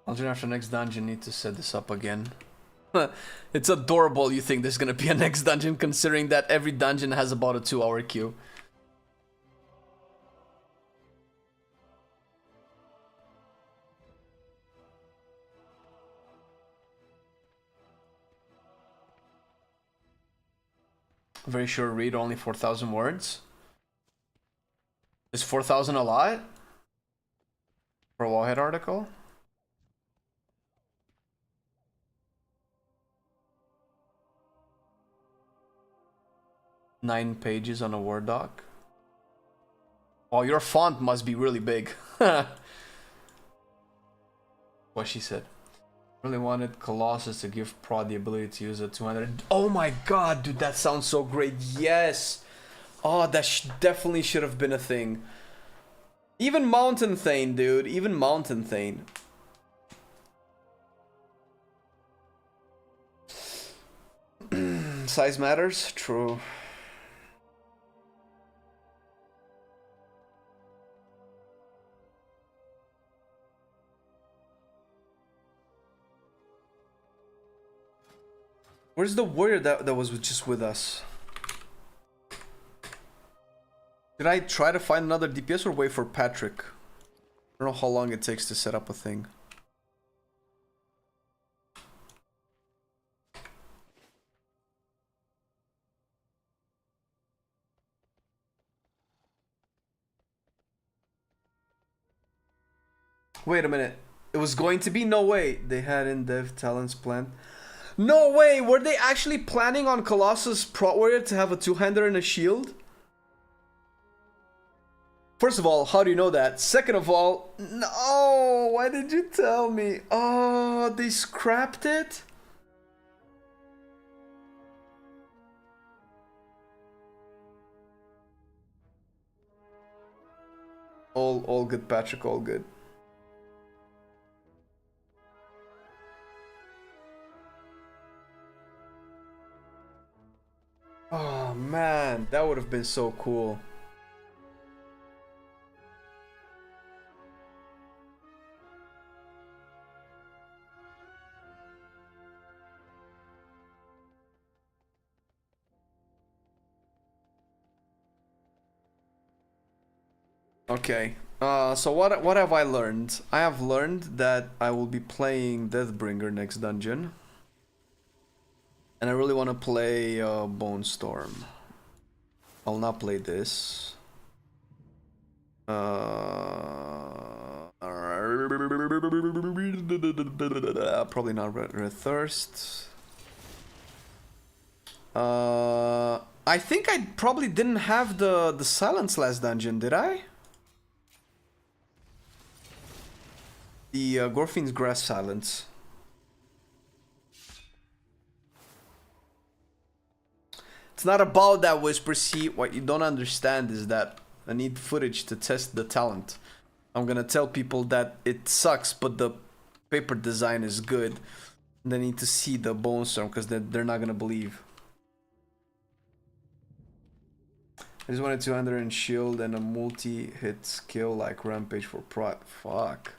I'll after next dungeon need to set this up again. It's adorable you think there's gonna be a next dungeon, considering that every dungeon has about a 2-hour queue. Very sure read only 4,000 words. Is 4,000 a lot? For a Wowhead article? Nine pages on a Word doc. Oh, your font must be really big. What she said. Really wanted Colossus to give Prod the ability to use a 200. Oh my god, dude, that sounds so great. Yes. Oh, that definitely should have been a thing. Even Mountain Thane, dude. Even Mountain Thane. Size matters? True. Where's the warrior that was just with us? Did I try to find another DPS or wait for Patrick? I don't know how long it takes to set up a thing. Wait a minute. It was going to be? No way. They had in-dev talents planned. No way! Were they actually planning on Colossus Prot Warrior to have a two-hander and a shield? First of all, how do you know that? Second of all, no! Why did you tell me? Oh, they scrapped it? All good, Patrick, all good. Oh man, that would have been so cool. Okay, so what have I learned? I have learned that I will be playing Deathbringer next dungeon. And I really want to play Bone Storm. I'll not play this. Probably not Red Thirst. I think I probably didn't have the silence last dungeon, did I? The Gorfine's Grass Silence. It's not about that, Whisper. See, what you don't understand is that I need footage to test the talent. I'm gonna tell people that it sucks, but the paper design is good. They need to see the Bone Storm because they're not gonna believe. I just wanted 200 and shield and a multi-hit skill like Rampage for Prot. Fuck.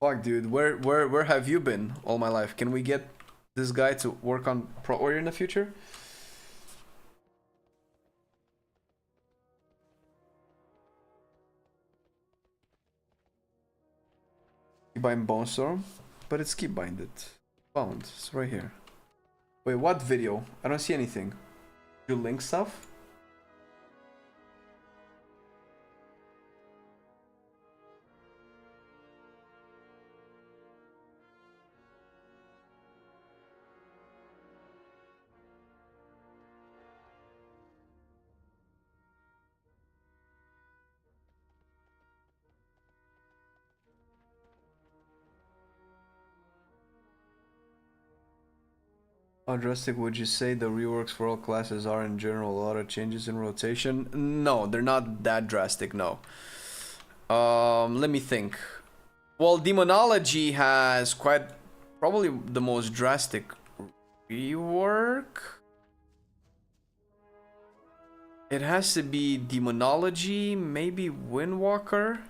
Fuck, dude. Where have you been all my life? Can we get this guy to work on Prot Warrior in the future? Keybind Bone Storm, but it's keybinded. Found. It's right here. Wait, what video? I don't see anything. You link stuff? How drastic would you say the reworks for all classes are in general? A lot of changes in rotation? No, they're not that drastic, no. Let me think. Well, demonology has quite probably the most drastic rework. It has to be demonology, maybe Windwalker.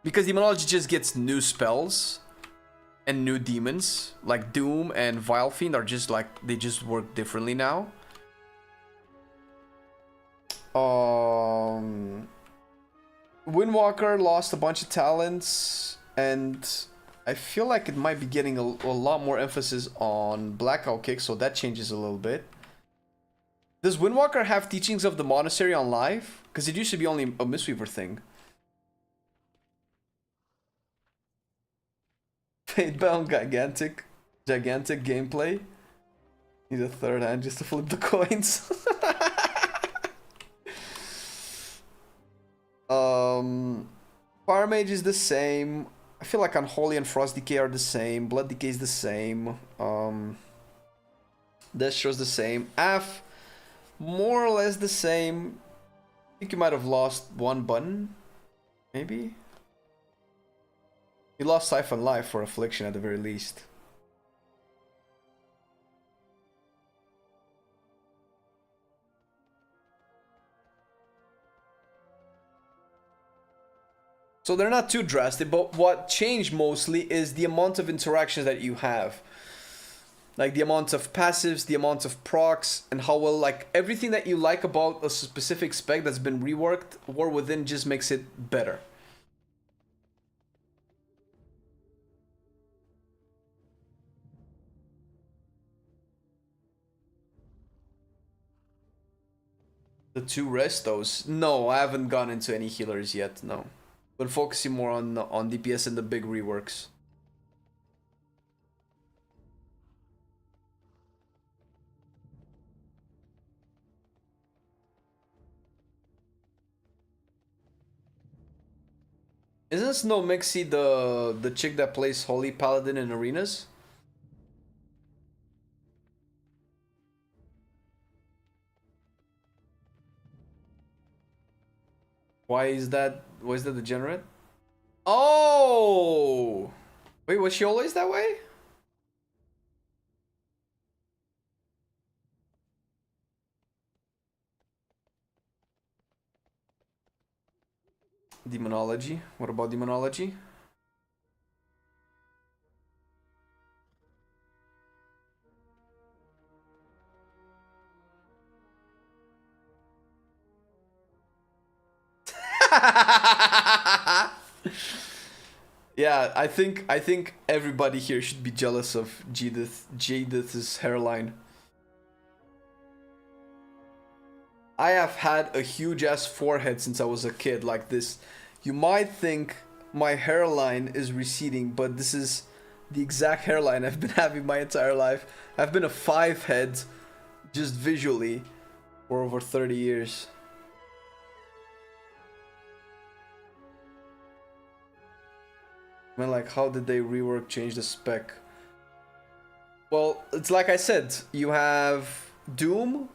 Because demonology just gets new spells and new demons. Like Doom and Vile Fiend are just like, they just work differently now. Windwalker lost a bunch of talents, and I feel like it might be getting a lot more emphasis on Blackout Kick, so that changes a little bit. Does Windwalker have Teachings of the Monastery on live? Because it used to be only a Mistweaver thing. Fatebound gigantic gameplay. Need a third hand just to flip the coins. Fire Mage is the same. I feel like Unholy and Frost Decay are the same. Blood Decay is the same. Destro's the same. AF, more or less the same. I think you might have lost one button. Maybe? You lost Siphon Life for Affliction at the very least. So they're not too drastic, but what changed mostly is the amount of interactions that you have. Like the amount of passives, the amount of procs, and how well, like, everything that you like about a specific spec that's been reworked, War Within just makes it better. The two restos? No, I haven't gone into any healers yet, no. But focusing more on DPS and the big reworks. Isn't Snow Mixie the chick that plays Holy Paladin in arenas? Why is that degenerate? Oh! Wait, was she always that way? Demonology. What about demonology? Yeah, I think everybody here should be jealous of Jadith's hairline. I have had a huge ass forehead since I was a kid like this. You might think my hairline is receding, but this is the exact hairline I've been having my entire life. I've been a 5 head just visually for over 30 years. Man, like, how did they rework, change the spec? Well, it's like I said, you have Doom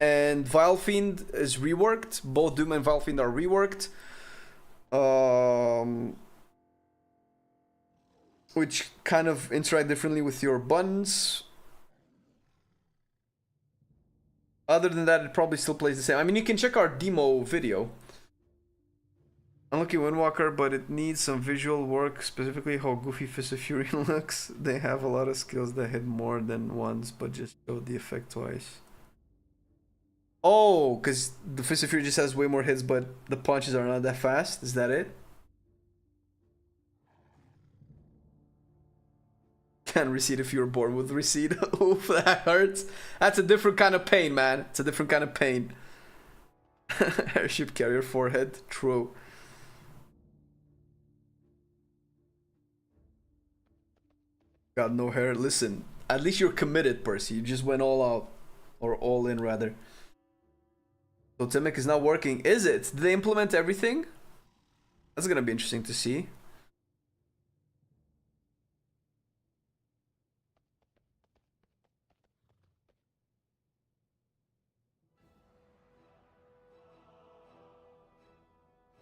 and Vile Fiend is reworked. Both Doom and Vile Fiend are reworked. Which kind of interact differently with your buttons. Other than that, it probably still plays the same. I mean, you can check our demo video. Unlucky Windwalker, but it needs some visual work, specifically how goofy Fist of Fury looks. They have a lot of skills that hit more than once, but just showed the effect twice. Oh, because the Fist of Fury just has way more hits, but the punches are not that fast. Is that it? Can recede if you were born with recede. Oof, that hurts. That's a different kind of pain, man. It's a different kind of pain. Airship carrier forehead. True. Got no hair. Listen, at least you're committed, Percy. You just went all out. Or all in, rather. Totemic is not working. Is it? Did they implement everything? That's gonna be interesting to see.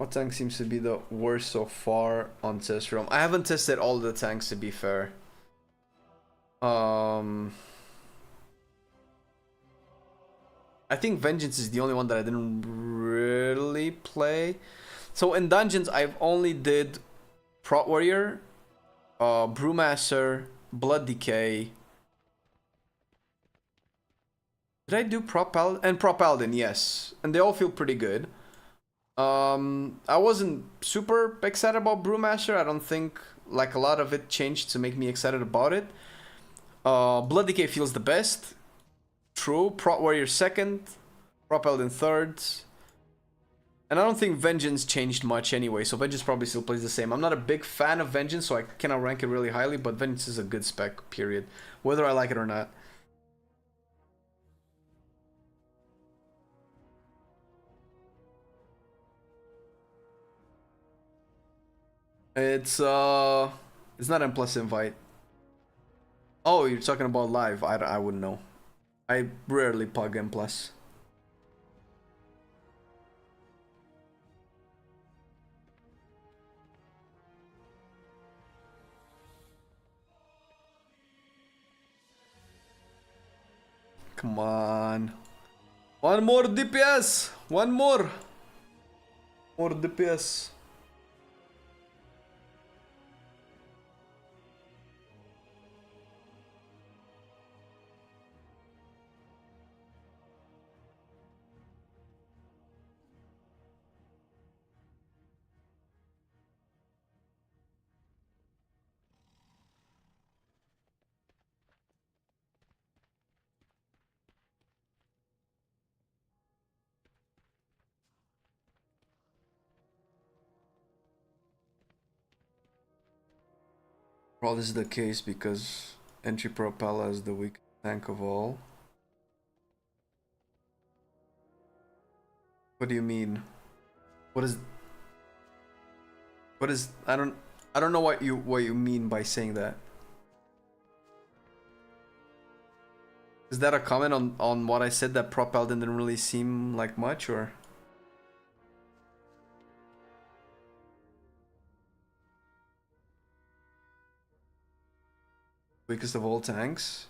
What tank seems to be the worst so far on test realm? I haven't tested all the tanks, to be fair. I think Vengeance is the only one that I didn't really play. So in dungeons, I've only did Prot Warrior, Brewmaster, Blood Decay. Did I do Prot Paladin? And Prot Paladin, yes. And they all feel pretty good. I wasn't super excited about Brewmaster. I don't think like a lot of it changed to make me excited about it. Blood Decay feels the best. True. Prot Warrior second. Prot Paladin third. And I don't think Vengeance changed much anyway, so Vengeance probably still plays the same. I'm not a big fan of Vengeance, so I cannot rank it really highly, but Vengeance is a good spec, period. Whether I like it or not. It's not M plus invite. Oh, you're talking about live. I wouldn't know. I rarely pug M plus. Come on. One more DPS. One more. More DPS. Well, this is the case because Entry Propella is the weak tank of all. What do you mean? What is I don't know what you mean by saying that. Is that a comment on what I said, that Prot Paladin didn't really seem like much, or? Weakest of all tanks?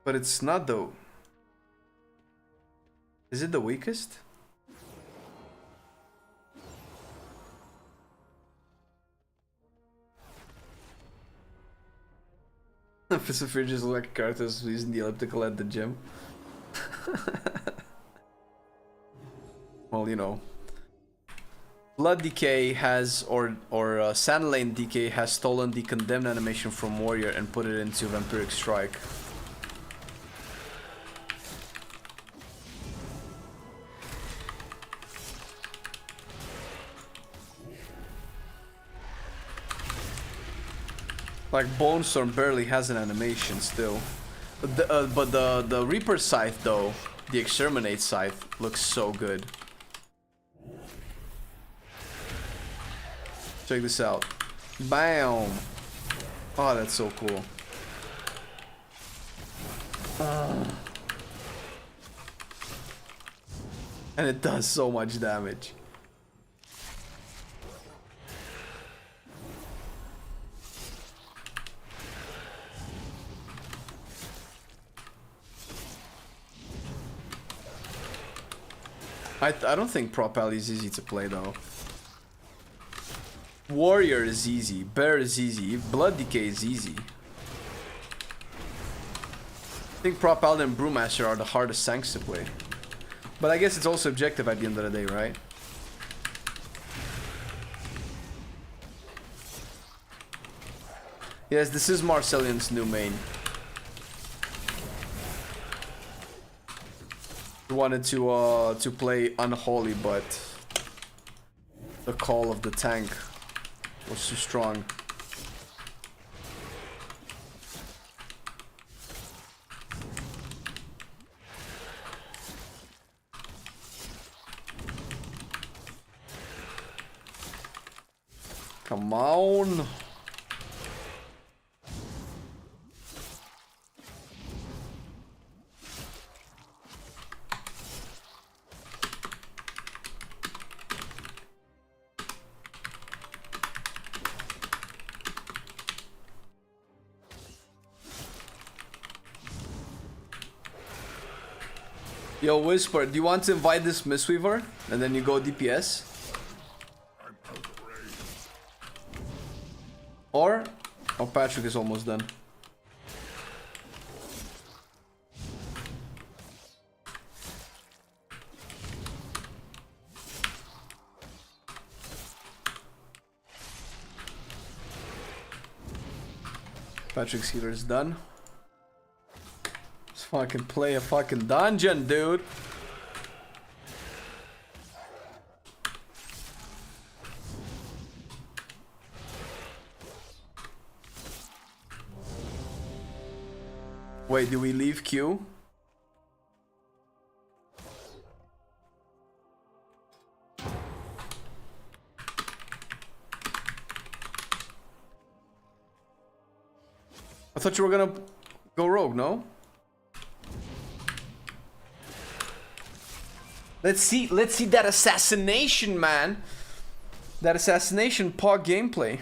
But it's not though. Is it the weakest? Fisopher just like characters using the elliptical at the gym. Well, you know. Blood Decay has, or Sandlane Decay has stolen the Condemned animation from Warrior and put it into Vampiric Strike. Like Bone Storm barely has an animation still. But the Reaper Scythe though, the Exterminate Scythe, looks so good. Check this out. Bam! Oh, that's so cool. And it does so much damage. I don't think Prot Pal is easy to play though. Warrior is easy, Bear is easy, Blood Decay is easy. I think Prot Paladin and Brewmaster are the hardest tanks to play. But I guess it's all subjective at the end of the day, right? Yes, this is Marcelian's new main. He wanted to play Unholy, but the call of the tank was too strong. Come on. Yo, Whisper, do you want to invite this Mistweaver? And then you go DPS? Or... Oh, Patrick is almost done. Patrick's healer is done. Let's fucking play a fucking dungeon, dude. Wait, do we leave Q? I thought you were gonna go rogue, no? Let's see that assassination, man. That assassination POG gameplay.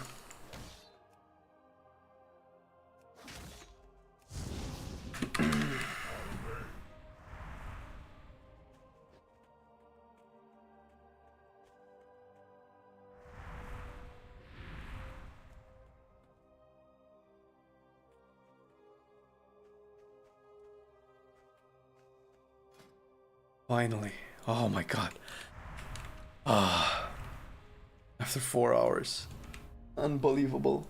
Finally. Oh my god. Ah. After 4 hours. Unbelievable.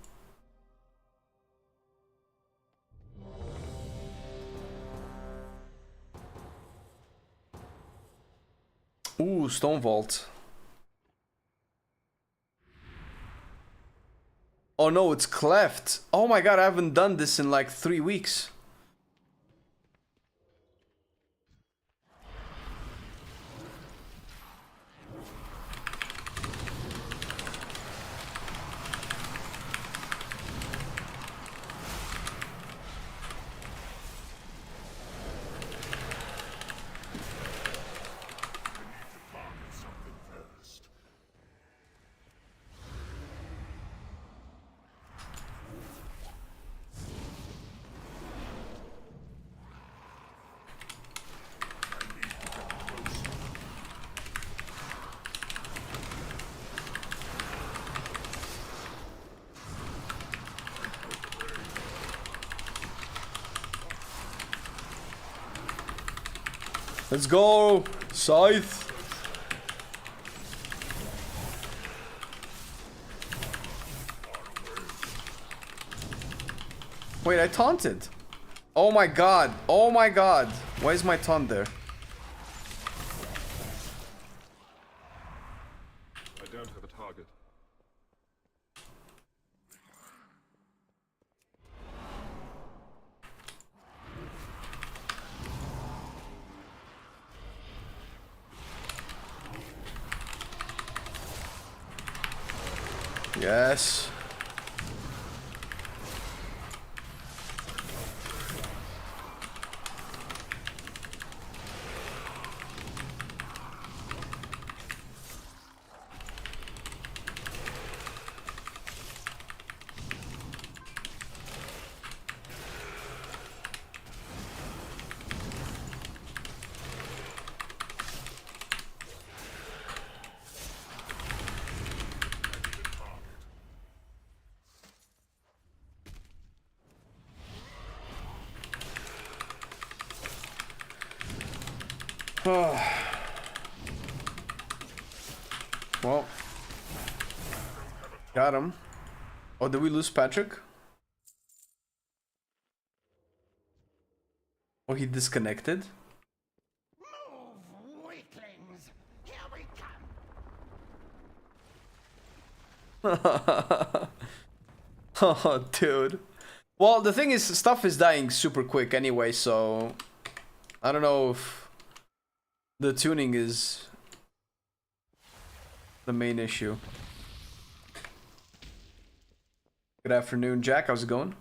Ooh, Stone Vault. Oh no, it's cleft. Oh my god, I haven't done this in like 3 weeks. Let's go, Scythe. Wait, I taunted. Oh my god. Oh my god. Why is my taunt there? I don't have a target. Yes. Well, got him. Oh, did we lose Patrick? Oh, he disconnected. Move, weaklings! Here we come! Oh, dude. Well, the thing is, stuff is dying super quick anyway, so I don't know if the tuning is the main issue. Good afternoon, Jack. How's it going?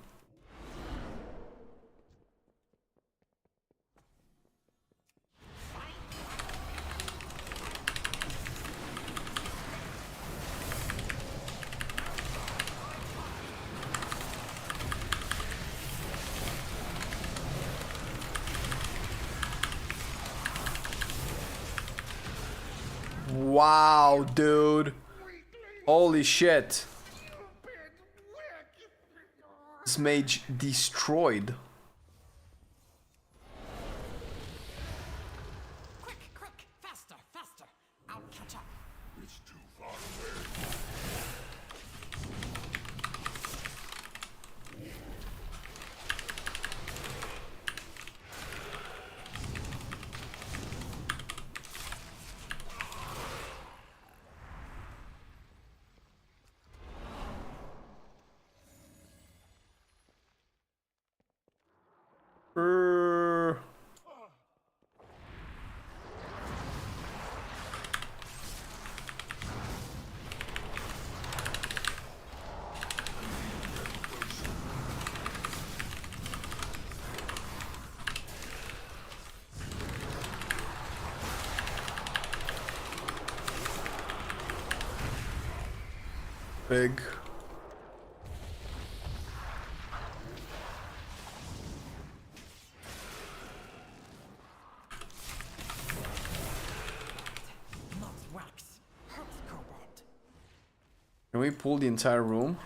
Wow, dude. Holy shit. This mage destroyed. Quick, quick, faster, faster. I'll catch up. It's too far away. Big. Not wax. Hurt cobalt. Can we pull the entire room?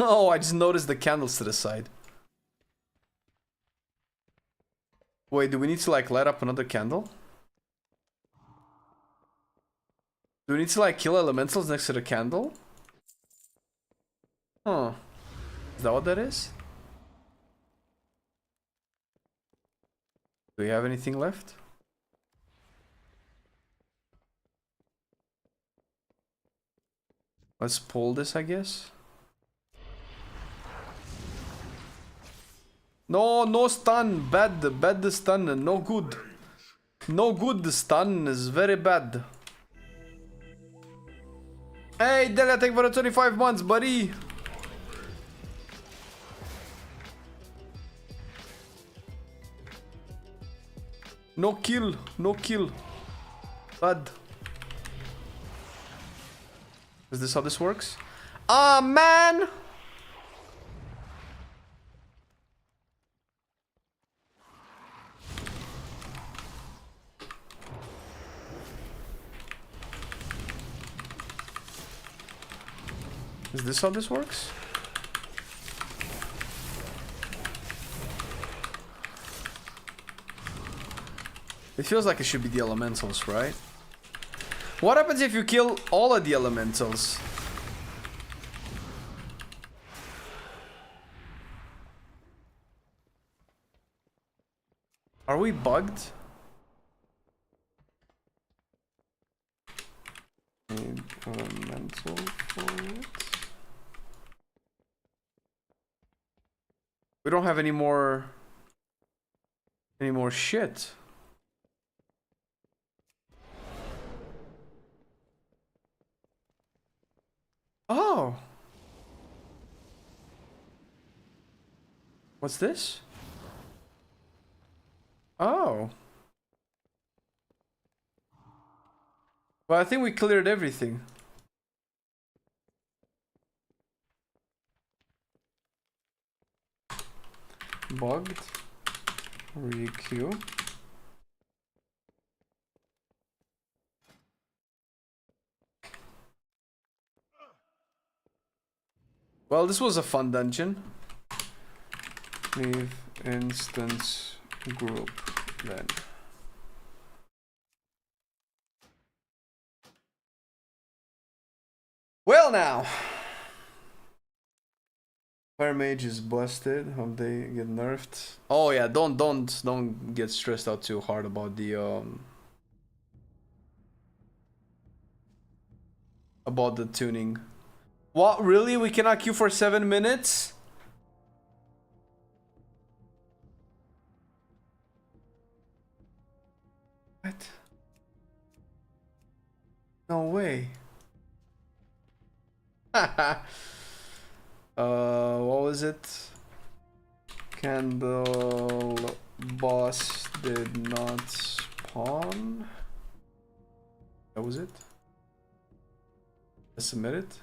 Oh, I just noticed the candles to the side. Wait, do we need to like light up another candle? Do we need to like kill elementals next to the candle? Huh. Is that what that is? Do we have anything left? Let's pull this, I guess. No, no stun. Bad, bad the stun. No good. No good, the stun is very bad. Hey, Delia, thank you for the 25 months, buddy. No kill, no kill. Bad. Is this how this works? Ah, man! Is this how this works? It feels like it should be the elementals, right? What happens if you kill all of the elementals? Are we bugged? Need elemental for it. We don't have any more shit. Oh. What's this? Oh. Well, I think we cleared everything. Bugged. Requeue. Well, this was a fun dungeon. Leave instance group then. Well now. Fire mage is busted. Hope they get nerfed. Oh yeah, don't get stressed out too hard about the tuning. What, really? We cannot queue for 7 minutes? What? No way. What was it? Candle boss did not spawn. That was it. Submit it.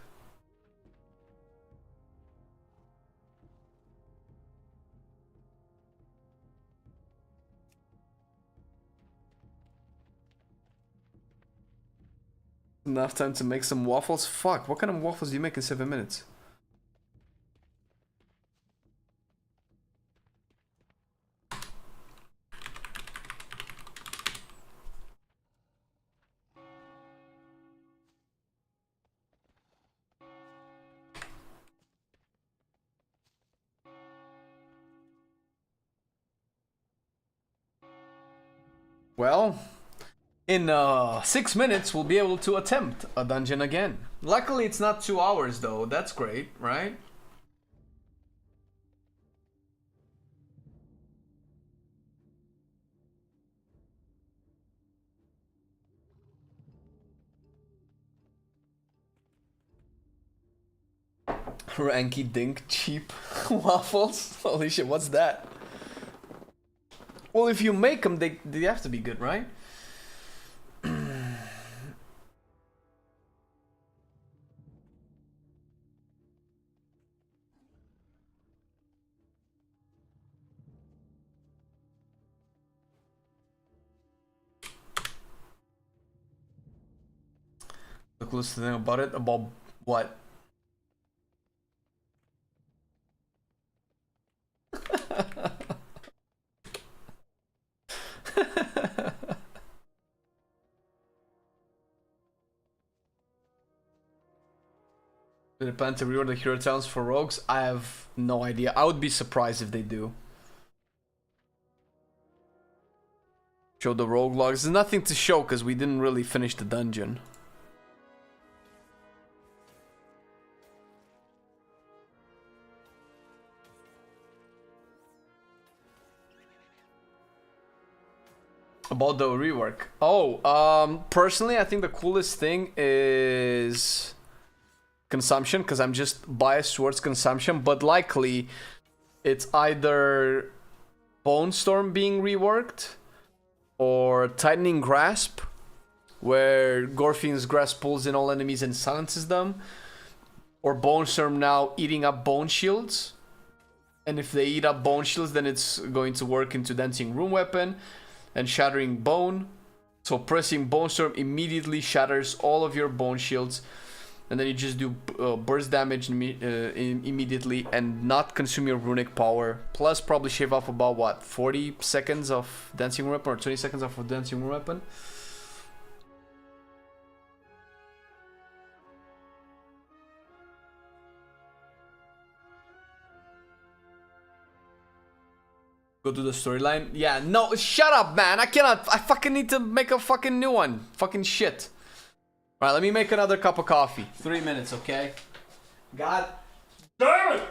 Enough time to make some waffles? Fuck, what kind of waffles do you make in 7 minutes? Well, in 6 minutes we'll be able to attempt a dungeon again. Luckily it's not 2 hours though, that's great, right? Ranky dink cheap waffles? Holy shit, what's that? Well, if you make them, they have to be good, right? The coolest thing about it? About what? Do they plan to reorder the hero talents for rogues? I have no idea. I would be surprised if they do. Show the rogue logs. There's nothing to show because we didn't really finish the dungeon. About the rework. Oh, personally, I think the coolest thing is consumption, because I'm just biased towards consumption, but likely it's either Bone Storm being reworked or Tightening Grasp, where Gorfian's Grasp pulls in all enemies and silences them, or Bone Storm now eating up Bone Shields, and if they eat up Bone Shields then it's going to work into Dancing Room Weapon and Shattering Bone. So pressing Bone Storm immediately shatters all of your Bone Shields, and then you just do burst damage immediately and not consume your runic power. Plus probably shave off about what, 40 seconds of Dancing Room Weapon or 20 seconds off of Dancing Room Weapon. Go to the storyline. Yeah, no, shut up, man. I cannot. I fucking need to make a fucking new one. Fucking shit. Alright, let me make another cup of coffee. 3 minutes, okay? God damn it!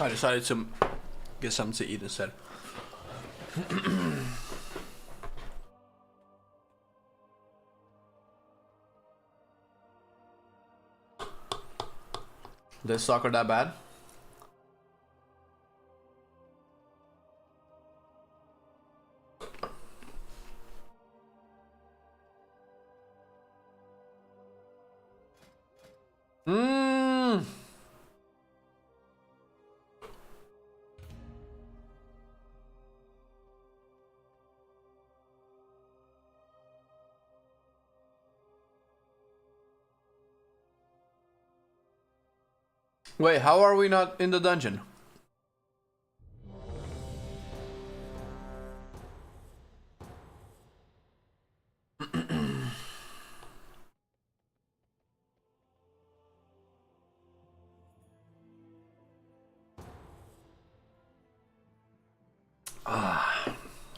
I decided to get something to eat instead. Did soccer that bad? Wait, how are we not in the dungeon?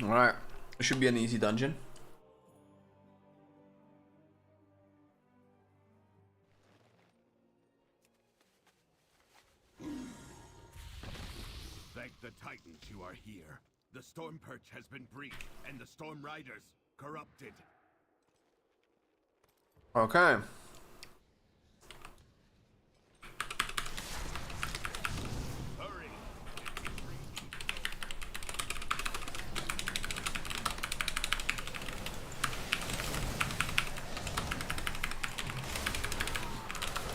Alright, it should be an easy dungeon. Thank the Titans you are here. The Storm Perch has been breached, and the Storm Riders corrupted. Okay. Hurry!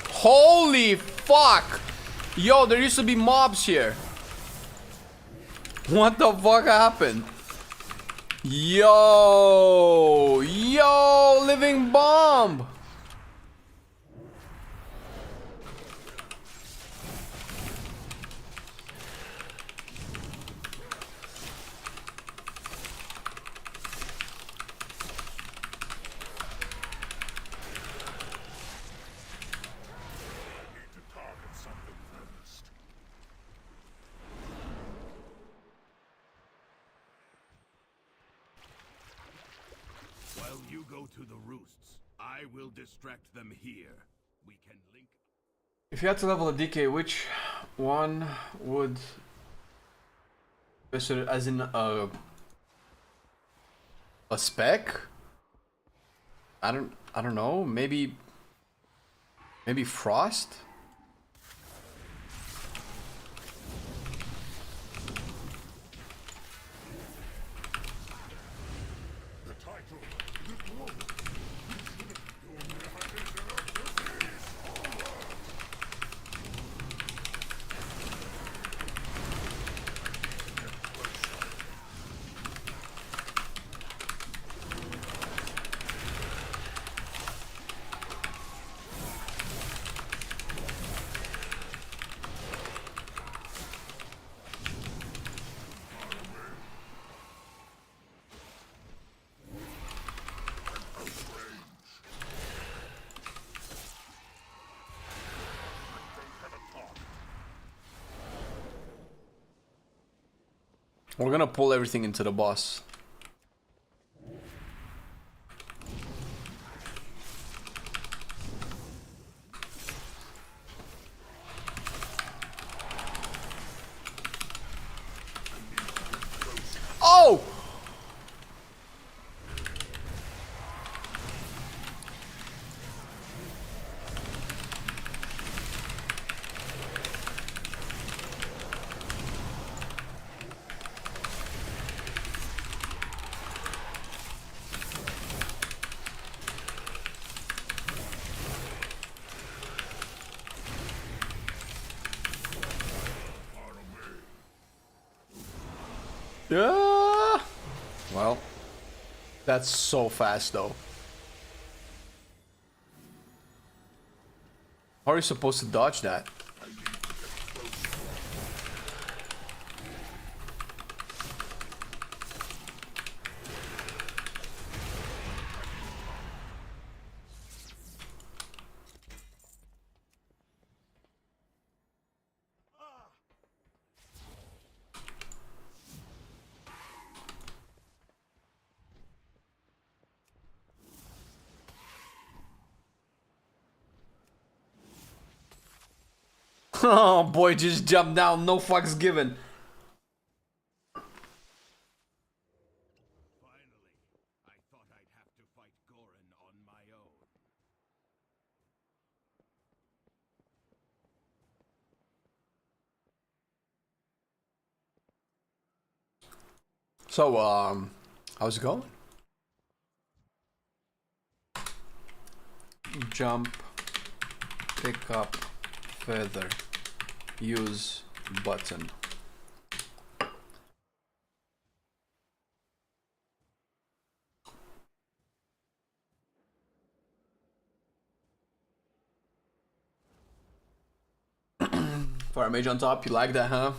Holy fuck! Yo, there used to be mobs here. What the fuck happened? Yo! Yo! Living bomb! While you go to the roosts, I will distract them here. We can link. If you had to level a DK, which one would... As in a spec? I don't know. Maybe Frost? We're gonna pull everything into the boss. Oh! Yeah. Well, that's so fast though. How are you supposed to dodge that? Oh boy, just jump down, no fucks given. Finally, I thought I'd have to fight Gorin on my own. So, how's it going? Jump, pick up, feather, use button. Fire mage on top, you like that, huh?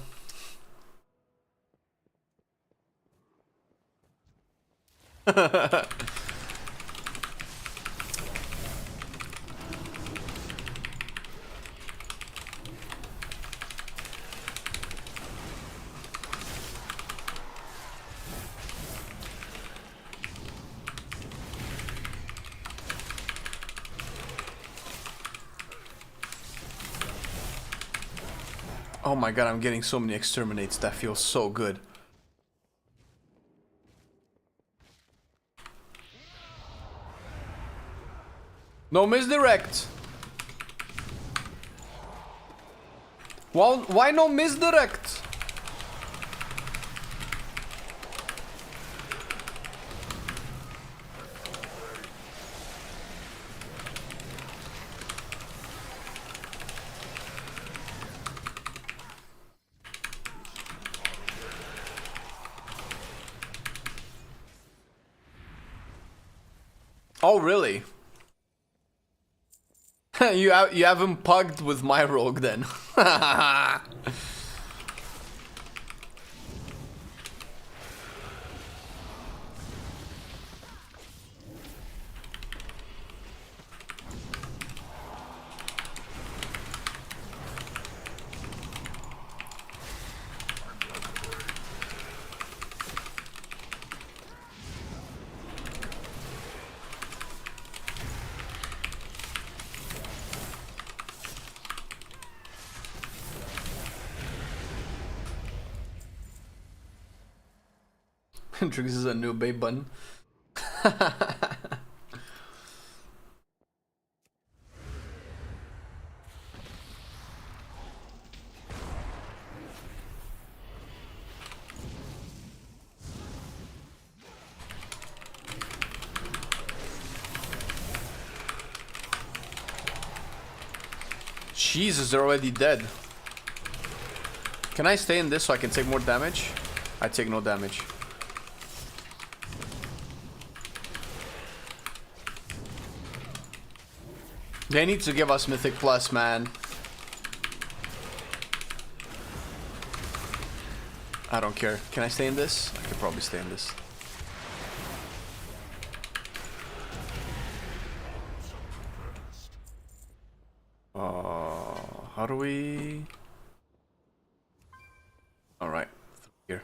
Oh my god, I'm getting so many exterminates. That feels so good. No misdirect. Well, why no misdirect? Oh, really? you haven't pugged with my rogue then. Triggs is a new babe button. Jesus, they're already dead. Can I stay in this so I can take more damage? I take no damage. They need to give us Mythic Plus, man. I don't care. Can I stay in this? I could probably stay in this. How do we... Alright, here.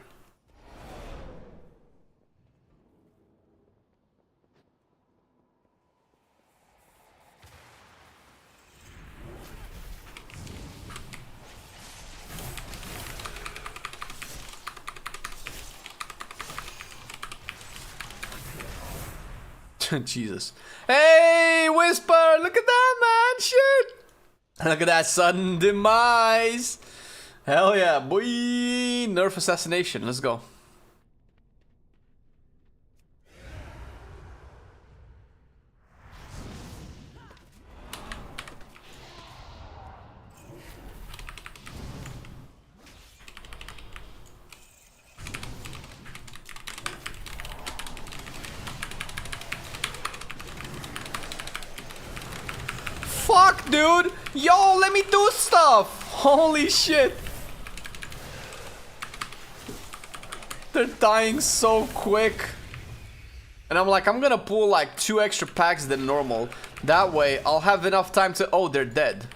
Jesus. Hey, Whisper! Look at that, man! Shit! Look at that sudden demise! Hell yeah, boy! Nerf assassination, let's go. Fuck, dude! Yo, let me do stuff! Holy shit! They're dying so quick. And I'm like, I'm gonna pull like 2 extra packs than normal. That way, I'll have enough time to... Oh, they're dead.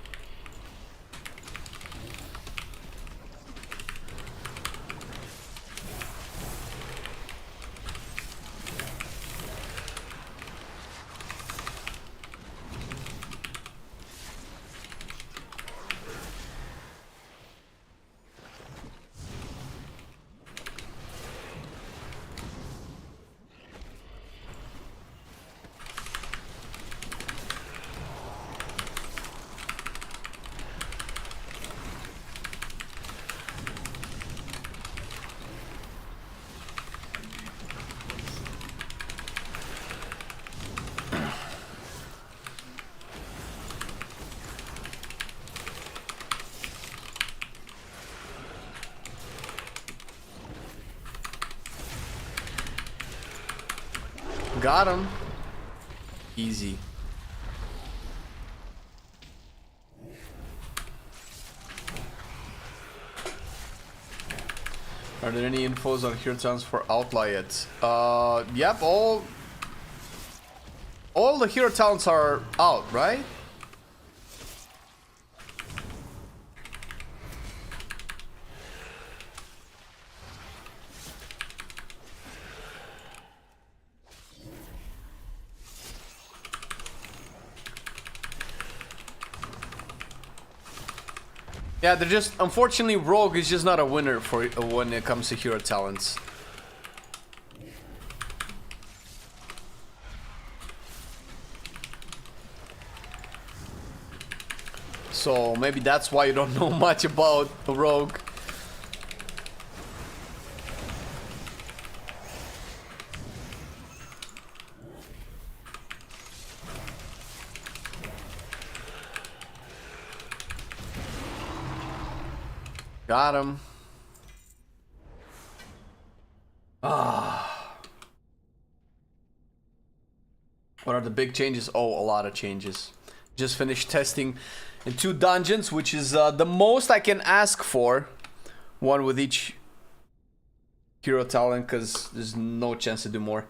Got him. Easy. Are there any infos on hero talents for Outlaw yet? Yep, all the hero talents are out, right? Yeah, they're just, unfortunately, Rogue is just not a winner for when it comes to hero talents. So maybe that's why you don't know much about the Rogue. Got him. What are the big changes? Oh, a lot of changes. Just finished testing in 2 dungeons, which is the most I can ask for. One with each hero talent, because there's no chance to do more.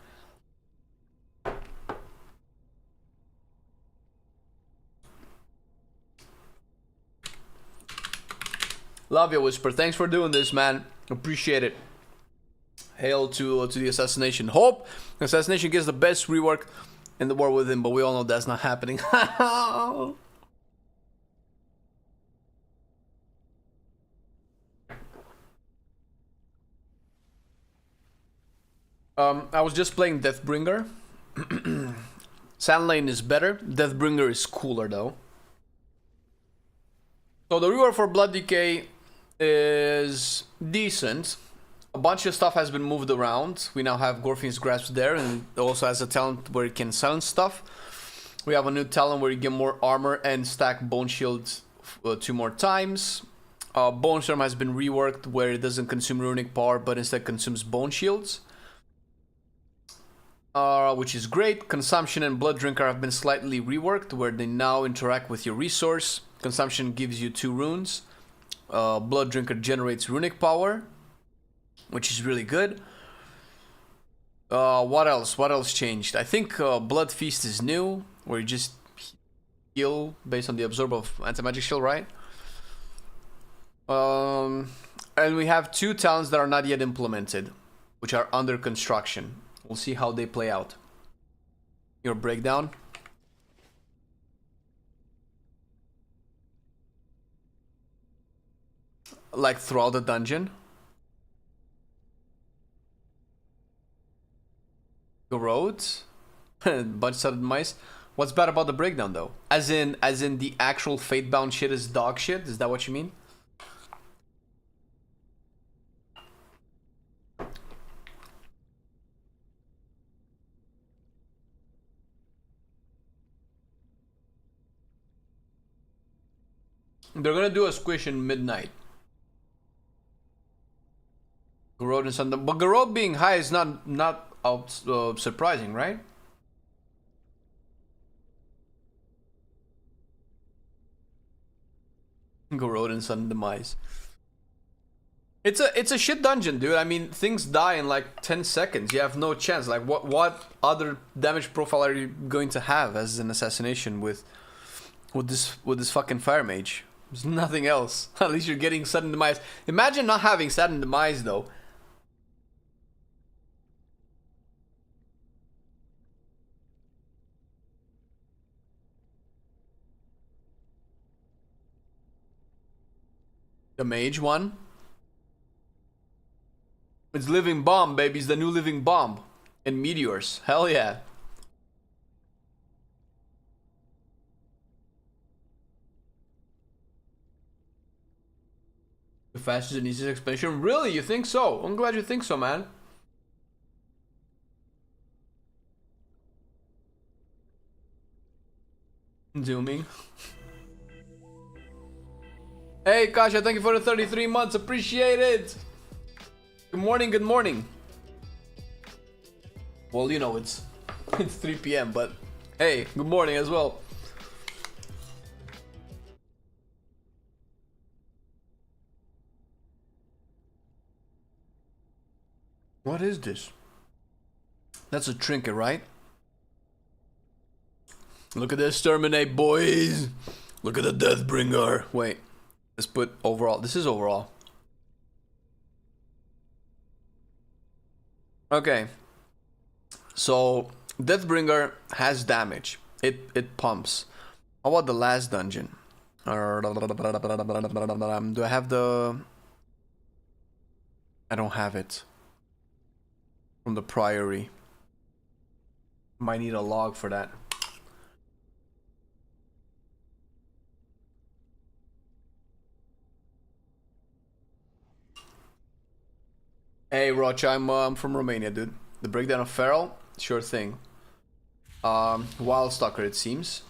Love you, Whisper. Thanks for doing this, man. Appreciate it. Hail to the assassination. Hope assassination gets the best rework in the war with him, but we all know that's not happening. I was just playing Deathbringer. Sandlane is better. Deathbringer is cooler though. So the reward for Blood Decay is decent. A bunch of stuff has been moved around. We now have Gorfian's Grasp there, and it also has a talent where it can silence stuff. We have a new talent where you get more armor and stack Bone Shield 2 more times. Bone Storm has been reworked where it doesn't consume runic power but instead consumes Bone Shields. Which is great. Consumption and Blood Drinker have been slightly reworked where they now interact with your resource. Consumption gives you 2 runes. Blood Drinker generates runic power, which is really good. What else? What else changed? I think Blood Feast is new, where you just heal based on the absorb of anti-magic shield, right? And we have 2 talents that are not yet implemented, which are under construction. We'll see how they play out. Your breakdown. Like throughout the dungeon. The roads. Bunch of mice. What's bad about the breakdown though? As in the actual fate-bound shit is dog shit? Is that what you mean? They're gonna do a squish in midnight. Garrod and Sunday, but Garrod being high is not surprising, right? Garrod and Sudden Demise. It's a shit dungeon, dude. I mean, things die in like 10 seconds. You have no chance. Like, what other damage profile are you going to have as an assassination with this fucking fire mage? There's nothing else. At least you're getting Sudden Demise. Imagine not having Sudden Demise though. The mage one. It's Living Bomb, baby. It's the new Living Bomb. And Meteors. Hell yeah. The fastest and easiest expansion. Really? You think so? I'm glad you think so, man. Zooming. Hey, Kasha, thank you for the 33 months. Appreciate it. Good morning, good morning. Well, you know, it's It's 3 p.m. but hey, good morning as well. What is this? That's a trinket, right? Look at this terminate, boys. Look at the Deathbringer. Wait, let's put overall. This is overall. Okay. So Deathbringer has damage. It pumps. How about the last dungeon? Do I have the... I don't have it. From the Priory. Might need a log for that. Hey Roch, I'm from Romania, dude. The breakdown of Feral? Sure thing. Wild Stalker, it seems.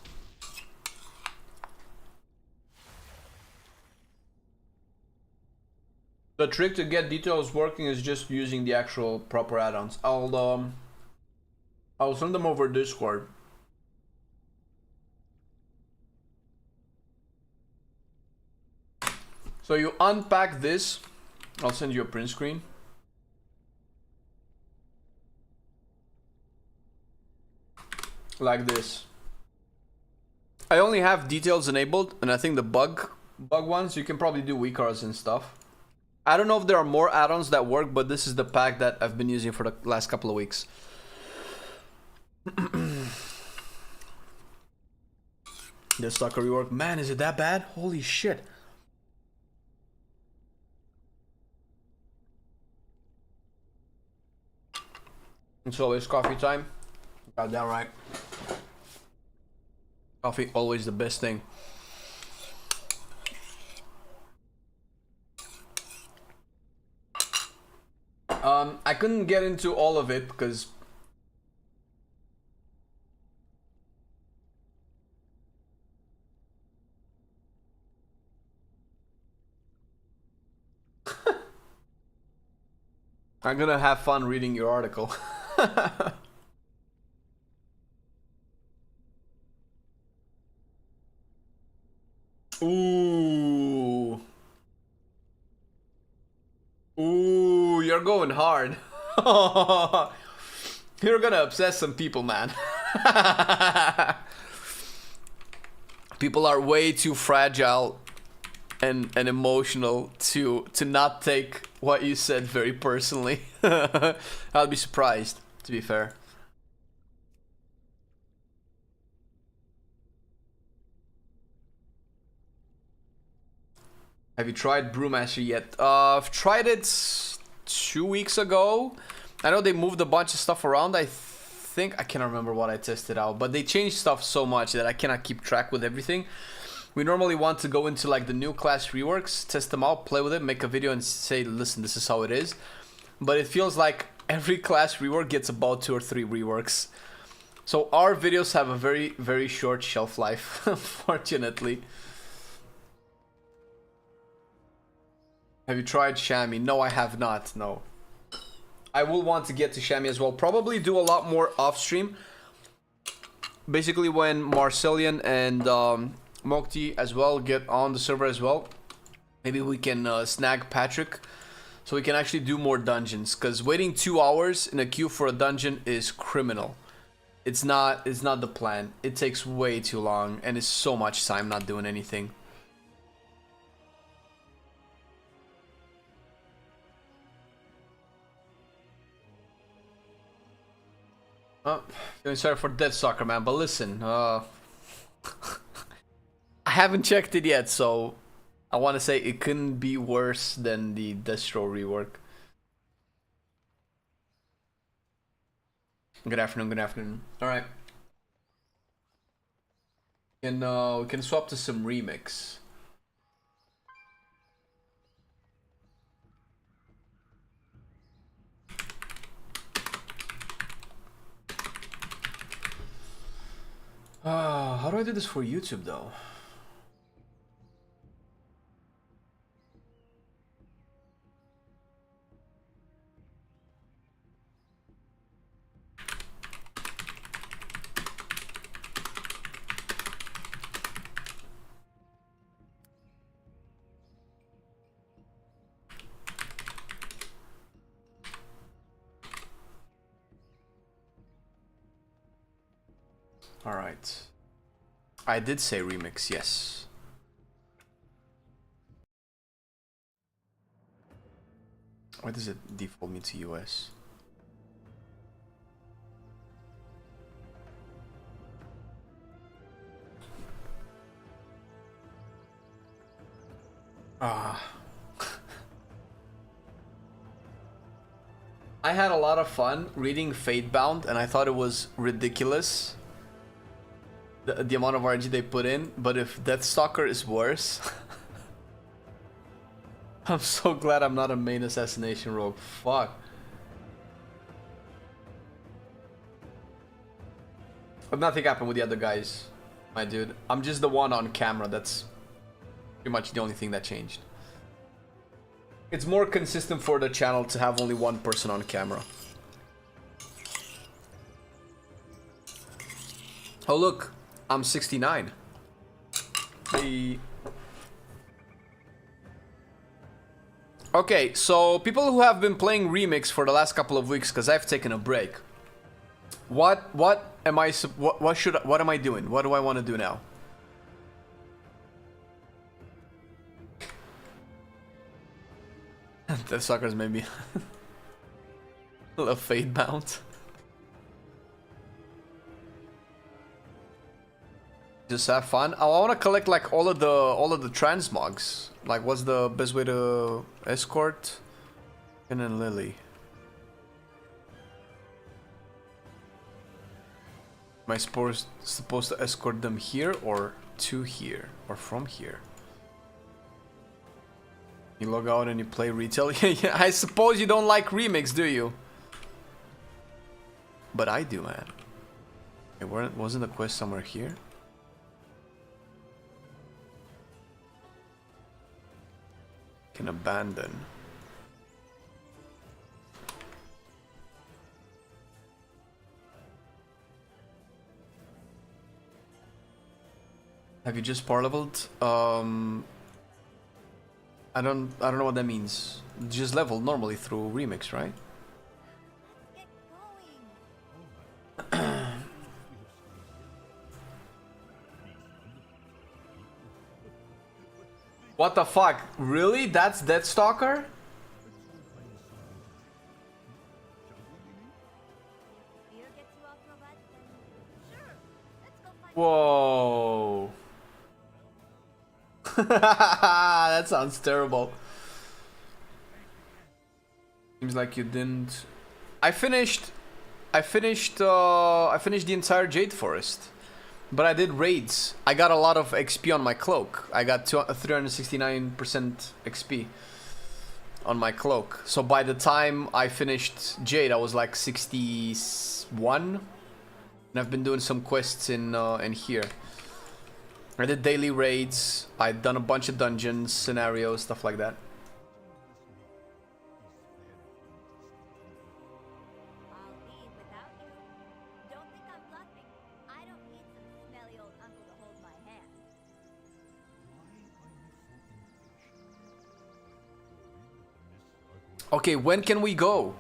The trick to get details working is just using the actual proper add-ons. I'll send them over Discord. So you unpack this. I'll send you a print screen. Like this. I only have details enabled, and I think the bug ones you can probably do weakars and stuff. I don't know if there are more add-ons that work, but this is the pack that I've been using for the last couple of weeks. The Stalker rework, man, is it that bad? Holy shit. It's always coffee time. Got that right. Coffee, always the best thing. I couldn't get into all of it because I'm gonna have fun reading your article. Ooh. Ooh, you're going hard. You're gonna obsess some people, man. People are way too fragile and emotional to not take what you said very personally. I'll be surprised, to be fair. Have you tried Brewmaster yet? I've tried it 2 weeks ago. I know they moved a bunch of stuff around. I think I can't remember what I tested out, but they changed stuff so much that I cannot keep track with everything. We normally want to go into like the new class reworks, test them out, play with it, make a video and say, listen, this is how it is. But it feels like every class rework gets about 2 or 3 reworks. So our videos have a very, very short shelf life, unfortunately. Have you tried Chamois? No, I have not, no. I will want to get to Chamois as well. Probably do a lot more off-stream. Basically when Marcelian and MoP as well get on the server as well. Maybe we can snag Patrick. So we can actually do more dungeons. Because waiting 2 hours in a queue for a dungeon is criminal. It's not the plan. It takes way too long. And it's so much time not doing anything. Oh, feeling sorry for Deathstalker, man, but listen, I haven't checked it yet, so I want to say it couldn't be worse than the Destro rework. Good afternoon, good afternoon. Alright. We can swap to some remix. How do I do this for YouTube though? Alright. I did say remix, yes. Why does it default me to US? Ah. I had a lot of fun reading Fatebound, and I thought it was ridiculous the amount of RNG they put in, but if Deathstalker is worse, I'm so glad I'm not a main assassination rogue. Fuck. But nothing happened with the other guys, my dude. I'm just the one on camera. That's pretty much the only thing that changed. It's more consistent for the channel to have only one person on camera. Oh look, I'm 69. Hey. Okay, so people who have been playing Remix for the last couple of weeks, because I've taken a break. What am I doing? What do I want to do now? The suckers made me a little fade bound. Just have fun. Oh, I want to collect like all of the transmogs. Like, what's the best way to escort? And then Lily. Am I supposed to escort them here or to here or from here? You log out and you play retail. Yeah, I suppose you don't like Remix, do you? But I do, man. It wasn't the quest somewhere here? Can abandon. Have you just par leveled? I don't know what that means. Just level normally through Remix, right? What the fuck? Really? That's Deathstalker? Whoa. That sounds terrible. Seems like you didn't. I finished the entire Jade Forest, but I did raids. I got a lot of XP on my cloak. I got 369% XP on my cloak. So by the time I finished Jade, I was like 61, and I've been doing some quests in here. I did daily raids. I'd done a bunch of dungeons, scenarios, stuff like that. Okay, when can we go?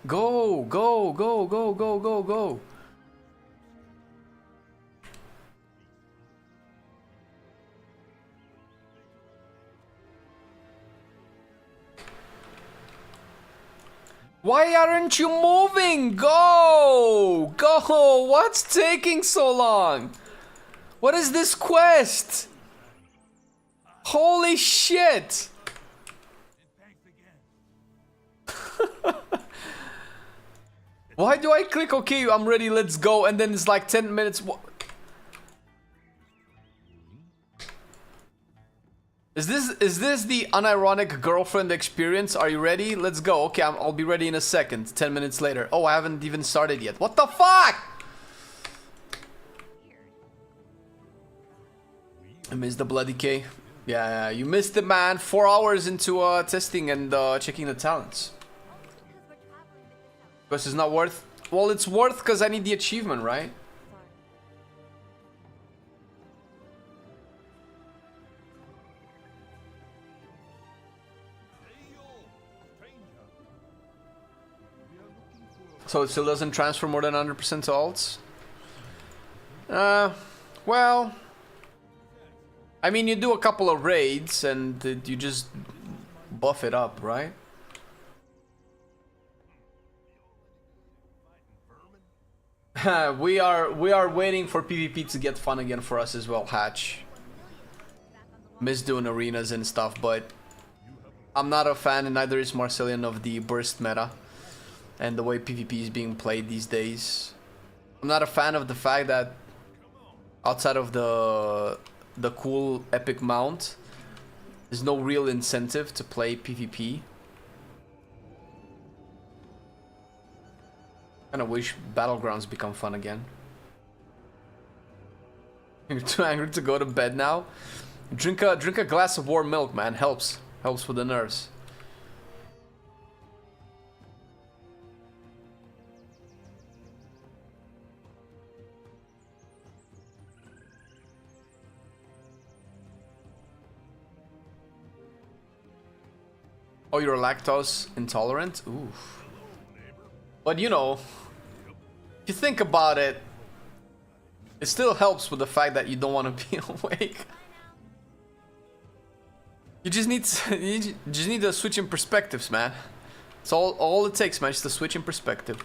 Go, go, go, go, go, go, go. Why aren't you moving? Go! Go! What's taking so long? What is this quest? Holy shit! Why do I click okay, I'm ready, let's go, and then it's like 10 minutes? Is this the unironic girlfriend experience? Are you ready? Let's go. Okay, I'll be ready in a second. 10 minutes later. Oh, I haven't even started yet. What the fuck? I missed the bloody K. Yeah, you missed it, man. 4 hours into testing and checking the talents. Because it's not worth. Well, it's worth because I need the achievement, right? So it still doesn't transfer more than 100% to alts? Well, I mean, you do a couple of raids and you just buff it up, right? we are waiting for PvP to get fun again for us as well, Hatch. Miss doing arenas and stuff, but I'm not a fan, and neither is Marcelian, of the burst meta and the way PvP is being played these days. I'm not a fan of the fact that outside of the cool epic mount, there's no real incentive to play PvP. Kinda wish battlegrounds become fun again. You're too angry to go to bed now? Drink a glass of warm milk, man. Helps with the nerves. Oh, you're lactose intolerant? Oof. But you know, if you think about it, it still helps with the fact that you don't want to be awake. You just need to switch in perspectives, man. It's all it takes, man, just to switch in perspective.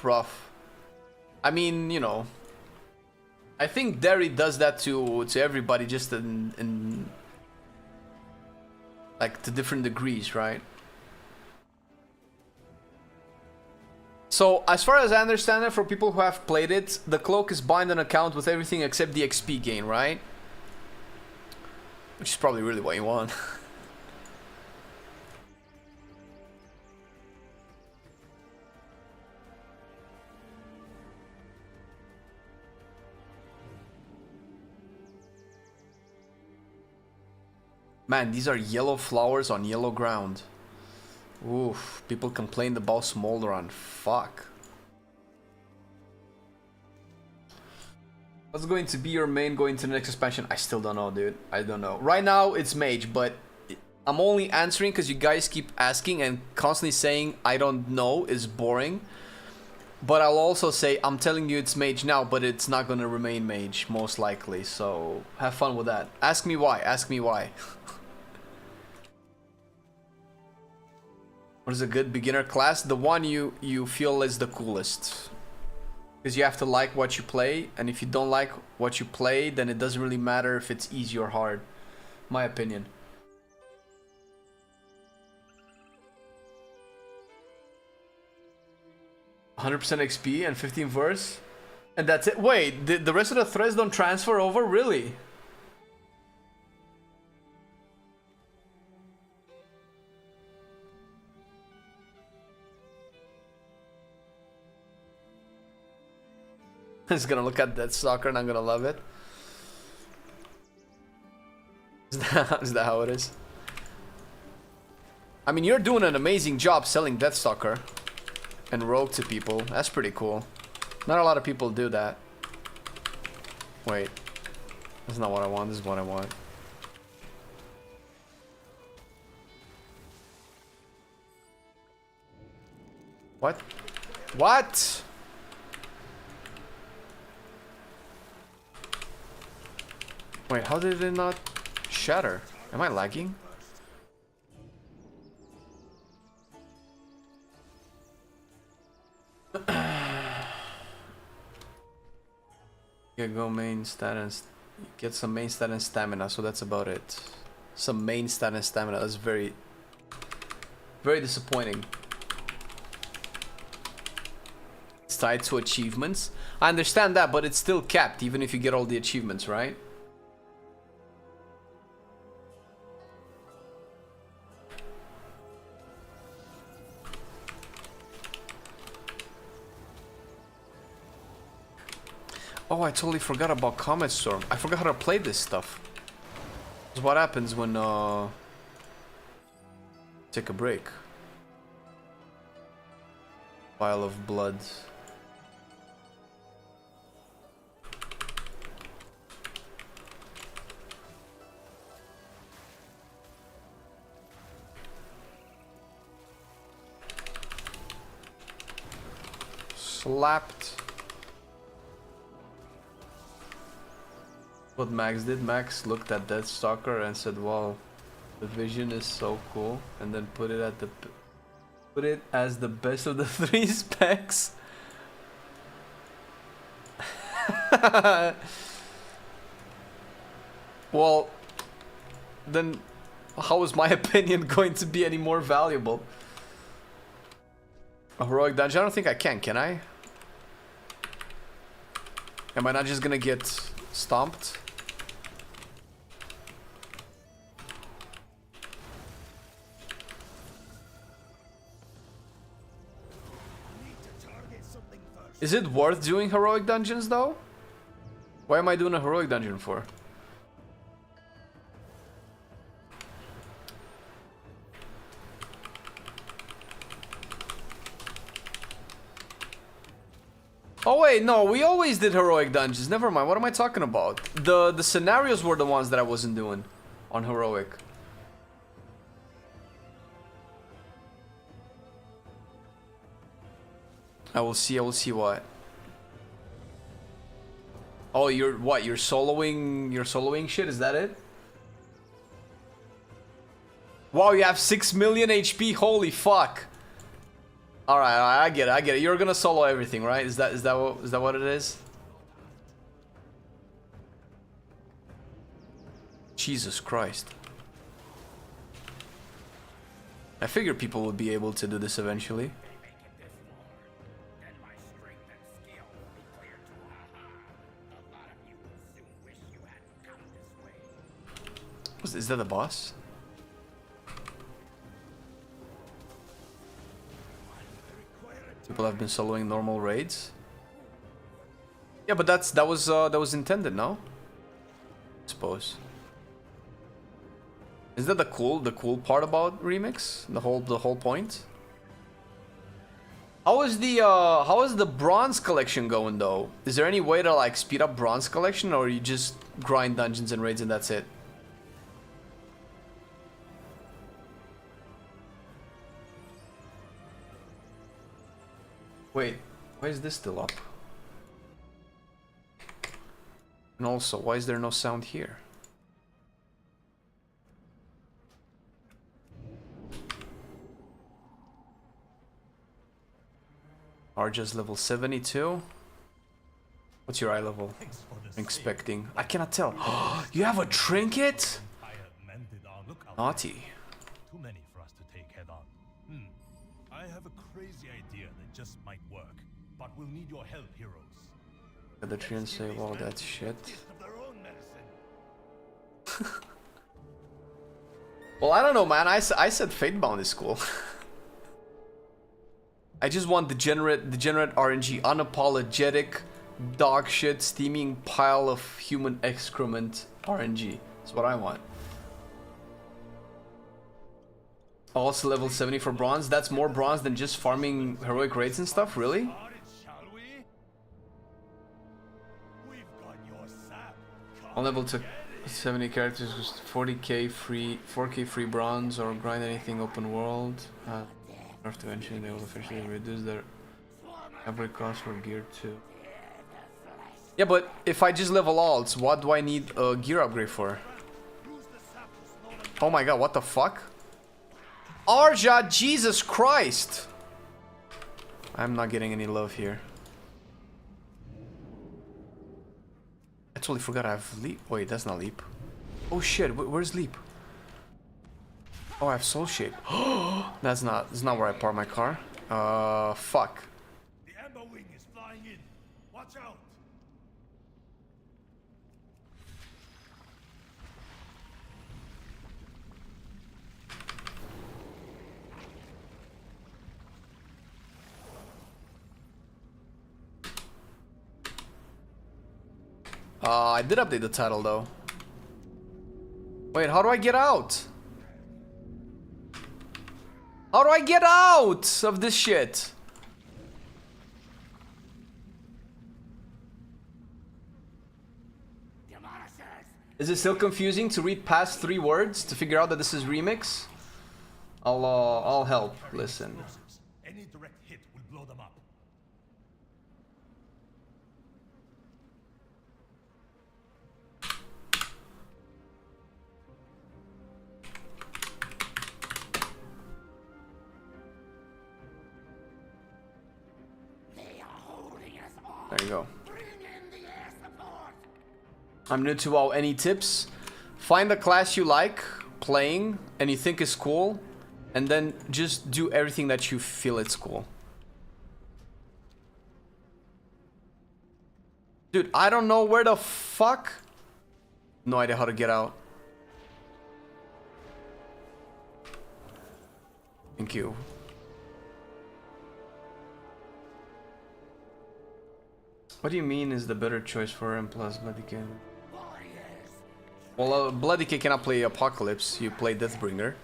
Rough. I mean, you know, I think Derry does that to everybody, just in like to different degrees, right? So as far as I understand it, for people who have played it, the cloak is bind an account with everything except the XP gain, right? Which is probably really what you want. Man, these are yellow flowers on yellow ground. Oof, people complained about Smolderon. Fuck. What's going to be your main going to the next expansion? I still don't know, dude. I don't know. Right now, it's Mage, but I'm only answering because you guys keep asking and constantly saying I don't know is boring. But I'll also say I'm telling you it's Mage now, but it's not going to remain Mage, most likely. So, have fun with that. Ask me why. Ask me why. What is a good beginner class? The one you feel is the coolest. Because you have to like what you play, and if you don't like what you play, then it doesn't really matter if it's easy or hard. My opinion. "100% XP and 15 verse? And that's it? Wait, the rest of the threads don't transfer over? Really? I'm just gonna look at that soccer and I'm gonna love it. Is that how it is? I mean, you're doing an amazing job selling Deathstalker and Rogue to people. That's pretty cool. Not a lot of people do that. Wait. That's not what I want. This is what I want. What? What? Wait, how did it not shatter? Am I lagging? You go main stat and get some main stat and stamina, so that's about it. Some main stat and stamina. That's very disappointing. It's tied to achievements. I understand that, but it's still capped even if you get all the achievements, right? Oh, I totally forgot about Comet Storm. I forgot how to play this stuff. This is what happens when take a break. Pile of blood. slapped. What Max did, Max looked at Deathstalker and said, wow, the vision is so cool, and then put it as the best of the 3 specs. Well, then how is my opinion going to be any more valuable? A heroic dungeon? I don't think I can I? Am I not just gonna get stomped? Is it worth doing heroic dungeons though? Why am I doing a heroic dungeon for? Oh wait, no, we always did heroic dungeons. Never mind, what am I talking about? The scenarios were the ones that I wasn't doing on heroic. I will see what. Oh, you're what? You're soloing shit, is that it? Wow, you have 6 million HP, holy fuck. Alright, I get it. You're gonna solo everything, right? Is that what it is? Jesus Christ. I figured people would be able to do this eventually. Is that the boss? People have been soloing normal raids. Yeah, but that was intended, no? I suppose. Is that the cool part about Remix? The whole point? How is the bronze collection going though? Is there any way to like speed up bronze collection, or you just grind dungeons and raids and that's it? Wait, why is this still up? And also, why is there no sound here? Arja's level 72. What's your eye level? I'm expecting. I cannot tell. You have a trinket? Naughty. Too many for us to take head on. I have a crazy idea that just might work, but we'll need your help, heroes. The tree and say, wow, that's shit. Well, I don't know, man. I said Fatebound is cool. I just want degenerate RNG, unapologetic, dog shit, steaming pile of human excrement RNG. That's what I want. Also level 70 for bronze. That's more bronze than just farming heroic raids and stuff, really? On level to 70 characters with 40k free, 4k free bronze, or grind anything open world. After eventually they will officially reduce their every cost for gear too. Yeah, but if I just level alts, what do I need a gear upgrade for? Oh my god, what the fuck? Arja, Jesus Christ! I'm not getting any love here. I totally forgot I have leap. Wait, that's not leap. Oh shit, where's leap? Oh, I have soul shape. That's not where I park my car. Fuck. The Amber Wing is flying in. Watch out. I did update the title though. Wait, how do I get out? How do I get out of this shit? Is it still confusing to read past 3 words to figure out that this is remix? I'll help. Listen. Any direct hit will blow them up. There you go. I'm new to WoW. Any tips? Find a class you like playing and you think is cool, and then just do everything that you feel it's cool. Dude, I don't know where the fuck. No idea how to get out. Thank you. What do you mean is the better choice for M plus Bloody K? Well, Bloody K cannot play Apocalypse. You play Deathbringer.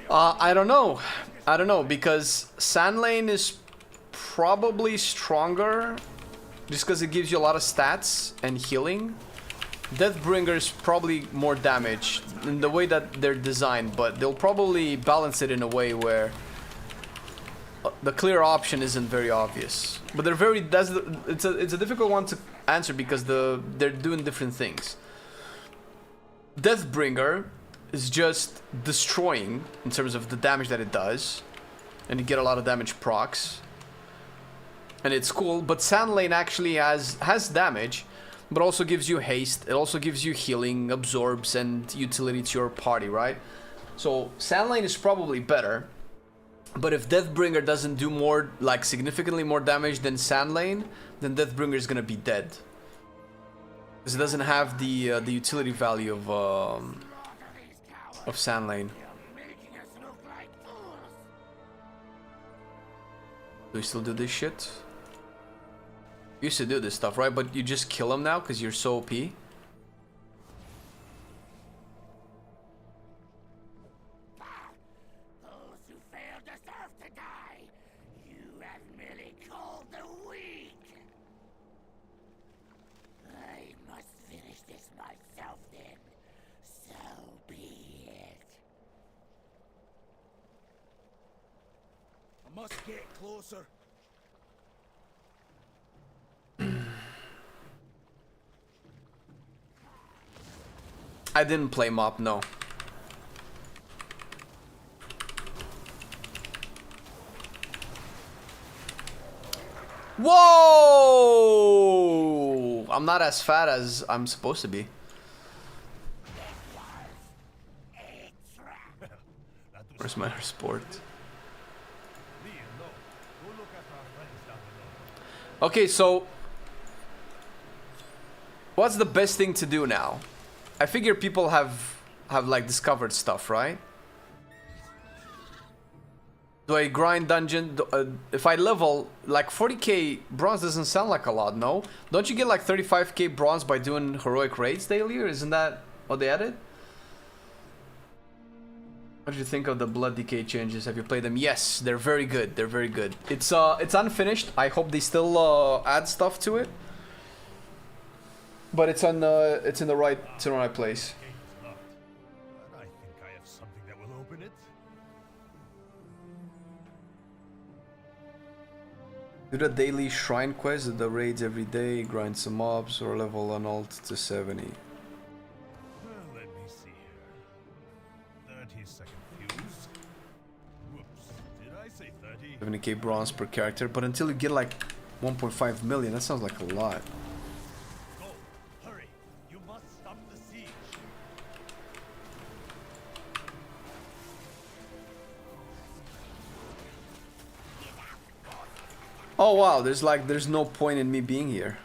I don't know. I don't know, because Sand Lane is probably stronger just because it gives you a lot of stats and healing. Deathbringer is probably more damage in the way that they're designed, but they'll probably balance it in a way where the clear option isn't very obvious. But they're very, it's a difficult one to answer because they're doing different things. Deathbringer is just destroying in terms of the damage that it does, and you get a lot of damage procs, and it's cool. But Sand Lane actually has damage, but also gives you haste. It also gives you healing, absorbs, and utility to your party, right? So Sand Lane is probably better. But if Deathbringer doesn't do more, like significantly more damage than Sand Lane, then Deathbringer is gonna be dead. Because it doesn't have the utility value of Sand Lane. Do we still do this shit? You used to do this stuff, right? But you just kill him now because you're so OP. Must get closer. I didn't play MoP, no. Whoa! I'm not as fat as I'm supposed to be. Where's my sport? Okay, so what's the best thing to do now? I figure people have like discovered stuff, right? Do I grind dungeon? If I level like 40k bronze doesn't sound like a lot, no? Don't you get like 35k bronze by doing heroic raids daily, or isn't that what they added? What did you think of the Blood Decay changes? Have you played them? Yes, they're very good. They're very good. It's unfinished. I hope they still add stuff to it. But it's in the right place. I think I have something that will open it. Do the daily shrine quest, do the raids every day, grind some mobs, or level an alt to 70. Well, let me see here. 30-second fuse. Whoops. Did I say 30? 70k bronze per character, but until you get like 1.5 million, that sounds like a lot. Go. Hurry. You must stop the siege. Oh wow, there's no point in me being here.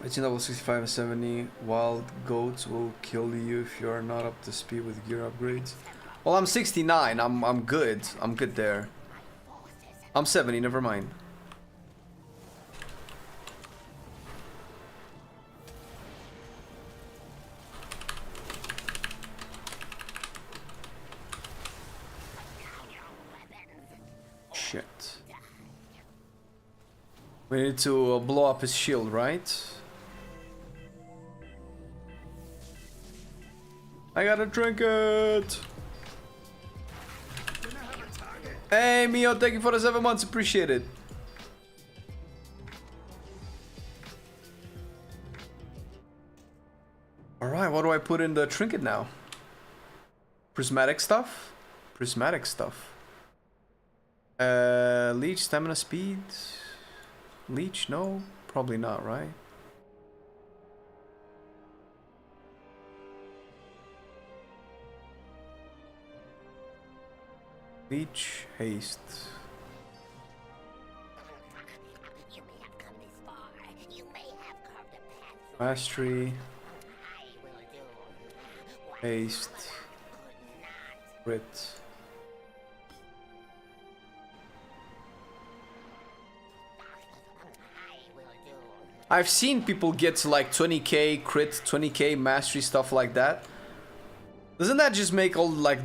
It's in level 65 and 70. Wild goats will kill you if you are not up to speed with gear upgrades. Well, I'm 69. I'm good. I'm good there. I'm 70. Never mind. Shit. We need to blow up his shield, right? I got a trinket! Hey Mio, thank you for the 7 months, appreciate it. Alright, what do I put in the trinket now? Prismatic stuff? Prismatic stuff. Leech, stamina, speed. Leech, no? Probably not, right? Leech, haste. You may have come this far. You may have carved a path. Mastery, I will do. haste, crit. I've seen people get to like 20k crit, 20k mastery, stuff like that. Doesn't that just make all like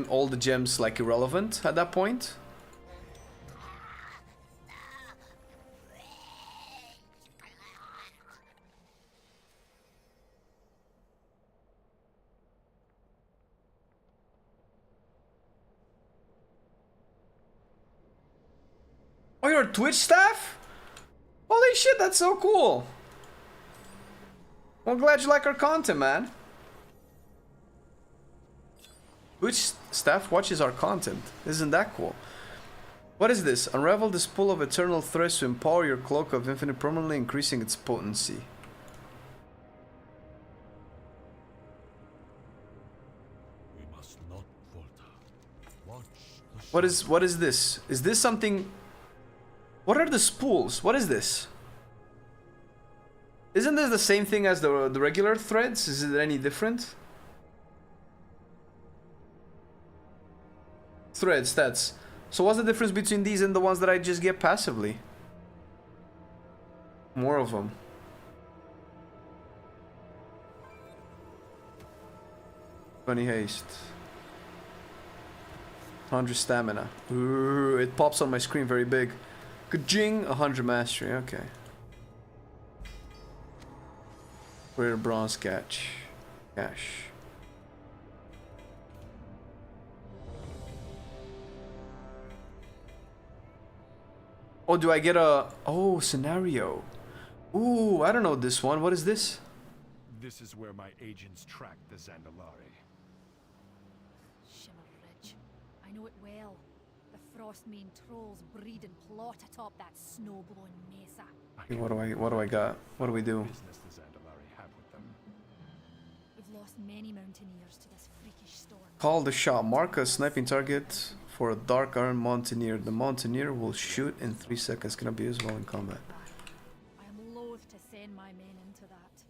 all the gems like irrelevant at that point? Oh, you're a Twitch staff? Holy shit, that's so cool. Well, I'm glad you like our content, man. Twitch staff watches our content. Isn't that cool? What is this? Unravel this pool of eternal threads to empower your cloak of infinite, permanently increasing its potency. We must not falter. Watch the What is this? Is this something? What are the spools? What is this? Isn't this the same thing as the regular threads? Is it any different? Thread stats. So what's the difference between these and the ones that I just get passively? More of them. 20 haste. 100 stamina. Ooh, it pops on my screen very big. Ka-jing! 100 mastery, okay. Rare bronze cash. Oh, do I get a... Oh, scenario. Ooh, I don't know this one. What is this? This is where my agents track the Zandalari. Shimmer Ridge. I know it well. The Frostmane trolls breed and plot atop that snow-blown mesa. Okay, what do I got? What do we do? Business the Zandalari have with them. We've lost many mountaineers to this freakish storm. Call the shot. Mark a sniping target for a dark iron mountaineer. The mountaineer will shoot in 3 seconds. Gonna be useful in combat. I am loath to send my men into that.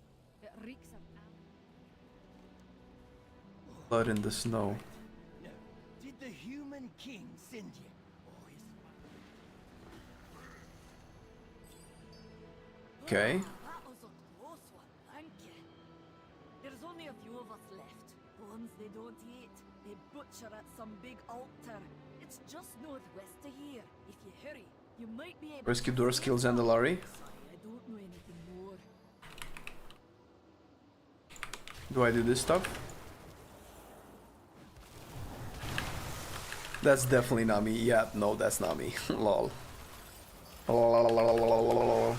It reeks of Blood in the snow. Now, did the human king send you? Oh, his... Okay. That was a close one, thank you. There's only a few of us left. The ones they don't eat. They butcher at some big altar. It's just northwest of here. If you hurry, you might be able Rescue door skills and the Lari. I don't know anything more. Do I do this stuff? That's definitely not me. Yeah, no, that's not me. Lol. Lol.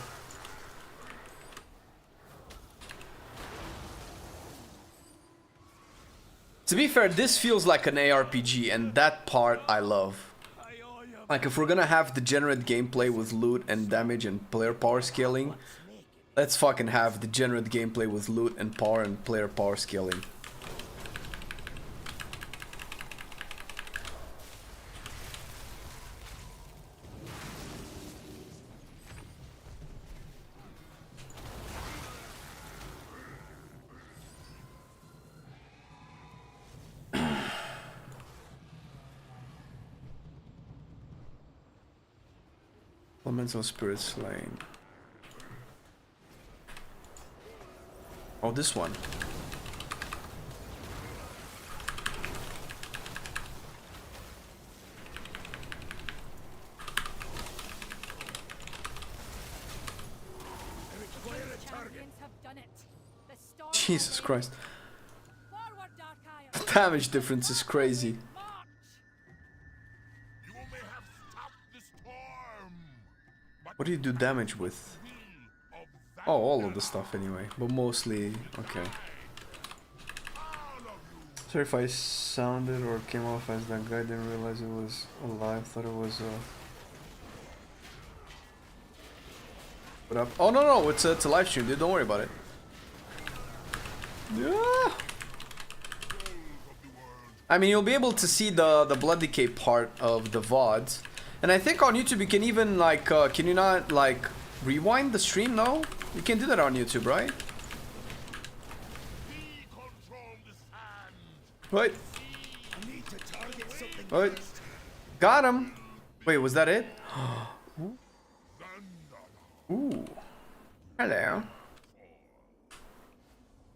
To be fair, this feels like an ARPG, and that part I love. Like, if we're gonna have degenerate gameplay with loot and damage and player power scaling, let's fucking have degenerate gameplay with loot and power and player power scaling. Elemental Spirit Slain. Oh, this one. Jesus Christ. Forward, Dark Eye. The damage difference is crazy. March! You may have stopped the storm, but What do you do damage with? will of that Oh, all of the stuff anyway, but mostly, okay. all of you. Sorry if I sounded or came off as that guy, didn't realize it was alive, thought it was What up? Oh no, it's a live stream, dude, don't worry about it. Yeah. I mean, you'll be able to see the blood decay part of the VOD. And I think on YouTube you can even like, can you not like rewind the stream? No? You can do that on YouTube, right? Wait. Wait. Got him. Wait, was that it? Ooh. Hello.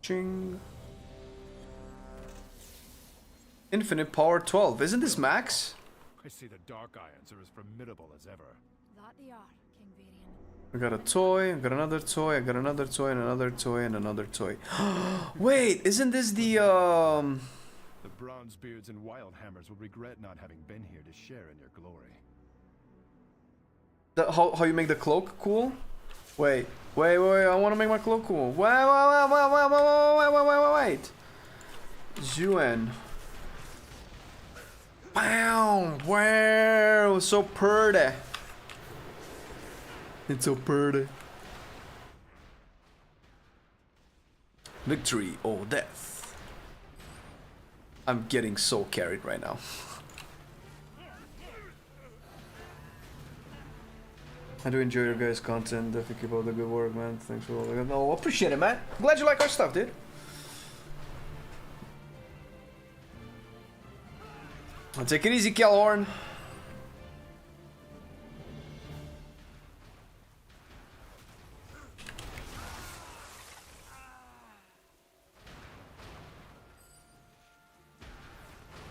Ching. Infinite power 12. Isn't this max? I see the Dark Ions are as formidable as ever. That they are, King Varian. I got a toy, I got another toy, I got another toy, and another toy, and another toy. Wait, isn't this the The Bronzebeards and Wildhammers will regret not having been here to share in your glory. how you make the cloak cool? Wait, I want to make my cloak cool. Wait. Zuen. Wow, so pretty. It's so pretty. Victory or death. I'm getting so carried right now. I do enjoy your guys' content. Definitely keep up the good work, man. Thanks for all the good. No, appreciate it, man. Glad you like our stuff, dude. I'll take it easy, Kellhorn.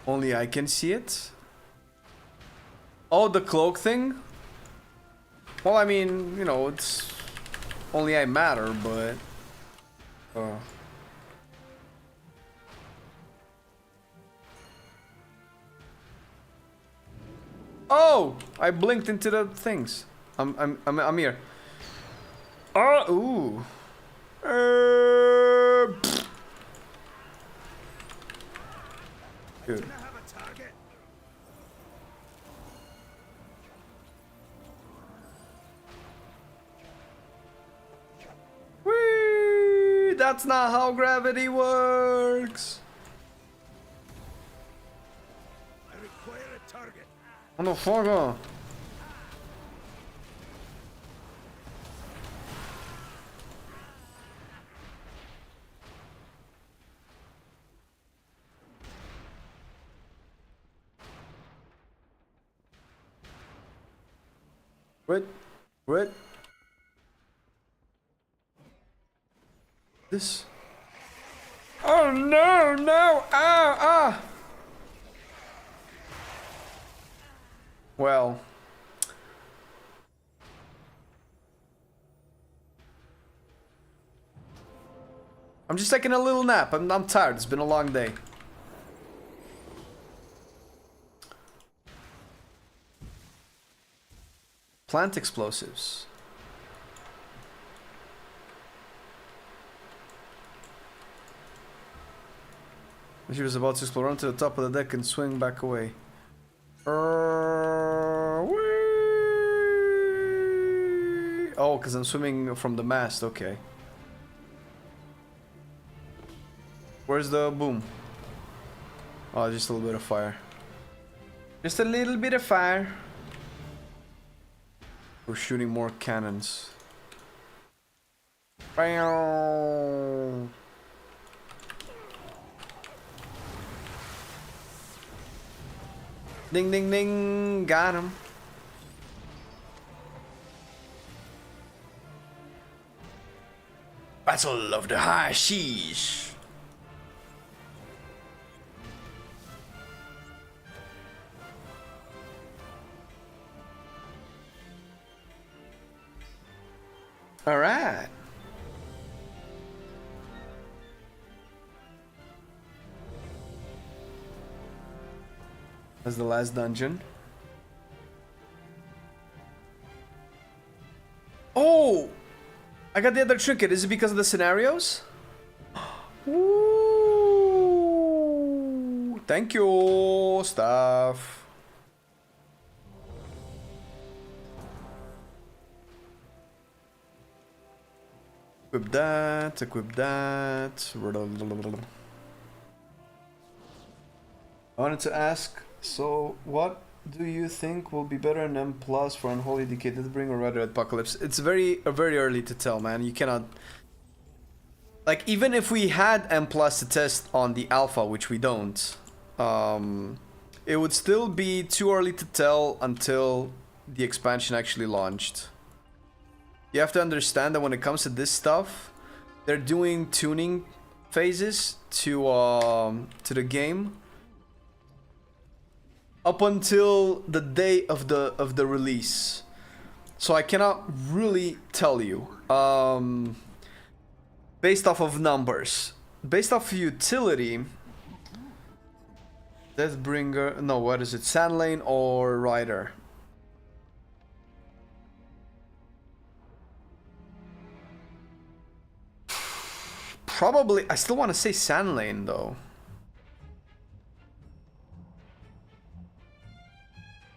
Only I can see it. Oh, the cloak thing? Well, I mean, you know, it's only I matter, but oh, I blinked into the things. I'm here. Oh, ooh. Dude. Whee! That's not how gravity works. I require a target. Motherfucker. Wait. This. Oh no! Ah! Well. I'm just taking a little nap. I'm tired. It's been a long day. Plant explosives. She was about to explode onto the top of the deck and swing back away. Whee! Oh, because I'm swimming from the mast. Okay. Where's the boom? Oh, just a little bit of fire. Just a little bit of fire. We're shooting more cannons. Bam. Ding ding ding, got him. Battle of the High Seas. All right. That's the last dungeon. Oh! I got the other trinket. Is it because of the scenarios? Ooh, thank you, staff. Equip that, equip that. I wanted to ask, so what do you think will be better in M Plus for Unholy Decay, Deathbringer or rather Apocalypse? It's very early to tell, man. You cannot... Like, even if we had M Plus to test on the alpha, which we don't, it would still be too early to tell until the expansion actually launched. You have to understand that when it comes to this stuff, they're doing tuning phases to the game up until the day of the release. So I cannot really tell you. Based off of numbers. Based off of utility, Deathbringer, no, what is it? Sandlane or Rider? Probably, I still want to say Sandlane though.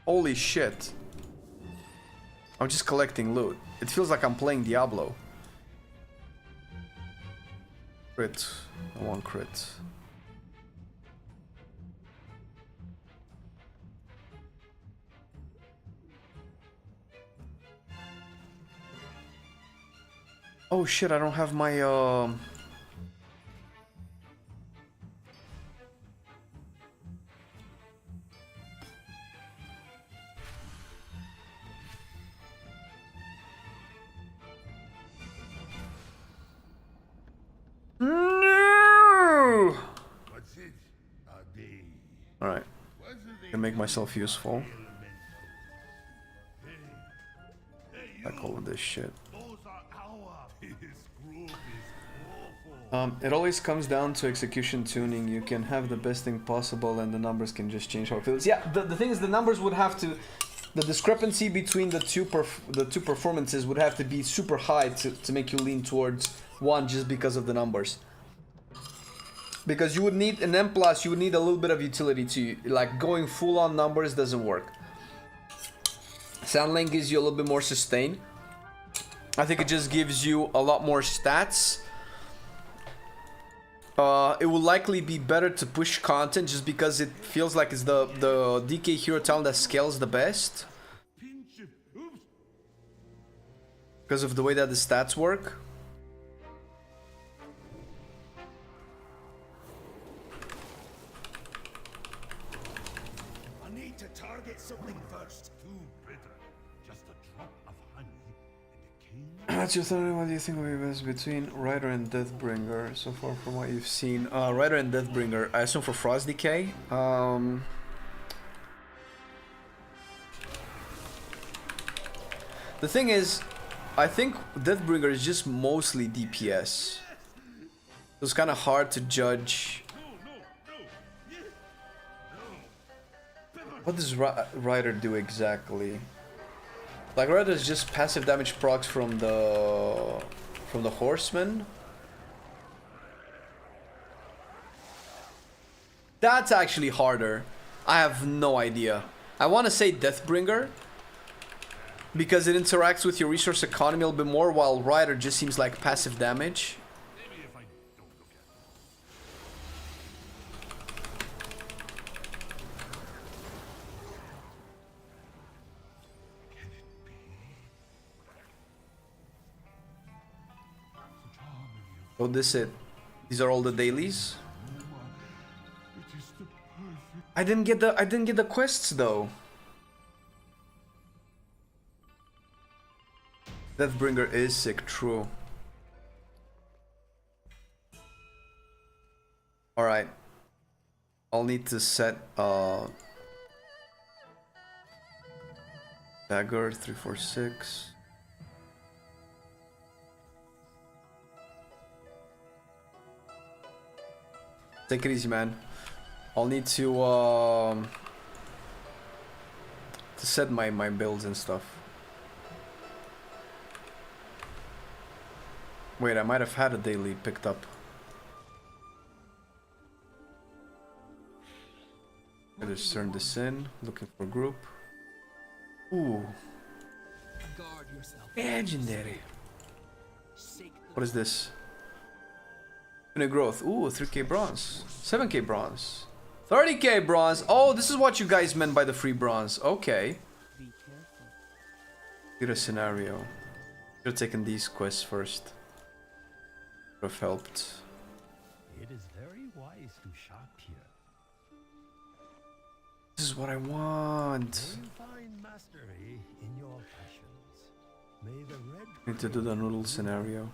Holy shit. I'm just collecting loot. It feels like I'm playing Diablo. Crit. I want crit. Oh shit, I don't have my No! Alright. Can make myself useful. Like all of this shit. It always comes down to execution tuning. You can have the best thing possible and the numbers can just change how it feels. Yeah, the thing is the numbers would have to... The discrepancy between the two performances would have to be super high to make you lean towards one just because of the numbers. Because you would need an M+, you would need a little bit of utility to... Like, going full on numbers doesn't work. Sandlane gives you a little bit more sustain. I think it just gives you a lot more stats. It will likely be better to push content just because it feels like it's the DK hero talent that scales the best. Because of the way that the stats work. I need to target something first. Too bitter. Just a drop of honey and a cane. What's your theory? What do you think will be best between Rider and Deathbringer so far from what you've seen? Rider and Deathbringer, I assume for Frost Decay. The thing is, I think Deathbringer is just mostly DPS. So it's kind of hard to judge. What does Rider do exactly? Like, Rider is just passive damage procs from the Horseman. That's actually harder. I have no idea. I want to say Deathbringer because it interacts with your resource economy a little bit more, while Rider just seems like passive damage. Maybe if I don't look at it. Can it be? Oh, this it. These are all the dailies. It is the perfect. I didn't get the quests though. Deathbringer is sick, true. Alright. I'll need to set dagger 346. Take it easy, man. I'll need to set my builds and stuff. Wait, I might have had a daily picked up. I just turn this in, looking for group. Ooh. Guard yourself. Legendary. What is this? Infinite growth. Ooh, 3k bronze. 7k bronze. 30k bronze. Oh, this is what you guys meant by the free bronze. Okay. Get a scenario. Should have taken these quests first. Would have helped. It is very wise to shop here. This is what I want. May you find mastery in your passions. May the red Need to do the noodle scenario.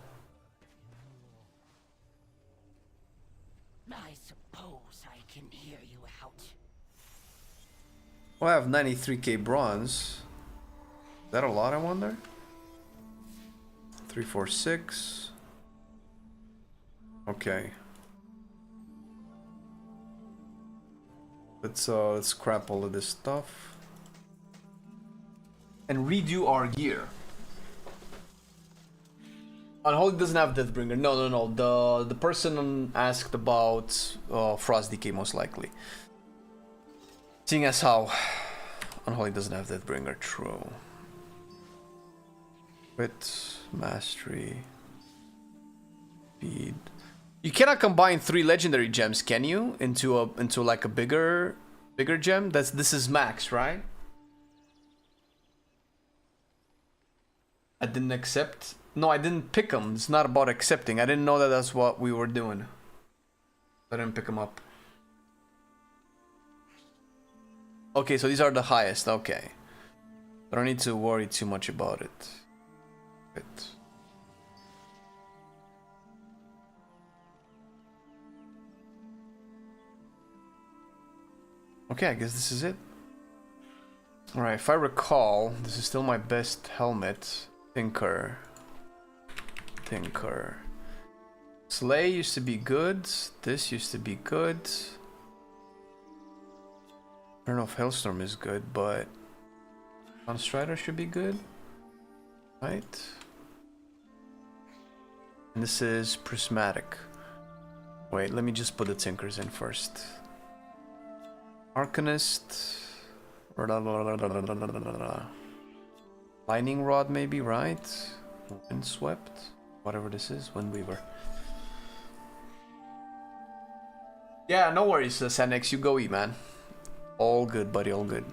I suppose I can hear you out. Well, I have 93k bronze. Is that a lot, I wonder? 3, 4, 6. Okay. Let's scrap all of this stuff. And redo our gear. Unholy doesn't have Deathbringer. No. The person asked about Frost Decay most likely. Seeing as how Unholy doesn't have Deathbringer, true. Wit, Mastery, Speed. You cannot combine 3 legendary gems, can you? Into like a bigger gem? This is max, right? I didn't accept. No, I didn't pick them. It's not about accepting. I didn't know that that's what we were doing. I didn't pick them up. Okay, so these are the highest. Okay. I don't need to worry too much about it. Okay, I guess this is it. Alright, if I recall, this is still my best helmet. Tinker. Slay used to be good. This used to be good. I don't know if Hailstorm is good, but Strider should be good. Right? And this is Prismatic. Wait, let me just put the Tinkers in first. Arcanist. Lightning Rod maybe, right? Windswept. Whatever this is, Windweaver. Yeah, no worries, Sanex, you go eat, man. All good, buddy, all good.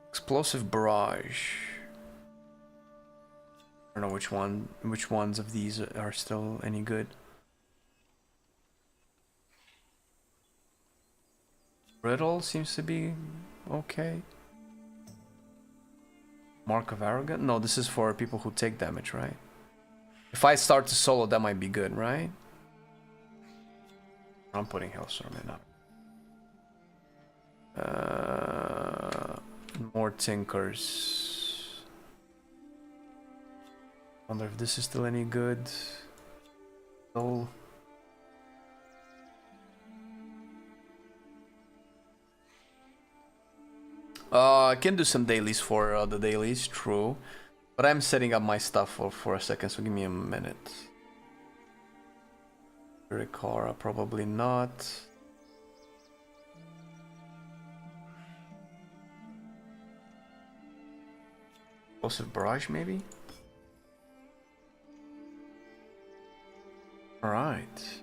Explosive Barrage. I don't know which ones of these are still any good. Riddle seems to be okay. Mark of Arrogant? No, this is for people who take damage, right? If I start to solo, that might be good, right? I'm putting Hailstorm in now. More Tinkers. Wonder if this is still any good. No. I can do some dailies for the dailies, true. But I'm setting up my stuff for a second, so give me a minute. Riccara, probably not. Explosive Barrage, maybe? Alright.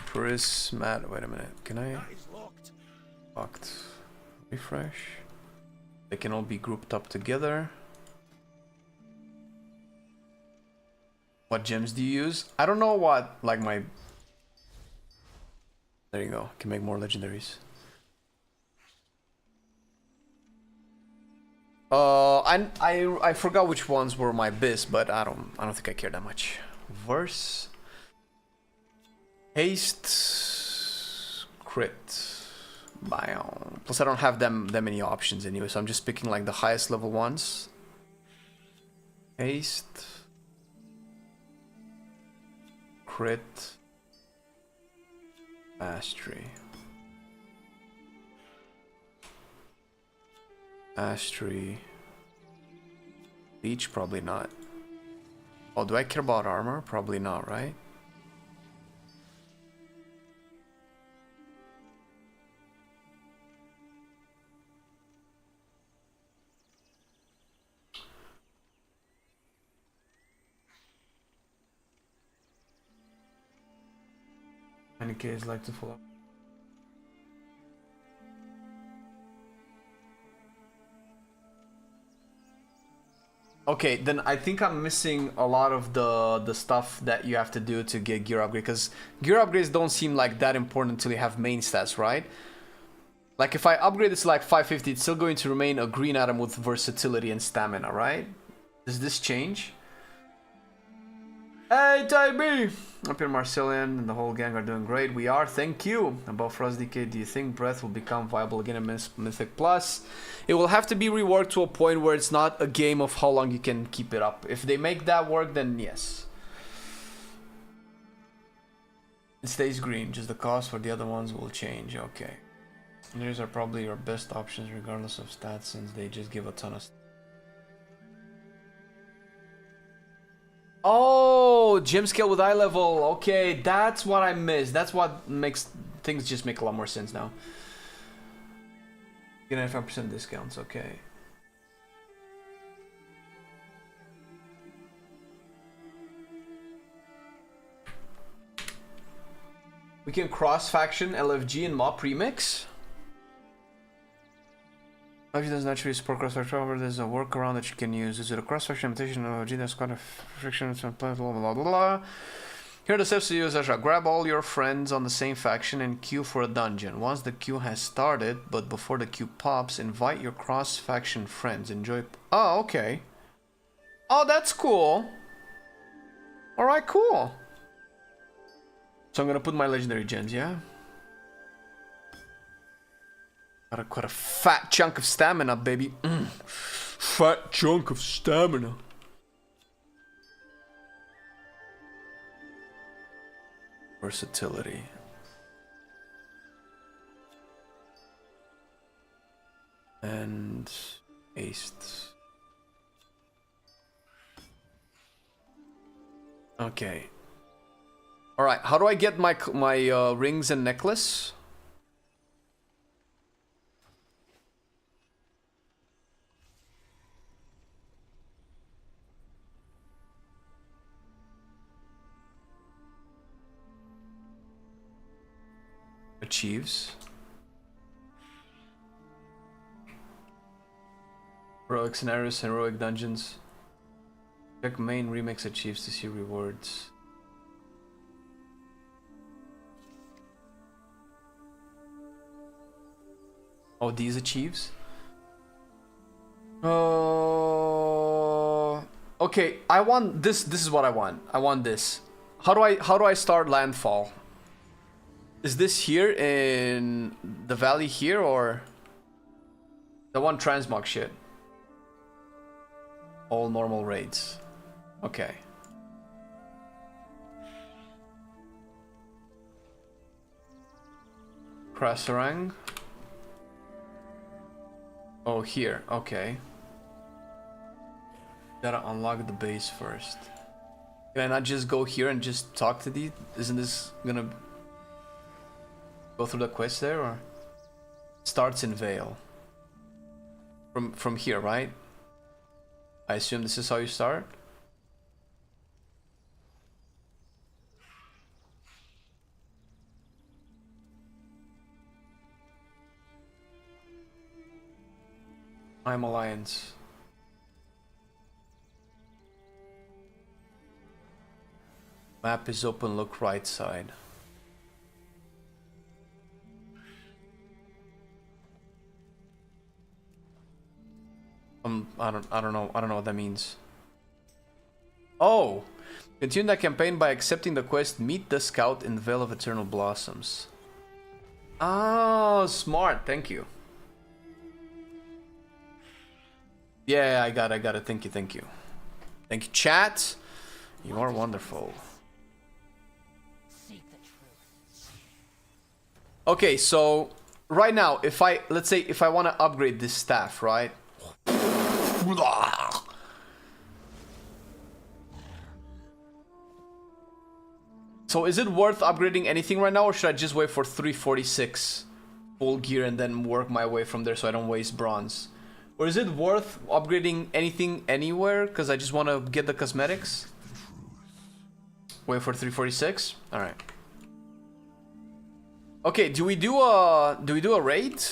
Prismatic. Wait a minute. Can I? Locked. Refresh. They can all be grouped up together. What gems do you use? I don't know what, like my... There you go. Can make more legendaries. I forgot which ones were my best, but I don't think I care that much. Verse. Haste. Crit. Biome. Plus I don't have that many options anyway, so I'm just picking like the highest level ones. crit. Mastery. Mastery. Leech, probably not. Oh, do I care about armor? Probably not, right? Any case like to follow. Okay, then I think I'm missing a lot of the stuff that you have to do to get gear upgrade, because gear upgrades don't seem like that important until you have main stats, right? Like if I upgrade this to like 550, it's still going to remain a green item with versatility and stamina, right? Does this change? Hey, Tybe! Up here, Marcelian and the whole gang are doing great. We are, thank you. About Frost DK, do you think Breath will become viable again in Mythic Plus? It will have to be reworked to a point where it's not a game of how long you can keep it up. If they make that work, then yes. It stays green, just the cost for the other ones will change. Okay. These are probably your best options regardless of stats, since they just give a ton of... Oh, gym scale with eye level. Okay, that's what I missed. That's what makes things just make a lot more sense now. Get 95% discounts, okay. We can cross faction LFG and MoP remix. LFG does naturally support cross faction, however, there's a workaround that you can use. Is it a cross faction imitation of LFG that's got a friction, blah blah blah blah. Here are the steps to use Ezra. Grab all your friends on the same faction and queue for a dungeon. Once the queue has started, but before the queue pops, invite your cross-faction friends. Enjoy... Oh, okay. Oh, that's cool. Alright, cool. So I'm gonna put my legendary gems, yeah? Got a quite a fat chunk of stamina, baby. Fat chunk of stamina. Versatility. And haste. Okay. All right. How do I get my rings and necklace? Achieves. Heroic scenarios, heroic dungeons. Check main remix achieves to see rewards. Oh, these achieves? Okay, I want this. This is what I want. I want this. How do I start landfall? Is this here in the valley here, or the one transmog shit? All normal raids. Okay. Krasarang. Oh, here. Okay. Gotta unlock the base first. Can I not just go here and just talk to these? Isn't this gonna go through the quest there, or starts in Vale? From here, right? I assume this is how you start. I'm Alliance. Map is open, look right side. I don't know what that means. Oh! Continue that campaign by accepting the quest Meet the Scout in the Vale of Eternal Blossoms. Oh, smart, thank you. Yeah, I got it. Thank you. Thank you, chat. You are wonderful. Okay, so right now, if I, let's say, if I want to upgrade this staff, right? So is it worth upgrading anything right now, or should I just wait for 346 full gear and then work my way from there so I don't waste bronze? Or is it worth upgrading anything anywhere because I just want to get the cosmetics? Wait for 346? Alright. Okay, do we do a raid?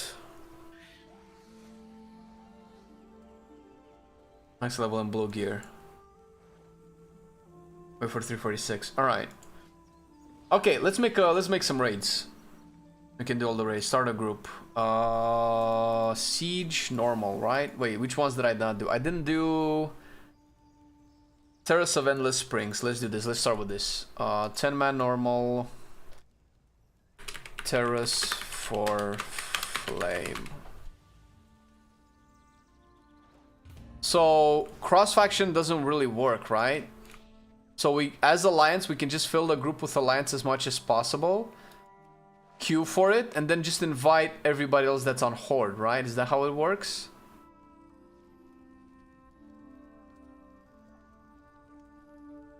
Max level and blue gear. Wait for 346. Alright. Okay, let's make some raids. We can do all the raids. Start a group. Siege normal, right? Wait, which ones did I not do? I didn't do Terrace of Endless Springs. Let's do this. Let's start with this. 10-man normal. Terrace for Flame. So cross faction doesn't really work, right? So we, as Alliance, we can just fill the group with Alliance as much as possible. Queue for it, and then just invite everybody else that's on Horde, right? Is that how it works?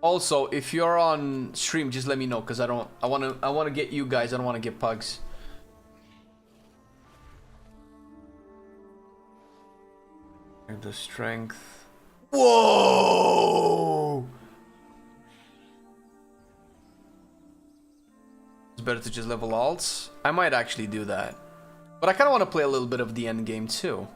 Also, if you're on stream, just let me know, because I wanna get you guys, I don't wanna get pugs. And the strength. Whoa! It's better to just level alts. I might actually do that. But I kind of want to play a little bit of the end game too.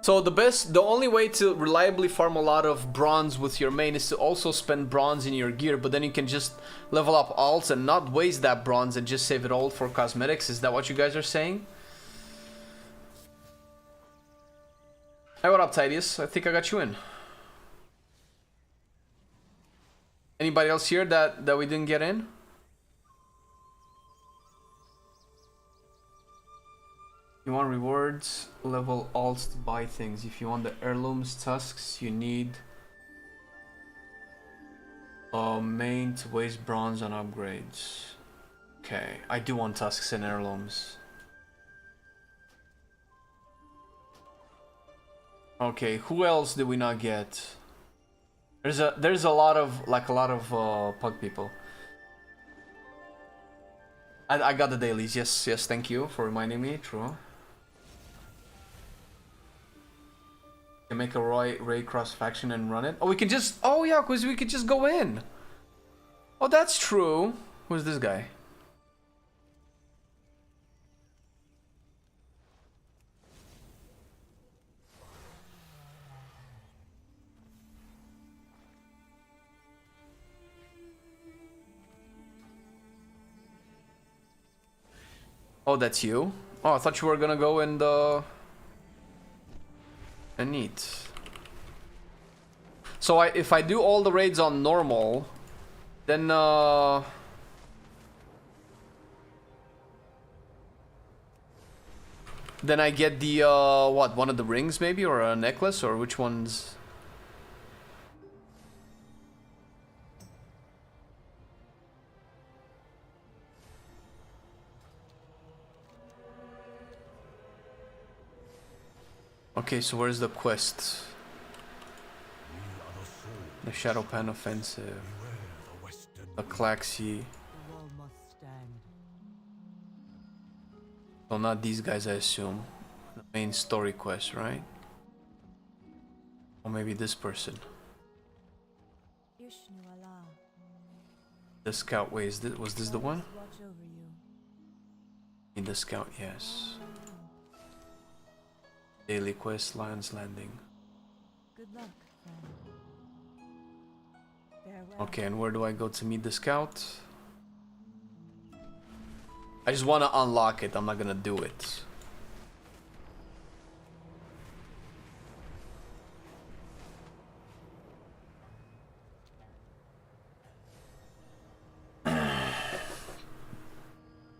So the only way to reliably farm a lot of bronze with your main is to also spend bronze in your gear, but then you can just level up alts and not waste that bronze and just save it all for cosmetics. Is that what you guys are saying? Hey, what up, Tidius? I think I got you in. Anybody else here that we didn't get in? You want rewards, level alts to buy things. If you want the heirlooms, tusks, you need a main to waste bronze on upgrades. Okay, I do want tusks and heirlooms. Okay, who else did we not get? There's a lot of pug people. I got the dailies. Yes, thank you for reminding me. True. Can make a raid cross faction and run it. Oh, we can just. Oh yeah, because we could just go in. Oh, that's true. Who's this guy? Oh, that's you? Oh, I thought you were gonna go and neat. So if I do all the raids on normal, then I get the what, one of the rings maybe, or a necklace, or which ones? Okay, so where's the quest? The Shadow Pan Offensive. The Klaxi. So not these guys, I assume. The main story quest, right? Or maybe this person. The scout, wait, was this the one? In the scout, yes. Daily quest, Lion's Landing. Good luck, friend. Farewell. Okay, and where do I go to meet the scout? I just want to unlock it, I'm not gonna do it.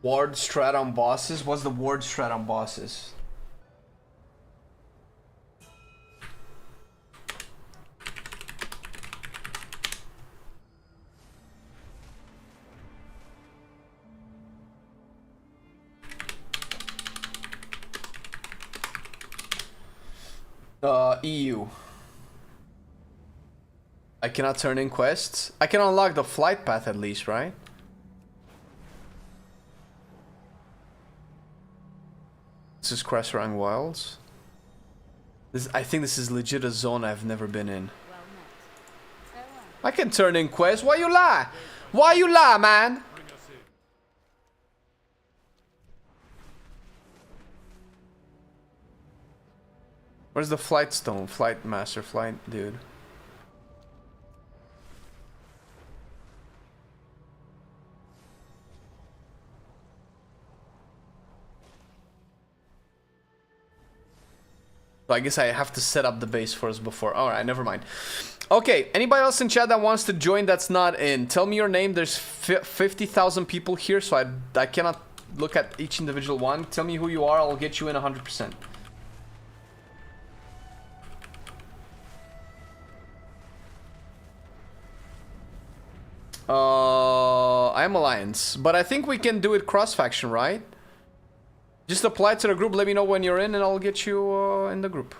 Ward strat on bosses? What's the ward strat on bosses? EU. I cannot turn in quests. I can unlock the flight path at least, right? This is Crasserang Wilds. I think this is legit a zone I've never been in. I can turn in quests. Why you lie? Why you lie, man? Where's the flight stone? Flight master, flight dude. So I guess I have to set up the base first before. Alright, never mind. Okay, anybody else in chat that wants to join that's not in, tell me your name. There's 50,000 people here, so I cannot look at each individual one. Tell me who you are, I'll get you in 100%. I'm Alliance, but I think we can do it cross-faction, right? Just apply to the group, let me know when you're in, and I'll get you in the group.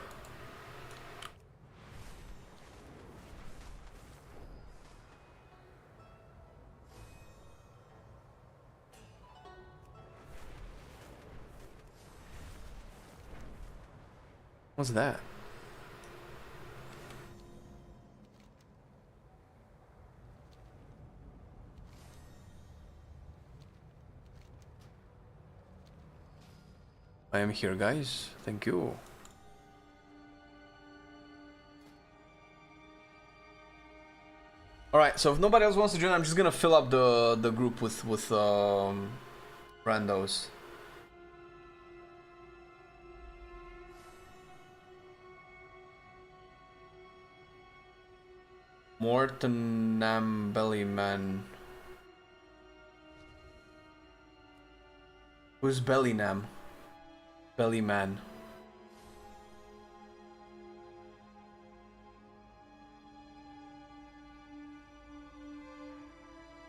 What's that? I am here, guys. Thank you. Alright, so if nobody else wants to join, I'm just gonna fill up the group with randos. Mortenam Bellyman. Who's Bellynam? Bellyman.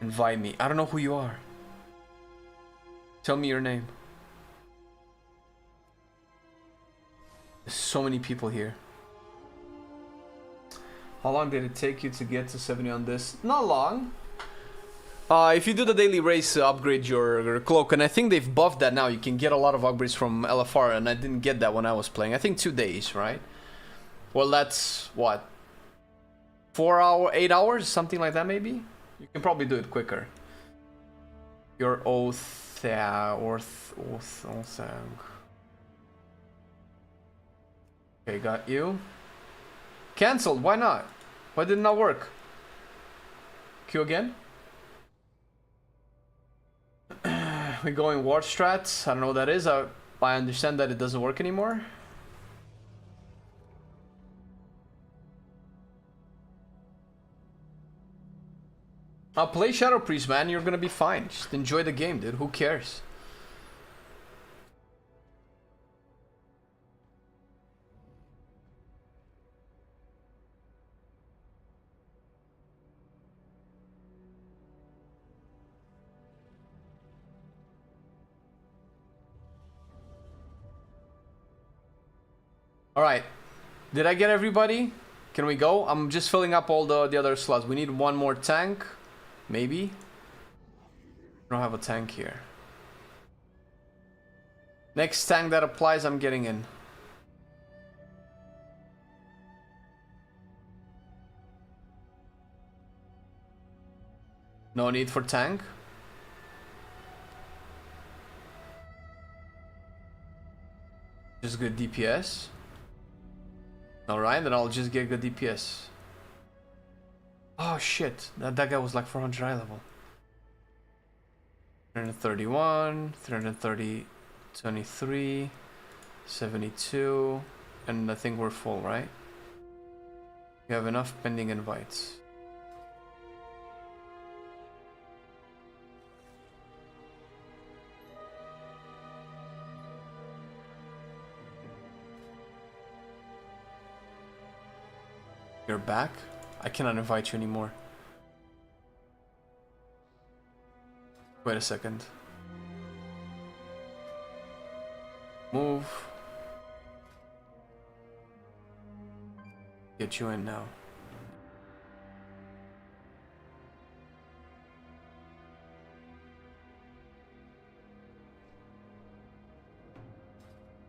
Invite me. I don't know who you are. Tell me your name. There's so many people here. How long did it take you to get to 70 on this? Not long. If you do the daily race, upgrade your cloak, and I think they've buffed that now. You can get a lot of upgrades from LFR, and I didn't get that when I was playing. I think 2 days, right? Well, that's what? 8 hours, something like that, maybe. You can probably do it quicker. Your oath, oath. Okay, got you. Cancelled. Why not? Why did it not work? Q again. We're going ward strats. I don't know what that is. I understand that it doesn't work anymore. I'll play Shadow Priest, man. You're gonna be fine. Just enjoy the game, dude. Who cares? Alright, did I get everybody? Can we go? I'm just filling up all the other slots. We need one more tank, maybe? I don't have a tank here. Next tank that applies, I'm getting in. No need for tank? Just good DPS. Alright, then I'll just get good DPS. Oh shit, that guy was like 400 eye level. 331, 330, 23, 72, and I think we're full, right? We have enough pending invites. You're back? I cannot invite you anymore. Wait a second. Move. Get you in now.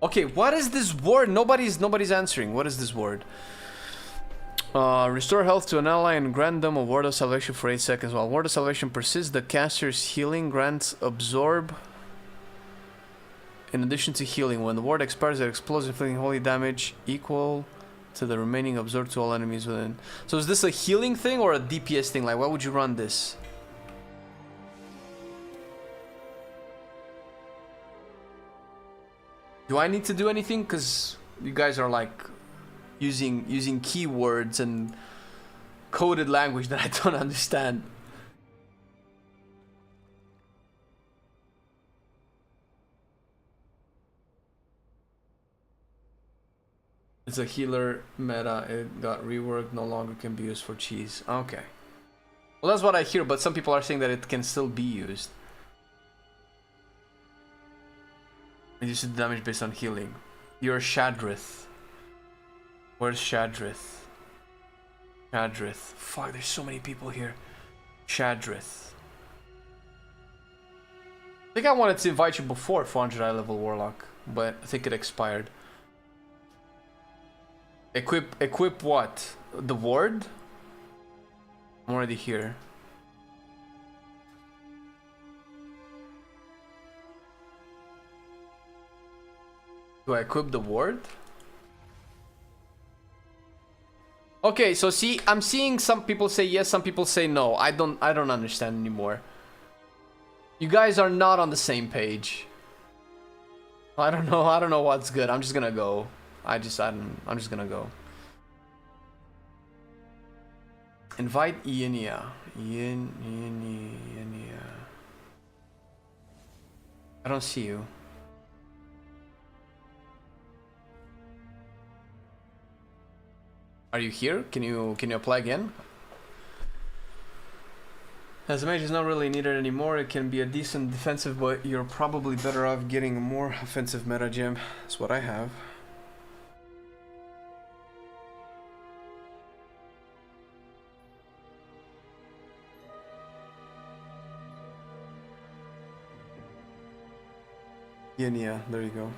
Okay, what is this word? Nobody's answering. What is this word? Restore health to an ally and grant them a word of salvation for 8 seconds. While word of salvation persists, the caster's healing grants absorb. In addition to healing, when the ward expires, it explodes, inflicting holy damage equal to the remaining absorbed to all enemies within. So is this a healing thing or a DPS thing? Like, why would you run this? Do I need to do anything? Because you guys are like using keywords and coded language that I don't understand. It's a healer meta. It got reworked. No longer can be used for cheese. Okay. Well, that's what I hear, but some people are saying that it can still be used. Reduces the damage based on healing. You're Shadrith. Where's Shadrith? Shadrith. Fuck, there's so many people here. Shadrith. I think I wanted to invite you before 400 high level Warlock, but I think it expired. Equip what? The ward? I'm already here. Do I equip the ward? Okay, so see, I'm seeing some people say yes, some people say no. I don't understand anymore. You guys are not on the same page. I don't know what's good. I'm just gonna go. I'm just gonna go. Invite Ienia. Ienia. I don't see you. Are you here? Can you apply again? As a mage is not really needed anymore. It can be a decent defensive, but you're probably better off getting a more offensive meta gem. That's what I have. Yeah, there you go.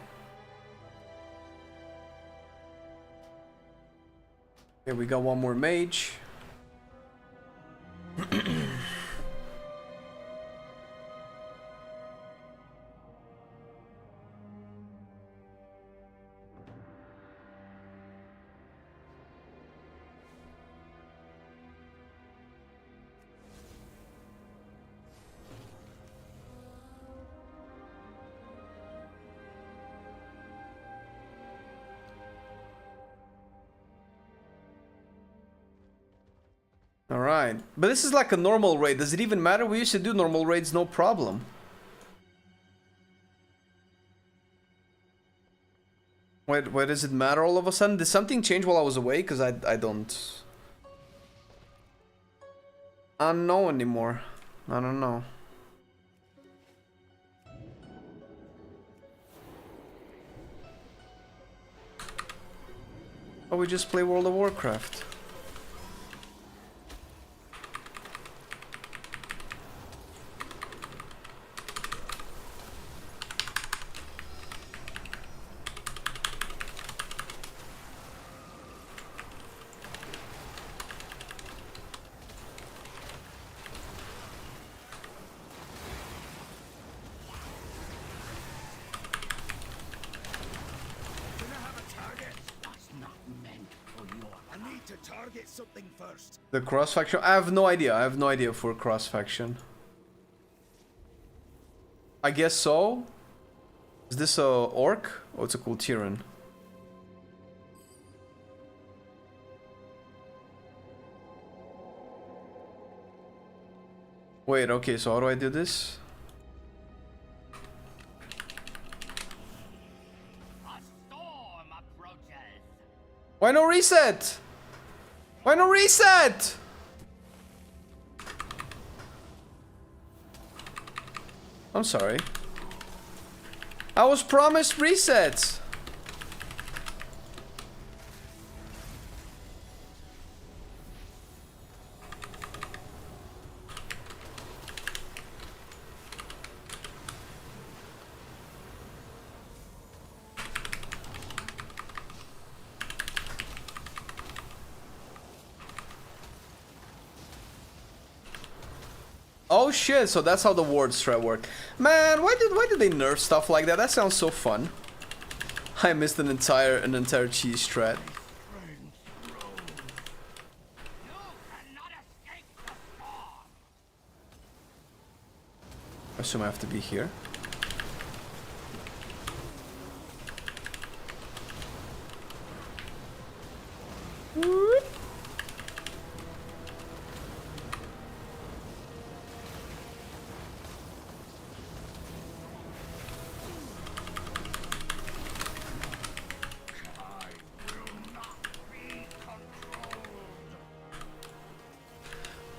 Okay, we got one more mage. Alright, but this is like a normal raid. Does it even matter? We used to do normal raids, no problem. Why does it matter all of a sudden? Did something change while I was away? Because I don't know anymore. I don't know. Oh, we just play World of Warcraft. The cross faction? I have no idea. I have no idea for cross faction. I guess so. Is this a orc? Oh, it's a cool Tyran. Wait, okay, so how do I do this? Why no reset? Why no reset? I'm sorry. I was promised resets. Oh shit, so that's how the ward strat work. Man, why did they nerf stuff like that? That sounds so fun. I missed an entire cheese strat. I assume I have to be here. Whoop.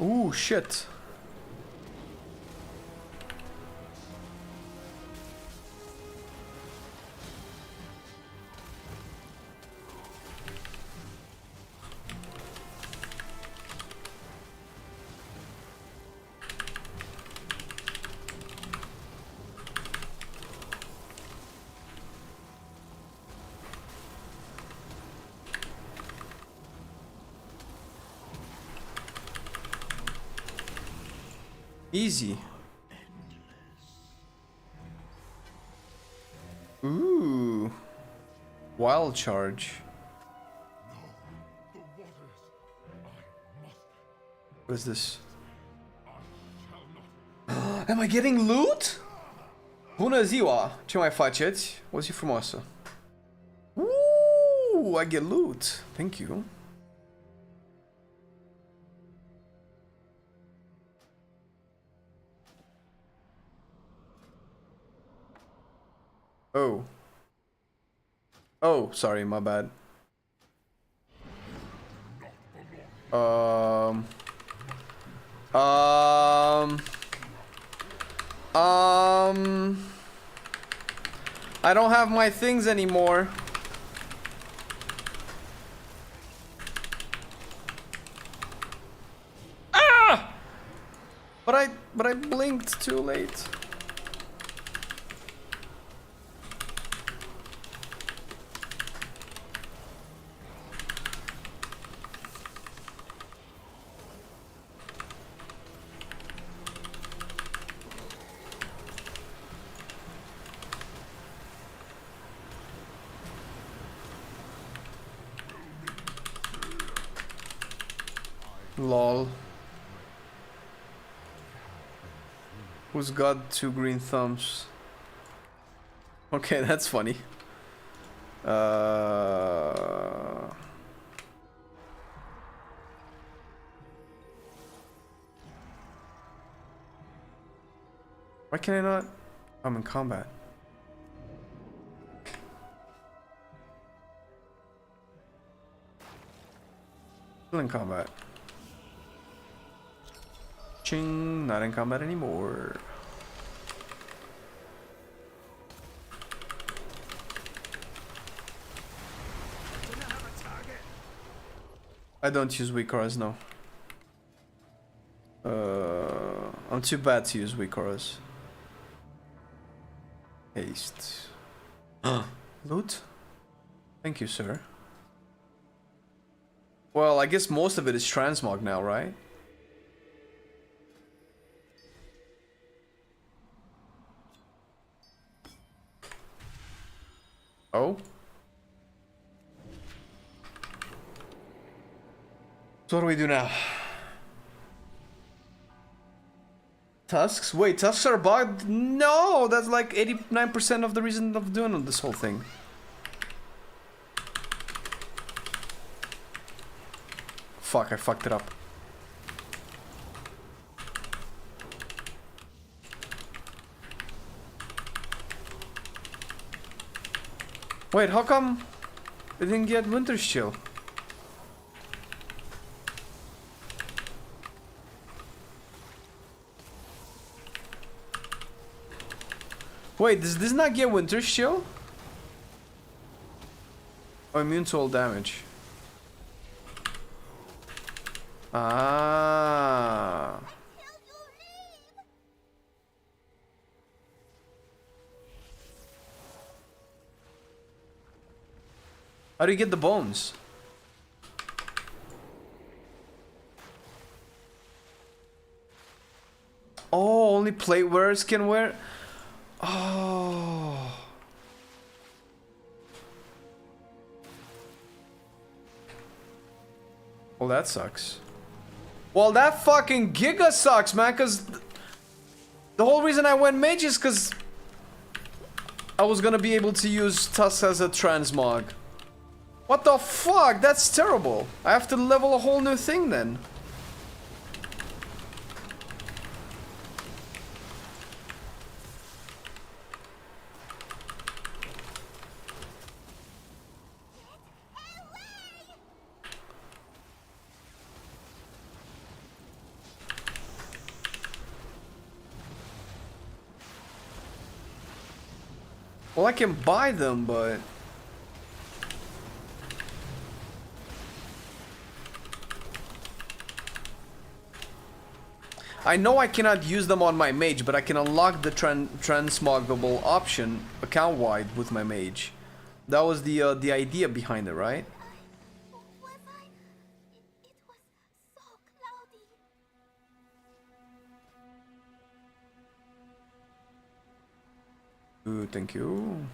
Ooh, shit. Easy. Ooh. Wild charge. What is this? Am I getting loot? Bună ziua! Ce mai faceți? O zi frumoasă. Ooh, I get loot. Thank you. Oh. Oh, sorry, my bad. I don't have my things anymore. Ah! But I blinked too late. Lol. Who's got 2 green thumbs? Okay, that's funny. Why can I not? I'm in combat. Still in combat. Ching, not in combat anymore. I don't use weak auras, no. I'm too bad to use weak auras. Haste. Loot? Thank you, sir. Well, I guess most of it is transmog now, right? Oh? So what do we do now? Tusks? Wait, tusks are bugged? No! That's like 89% of the reason of doing this whole thing. Fuck, I fucked it up. Wait, how come they didn't get Winter's Chill? Wait, does this not get Winter's Chill? Oh, immune to all damage. Ah. How do you get the bones? only plate wearers can wear? Oh. Well, that sucks. Well, that fucking giga sucks, man, because the whole reason I went mage is because I was gonna be able to use Tusk as a transmog. What the fuck? That's terrible. I have to level a whole new thing then. Well, I can buy them, but... I know I cannot use them on my mage, but I can unlock the transmogable option account-wide with my mage. That was the idea behind it, right? Ooh, thank you.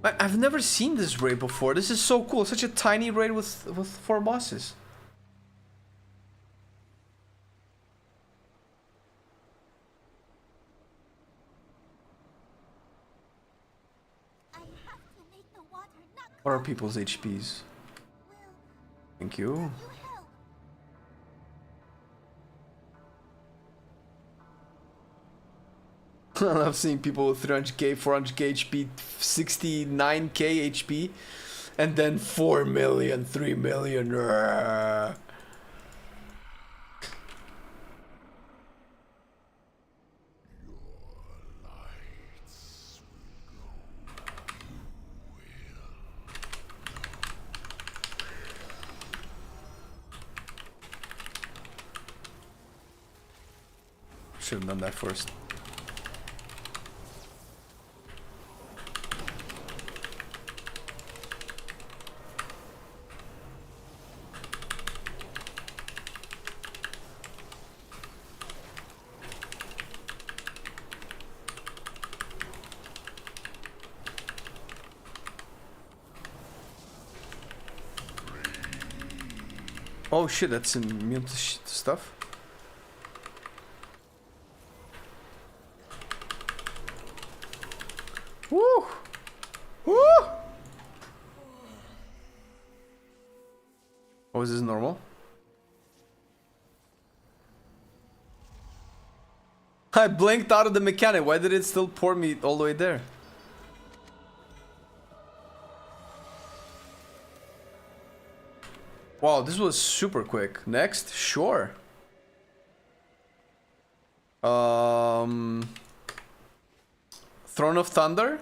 I've never seen this raid before. This is so cool. Such a tiny raid with 4 bosses. What are people's HPs? Thank you. I love seeing people with 300k, 400k HP, 69k HP, and then 4 million, 3 million. Should have done that first. Oh shit, that's immune to stuff. Woo! Woo! Oh, is this normal? I blinked out of the mechanic. Why did it still pour me all the way there? Wow, this was super quick. Next, sure. Throne of Thunder.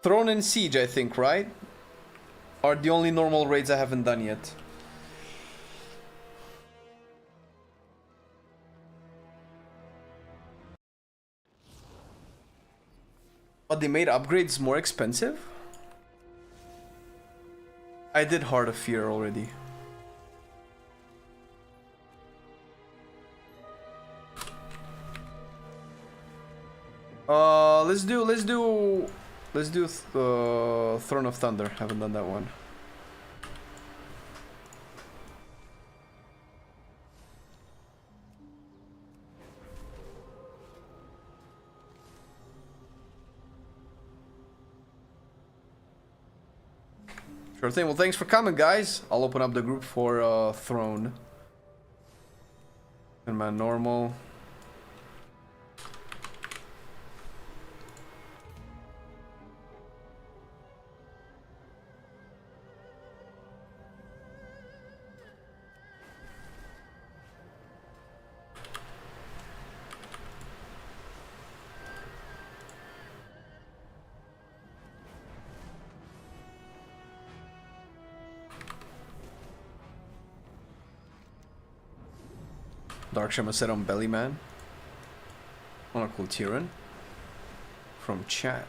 Throne and Siege, I think, right? Are the only normal raids I haven't done yet. But they made upgrades more expensive? I did Heart of Fear already. Let's do Throne of Thunder. Haven't done that one. Sure thing. Well, thanks for coming, guys. I'll open up the group for Throne. And my normal. Dark Shaman set on Belly Man. On a cool Tyran. from chat.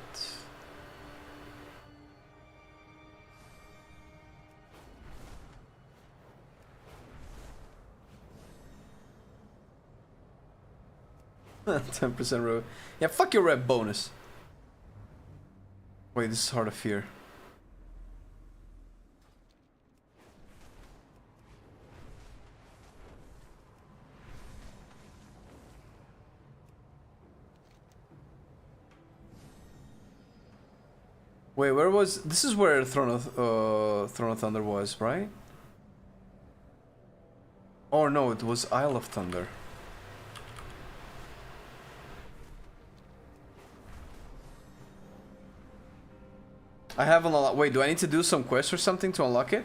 %10% row. Yeah, fuck your rep bonus. Wait, this is hard to fear. Wait, where was... This is where Throne of Thunder was, right? Oh no, it was Isle of Thunder. I haven't unlocked... Wait, do I need to do some quest or something to unlock it?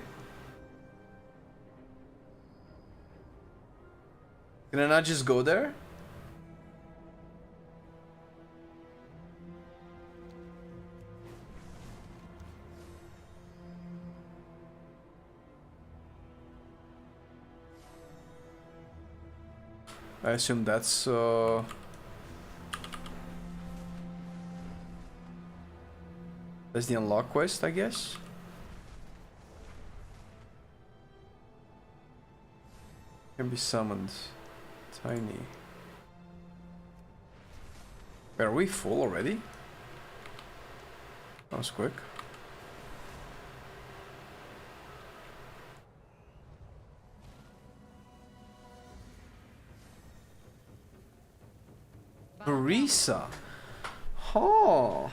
Can I not just go there? I assume that's the unlock quest, I guess. Can be summoned. Tiny. Wait, are we full already? That was quick. Barisa. Oh.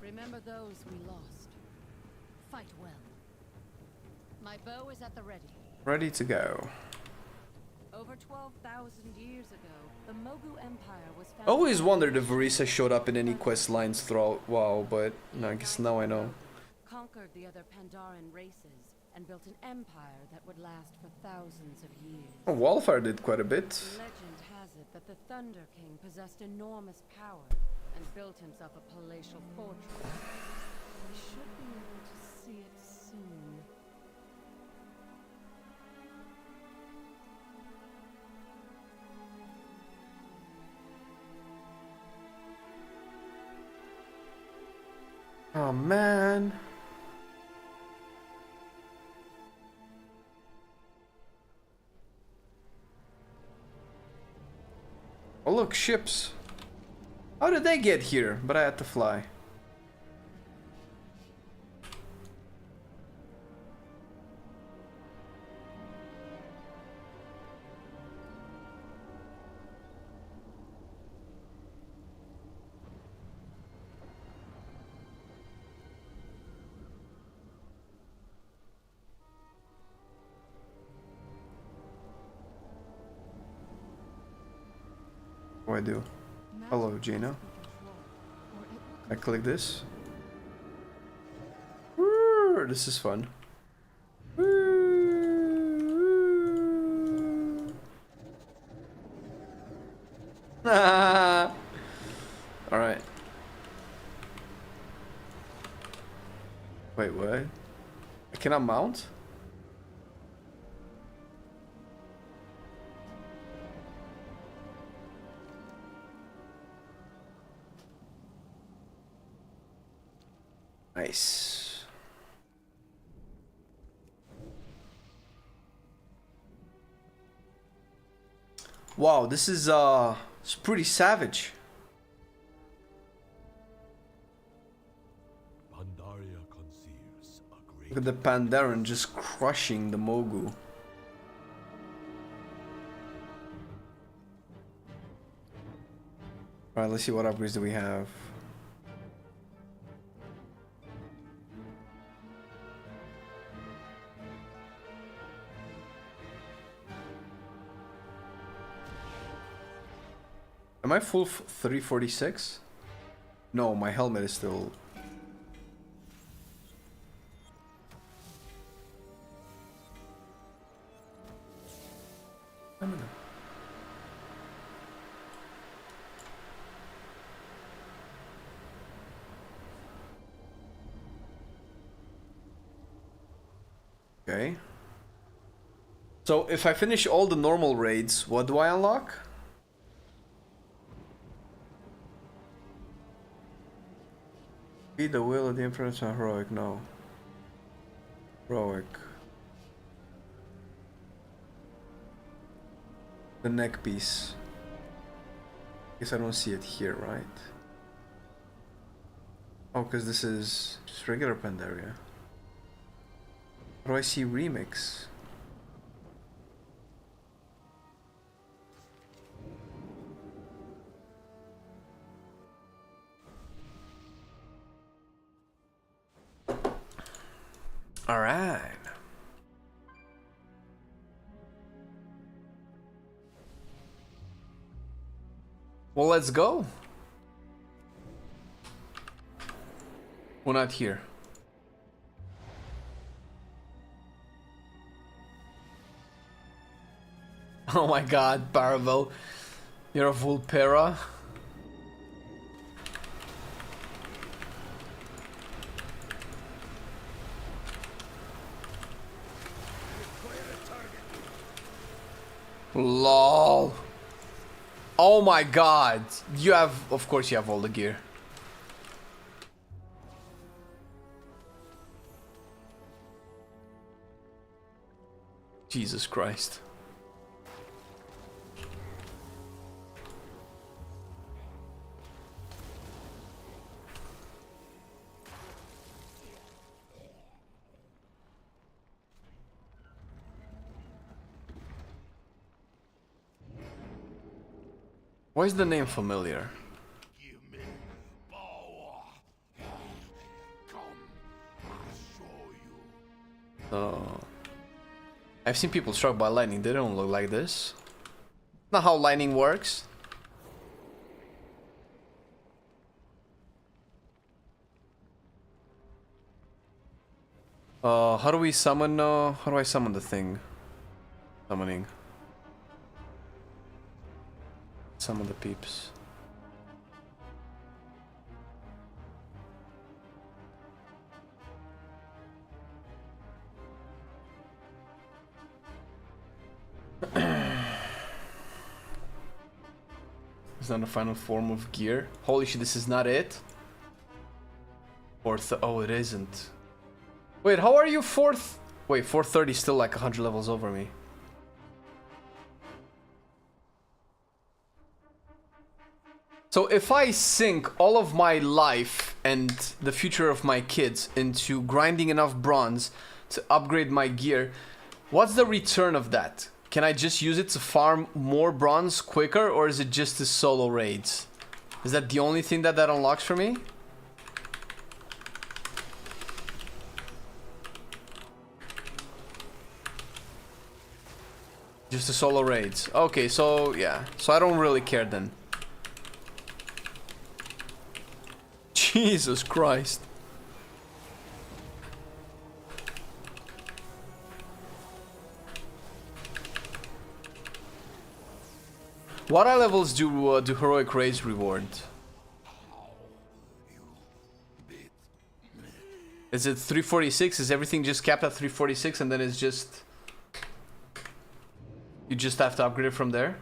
Remember those we lost. Fight well. My bow is at the ready. Ready to go. Over 12,000 years ago, the Mogu Empire was founded. Always wondered if Barisa showed up in any quest lines throughout WoW, but no, I guess now I know. Conquered the other Pandaren races and built an empire that would last for thousands of years. Oh, Wildfire did quite a bit. Legend has it that the Thunder King possessed enormous power and built himself a palatial fortress. We should be able to see it soon. Oh man. Oh look, ships. How did they get here? But I had to fly. What do I do? Hello, Gina. I click this. Woo, this is fun. All right. Wait, what? I cannot mount? Nice. Wow, this is it's pretty savage. Look at the Pandaren just crushing the Mogu. Alright, let's see what upgrades do we have. Am I full 346? No, my helmet is still... Okay. So if I finish all the normal raids, what do I unlock? Be the will of the influence on heroic, no. Heroic. The neck piece. Guess I don't see it here, right? Oh, because this is just regular Pandaria. How do I see remix? All right. Well, let's go. We're not here. Oh my god, Paravel. You're a Vulpera. LOL. Oh my god. You have, of course you have all the gear. Jesus Christ. Why is the name familiar? Oh. I've seen people struck by lightning, they don't look like this. Not how lightning works. How do we summon, how do I summon the thing? Summoning. Summon the peeps. Is that the final form of gear? Holy shit, this is not it? Fourth, oh it isn't. Wait, how are you fourth? Wait, 430 is still like 100 levels over me. So if I sink all of my life and the future of my kids into grinding enough bronze to upgrade my gear, what's the return of that? Can I just use it to farm more bronze quicker, or is it just the solo raids? Is that the only thing that unlocks for me? Just the solo raids. Okay, so yeah. So I don't really care then. Jesus Christ. What eye levels do heroic raids reward? Is it 346? Is everything just capped at 346 and then it's just... You just have to upgrade it from there?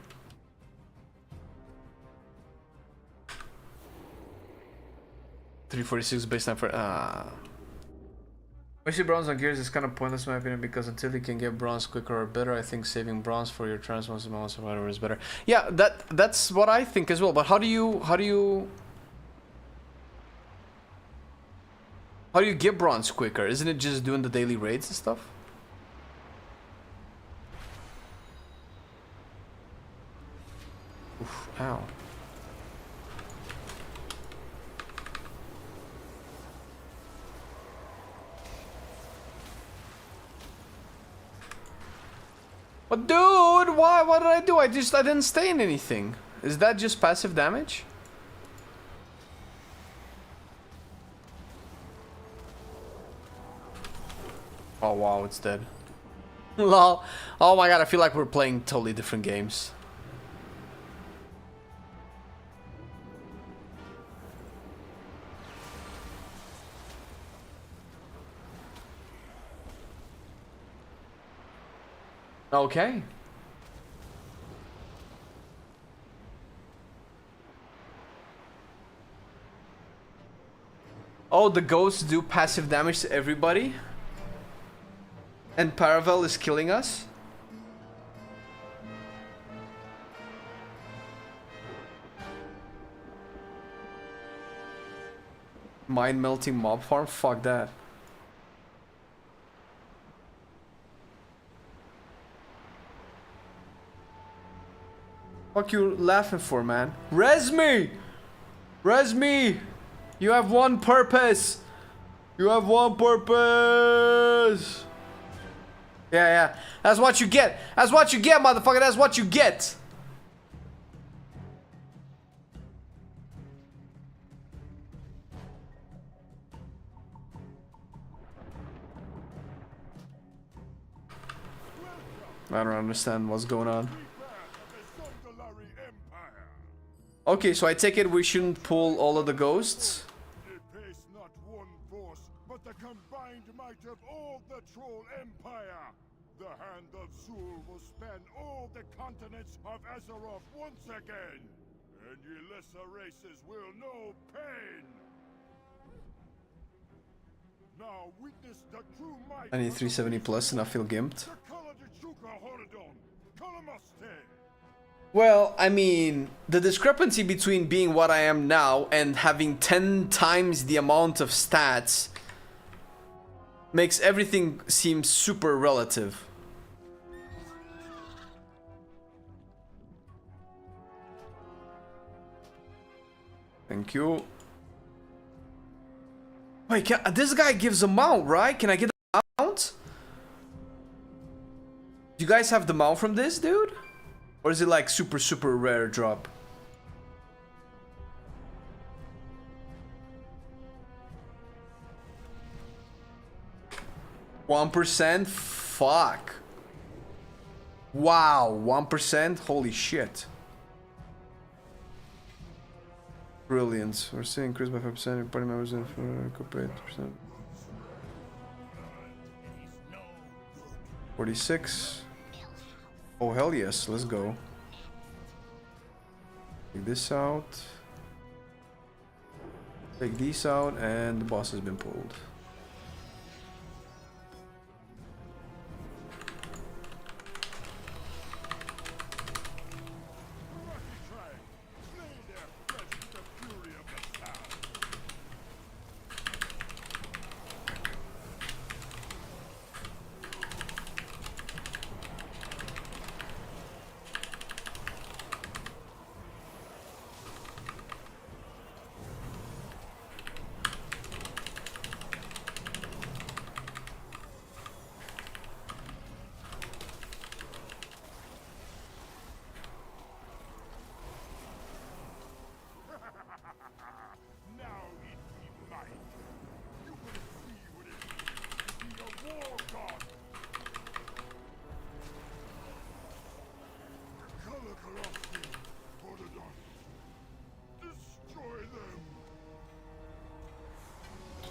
$346 baseline for... Wasting bronze on gears is kind of pointless in my opinion, because until you can get bronze quicker or better, I think saving bronze for your transmos amounts or whatever is better. Yeah, that's what I think as well. But how do you get bronze quicker? Isn't it just doing the daily raids and stuff? Oof, ow. But dude, why? What did I do? I didn't stain anything. Is that just passive damage? Oh wow, it's dead. Lol. Oh my god, I feel like we're playing totally different games. Okay. Oh, the ghosts do passive damage to everybody? And Paravel is killing us? Mind melting mob farm? Fuck that. Fuck you laughing for, man? Res me! Res me! You have one purpose! You have one purpose! Yeah, yeah. That's what you get! That's what you get, motherfucker! That's what you get! I don't understand what's going on. Okay, so I take it we shouldn't pull all of the ghosts. It pays not one force, but the combined might of all the Troll Empire. The hand of Zul will span all the continents of Azeroth once again, and ye lesser races will know pain. Now witness the true might. I need 370 plus and I feel gimped. Well, I mean, the discrepancy between being what I am now and having 10 times the amount of stats makes everything seem super relative. Thank you. Wait, this guy gives a mount, right? Can I get the mount? Do you guys have the mount from this, dude? Or is it like super rare drop? %? Fuck. Wow, 1%? Holy shit. Brilliant. We're seeing increased by 5%. Party members in cooperate 8%. 46. Oh hell yes, let's go. Take this out. Take these out, and the boss has been pulled.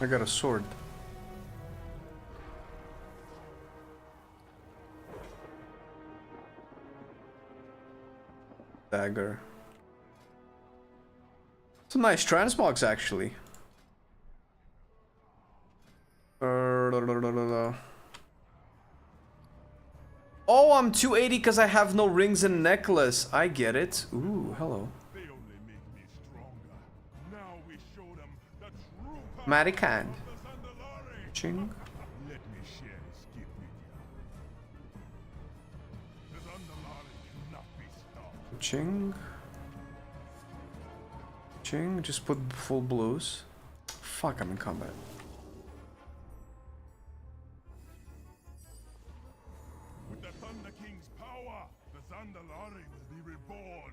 I got a sword. Dagger. Some nice transmogs actually. Oh, I'm 280 because I have no rings and necklace. I get it. Ooh, hello. Marican. Ching. Ching. Ching. Just put full blues. Fuck, I'm in combat. With the Thunder King's power, the Zandalari will be reborn.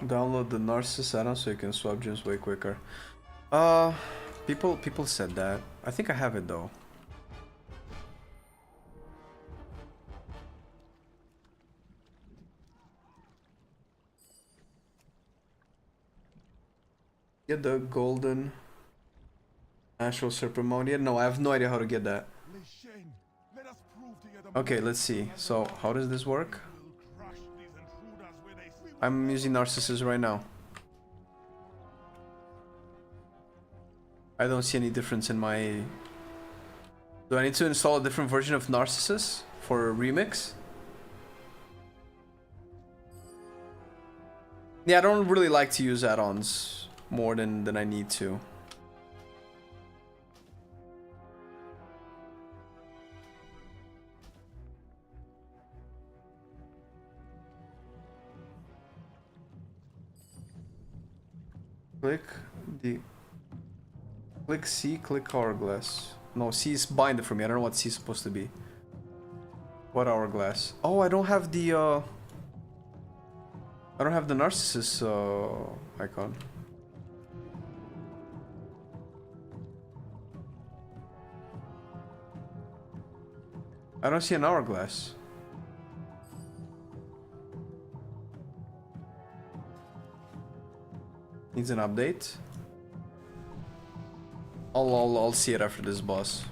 Download the Narcissus add-on so you can swap gems way quicker. People said that. I think I have it though. Get the golden natural serpent mode yet? No, I have no idea how to get that. Okay, let's see. So, how does this work? I'm using Narcissus right now. I don't see any difference in my... Do I need to install a different version of Narcissus for Remix? Yeah, I don't really like to use add-ons more than I need to. Click C, click hourglass. No, C is binder for me. I don't know what C is supposed to be. What hourglass? Oh, I don't have the Narcissus icon. I don't see an hourglass. Needs an update. I'll see it after this boss.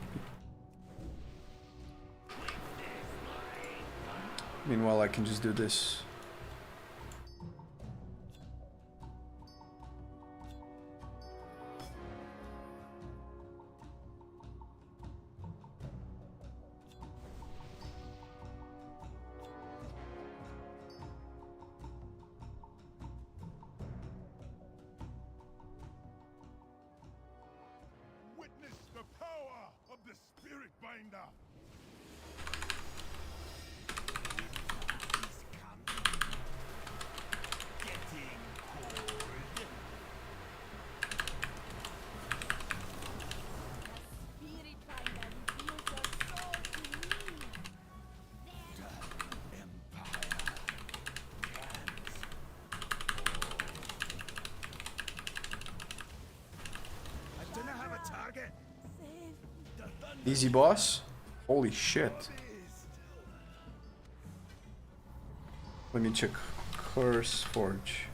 Meanwhile, I can just do this. Easy boss? Holy shit. Let me check. Curse Forge.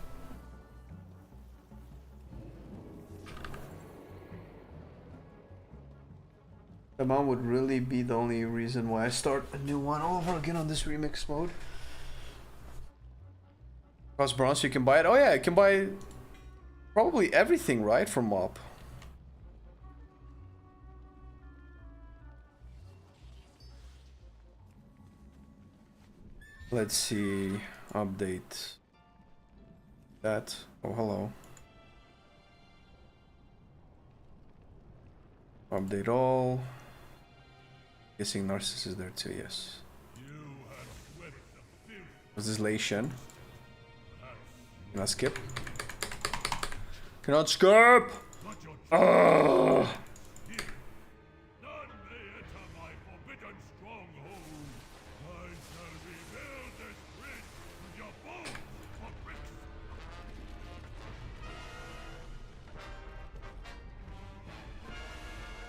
The amount would really be the only reason why I start a new one all over again on this remix mode. Cost bronze, you can buy it. Oh yeah, you can buy probably everything, right, from MoP. Let's see, update that. Oh, hello. Update all. Guessing Narcissus is there too, yes. What's this Lation? Can I skip? Cannot skip! Ugh.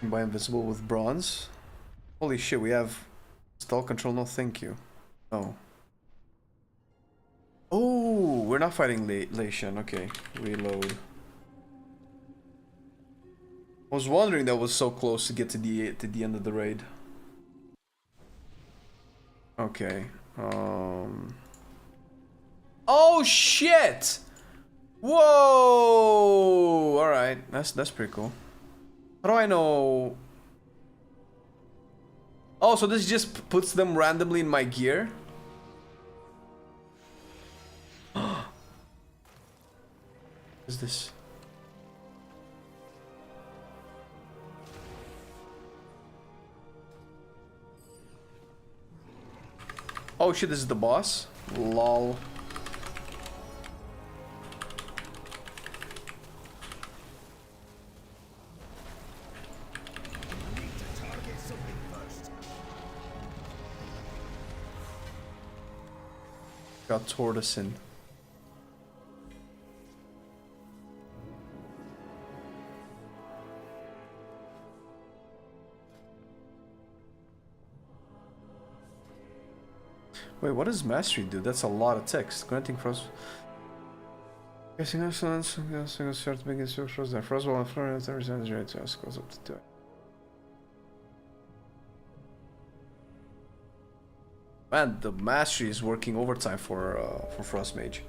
Buy invisible with bronze. Holy shit, we have stall control. No, thank you. No. Oh, we're not fighting Lation. Okay, reload. I was wondering that was so close to get to the end of the raid. Okay. Oh shit! Whoa! All right, that's pretty cool. How do I know? Oh, so this just puts them randomly in my gear? What is this? Oh shit, this is the boss? Lol. Got tortoise in. Wait, what does mastery do? That's a lot of text. Granting frost. Guessing excellence, guessing start to begin to frost there. Frostball and flurry of returns rate to us goes up to 2. Man, the mastery is working overtime for Frost Mage.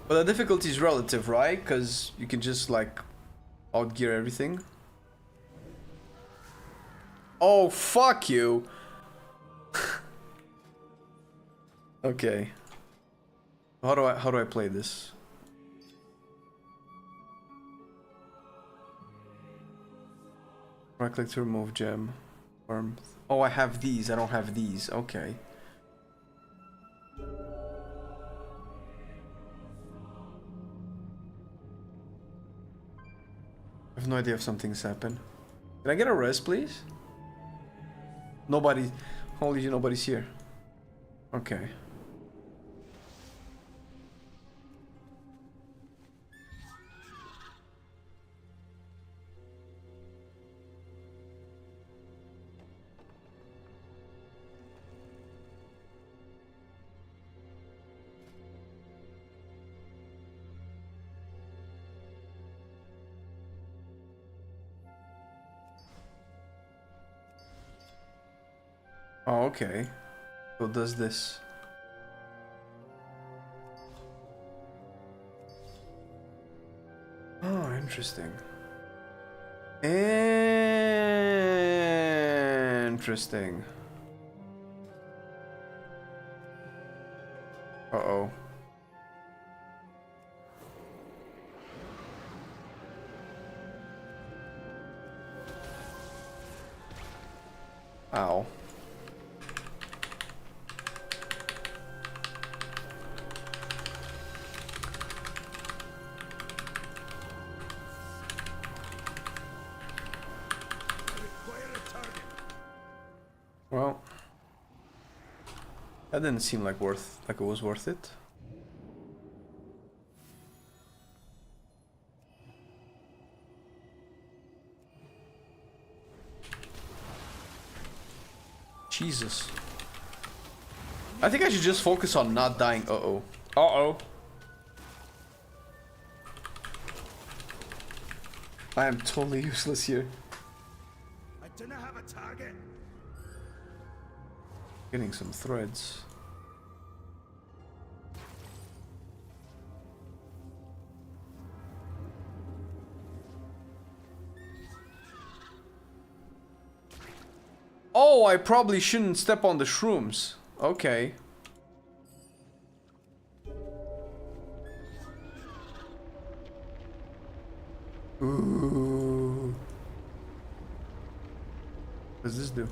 But the difficulty is relative, right? Because you can just like outgear everything. Oh, fuck you. Okay. How do I play this? Right click to remove gem. Oh, I have these. I don't have these. Okay. I have no idea if something's happened. Can I get a rest, please? Nobody. Holy shit, nobody's here. Okay. Oh, okay. So does this. Oh, interesting. Interesting. Uh-oh. Ow. Well, that didn't seem like it was worth it. Jesus. I think I should just focus on not dying. Uh-oh. Uh-oh. I am totally useless here. I do not have a target. Getting some threads. Oh, I probably shouldn't step on the shrooms. Okay. Ooh. What does this do?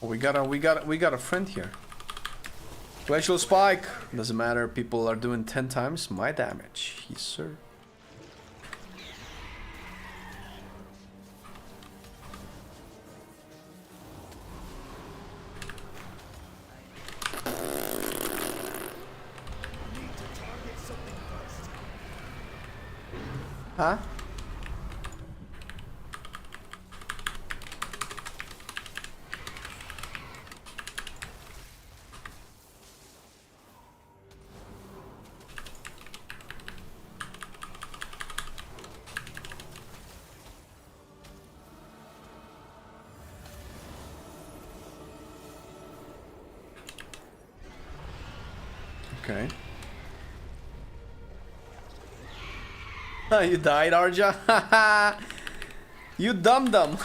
Oh, we got a friend here. Glacial spike. Doesn't matter. People are doing 10 times my damage. Yes, sir. Huh? Okay. You died, Arja. You dum-dum.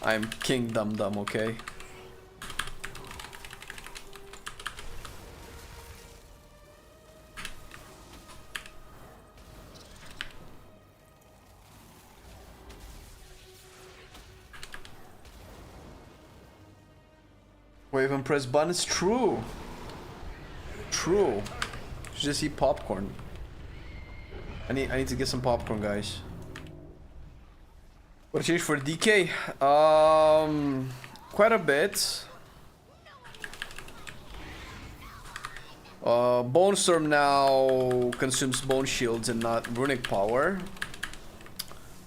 I'm King Dum-Dum, okay? Wave and press buttons. True. True. Should just eat popcorn. I need to get some popcorn, guys. What change for DK? Quite a bit. Bone Storm now consumes bone shields and not runic power.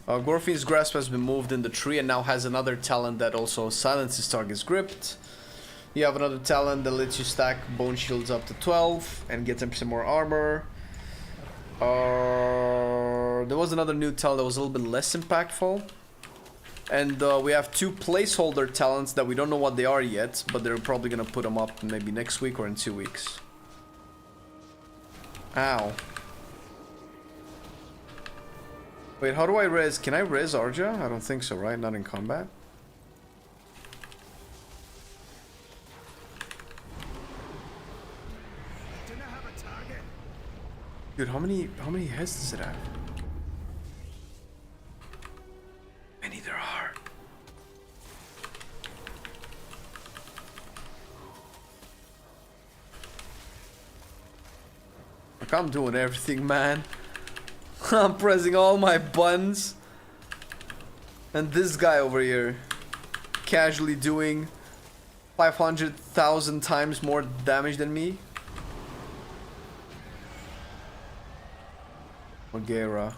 Gorfine's Grasp has been moved in the tree and now has another talent that also silences target's gripped. You have another talent that lets you stack bone shields up to 12 and get 10% more armor. There was another new talent that was a little bit less impactful. And we have 2 placeholder talents that we don't know what they are yet, but they're probably gonna put them up maybe next week or in 2 weeks. Ow. Wait, how do I res? Can I res Arja? I don't think so, right? Not in combat. Dude, how many heads does it have? Many there are. Like, I'm doing everything, man. I'm pressing all my buttons. And this guy over here casually doing 500,000 times more damage than me. Magera.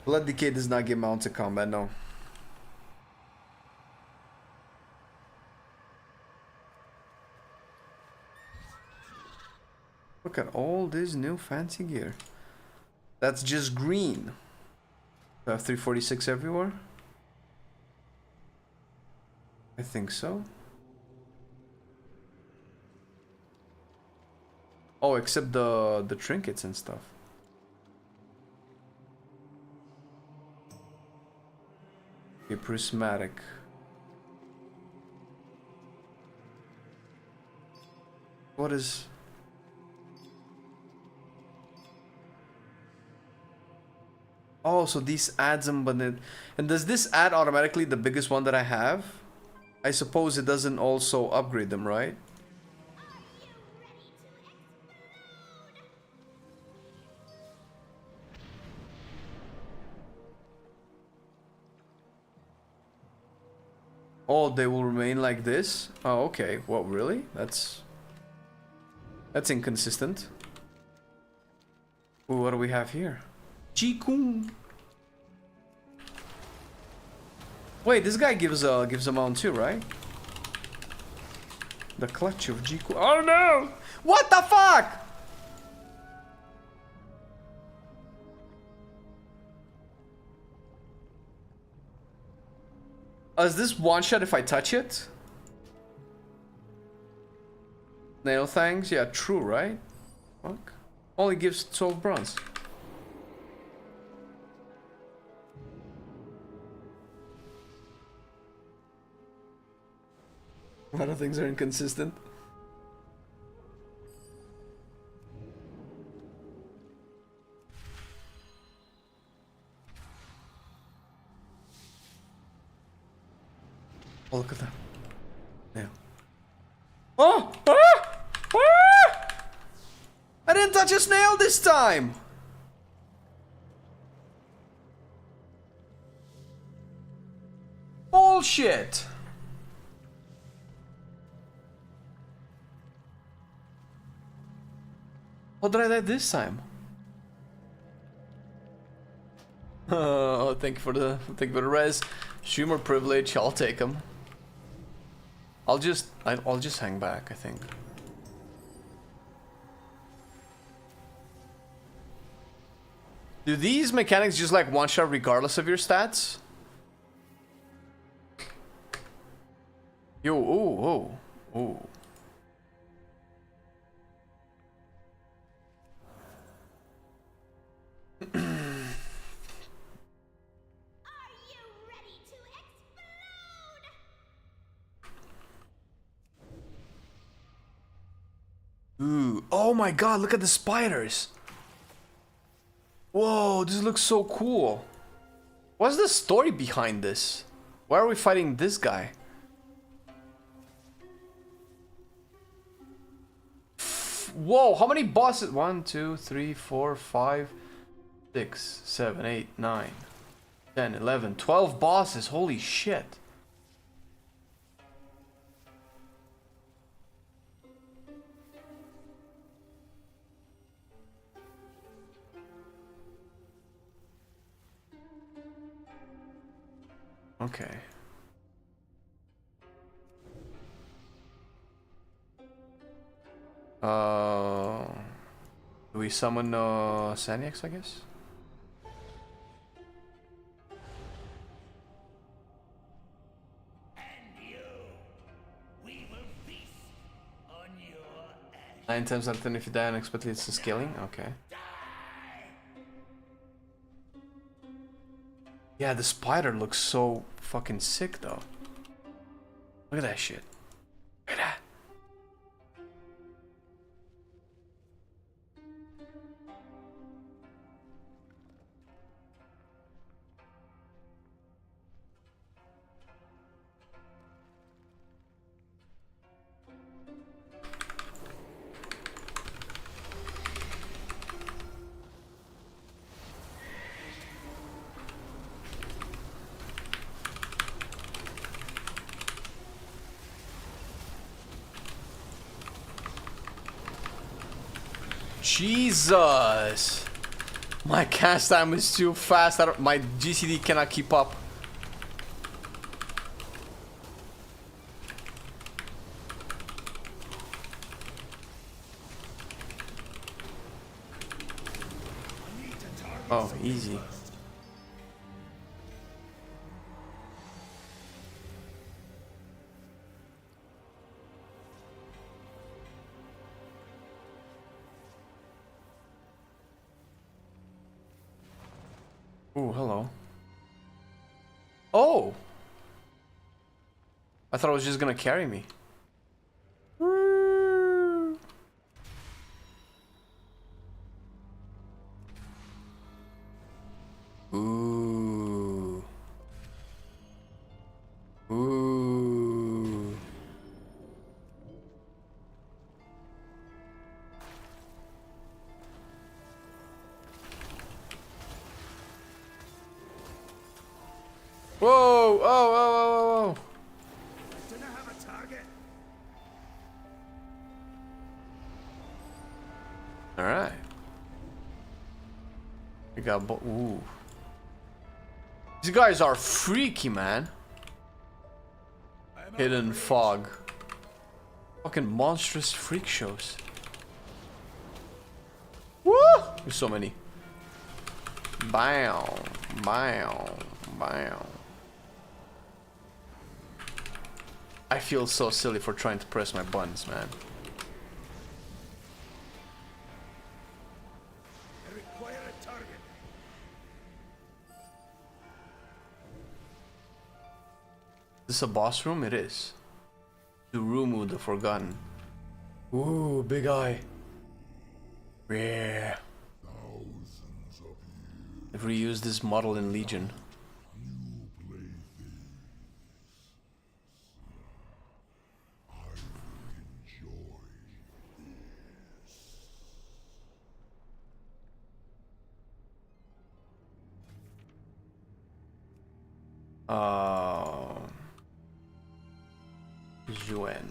Blood Decay does not get mounted combat, no. Look at all this new fancy gear. That's just green. Do I have 346 everywhere? I think so. Oh, except the trinkets and stuff. Okay, prismatic. What is... Oh, so these adds them, but then... And does this add automatically the biggest one that I have? I suppose it doesn't also upgrade them, right? Oh, they will remain like this? Oh, okay. What, really? That's inconsistent. Ooh, what do we have here? Ji-kun. Wait, this guy gives a mount too, right? The clutch of Ji-kun. Oh no! What the fuck? Is this one shot if I touch it? Nail Thangs? Yeah, true, right? Fuck. Only gives 12 bronze. A lot of things are inconsistent. Oh, look at that. Yeah. Oh! Ah! Ah! I didn't touch a snail this time! Bullshit! How did I die this time? Oh, thank you for the res. Streamer privilege, I'll take them. I'll just hang back, I think. Do these mechanics just like one shot regardless of your stats? Yo, oh, oh, oh. Ooh, oh my god, look at the spiders. Whoa, this looks so cool. What's the story behind this? Why are we fighting this guy? Whoa, how many bosses? 1, 2, 3, 4, 5, 6, 7, 8, 9, 10, 11, 12 bosses. Holy shit. Okay. Do we summon Saniacs, I guess? And you, we will feast on your ash. 9 times out of 10 if you die unexpectedly, it's the scaling? Okay. Yeah, the spider looks so fucking sick though. Look at that shit. Look at that. Jesus! My cast time is too fast. My GCD cannot keep up. Oh, easy. Ooh, hello. Oh! I thought it was just gonna carry me. Ooh. Ooh. Whoa! Oh, whoa, whoa, whoa, whoa. Do not have a target. Alright. We got ooh. These guys are freaky, man. Hidden fog. Fucking monstrous freak shows. Woo! There's so many. Bow. Bow. Bow. I feel so silly for trying to press my buttons, man. I require a target. Is this a boss room? It is. Durumu the Forgotten. Ooh, big eye. Yeah. I've reused this model in Legion. Zuen.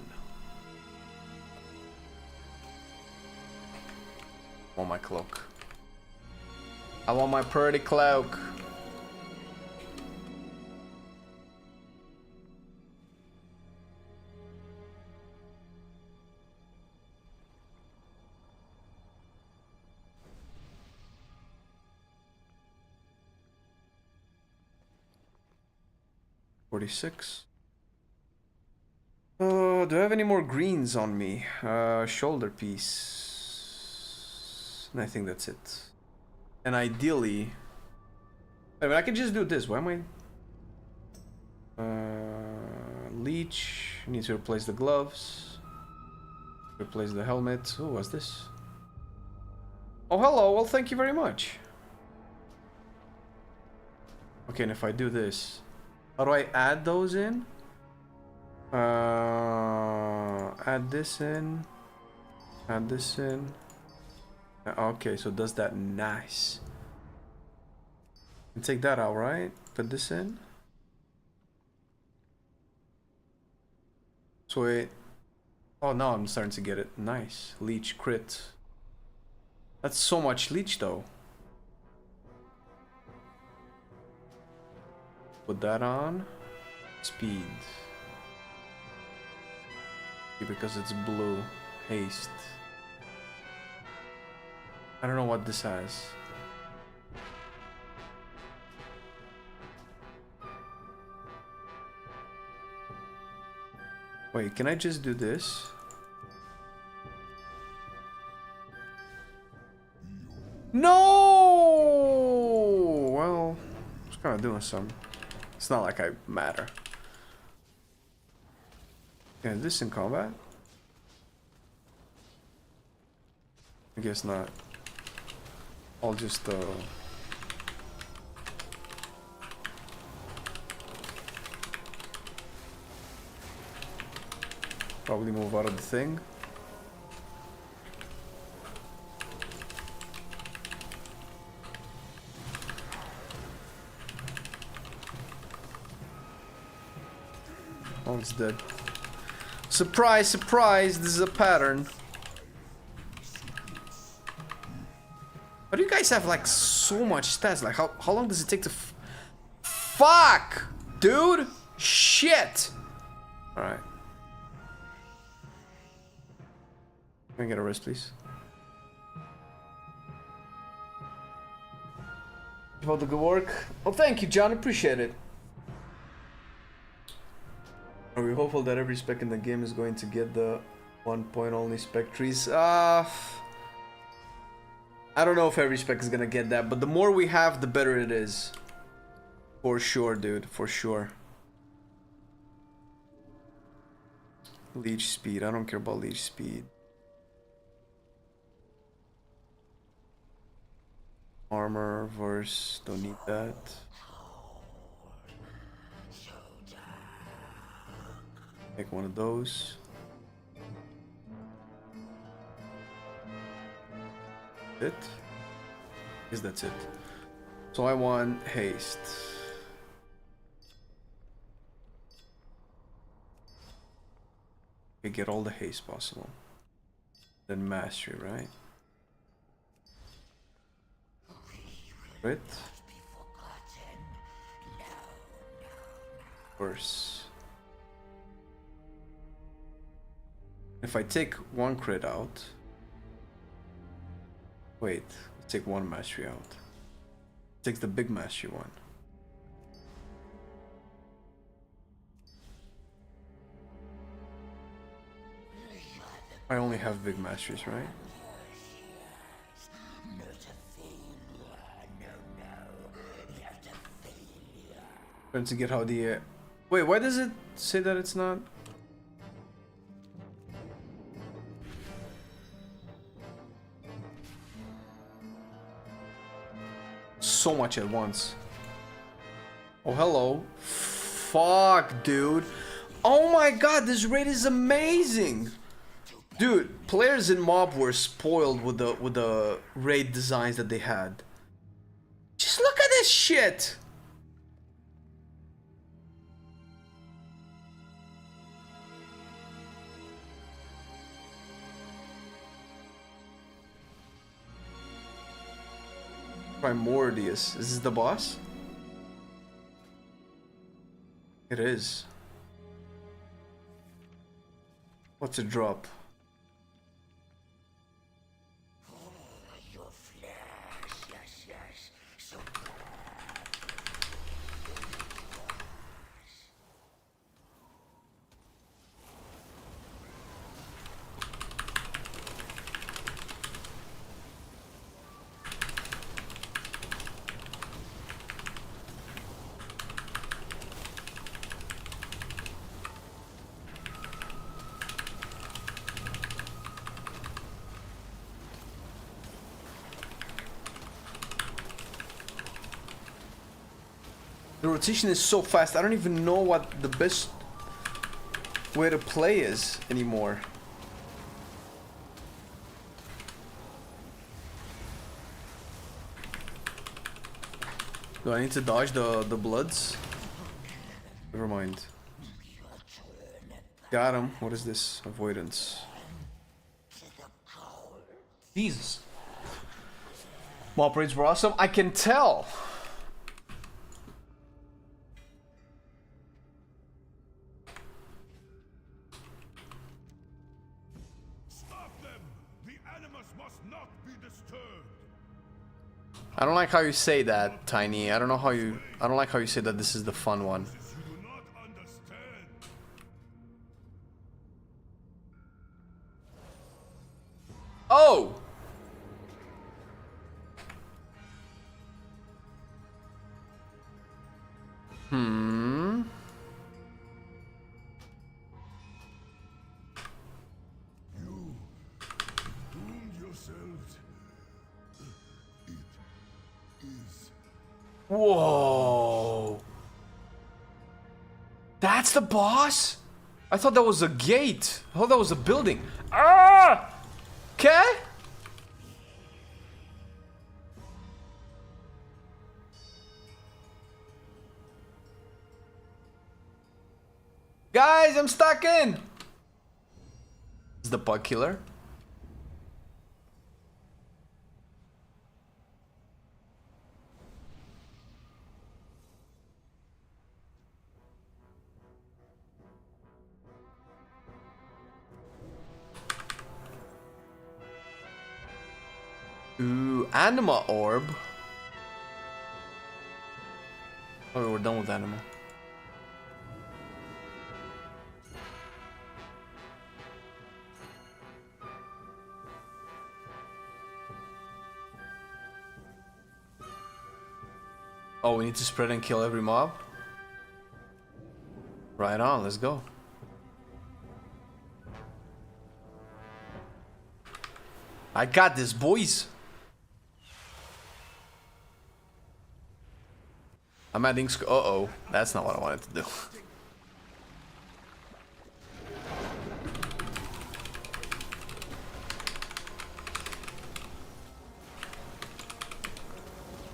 I want my cloak. I want my pretty cloak. $46. Do I have any more greens on me? Shoulder piece. And I think that's it. And ideally, I mean, I can just do this. Why am I? Leech. Need to replace the gloves. Replace the helmet. Oh, what's this? Oh, hello. Well, thank you very much. Okay, and if I do this, how do I add those in? Add this in. Add this in. Okay, so it does that. Nice. And take that out, right? Put this in. So wait. Oh, now I'm starting to get it. Nice. Leech crit. That's so much leech though. Put that on. Speed. Because it's blue. Haste. I don't know what this has. Wait, can I just do this? No! Well, I was kind of doing some. It's not like I matter. Yeah, is this in combat? I guess not. I'll just probably move out of the thing. Oh, it's dead. Surprise, surprise, this is a pattern. But you guys have like so much stats. Like how long does it take to fuck, dude? Shit. Alright. Can I get a rest, please? About the good work. Oh, thank you, John. Appreciate it. Are we hopeful that every spec in the game is going to get the 1 point only spec trees? I don't know if every spec is gonna get that, but the more we have, the better it is. For sure, dude. For sure. Leech speed. I don't care about leech speed. Armor, verse. Don't need that. Take one of those. It? Yes, that's it. So I want haste. Okay, get all the haste possible. Then mastery, right? Crit. Verse. If I take one crit out. Wait, let's take one mastery out. Take the big mastery one. I only have big masteries, right? Trying to get how the wait, why does it say that it's not? So much at once. Oh, hello. Fuck, dude. Oh my god, this raid is amazing. Dude, players in MoP were spoiled with the raid designs that they had. Just look at this shit. Primordius. Is this the boss? It is. What's a drop? The rotation is so fast. I don't even know what the best way to play is anymore. Do I need to dodge the bloods? Never mind. Got him. What is this? Avoidance. Jesus. MoP raids were awesome. I can tell. Stop them! The animus must not be disturbed. I don't like how you say that, Tiny. I don't like how you say that this is the fun one. You do not understand. Oh! You doomed yourselves. It is. Whoa! That's the boss? I thought that was a gate. I thought that was a building. Ah! Okay? Guys, I'm stuck in! This is the bug killer. Ooh, Anima Orb. Oh, we're done with Anima. Oh, we need to spread and kill every mob? Right on, let's go. I got this, boys. I'm adding uh-oh, that's not what I wanted to do.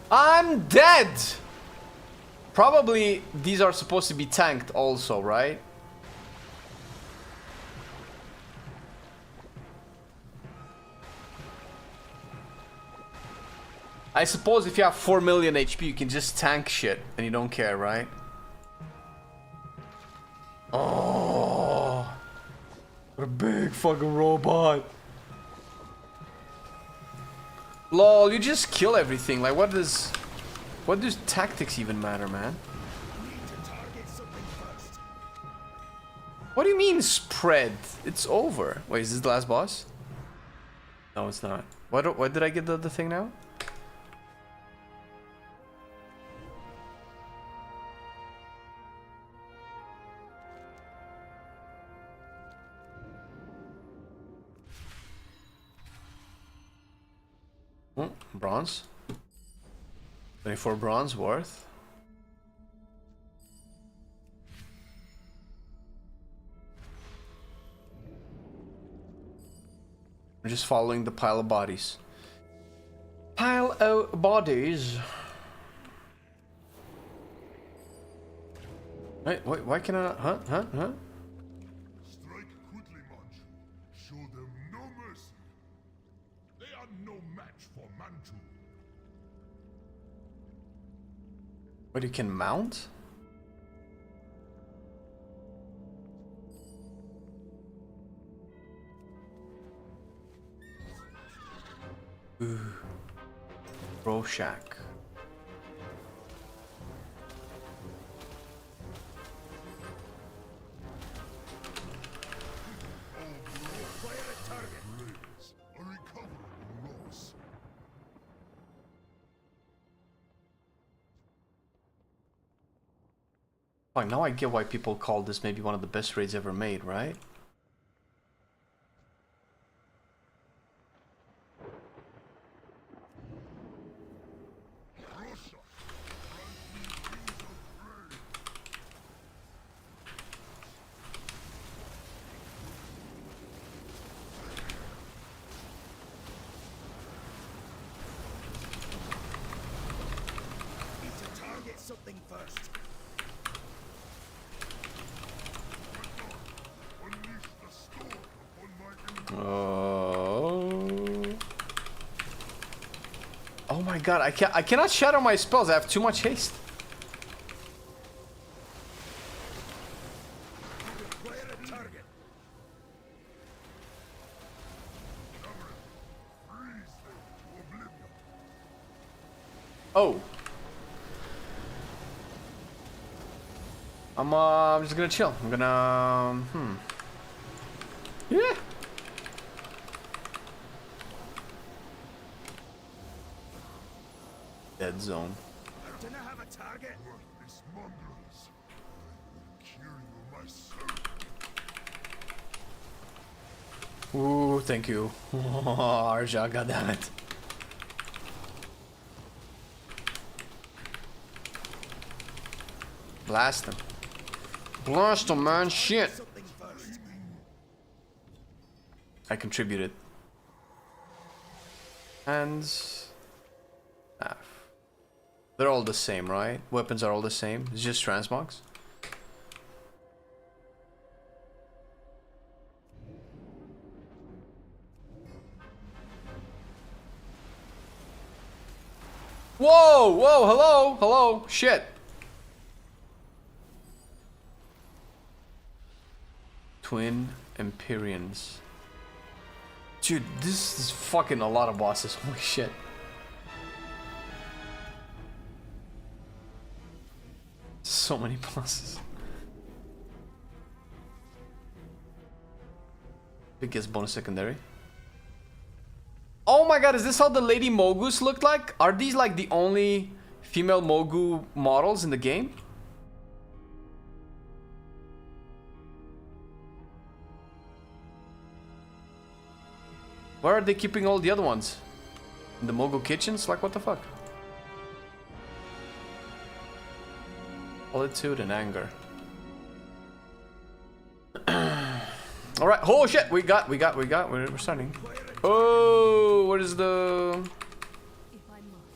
I'm dead! Probably these are supposed to be tanked also, right? I suppose if you have 4 million HP, you can just tank shit and you don't care, right? Oh, what a big fucking robot. Lol, you just kill everything. Like, what does tactics even matter, man? What do you mean spread? It's over. Wait, is this the last boss? No, it's not. Why did I get the thing now? Oh, bronze. 24 bronze worth. We're just following the pile of bodies. Pile of bodies. Wait, why can I not? Huh? Strike quickly, Munch. Show them no mercy. They are no match for Manchu. Wait, you can mount? Ooh. Bro Shack. A recoverable loss. Fine, now I get why people call this maybe one of the best raids ever made, right? first. Oh my god, I cannot shatter my spells. I have too much haste. Oh. I'm just gonna chill. I'm gonna yeah. Dead zone. Do not have a target. Worthless mongrels. I will cure you myself. Ooh, thank you. Arja, goddammit. Blast him. Blast him, man. Shit. I contributed. And... They're all the same, right? Weapons are all the same. It's just transmogs. Whoa! Whoa! Hello! Hello! Shit! Twin Empyreans. Dude, this is fucking a lot of bosses. Holy shit. So many bosses. Biggest bonus secondary. Oh my god, is this how the Lady Mogus looked like? Are these like the only female Mogu models in the game? Where are they keeping all the other ones? In the Mogu kitchens? Like, what the fuck? Solitude and anger. Alright, oh shit! We're starting. Oh, what is the... If I must.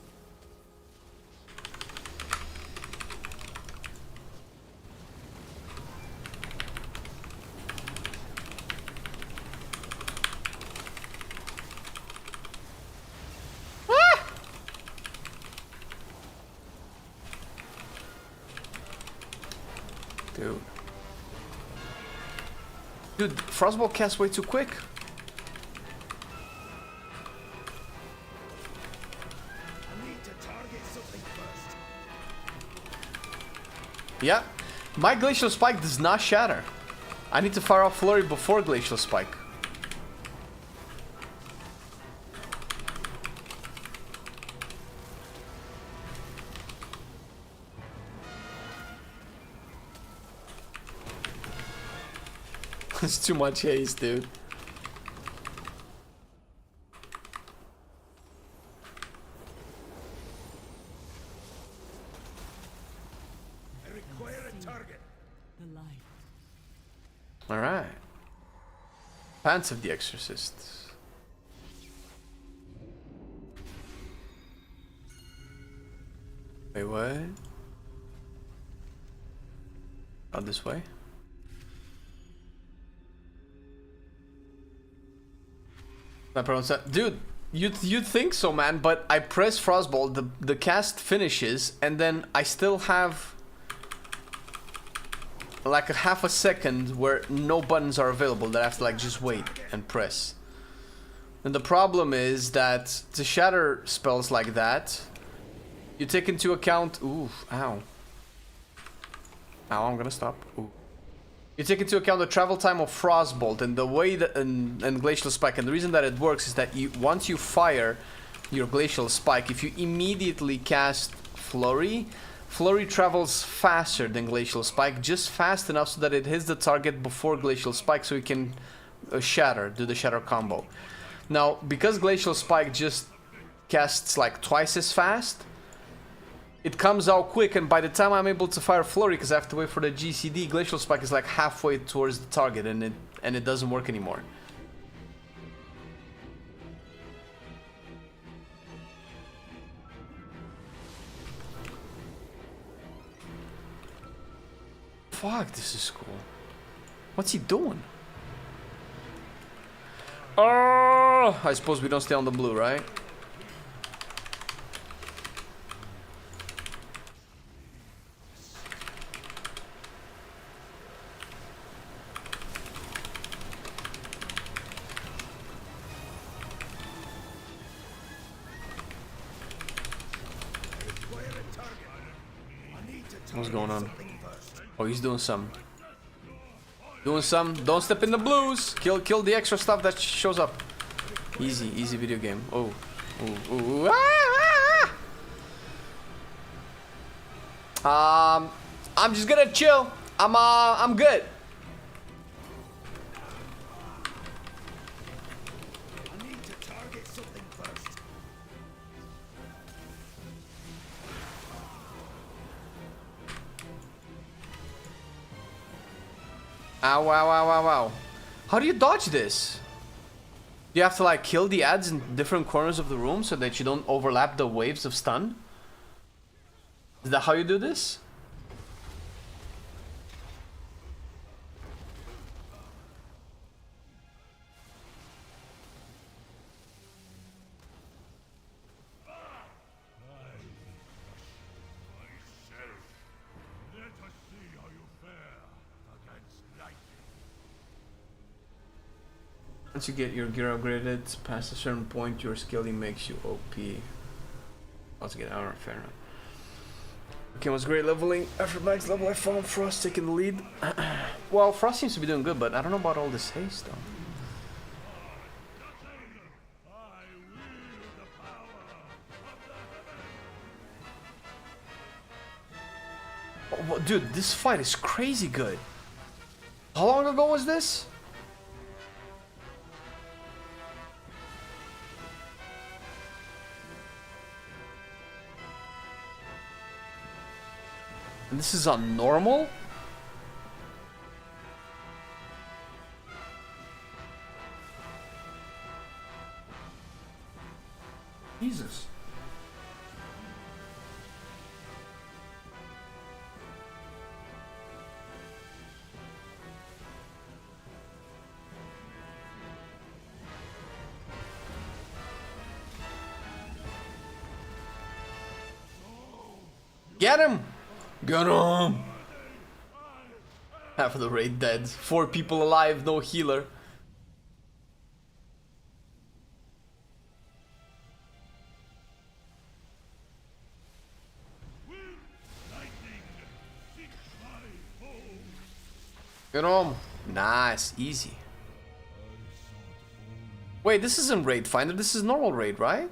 Dude, Frostbolt casts way too quick. I need to target something first. Yeah, my Glacial Spike does not shatter. I need to fire off Flurry before Glacial Spike. It's too much haste, dude. I require a target. The light. Alright. Pants of the Exorcist. Wait, what? Oh, this way? Dude, you'd think so, man, but I press Frostbolt, the cast finishes, and then I still have like a half a second where no buttons are available that I have to like just wait and press. And the problem is that to shatter spells like that, you take into account... Ooh, ow. Ow, I'm gonna stop. Ooh. You take into account the travel time of Frostbolt and the way that and Glacial Spike, and the reason that it works is that once you fire your Glacial Spike, if you immediately cast Flurry travels faster than Glacial Spike, just fast enough so that it hits the target before Glacial Spike, so you can do the shatter combo. Now, because Glacial Spike just casts like twice as fast, it comes out quick, and by the time I'm able to fire Flurry, because I have to wait for the GCD, Glacial Spike is like halfway towards the target, and it doesn't work anymore. Fuck, this is cool. What's he doing? Oh, I suppose we don't stay on the blue, right? What's going on? Oh, he's doing some. Doing some. Don't step in the blues. Kill the extra stuff that shows up. Easy video game. Oh. Ooh. I'm just gonna chill. I'm good. Ow. How do you dodge this? Do you have to like kill the ads in different corners of the room so that you don't overlap the waves of stun? Is that how you do this? Once you get your gear upgraded past a certain point, your scaling makes you OP. Let's get our fair enough. Okay, was great leveling. After max level, I found Frost taking the lead. Well, Frost seems to be doing good, but I don't know about all this haste though. Oh, dude, this fight is crazy good. How long ago was this? And this is on normal? Jesus. Get him! Get him! Half of the raid dead. 4 people alive, no healer. Get him! Nice, easy. Wait, this isn't raid finder, this is normal raid, right?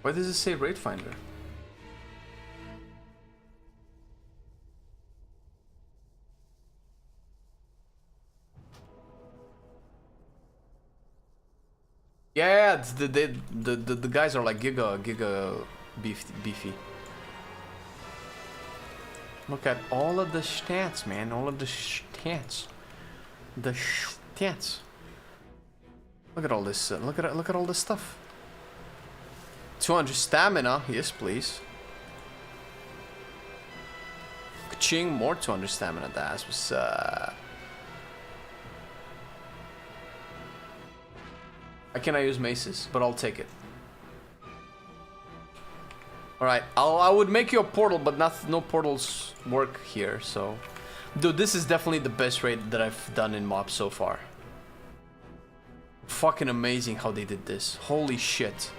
Why does it say raid finder? Yeah, it's the guys are like giga beefy. Look at all of the stats, man. All of the stats. The stats. Look at all this. Look at all this stuff. 200 stamina, yes please. Ka-ching, more 200 stamina, that's what's I cannot use maces, but I'll take it. Alright, I would make you a portal, but no portals work here, so... Dude, this is definitely the best raid that I've done in MoP so far. Fucking amazing how they did this. Holy shit.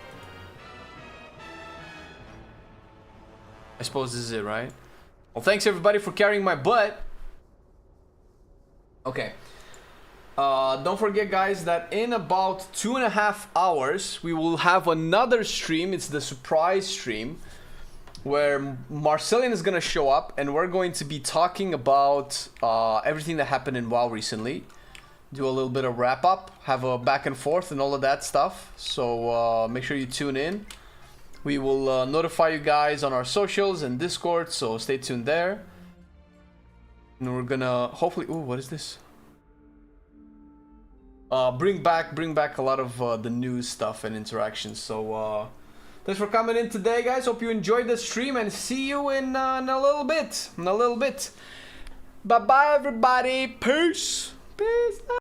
I suppose this is it, right? Well, thanks everybody for carrying my butt. Okay. Don't forget, guys, that in about 2.5 hours, we will have another stream. It's the surprise stream where Marcelian is going to show up and we're going to be talking about everything that happened in WoW recently. Do a little bit of wrap up, have a back and forth and all of that stuff. So make sure you tune in. We will notify you guys on our socials and Discord, so stay tuned there. And we're gonna hopefully... Ooh, what is this? bring back a lot of the new stuff and interactions. So thanks for coming in today, guys. Hope you enjoyed the stream, and see you in a little bit. Bye bye, everybody. Peace.